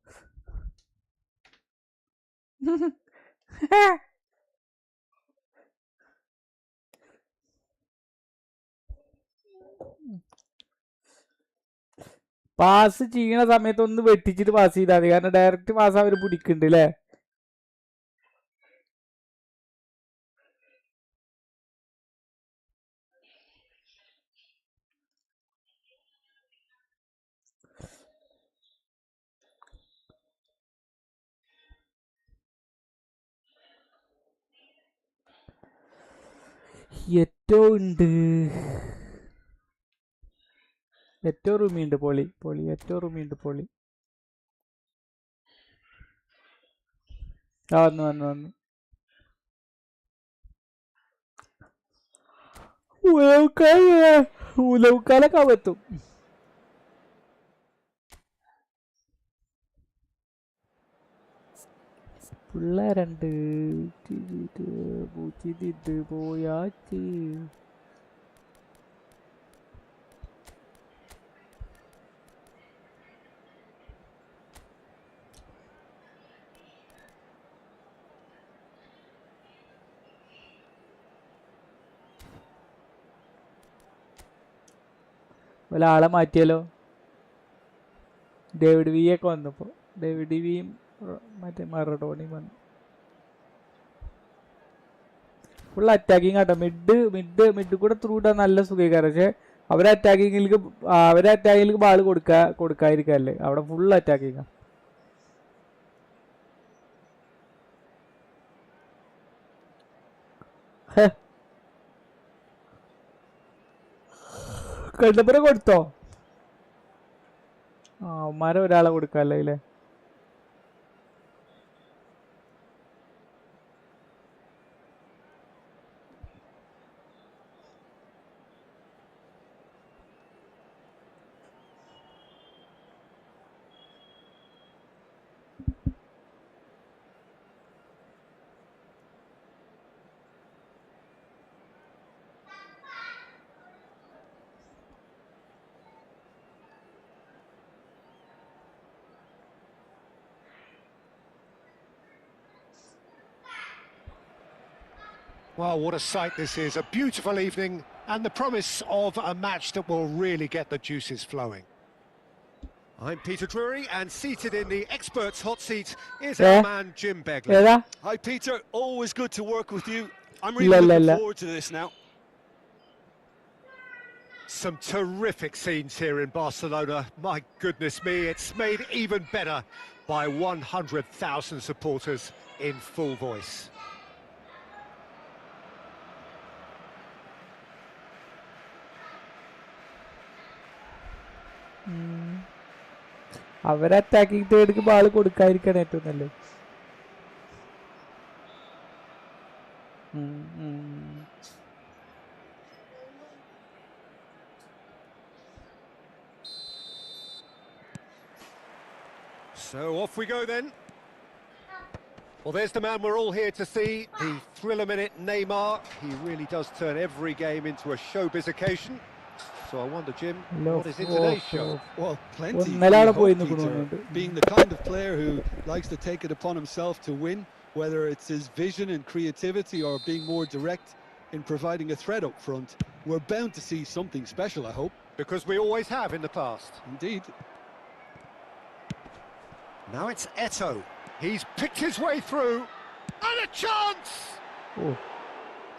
പാസ് ചെയ്യണ സമയത്ത് ഒന്ന് വെട്ടിച്ചിട്ട് പാസ് ചെയ്താൽ മതി, കാരണം ഡയറക്റ്റ് പാസ് അവര് പിടിക്കുന്നുണ്ട് അല്ലേ? ഏറ്റവും ഉണ്ട്, ഏറ്റവും റൂമിയുണ്ട്. പൊളി പൊളി, ഏറ്റവും റൂമിയുണ്ട്. പൊളി. ആ വന്നു വന്നു വന്നു. ഉലവുക്കാലൊക്കെ ആവത്തും. പിള്ളേരുണ്ട് പൂച്ചിട്ട് പോയാച്ച്. ഒരാളെ മാറ്റിയല്ലോ. ഡേവിഡ് വി ഒക്കെ വന്നപ്പോൾ ഡേവിഡ് വിയും മറ്റേ മറഡോണിയും വന്നു. ഫുൾ അറ്റാക്കിങ് ആട്ടോ. മിഡ് കൂടെ ത്രൂ ഇടാൻ നല്ല സുഖീകാരം. പക്ഷെ അവരെ അറ്റാക്കിങ്ങിലേക്ക് ബാള് കൊടുക്കാതിരിക്കല്ലേ. അവിടെ ഫുൾ അറ്റാക്കിങ്. കണ്ടപ്പുറം കൊടുത്തോ? ആ അവന്മാരെ ഒരാളെ കൊടുക്കാല്ലേ അല്ലേ? Well, what a sight this is. A beautiful evening and the promise of a match that will really get the juices flowing. I'm Peter Drury, and seated in the experts' hot seat is our man Jim Begley. Hi Peter, always good to work with you. I'm really looking forward to this now. Some terrific scenes here in Barcelona. My goodness me, it's made even better by 100,000 supporters in full voice. അവരെ attacking തേർഡിക്ക് ball കൊടുക്കാതിരിക്കാണ് ഏറ്റവും നല്ലത്. So off we go then. Well, there's the man we're all here to see, the thriller-minute Neymar. He really does turn every game into a showbiz occasion. So I wonder, Jim, what is in today's show? Well, plenty. Peter, being the kind of player who likes to take it upon himself to win, whether it's his vision and creativity or being more direct in providing a threat up front, we're bound to see something special, I hope. Because we always have in the past. Indeed. Now it's Eto'o. He's picked his way through, and a chance! Oh.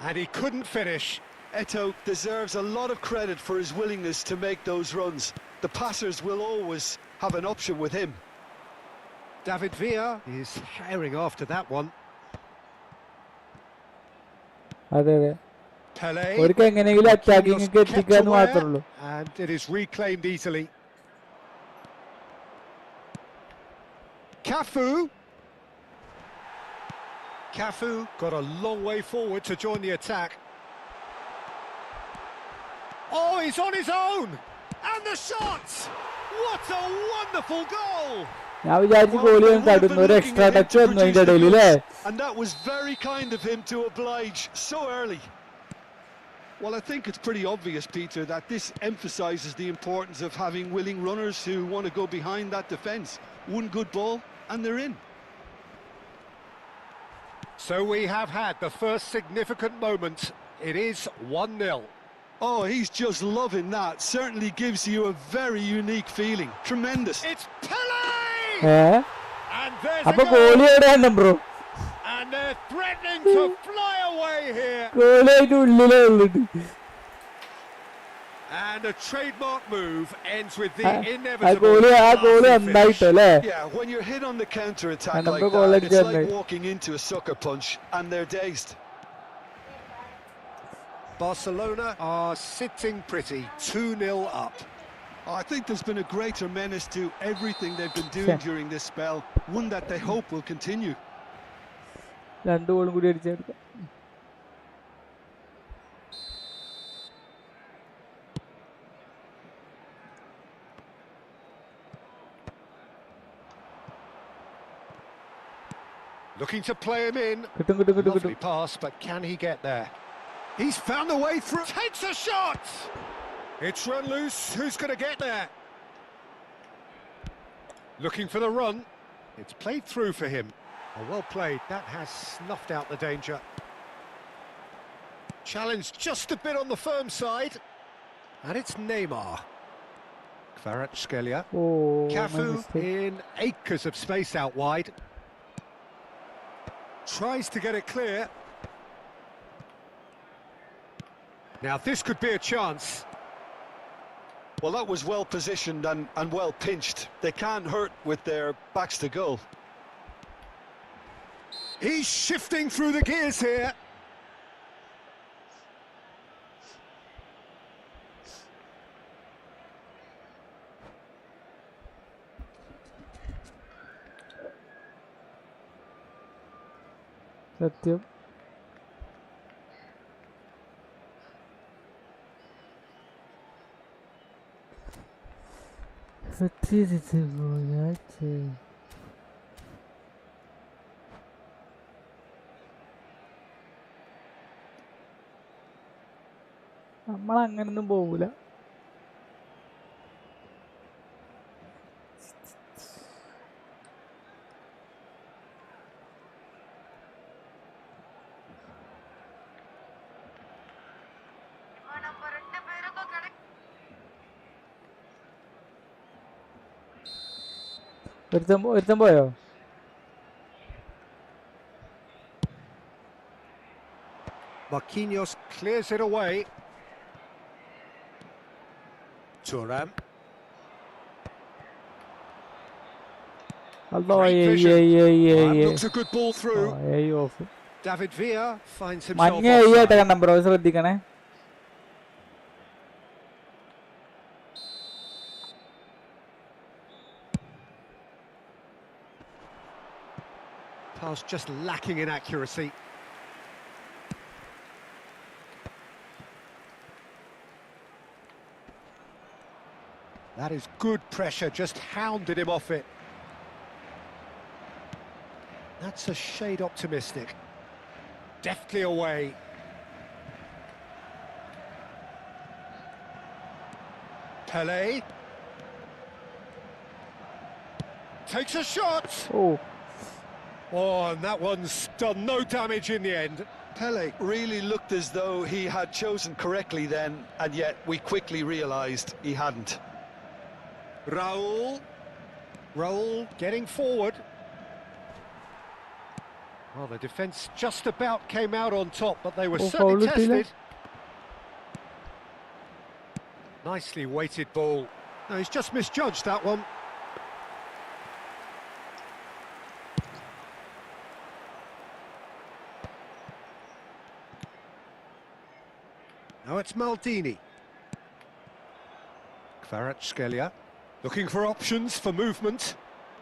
And he couldn't finish. Eto'o deserves a lot of credit for his willingness to make those runs. The passers will always have an option with him. David Villa is firing after that one. Pele, and it is reclaimed easily. Cafu got a long way forward to join the attack. Oh, he's on his own! And the shot! What a wonderful goal! ഞാൻ വിചാരിച്ചു goalie തടുന്നു, ഒരു extra touch വന്നു അതിന്റെ ഇടയിൽ അല്ലേ? And that was very kind of him to oblige so early. Well, I think it's pretty obvious, Peter, that this emphasises the importance of having willing runners who want to go behind that defence. One good ball and they're in. So we have had the first significant moment. It is 1-0. Oh, he's just loving that. Certainly gives you a very unique feeling. Tremendous. It's Pele! And there's a goal. And they're threatening to fly away here. And a trademark move ends with the inevitable. Yeah, when you're hit on the counter-attack like that, it's like walking into a sucker punch and they're dazed. Barcelona are sitting pretty, 2-0 up. I think there's been a greater menace to everything they've been doing during this spell, one that they hope will continue. 2 ഗോളും കൂടി അടിച്ചെടുക്കാം. Looking to play him in. കിട്ടും. Lovely pass, but can he get there? He's found the way through. Takes a shot! It's run loose. Who's going to get there? Looking for the run. It's played through for him. Oh, well played. That has snuffed out the danger. Challenge just a bit on the firm side. And it's Neymar. Kvaratskhelia. Oh, Cafu in acres of space out wide. Tries to get it clear. Now this could be a chance. Well, that was well positioned and well pinched. They can't hurt with their backs to goal. He's shifting through the gears here. സത്യം. നമ്മളങ്ങനൊന്നും പോകൂല. ഒരുത്തൻ പോയോ? Marquinhos clears it away. Thuram. Looks a good ball through. David Villa finds himself offside. Number ശ്രദ്ധിക്കണേ. Pass just lacking in accuracy. That is good pressure, just hounded him off it. That's a shade optimistic. Deftly away. Pele. Takes a shot! Oh, and that one's done no damage in the end. Pele really looked as though he had chosen correctly then, and yet we quickly realised he hadn't. Raul getting forward. Well, the defence just about came out on top, but they were certainly tested. Nicely weighted ball. No, he's just misjudged that one. Now it's Maldini. Kvaratskhelia. Looking for options for movement.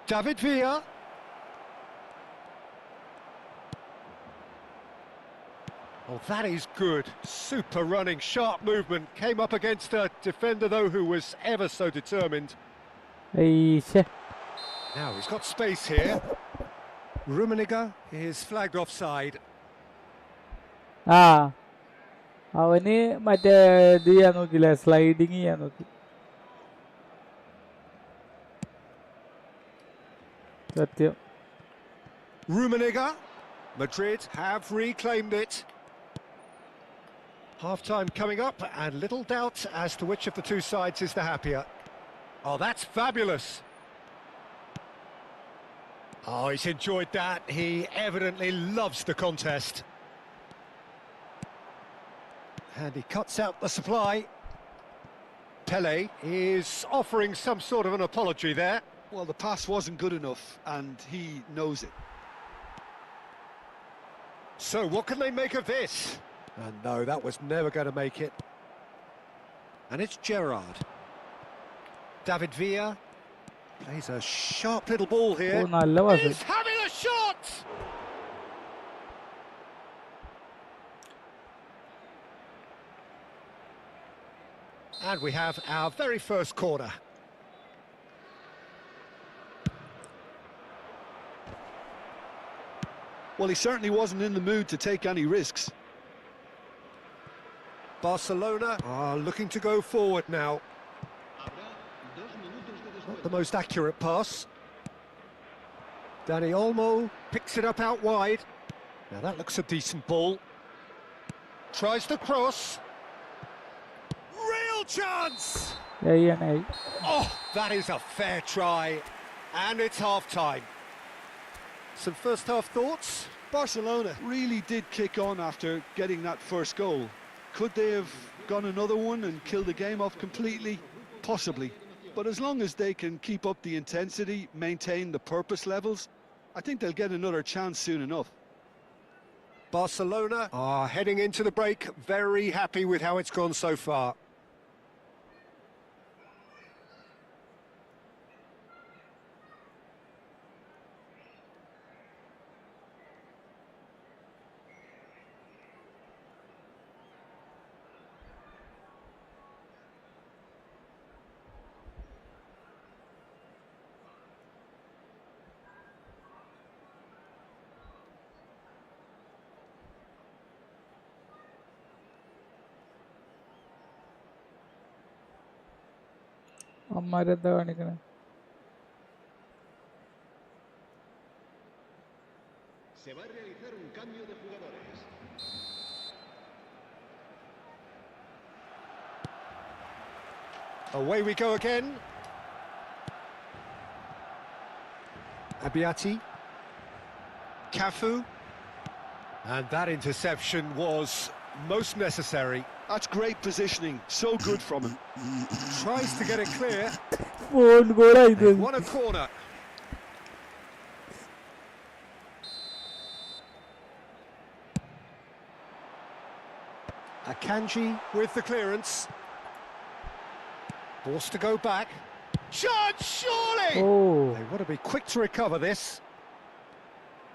David Villa. Oh, that is good. Super running, sharp movement. Came up against a defender, though, who was ever so determined. Now he's got space here. Rummenigge is flagged offside. അവന് മറ്റേ ഇത് ചെയ്യാൻ നോക്കില്ല, sliding ചെയ്യാൻ നോക്കി. സത്യം. Rummenigge. Madrid have reclaimed it. Half-time coming up, and little doubt as to which of the two sides is the happier. Oh, that's fabulous. Oh, he's enjoyed that. He evidently loves the contest. And he cuts out the supply. Pele is offering some sort of an apology there. Well, the pass wasn't good enough, and he knows it. So, what can they make of this? And no, that was never going to make it. And it's Gerrard. David Villa plays a sharp little ball here. ഓ നല്ല pass. He's having a shot! And we have our very first corner. Well, he certainly wasn't in the mood to take any risks. Barcelona are looking to go forward now. Not the most accurate pass. Dani Olmo picks it up out wide. Now that looks a decent ball. Tries the cross. Real chance! ചെയ്യാനായി. Oh, that is a fair try. And it's half-time. Some first-half thoughts? Barcelona really did kick on after getting that first goal. Could they have gone another one and killed the game off completely? Possibly. But as long as they can keep up the intensity, maintain the purpose levels, I think they'll get another chance soon enough. Barcelona are heading into the break, very happy with how it's gone so far. അമ്മാരെന്താ കാണിക്കണേ? Se va a realizar un cambio de jugadores. Away we go again. Abiati. Cafu. And that interception was most necessary. That's great positioning, so good from him. Tries to get it clear. Own ഗോളായത്. They've won a corner. Akanji with the clearance. Forced to go back. Chance, surely! Oh They want to be quick to recover this.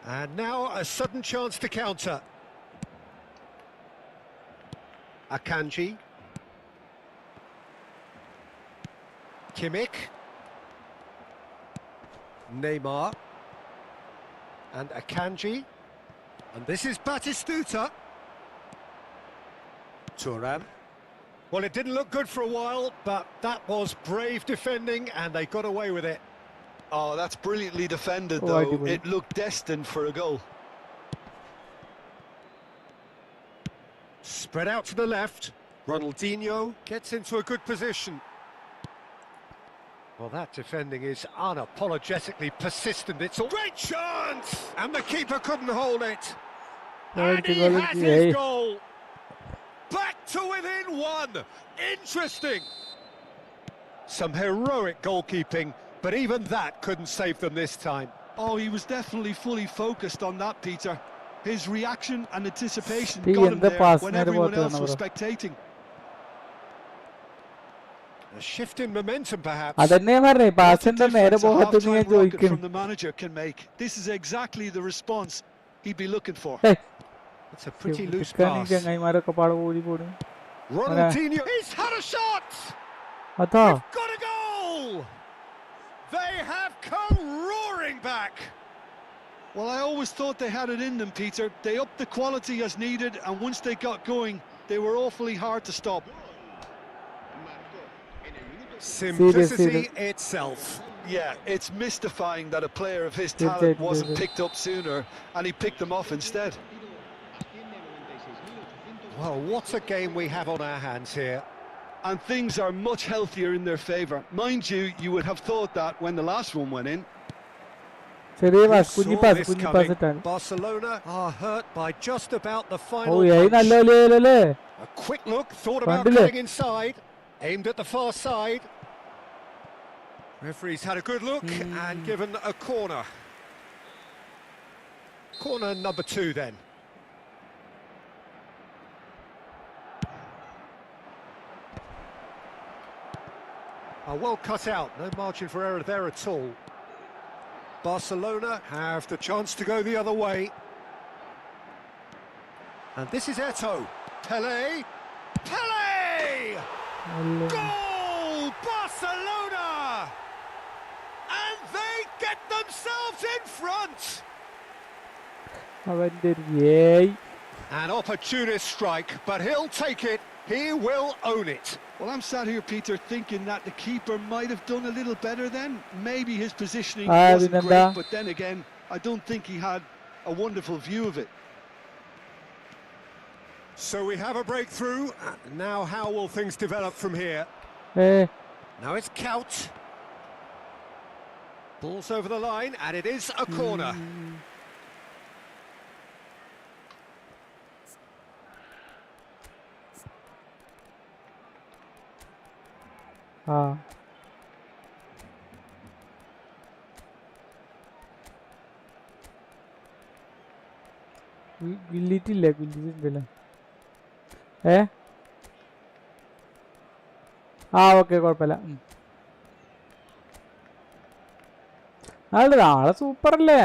And now a sudden chance to counter. Akanji. Kimmich. Neymar. And Akanji. And this is Batistuta. Thuram. Well, it didn't look good for a while, but that was brave defending and they got away with it. Oh, that's brilliantly defended, Oh, though. ideal. It looked destined for a goal. Spread out to the left. Ronaldinho gets into a good position. Well, that defending is unapologetically persistent. It's a great chance! And the keeper couldn't hold it. And he has his goal. Back to within one. Interesting. Some heroic goalkeeping, but even that couldn't save them this time. Oh, he was definitely fully focused on that, Peter. His reaction and anticipation He got him in the there pass when നേരെ everyone പോകത്ത് else was വന്നവരോ. spectating. A shift in momentum, perhaps. അതന്നെ പറഞ്ഞേ What a പാസിന്റെ നേരെ difference a പോകത്ത് ഞാൻ half-time rocket ചോദിക്കുന്നു. from the manager can make. This is exactly the response he'd be looking for. It's a pretty loose ചിക്കാനും pass. ചങ്ങായിമാരൊക്കെ പാടെ ഓടി പോണു. Ronaldinho, he's had a shot! അതാ Got a goal! They have come roaring back. Well, I always thought they had it in them, Peter. They upped the quality as needed, and once they got going, they were awfully hard to stop. Simplicity itself. Yeah, it's mystifying that a player of his Did talent they- wasn't did they- picked up sooner, and he picked them off instead. Well, what a game we have on our hands here. And things are much healthier in their favour. Mind you, you would have thought that when the last one went in. ചെറിയ Who pass കുഞ്ഞി saw pass this കുഞ്ഞി coming? Pass ഇട്ടാണ്. Barcelona are hurt by just about the oh final ഏയ് punch. നല്ല കളിയല്ലേ. A quick look, thought about Pandile. cutting inside, aimed at the far side. Referee's had a good look and given a corner. Corner number 2 then. Well cut out, no margin for error there at all. Barcelona have the chance to go the other way. And this is Eto'o. Pelé! Pelé! Goal! Barcelona! And they get themselves in front! An opportunist strike, but he'll take it. He will own it. Well, I'm sat here, Peter, thinking that the keeper might have done a little better then. Maybe his positioning wasn't great, but then again, I don't think he had a wonderful view of it. So we have a breakthrough. Now how will things develop from here? Now it's Kaut. Ball's over the line, and it is a corner. ഗില്ലിറ്റില്ല ഗില്ലിറ്റില്ല okay കുഴപ്പമില്ല. നാളെ സൂപ്പറല്ലേ?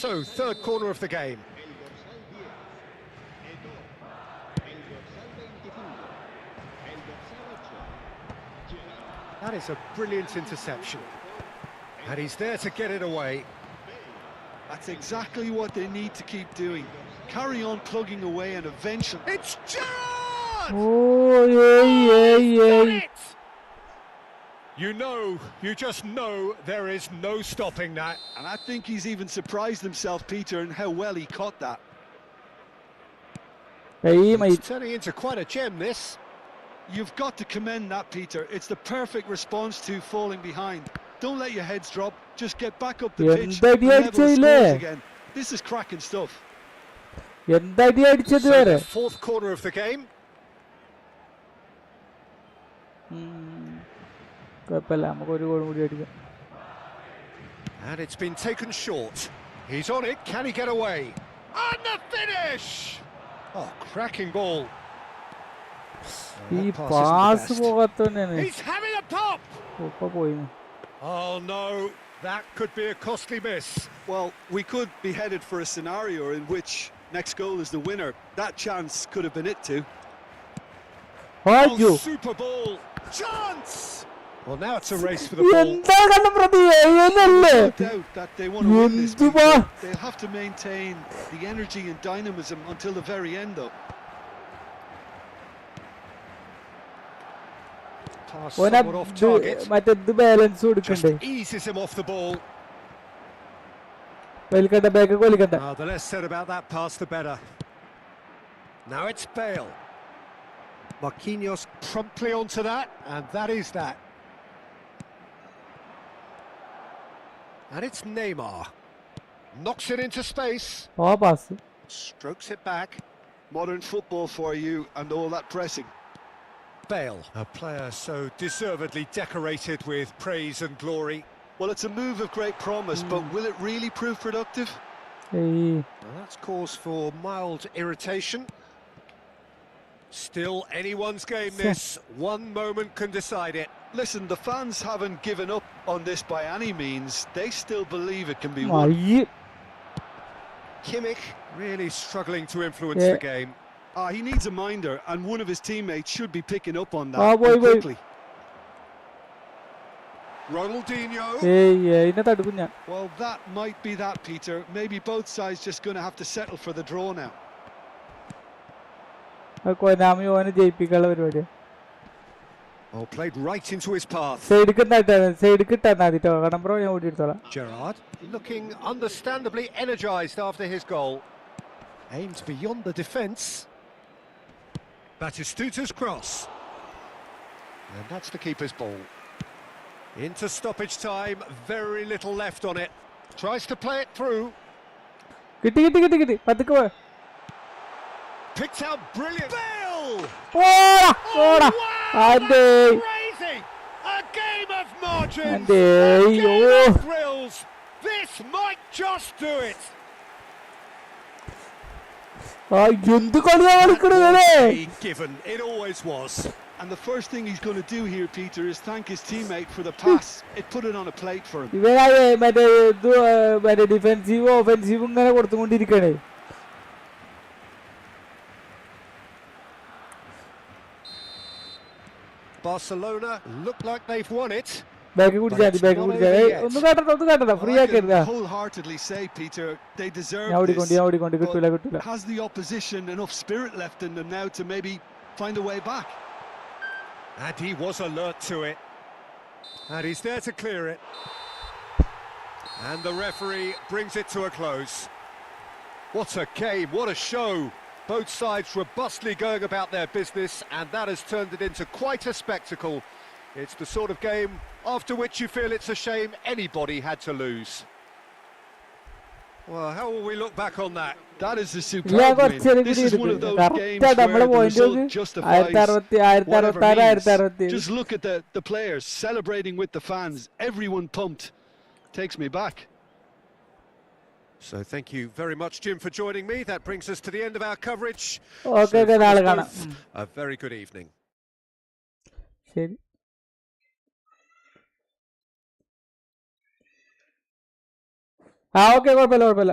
So, third corner of the game. That is a brilliant interception. And he's there to get it away. That's exactly what they need to keep doing. Carry on plugging away and eventually... It's Gerrard! Oh, yeah. You just know there is no stopping that. And I think he's even surprised himself, Peter, in how well he caught that. It's turning into quite a gem, this. You've got to commend that, Peter. It's the perfect response to falling behind. Don't let your heads drop. Just get back up the pitch and level scores again. This is cracking stuff. So the fourth corner of the game. And it's been taken short. He's on it. Can he get away? And the finish! Oh, cracking ball. He's having a pop! Oh no, that could be a costly miss. Well, we could be headed for a scenario in which next goal is the winner. That chance could have been it too. Oh, super ball! Chance! Well, now it's a race for the ball. No doubt that they want to win this. They'll have to maintain the energy and dynamism until the very end, though. Pass somewhat off target. Just eases him off the ball. The less said about that pass, the better. Now it's Bale. Marquinhos promptly onto that, and that is that. And it's Neymar. Knocks it into space. Strokes it back. Modern football for you and all that pressing. Bale, a player so deservedly decorated with praise and glory. Well, it's a move of great promise, but will it really prove productive? Well, that's cause for mild irritation. Still anyone's game, this. One moment can decide it. Listen, the fans haven't given up on this by any means. They still believe it can be won. Kimmich really struggling to influence the game. He needs a minder, and one of his teammates should be picking up on that quickly. Ronaldinho. Well, that might be that, Peter. Maybe both sides just going to have to settle for the draw now. Oh, played right into his path. Gerrard looking understandably energised after his goal. Aims beyond the defence. Batistusta's cross. And that's the keeper's ball. Into stoppage time, very little left on it. Tries to play it through. കിട്ടി പതുക്കെ പോ. Picked out brilliant. Bale! ഓടാ അതെ Crazy! A game of margins. അതെ A game of thrills. This might just do it. എന്ത് കളിയാ കളിക്കണേ. A given. It always was. And the first thing he's going to do here, Peter, is thank his teammate for the pass. It put it on a plate for him. ഇവരാ മറ്റേ defensive ഓഫെൻസീവ് ഇങ്ങനെ കൊടുത്തുകൊണ്ടിരിക്കണേ. Barcelona look like they've won it. Back കുടിച്ചാൽ ഒന്ന് കേട്ടോ free ആക്കരുത്. Wholeheartedly say, Peter, they deserve ഞാൻ this. ഓടിക്കൊണ്ട് കിട്ടൂല. Has the opposition enough spirit left in them now to maybe find a way back? And he was alert to it. And he's there to clear it. And the referee brings it to a close. What a game, what a show. Both sides robustly going about their business, and that has turned it into quite a spectacle. It's the sort of game after which you feel it's a shame anybody had to lose. Well, how will we look back on that? That is a superb win. This is one of those games where the result justifies whatever means. Just look at the players celebrating with the fans. Everyone pumped. Takes me back. So thank you very much, Jim, for joining me. That brings us to the end of our coverage. Okay, So നാളെ for us കാണാം. both, a very good evening. ശരി. Okay കുഴപ്പമില്ല.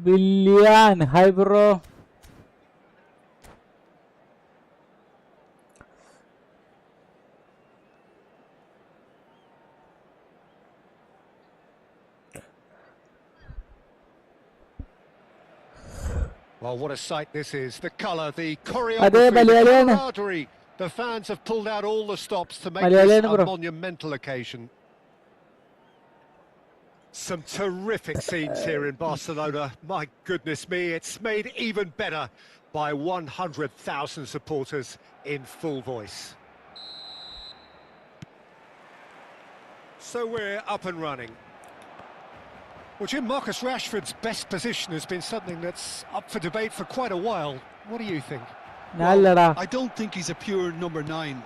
Billion, hi bro. Well, what a sight this is. The colour, the Ade, choreography, the Malayalian. camaraderie. The fans have pulled out all the stops to make this Malayalian, a bro. monumental occasion. Some terrific scenes here in Barcelona. My goodness me, it's made even better by 100,000 supporters in full voice. So we're up and running. Well, Jim, Marcus Rashford's best position has been something that's up for debate for quite a while. What do you think? Nallada. I don't think he's a pure number 9.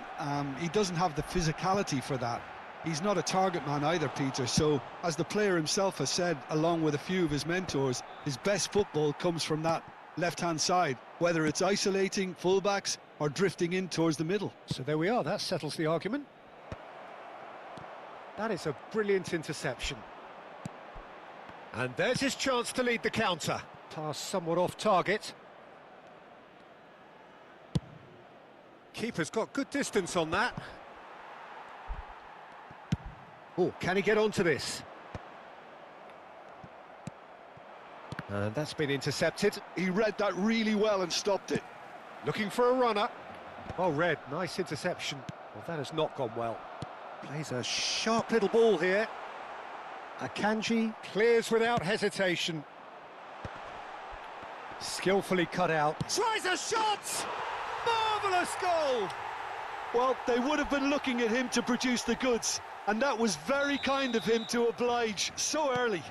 He doesn't have the physicality for that. He's not a target man either, Peter. So, as the player himself has said, along with a few of his mentors, his best football comes from that left-hand side, whether it's isolating fullbacks or drifting in towards the middle. So there we are, that settles the argument. That is a brilliant interception. And there's his chance to lead the counter. Pass somewhat off target. Keeper's got good distance on that. Oh, can he get onto this? And that's been intercepted. He read that really well and stopped it. Looking for a runner. Well read, nice interception. Well, that has not gone well. Plays a sharp little ball here. Akanji clears without hesitation. Skillfully cut out. Tries a shot! Marvellous goal! Well, they would have been looking at him to produce the goods, and that was very kind of him to oblige so early.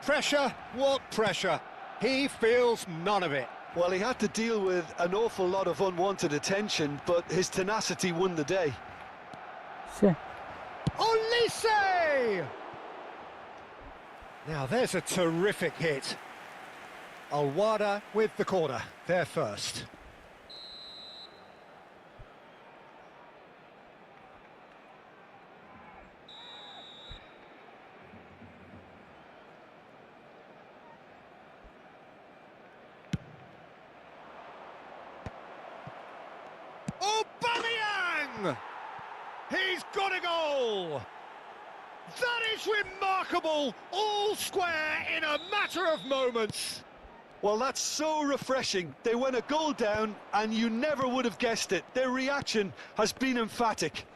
Pressure? What pressure? He feels none of it. Well, he had to deal with an awful lot of unwanted attention, but his tenacity won the day. Shit. Olise! Now there's a terrific hit. Alwada with the corner, there first. Aubameyang! He's got a goal! That is remarkable! All square in a matter of moments! Well, that's so refreshing. They went a goal down, and you never would have guessed it. Their reaction has been emphatic.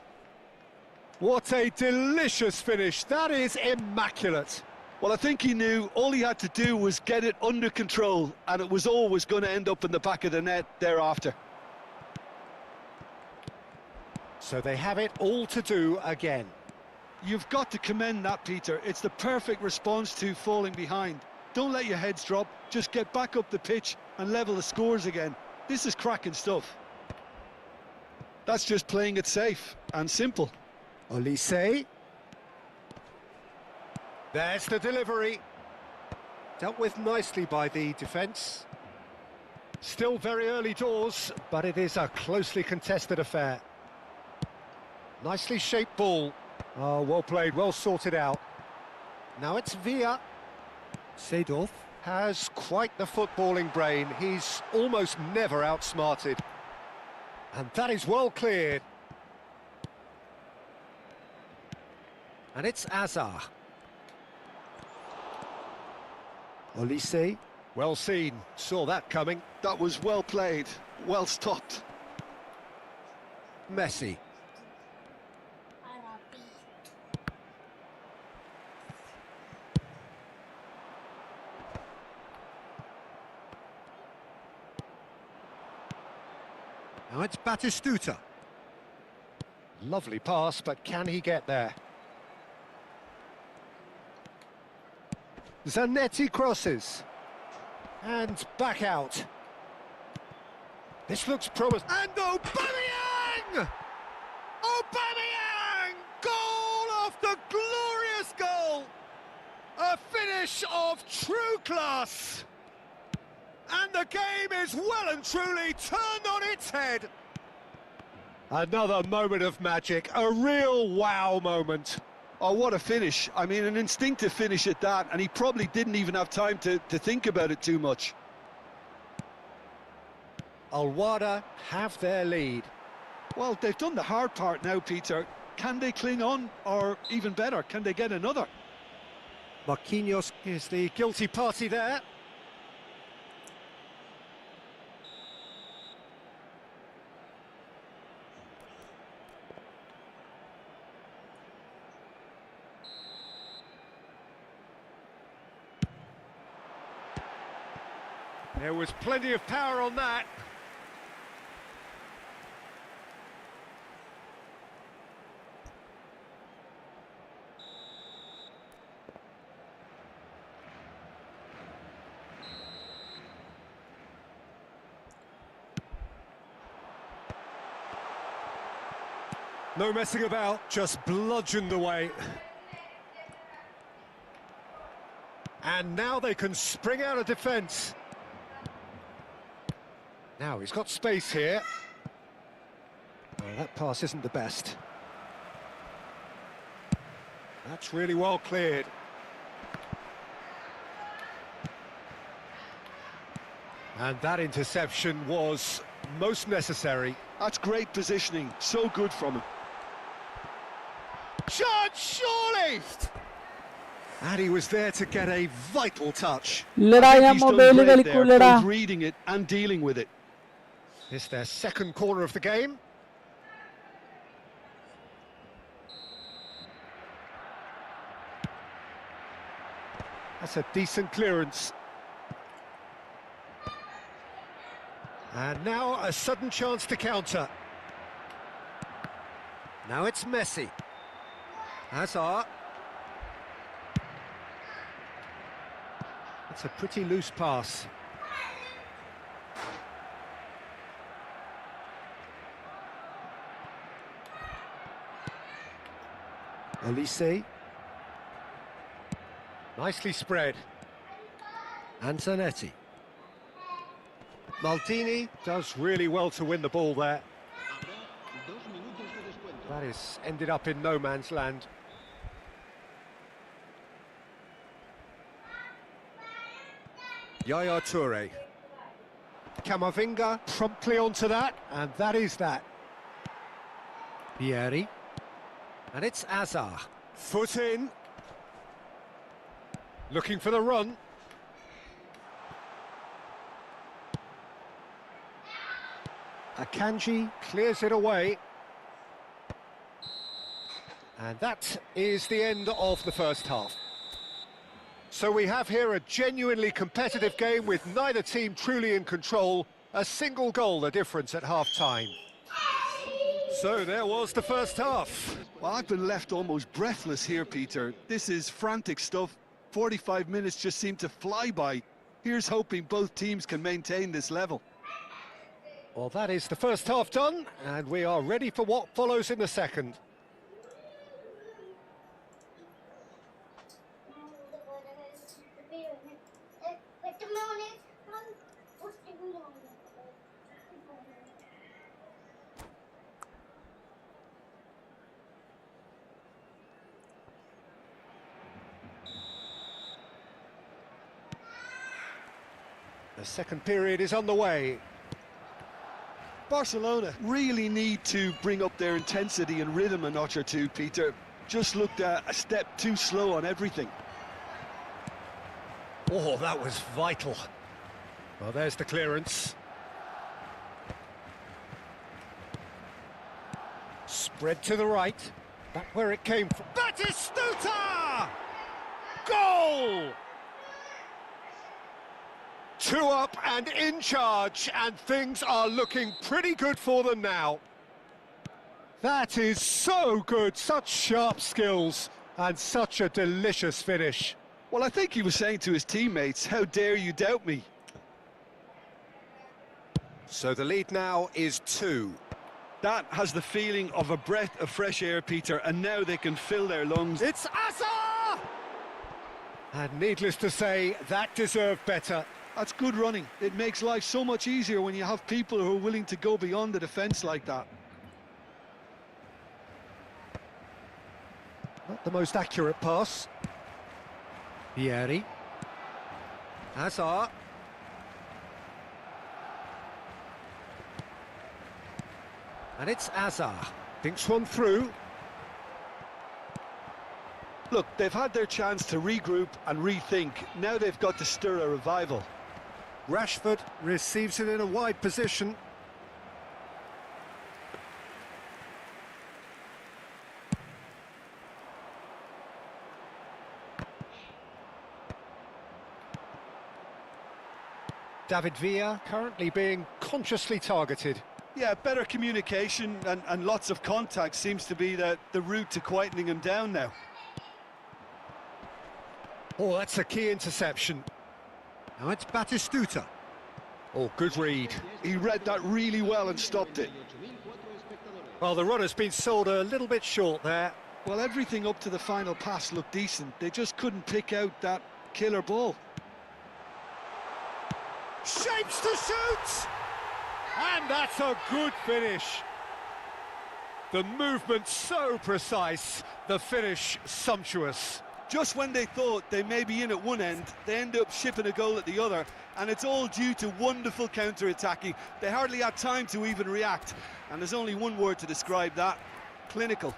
What a delicious finish. That is immaculate. Well, I think he knew all he had to do was get it under control, and it was always going to end up in the back of the net thereafter. So they have it all to do again. You've got to commend that, Peter. It's the perfect response to falling behind. Don't let your heads drop, just get back up the pitch and level the scores again. This is cracking stuff. That's just playing it safe and simple. Olise. There's the delivery. Dealt with nicely by the defence. Still very early doors, but it is a closely contested affair. Nicely shaped ball. Oh, well played, well sorted out. Now it's Villa. Seedorf has quite the footballing brain. He's almost never outsmarted. And that is well cleared. And it's Azar. Olise. Well seen, saw that coming. That was well played, well stopped. Messi. Now it's Batistuta. Lovely pass, but can he get there? Zanetti crosses. And back out. This looks promising. And Aubameyang! Aubameyang! Goal after glorious goal! A finish of true class! And the game is well and truly turned on its head. Another moment of magic, a real wow moment. Oh, what a finish. I mean, an instinctive finish at that, and he probably didn't even have time to think about it too much. Al-Wada have their lead. Well, they've done the hard part now, Peter. Can they cling on, or even better, can they get another? Marquinhos is the guilty party there. There was plenty of power on that. No messing about, just bludgeoned away. And now they can spring out of defence. Now he's got space here. Oh, that pass isn't the best. That's really well cleared. And that interception was most necessary. That's great positioning, so good from him. Shot, surely! And he was there to get a vital touch. ഇല്ലടാ I think ഞാൻ he's done മൊബൈലിൽ great there, കളിക്കൂലടാ. both reading it and dealing with it. It's their second corner of the game. That's a decent clearance. And now a sudden chance to counter. Now it's Messi. Hazard. It's a pretty loose pass. Elise. Nicely spread. And Zanetti. Maldini does really well to win the ball there. That is ended up in no man's land. Yaya Toure. Camavinga promptly onto that, and that is that. Vieri. And it's Azar. Foot in. Looking for the run. Akanji clears it away. And that is the end of the first half. So we have here a genuinely competitive game with neither team truly in control. A single goal the difference at half-time. So there was the first half. Well, I've been left almost breathless here, Peter. This is frantic stuff. 45 minutes just seem to fly by. Here's hoping both teams can maintain this level. Well, that is the first half done, and we are ready for what follows in the second. The second period is on the way. Barcelona really need to bring up their intensity and rhythm a notch or two, Peter. Just looked a step too slow on everything. Oh, that was vital. Well, there's the clearance. Spread to the right. Back where it came from. Batistuta! Goal! 2 up and in charge, and things are looking pretty good for them now. That is so good, such sharp skills, and such a delicious finish. Well, I think he was saying to his teammates, how dare you doubt me? So the lead now is 2. That has the feeling of a breath of fresh air, Peter, and now they can fill their lungs. It's Asa! And needless to say, that deserved better. That's good running. It makes life so much easier when you have people who are willing to go beyond the defence like that. Not the most accurate pass. Vieri. Hazard. And it's Hazard. Thinks one through. Look, they've had their chance to regroup and rethink. Now they've got to stir a revival. Rashford receives it in a wide position. David Villa currently being consciously targeted. Yeah, better communication and lots of contact seems to be the route to quietening him down now. Oh, that's a key interception. Now it's Batistuta. Oh, good read. He read that really well and stopped it. Well, the runner's been sold a little bit short there. Well, everything up to the final pass looked decent. They just couldn't pick out that killer ball. Shapes to shoot! And that's a good finish. The movement so precise, the finish sumptuous. Just when they thought they may be in at one end, they end up shipping a goal at the other, and it's all due to wonderful counter-attacking. They hardly had time to even react, and there's only one word to describe that: clinical.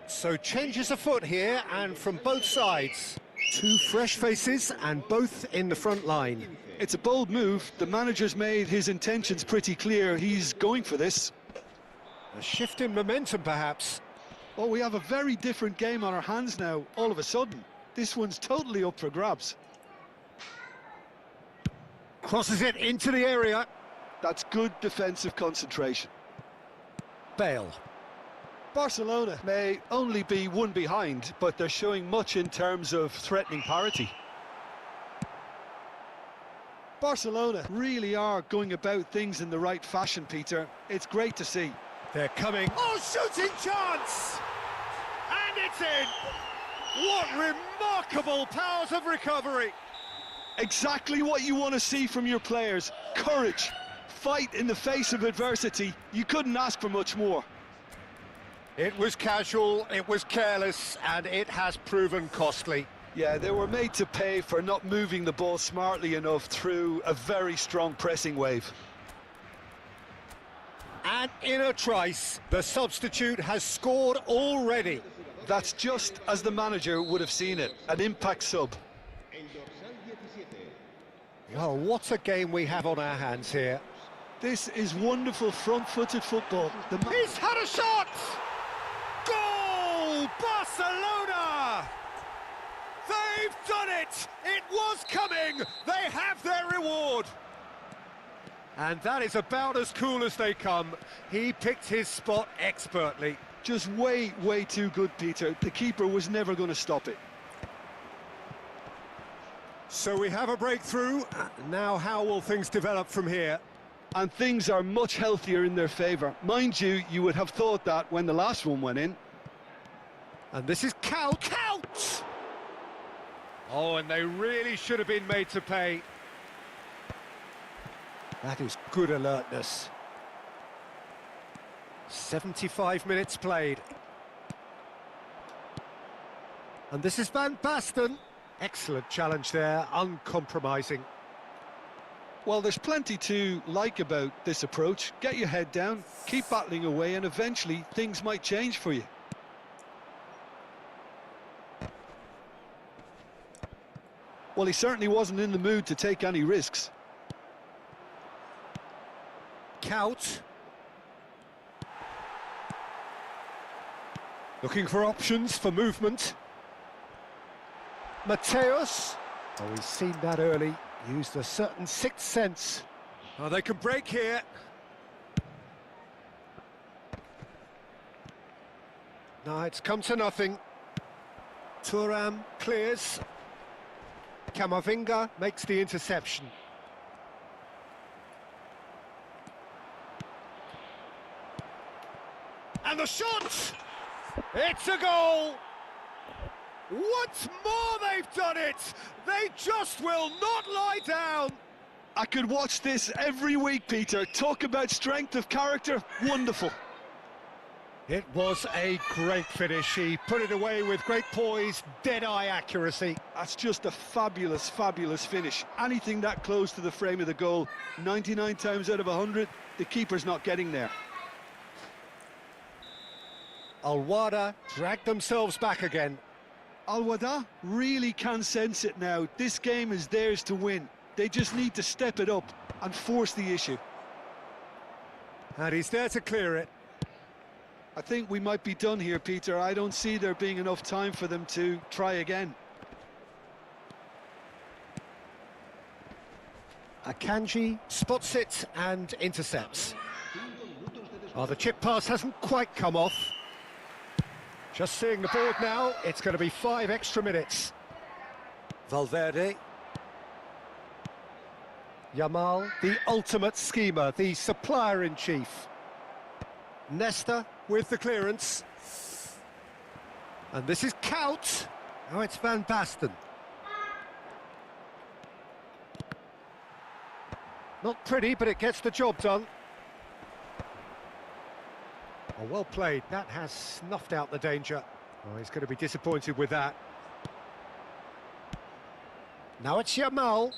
So changes afoot here, and from both sides. 2 fresh faces, and both in the front line. It's a bold move. The manager's made his intentions pretty clear. He's going for this. A shift in momentum, perhaps. Oh, we have a very different game on our hands now, all of a sudden. This one's totally up for grabs. Crosses it into the area. That's good defensive concentration. Bale. Barcelona may only be one behind, but they're showing much in terms of threatening parity. Barcelona really are going about things in the right fashion, Peter. It's great to see. They're coming. Oh, shooting chance! And it's in! What remarkable powers of recovery! Exactly what you want to see from your players. Courage, fight in the face of adversity. You couldn't ask for much more. It was casual, it was careless, and it has proven costly. Yeah, they were made to pay for not moving the ball smartly enough through a very strong pressing wave. And in a trice, the substitute has scored already. That's just as the manager would have seen it, an impact sub. Oh, what a game we have on our hands here. This is wonderful front-footed football. He's had a shot! Goal! Barcelona! They've done it! It was coming! They have their reward! And that is about as cool as they come. He picked his spot expertly. Just way, way too good, Peter. The keeper was never going to stop it. So we have a breakthrough. Now how will things develop from here? And things are much healthier in their favour. Mind you, you would have thought that when the last one went in. And this is count! Oh, and they really should have been made to pay. That is good alertness. 75 minutes played. And this is Van Basten. Excellent challenge there, uncompromising. Well, there's plenty to like about this approach. Get your head down, keep battling away, and eventually things might change for you. Well, he certainly wasn't in the mood to take any risks. Kaut. Looking for options for movement. Mateus. Oh, he's seen that early. Used a certain sixth sense. Oh, they can break here. No, it's come to nothing. Thuram clears. Camavinga makes the interception. And the shot! It's a goal! Once more they've done it! They just will not lie down! I could watch this every week, Peter. Talk about strength of character. Wonderful. It was a great finish. He put it away with great poise, dead-eye accuracy. That's just a fabulous, fabulous finish. Anything that close to the frame of the goal, 99 times out of 100, the keeper's not getting there. Al-Wada dragged themselves back again. Al-Wada really can sense it now. This game is theirs to win. They just need to step it up and force the issue. And he's there to clear it. I think we might be done here, Peter. I don't see there being enough time for them to try again. Akanji spots it and intercepts. Oh, the chip pass hasn't quite come off. Just seeing the board now, it's going to be 5 extra minutes. Valverde. Yamal, the ultimate schemer, the supplier-in-chief. Nesta with the clearance. And this is Kaut. Oh, it's Van Basten. Not pretty, but it gets the job done. Oh, well played. That has snuffed out the danger. Oh, he's going to be disappointed with that. Now it's Yamal.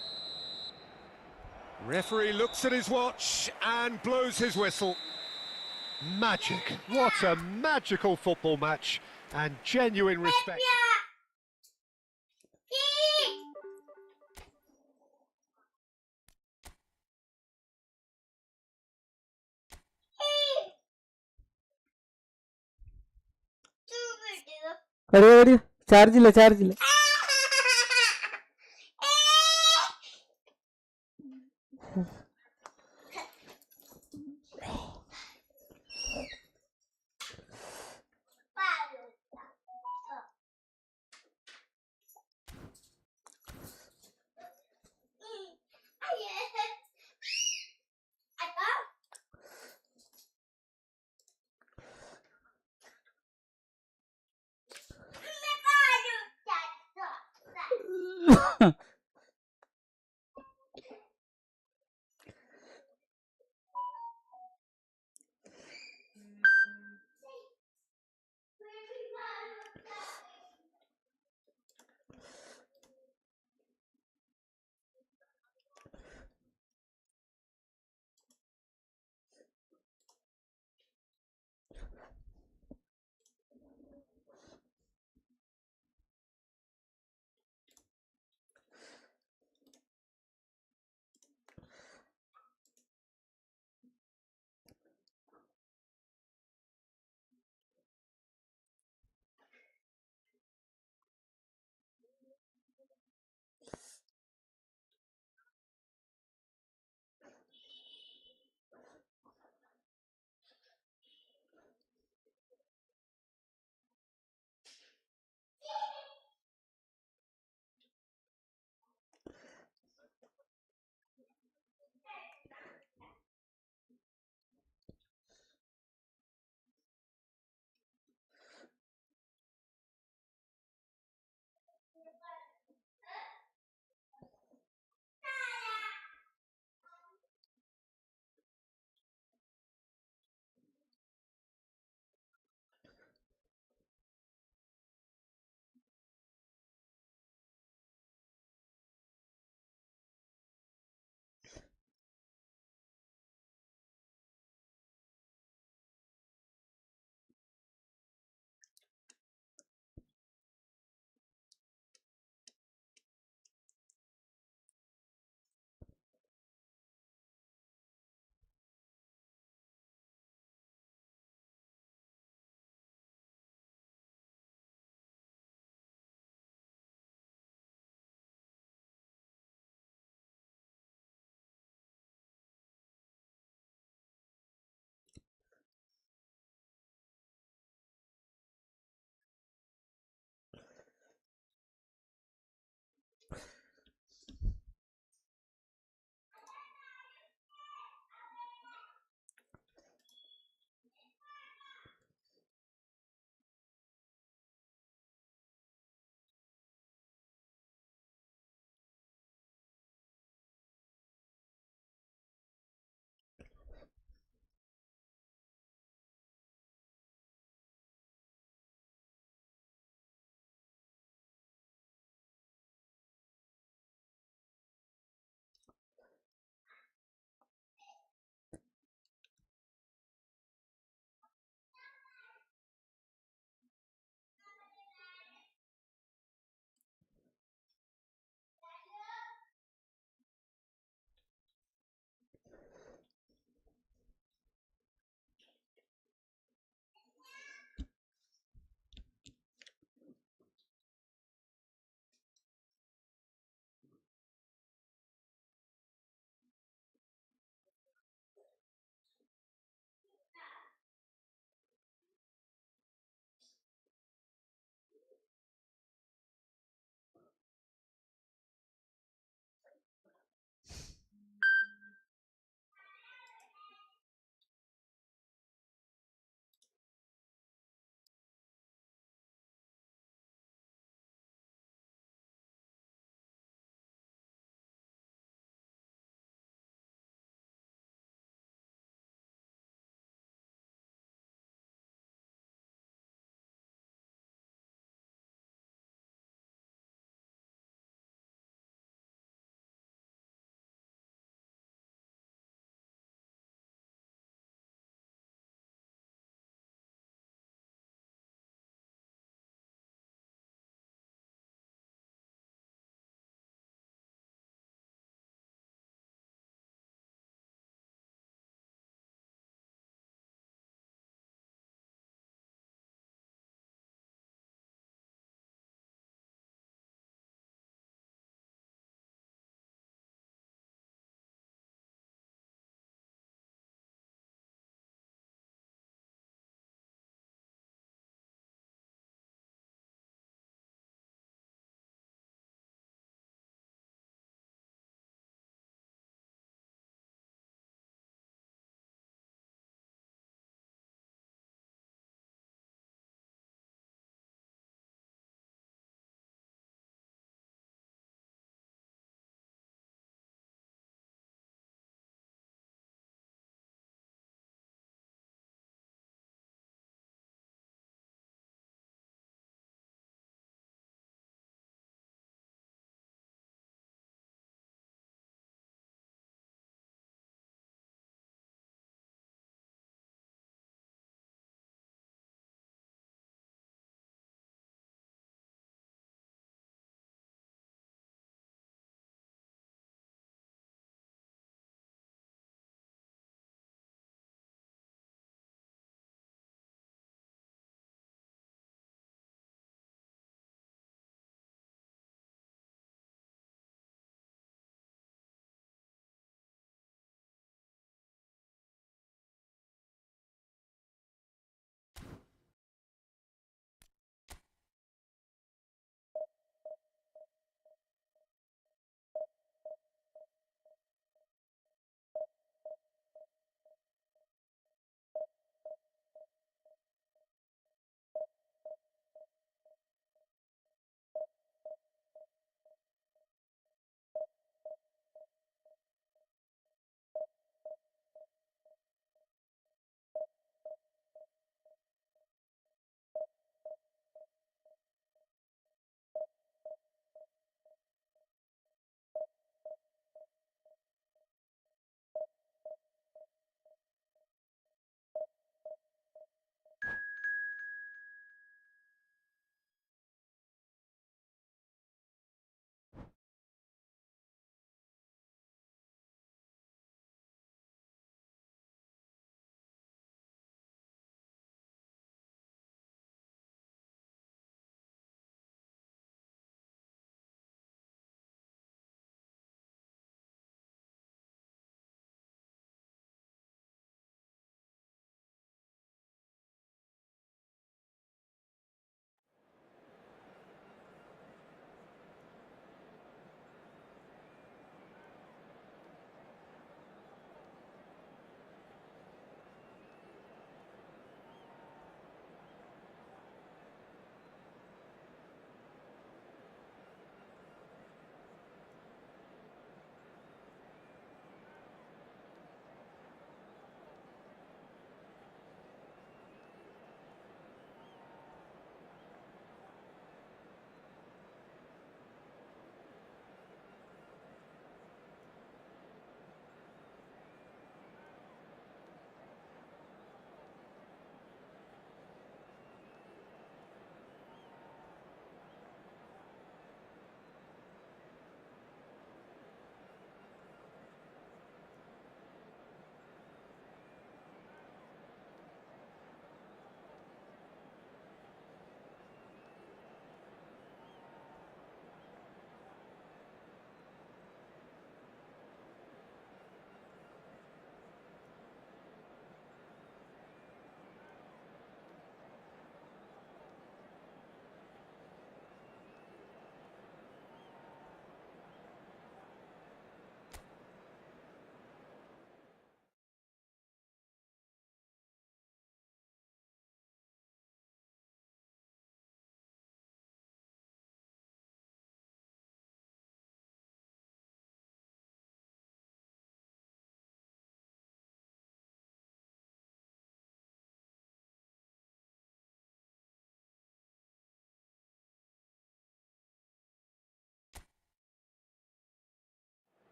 Referee looks at his watch and blows his whistle. Magic. What a magical football match. And genuine respect. Charge ഇല്ല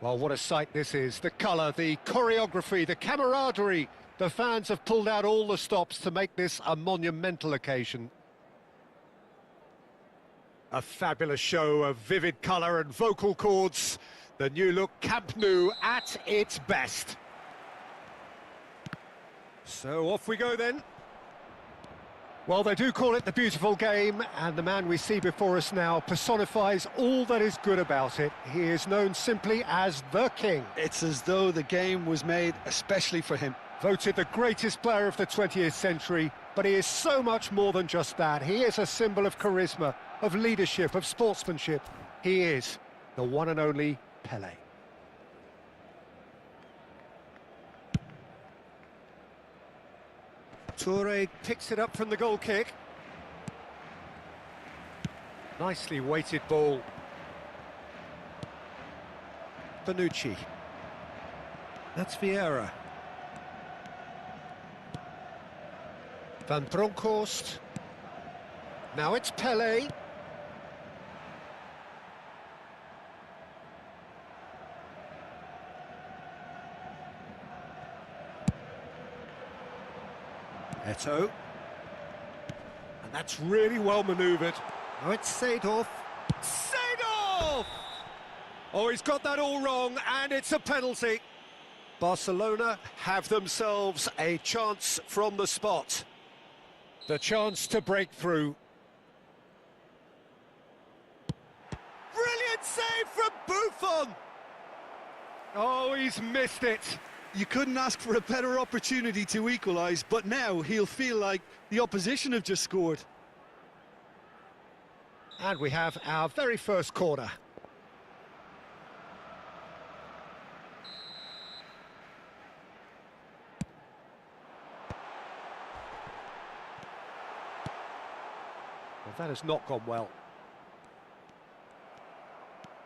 Well, what a sight this is. The colour, the choreography, the camaraderie. The fans have pulled out all the stops to make this a monumental occasion. A fabulous show of vivid colour and vocal cords. The new look Camp Nou at its best. So off we go then. Well, they do call it the beautiful game, and the man we see before us now personifies all that is good about it. He is known simply as the King. It's as though the game was made especially for him. Voted the greatest player of the 20th century, but he is so much more than just that. He is a symbol of charisma, of leadership, of sportsmanship. He is the one and only Pelé. Toure picks it up from the goal kick. Nicely weighted ball. Bonucci. That's Vieira. Van Bronckhorst. Now it's Pelé. Eto'o. And that's really well manoeuvred. Now it's Seedorf. Seedorf! Oh, he's got that all wrong, and it's a penalty. Barcelona have themselves a chance from the spot. The chance to break through. Brilliant save from Buffon! Oh, he's missed it. You couldn't ask for a better opportunity to equalise, but now he'll feel like the opposition have just scored. And we have our very first corner. Well, that has not gone well.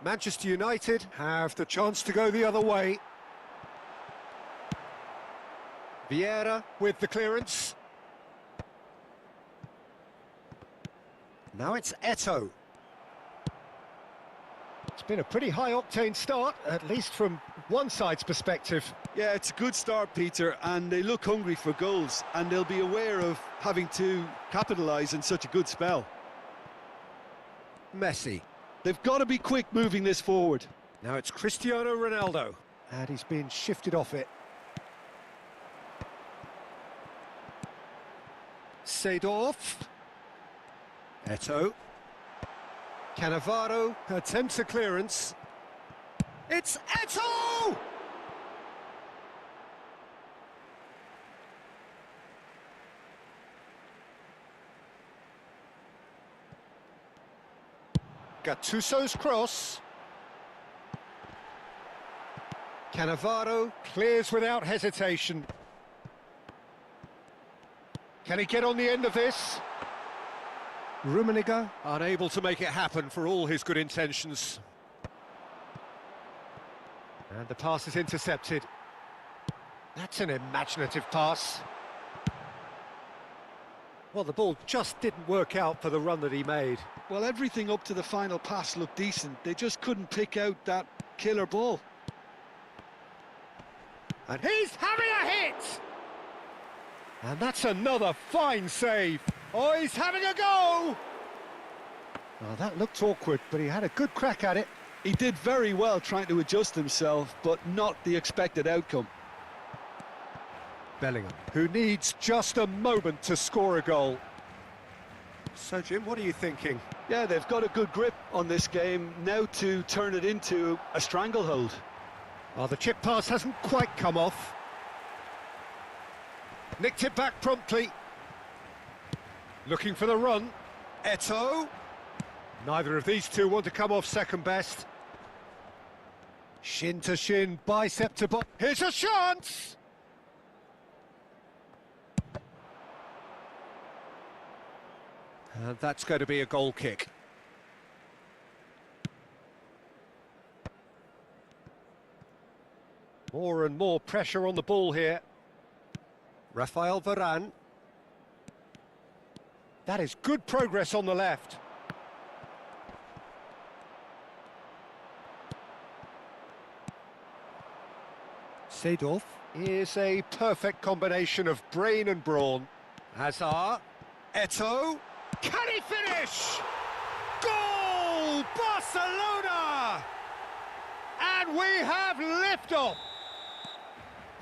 Manchester United have the chance to go the other way. Vieira with the clearance. Now it's Eto'o. It's been a pretty high-octane start, at least from one side's perspective. Yeah, it's a good start, Peter, and they look hungry for goals, and they'll be aware of having to capitalise in such a good spell. Messi. They've got to be quick moving this forward. Now it's Cristiano Ronaldo, and he's been shifted off it. Seedorf. Eto'o. Cannavaro attempts a clearance. It's Eto'o! Gattuso's cross. Cannavaro clears without hesitation. Can he get on the end of this? Rummenigge unable to make it happen for all his good intentions. And the pass is intercepted. That's an imaginative pass. Well, the ball just didn't work out for the run that he made. Well, everything up to the final pass looked decent. They just couldn't pick out that killer ball. And he's having a hit! And that's another fine save. Oh, he's having a go! Oh, that looked awkward, but he had a good crack at it. He did very well trying to adjust himself, but not the expected outcome. Bellingham, who needs just a moment to score a goal. So, Jim, what are you thinking? Yeah, they've got a good grip on this game, now to turn it into a stranglehold. Oh, the chip pass hasn't quite come off. Nicked it back promptly. Looking for the run. Eto'o. Neither of these two want to come off second best. Shin to shin, bicep to bicep. Here's a chance! And that's going to be a goal kick. More and more pressure on the ball here. Rafael Varane. That is good progress on the left. Seedorf is a perfect combination of brain and brawn. Hazard, Eto'o, can he finish? Goal, Barcelona! And we have liftoff.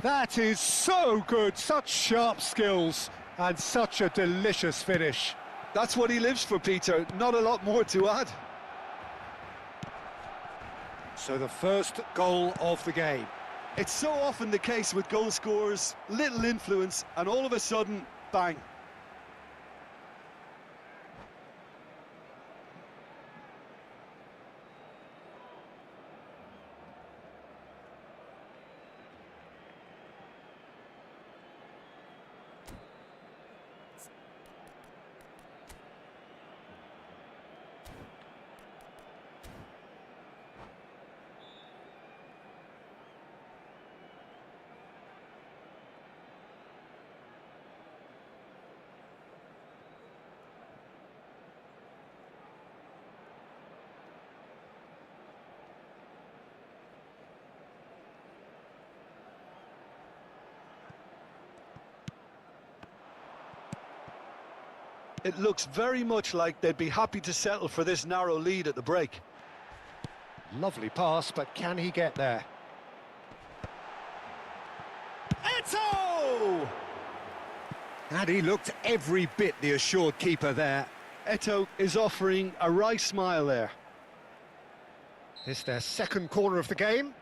That is so good, such sharp skills and such a delicious finish. That's what he lives for, Peter. Not a lot more to add. So the first goal of the game. It's so often the case with goal scorers, little influence, and all of a sudden, bang. It looks very much like they'd be happy to settle for this narrow lead at the break. Lovely pass, but can he get there? Eto'o! And he looked every bit the assured keeper there. Eto'o is offering a wry smile there. It's their second corner of the game.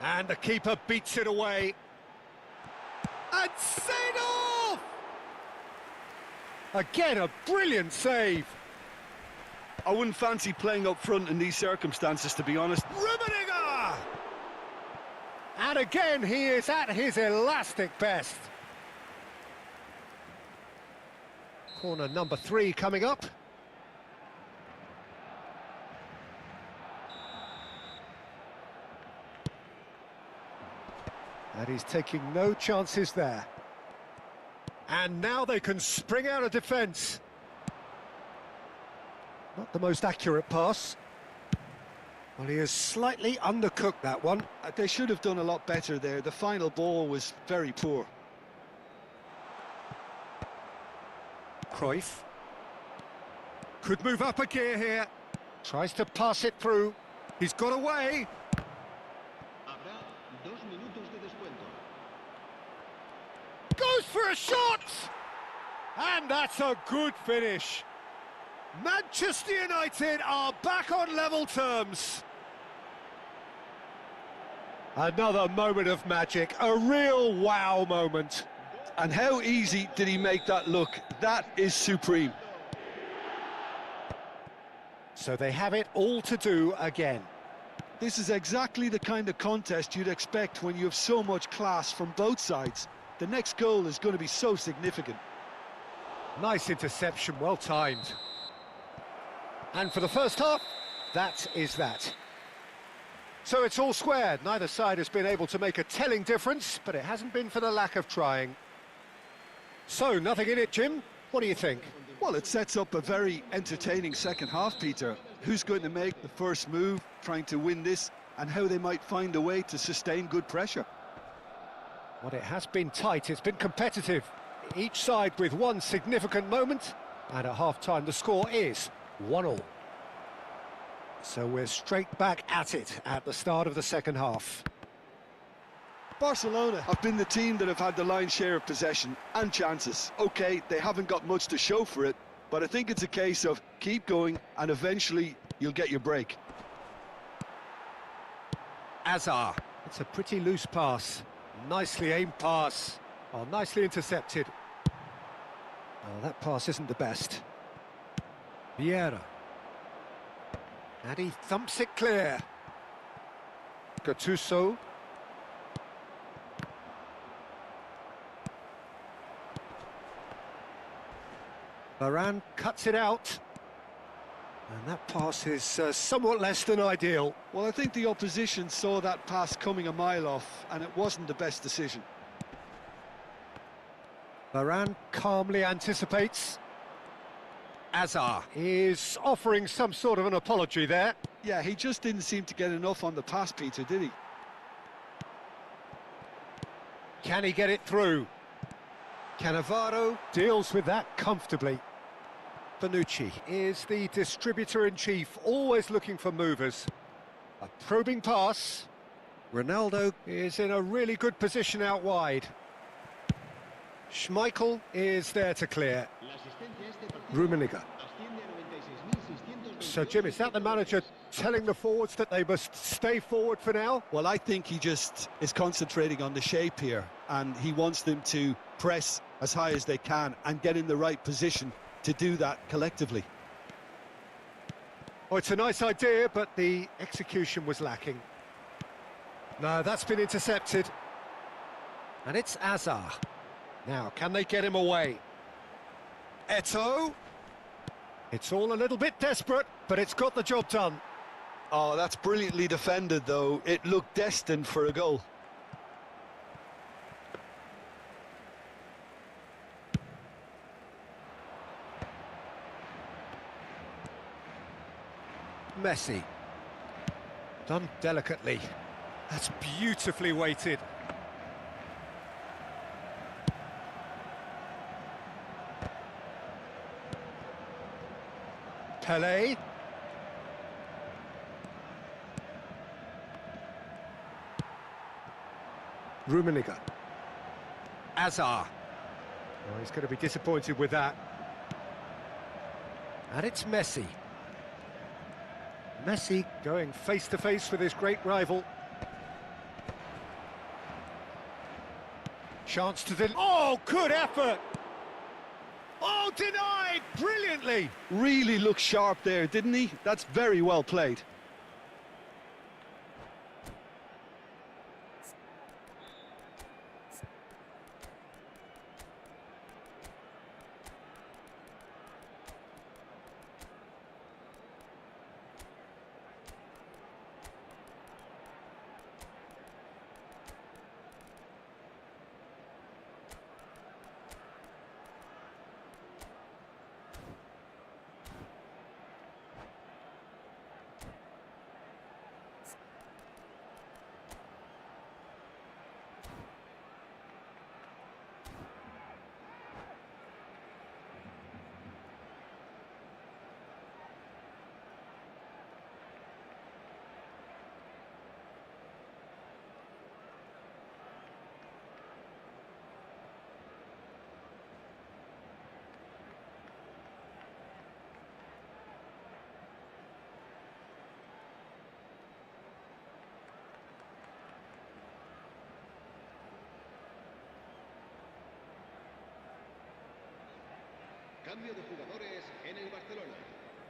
And the keeper beats it away. And Seedorf! Again, a brilliant save. I wouldn't fancy playing up front in these circumstances, to be honest. Rummenigge! And again, he is at his elastic best. Corner number 3 coming up. And he's taking no chances there. And now they can spring out of defence. Not the most accurate pass. Well, he has slightly undercooked that one. They should have done a lot better there. The final ball was very poor. Cruyff. Could move up a gear here. Tries to pass it through. He's got away. Habrá 2 minutos de descuento. Goes for a shot! And that's a good finish. Manchester United are back on level terms. Another moment of magic, a real wow moment. And how easy did he make that look? That is supreme. So they have it all to do again. This is exactly the kind of contest you'd expect when you have so much class from both sides. The next goal is going to be so significant. Nice interception, well timed. And for the first half, that is that. So it's all squared. Neither side has been able to make a telling difference, but it hasn't been for the lack of trying. So, nothing in it, Jim. What do you think? Well, it sets up a very entertaining second half, Peter. Who's going to make the first move, trying to win this, and how they might find a way to sustain good pressure. Well, it has been tight, it's been competitive. Each side with one significant moment, and at half-time the score is 1-1. So we're straight back at it at the start of the second half. Barcelona have been the team that have had the lion's share of possession and chances. OK, they haven't got much to show for it, but I think it's a case of keep going and eventually you'll get your break. Hazard. It's a pretty loose pass. Nicely aimed pass. Oh, nicely intercepted. Oh, that pass isn't the best. Vieira. And he thumps it clear. Gattuso. Varane cuts it out. And that pass is somewhat less than ideal. Well, I think the opposition saw that pass coming a mile off, and it wasn't the best decision. Varane calmly anticipates. Azar is offering some sort of an apology there. Yeah, he just didn't seem to get enough on the pass, Peter, did he? Can he get it through? Cannavaro deals with that comfortably. Bonucci is the distributor-in-chief, always looking for movers. A probing pass. Ronaldo is in a really good position out wide. Schmeichel is there to clear. Rummenigge. So, Jim, is that the manager telling the forwards that they must stay forward for now? Well, I think he just is concentrating on the shape here, and he wants them to press as high as they can and get in the right position to do that collectively. Oh, it's a nice idea, but the execution was lacking. No, that's been intercepted. And it's Azar. Now, can they get him away? Eto'o. It's all a little bit desperate, but it's got the job done. Oh, that's brilliantly defended, though. It looked destined for a goal. Messi. Done delicately. That's beautifully weighted. Pelé. Rummenigge. Azar. Oh, he's going to be disappointed with that. And it's Messi. Messi going face-to-face with his great rival. Chance to oh, good effort! Oh, denied brilliantly! Really looked sharp there, didn't he? That's very well played.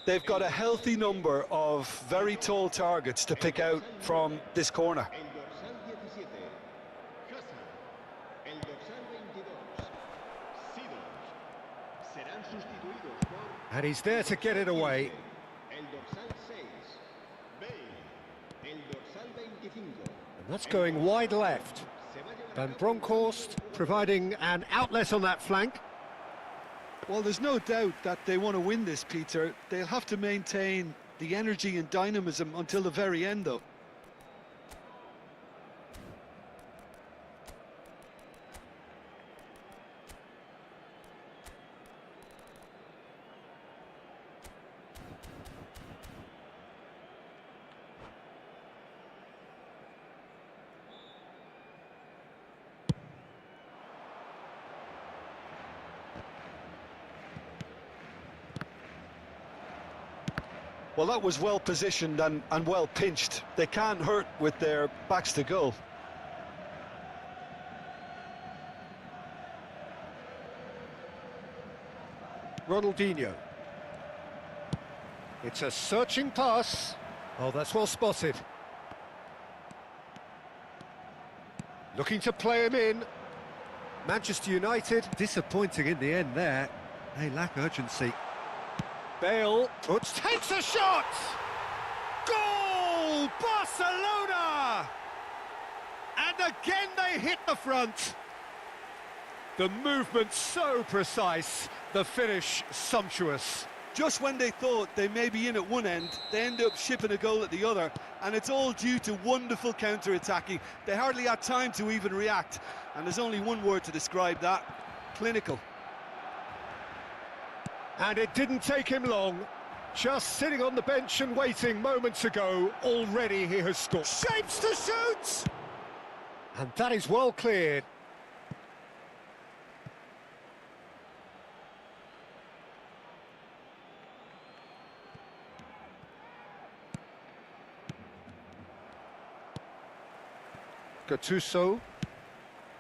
They've got a healthy number of very tall targets to pick out from this corner. And he's there to get it away. And that's going wide left. Van Bronckhorst providing an outlet on that flank. Well, there's no doubt that they want to win this, Peter. They'll have to maintain the energy and dynamism until the very end, though. Well, that was well positioned and well pinched. They can't hurt with their backs to goal. Ronaldinho. It's a searching pass. Oh, that's well spotted. Looking to play him in. Manchester United disappointing in the end there. They lack urgency. Bale takes a shot! Goal! Barcelona! And again they hit the front. The movement so precise, the finish sumptuous. Just when they thought they may be in at one end, they end up shipping a goal at the other, and it's all due to wonderful counter-attacking. They hardly had time to even react, and there's only one word to describe that: clinical. And it didn't take him long. Just sitting on the bench and waiting moments ago, already he has scored. Shapes to shoot! And that is well cleared. Gattuso.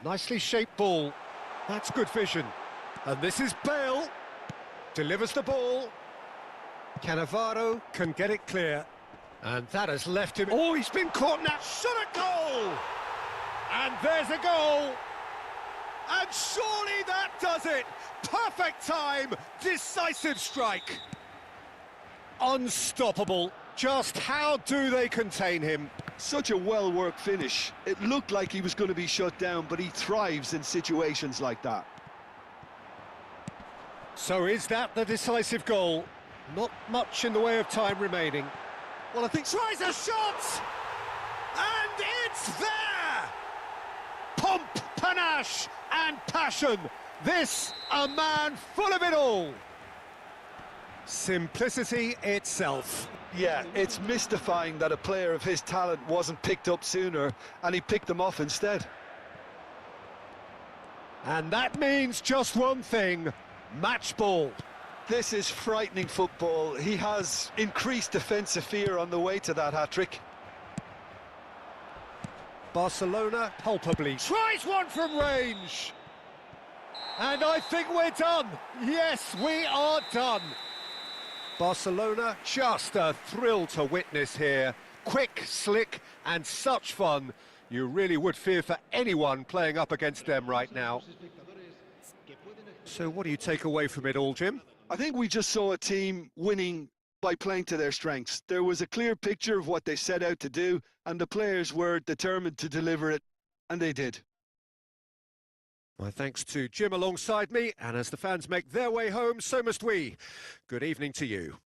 Nicely shaped ball. That's good vision. And this is Bale. Delivers the ball. Cannavaro can get it clear. And that has left him... Oh, he's been caught now. Shot a goal! And there's a goal! And surely that does it! Perfect time! Decisive strike! Unstoppable. Just how do they contain him? Such a well-worked finish. It looked like he was going to be shut down, but he thrives in situations like that. So is that the decisive goal? Not much in the way of time remaining. Well, I think... Tries a shot! And it's there! Pomp, panache and passion. This, a man full of it all. Simplicity itself. Yeah, it's mystifying that a player of his talent wasn't picked up sooner, and he picked them off instead. And that means just one thing: match ball. This is frightening football. He has increased defensive fear on the way to that hat-trick. Barcelona palpably tries one from range. And I think we're done. Yes, we are done. Barcelona, just a thrill to witness here. Quick, slick, and such fun. You really would fear for anyone playing up against them right now. So what do you take away from it all, Jim? I think we just saw a team winning by playing to their strengths. There was a clear picture of what they set out to do, and the players were determined to deliver it, and they did. My thanks to Jim alongside me, and as the fans make their way home, so must we. Good evening to you.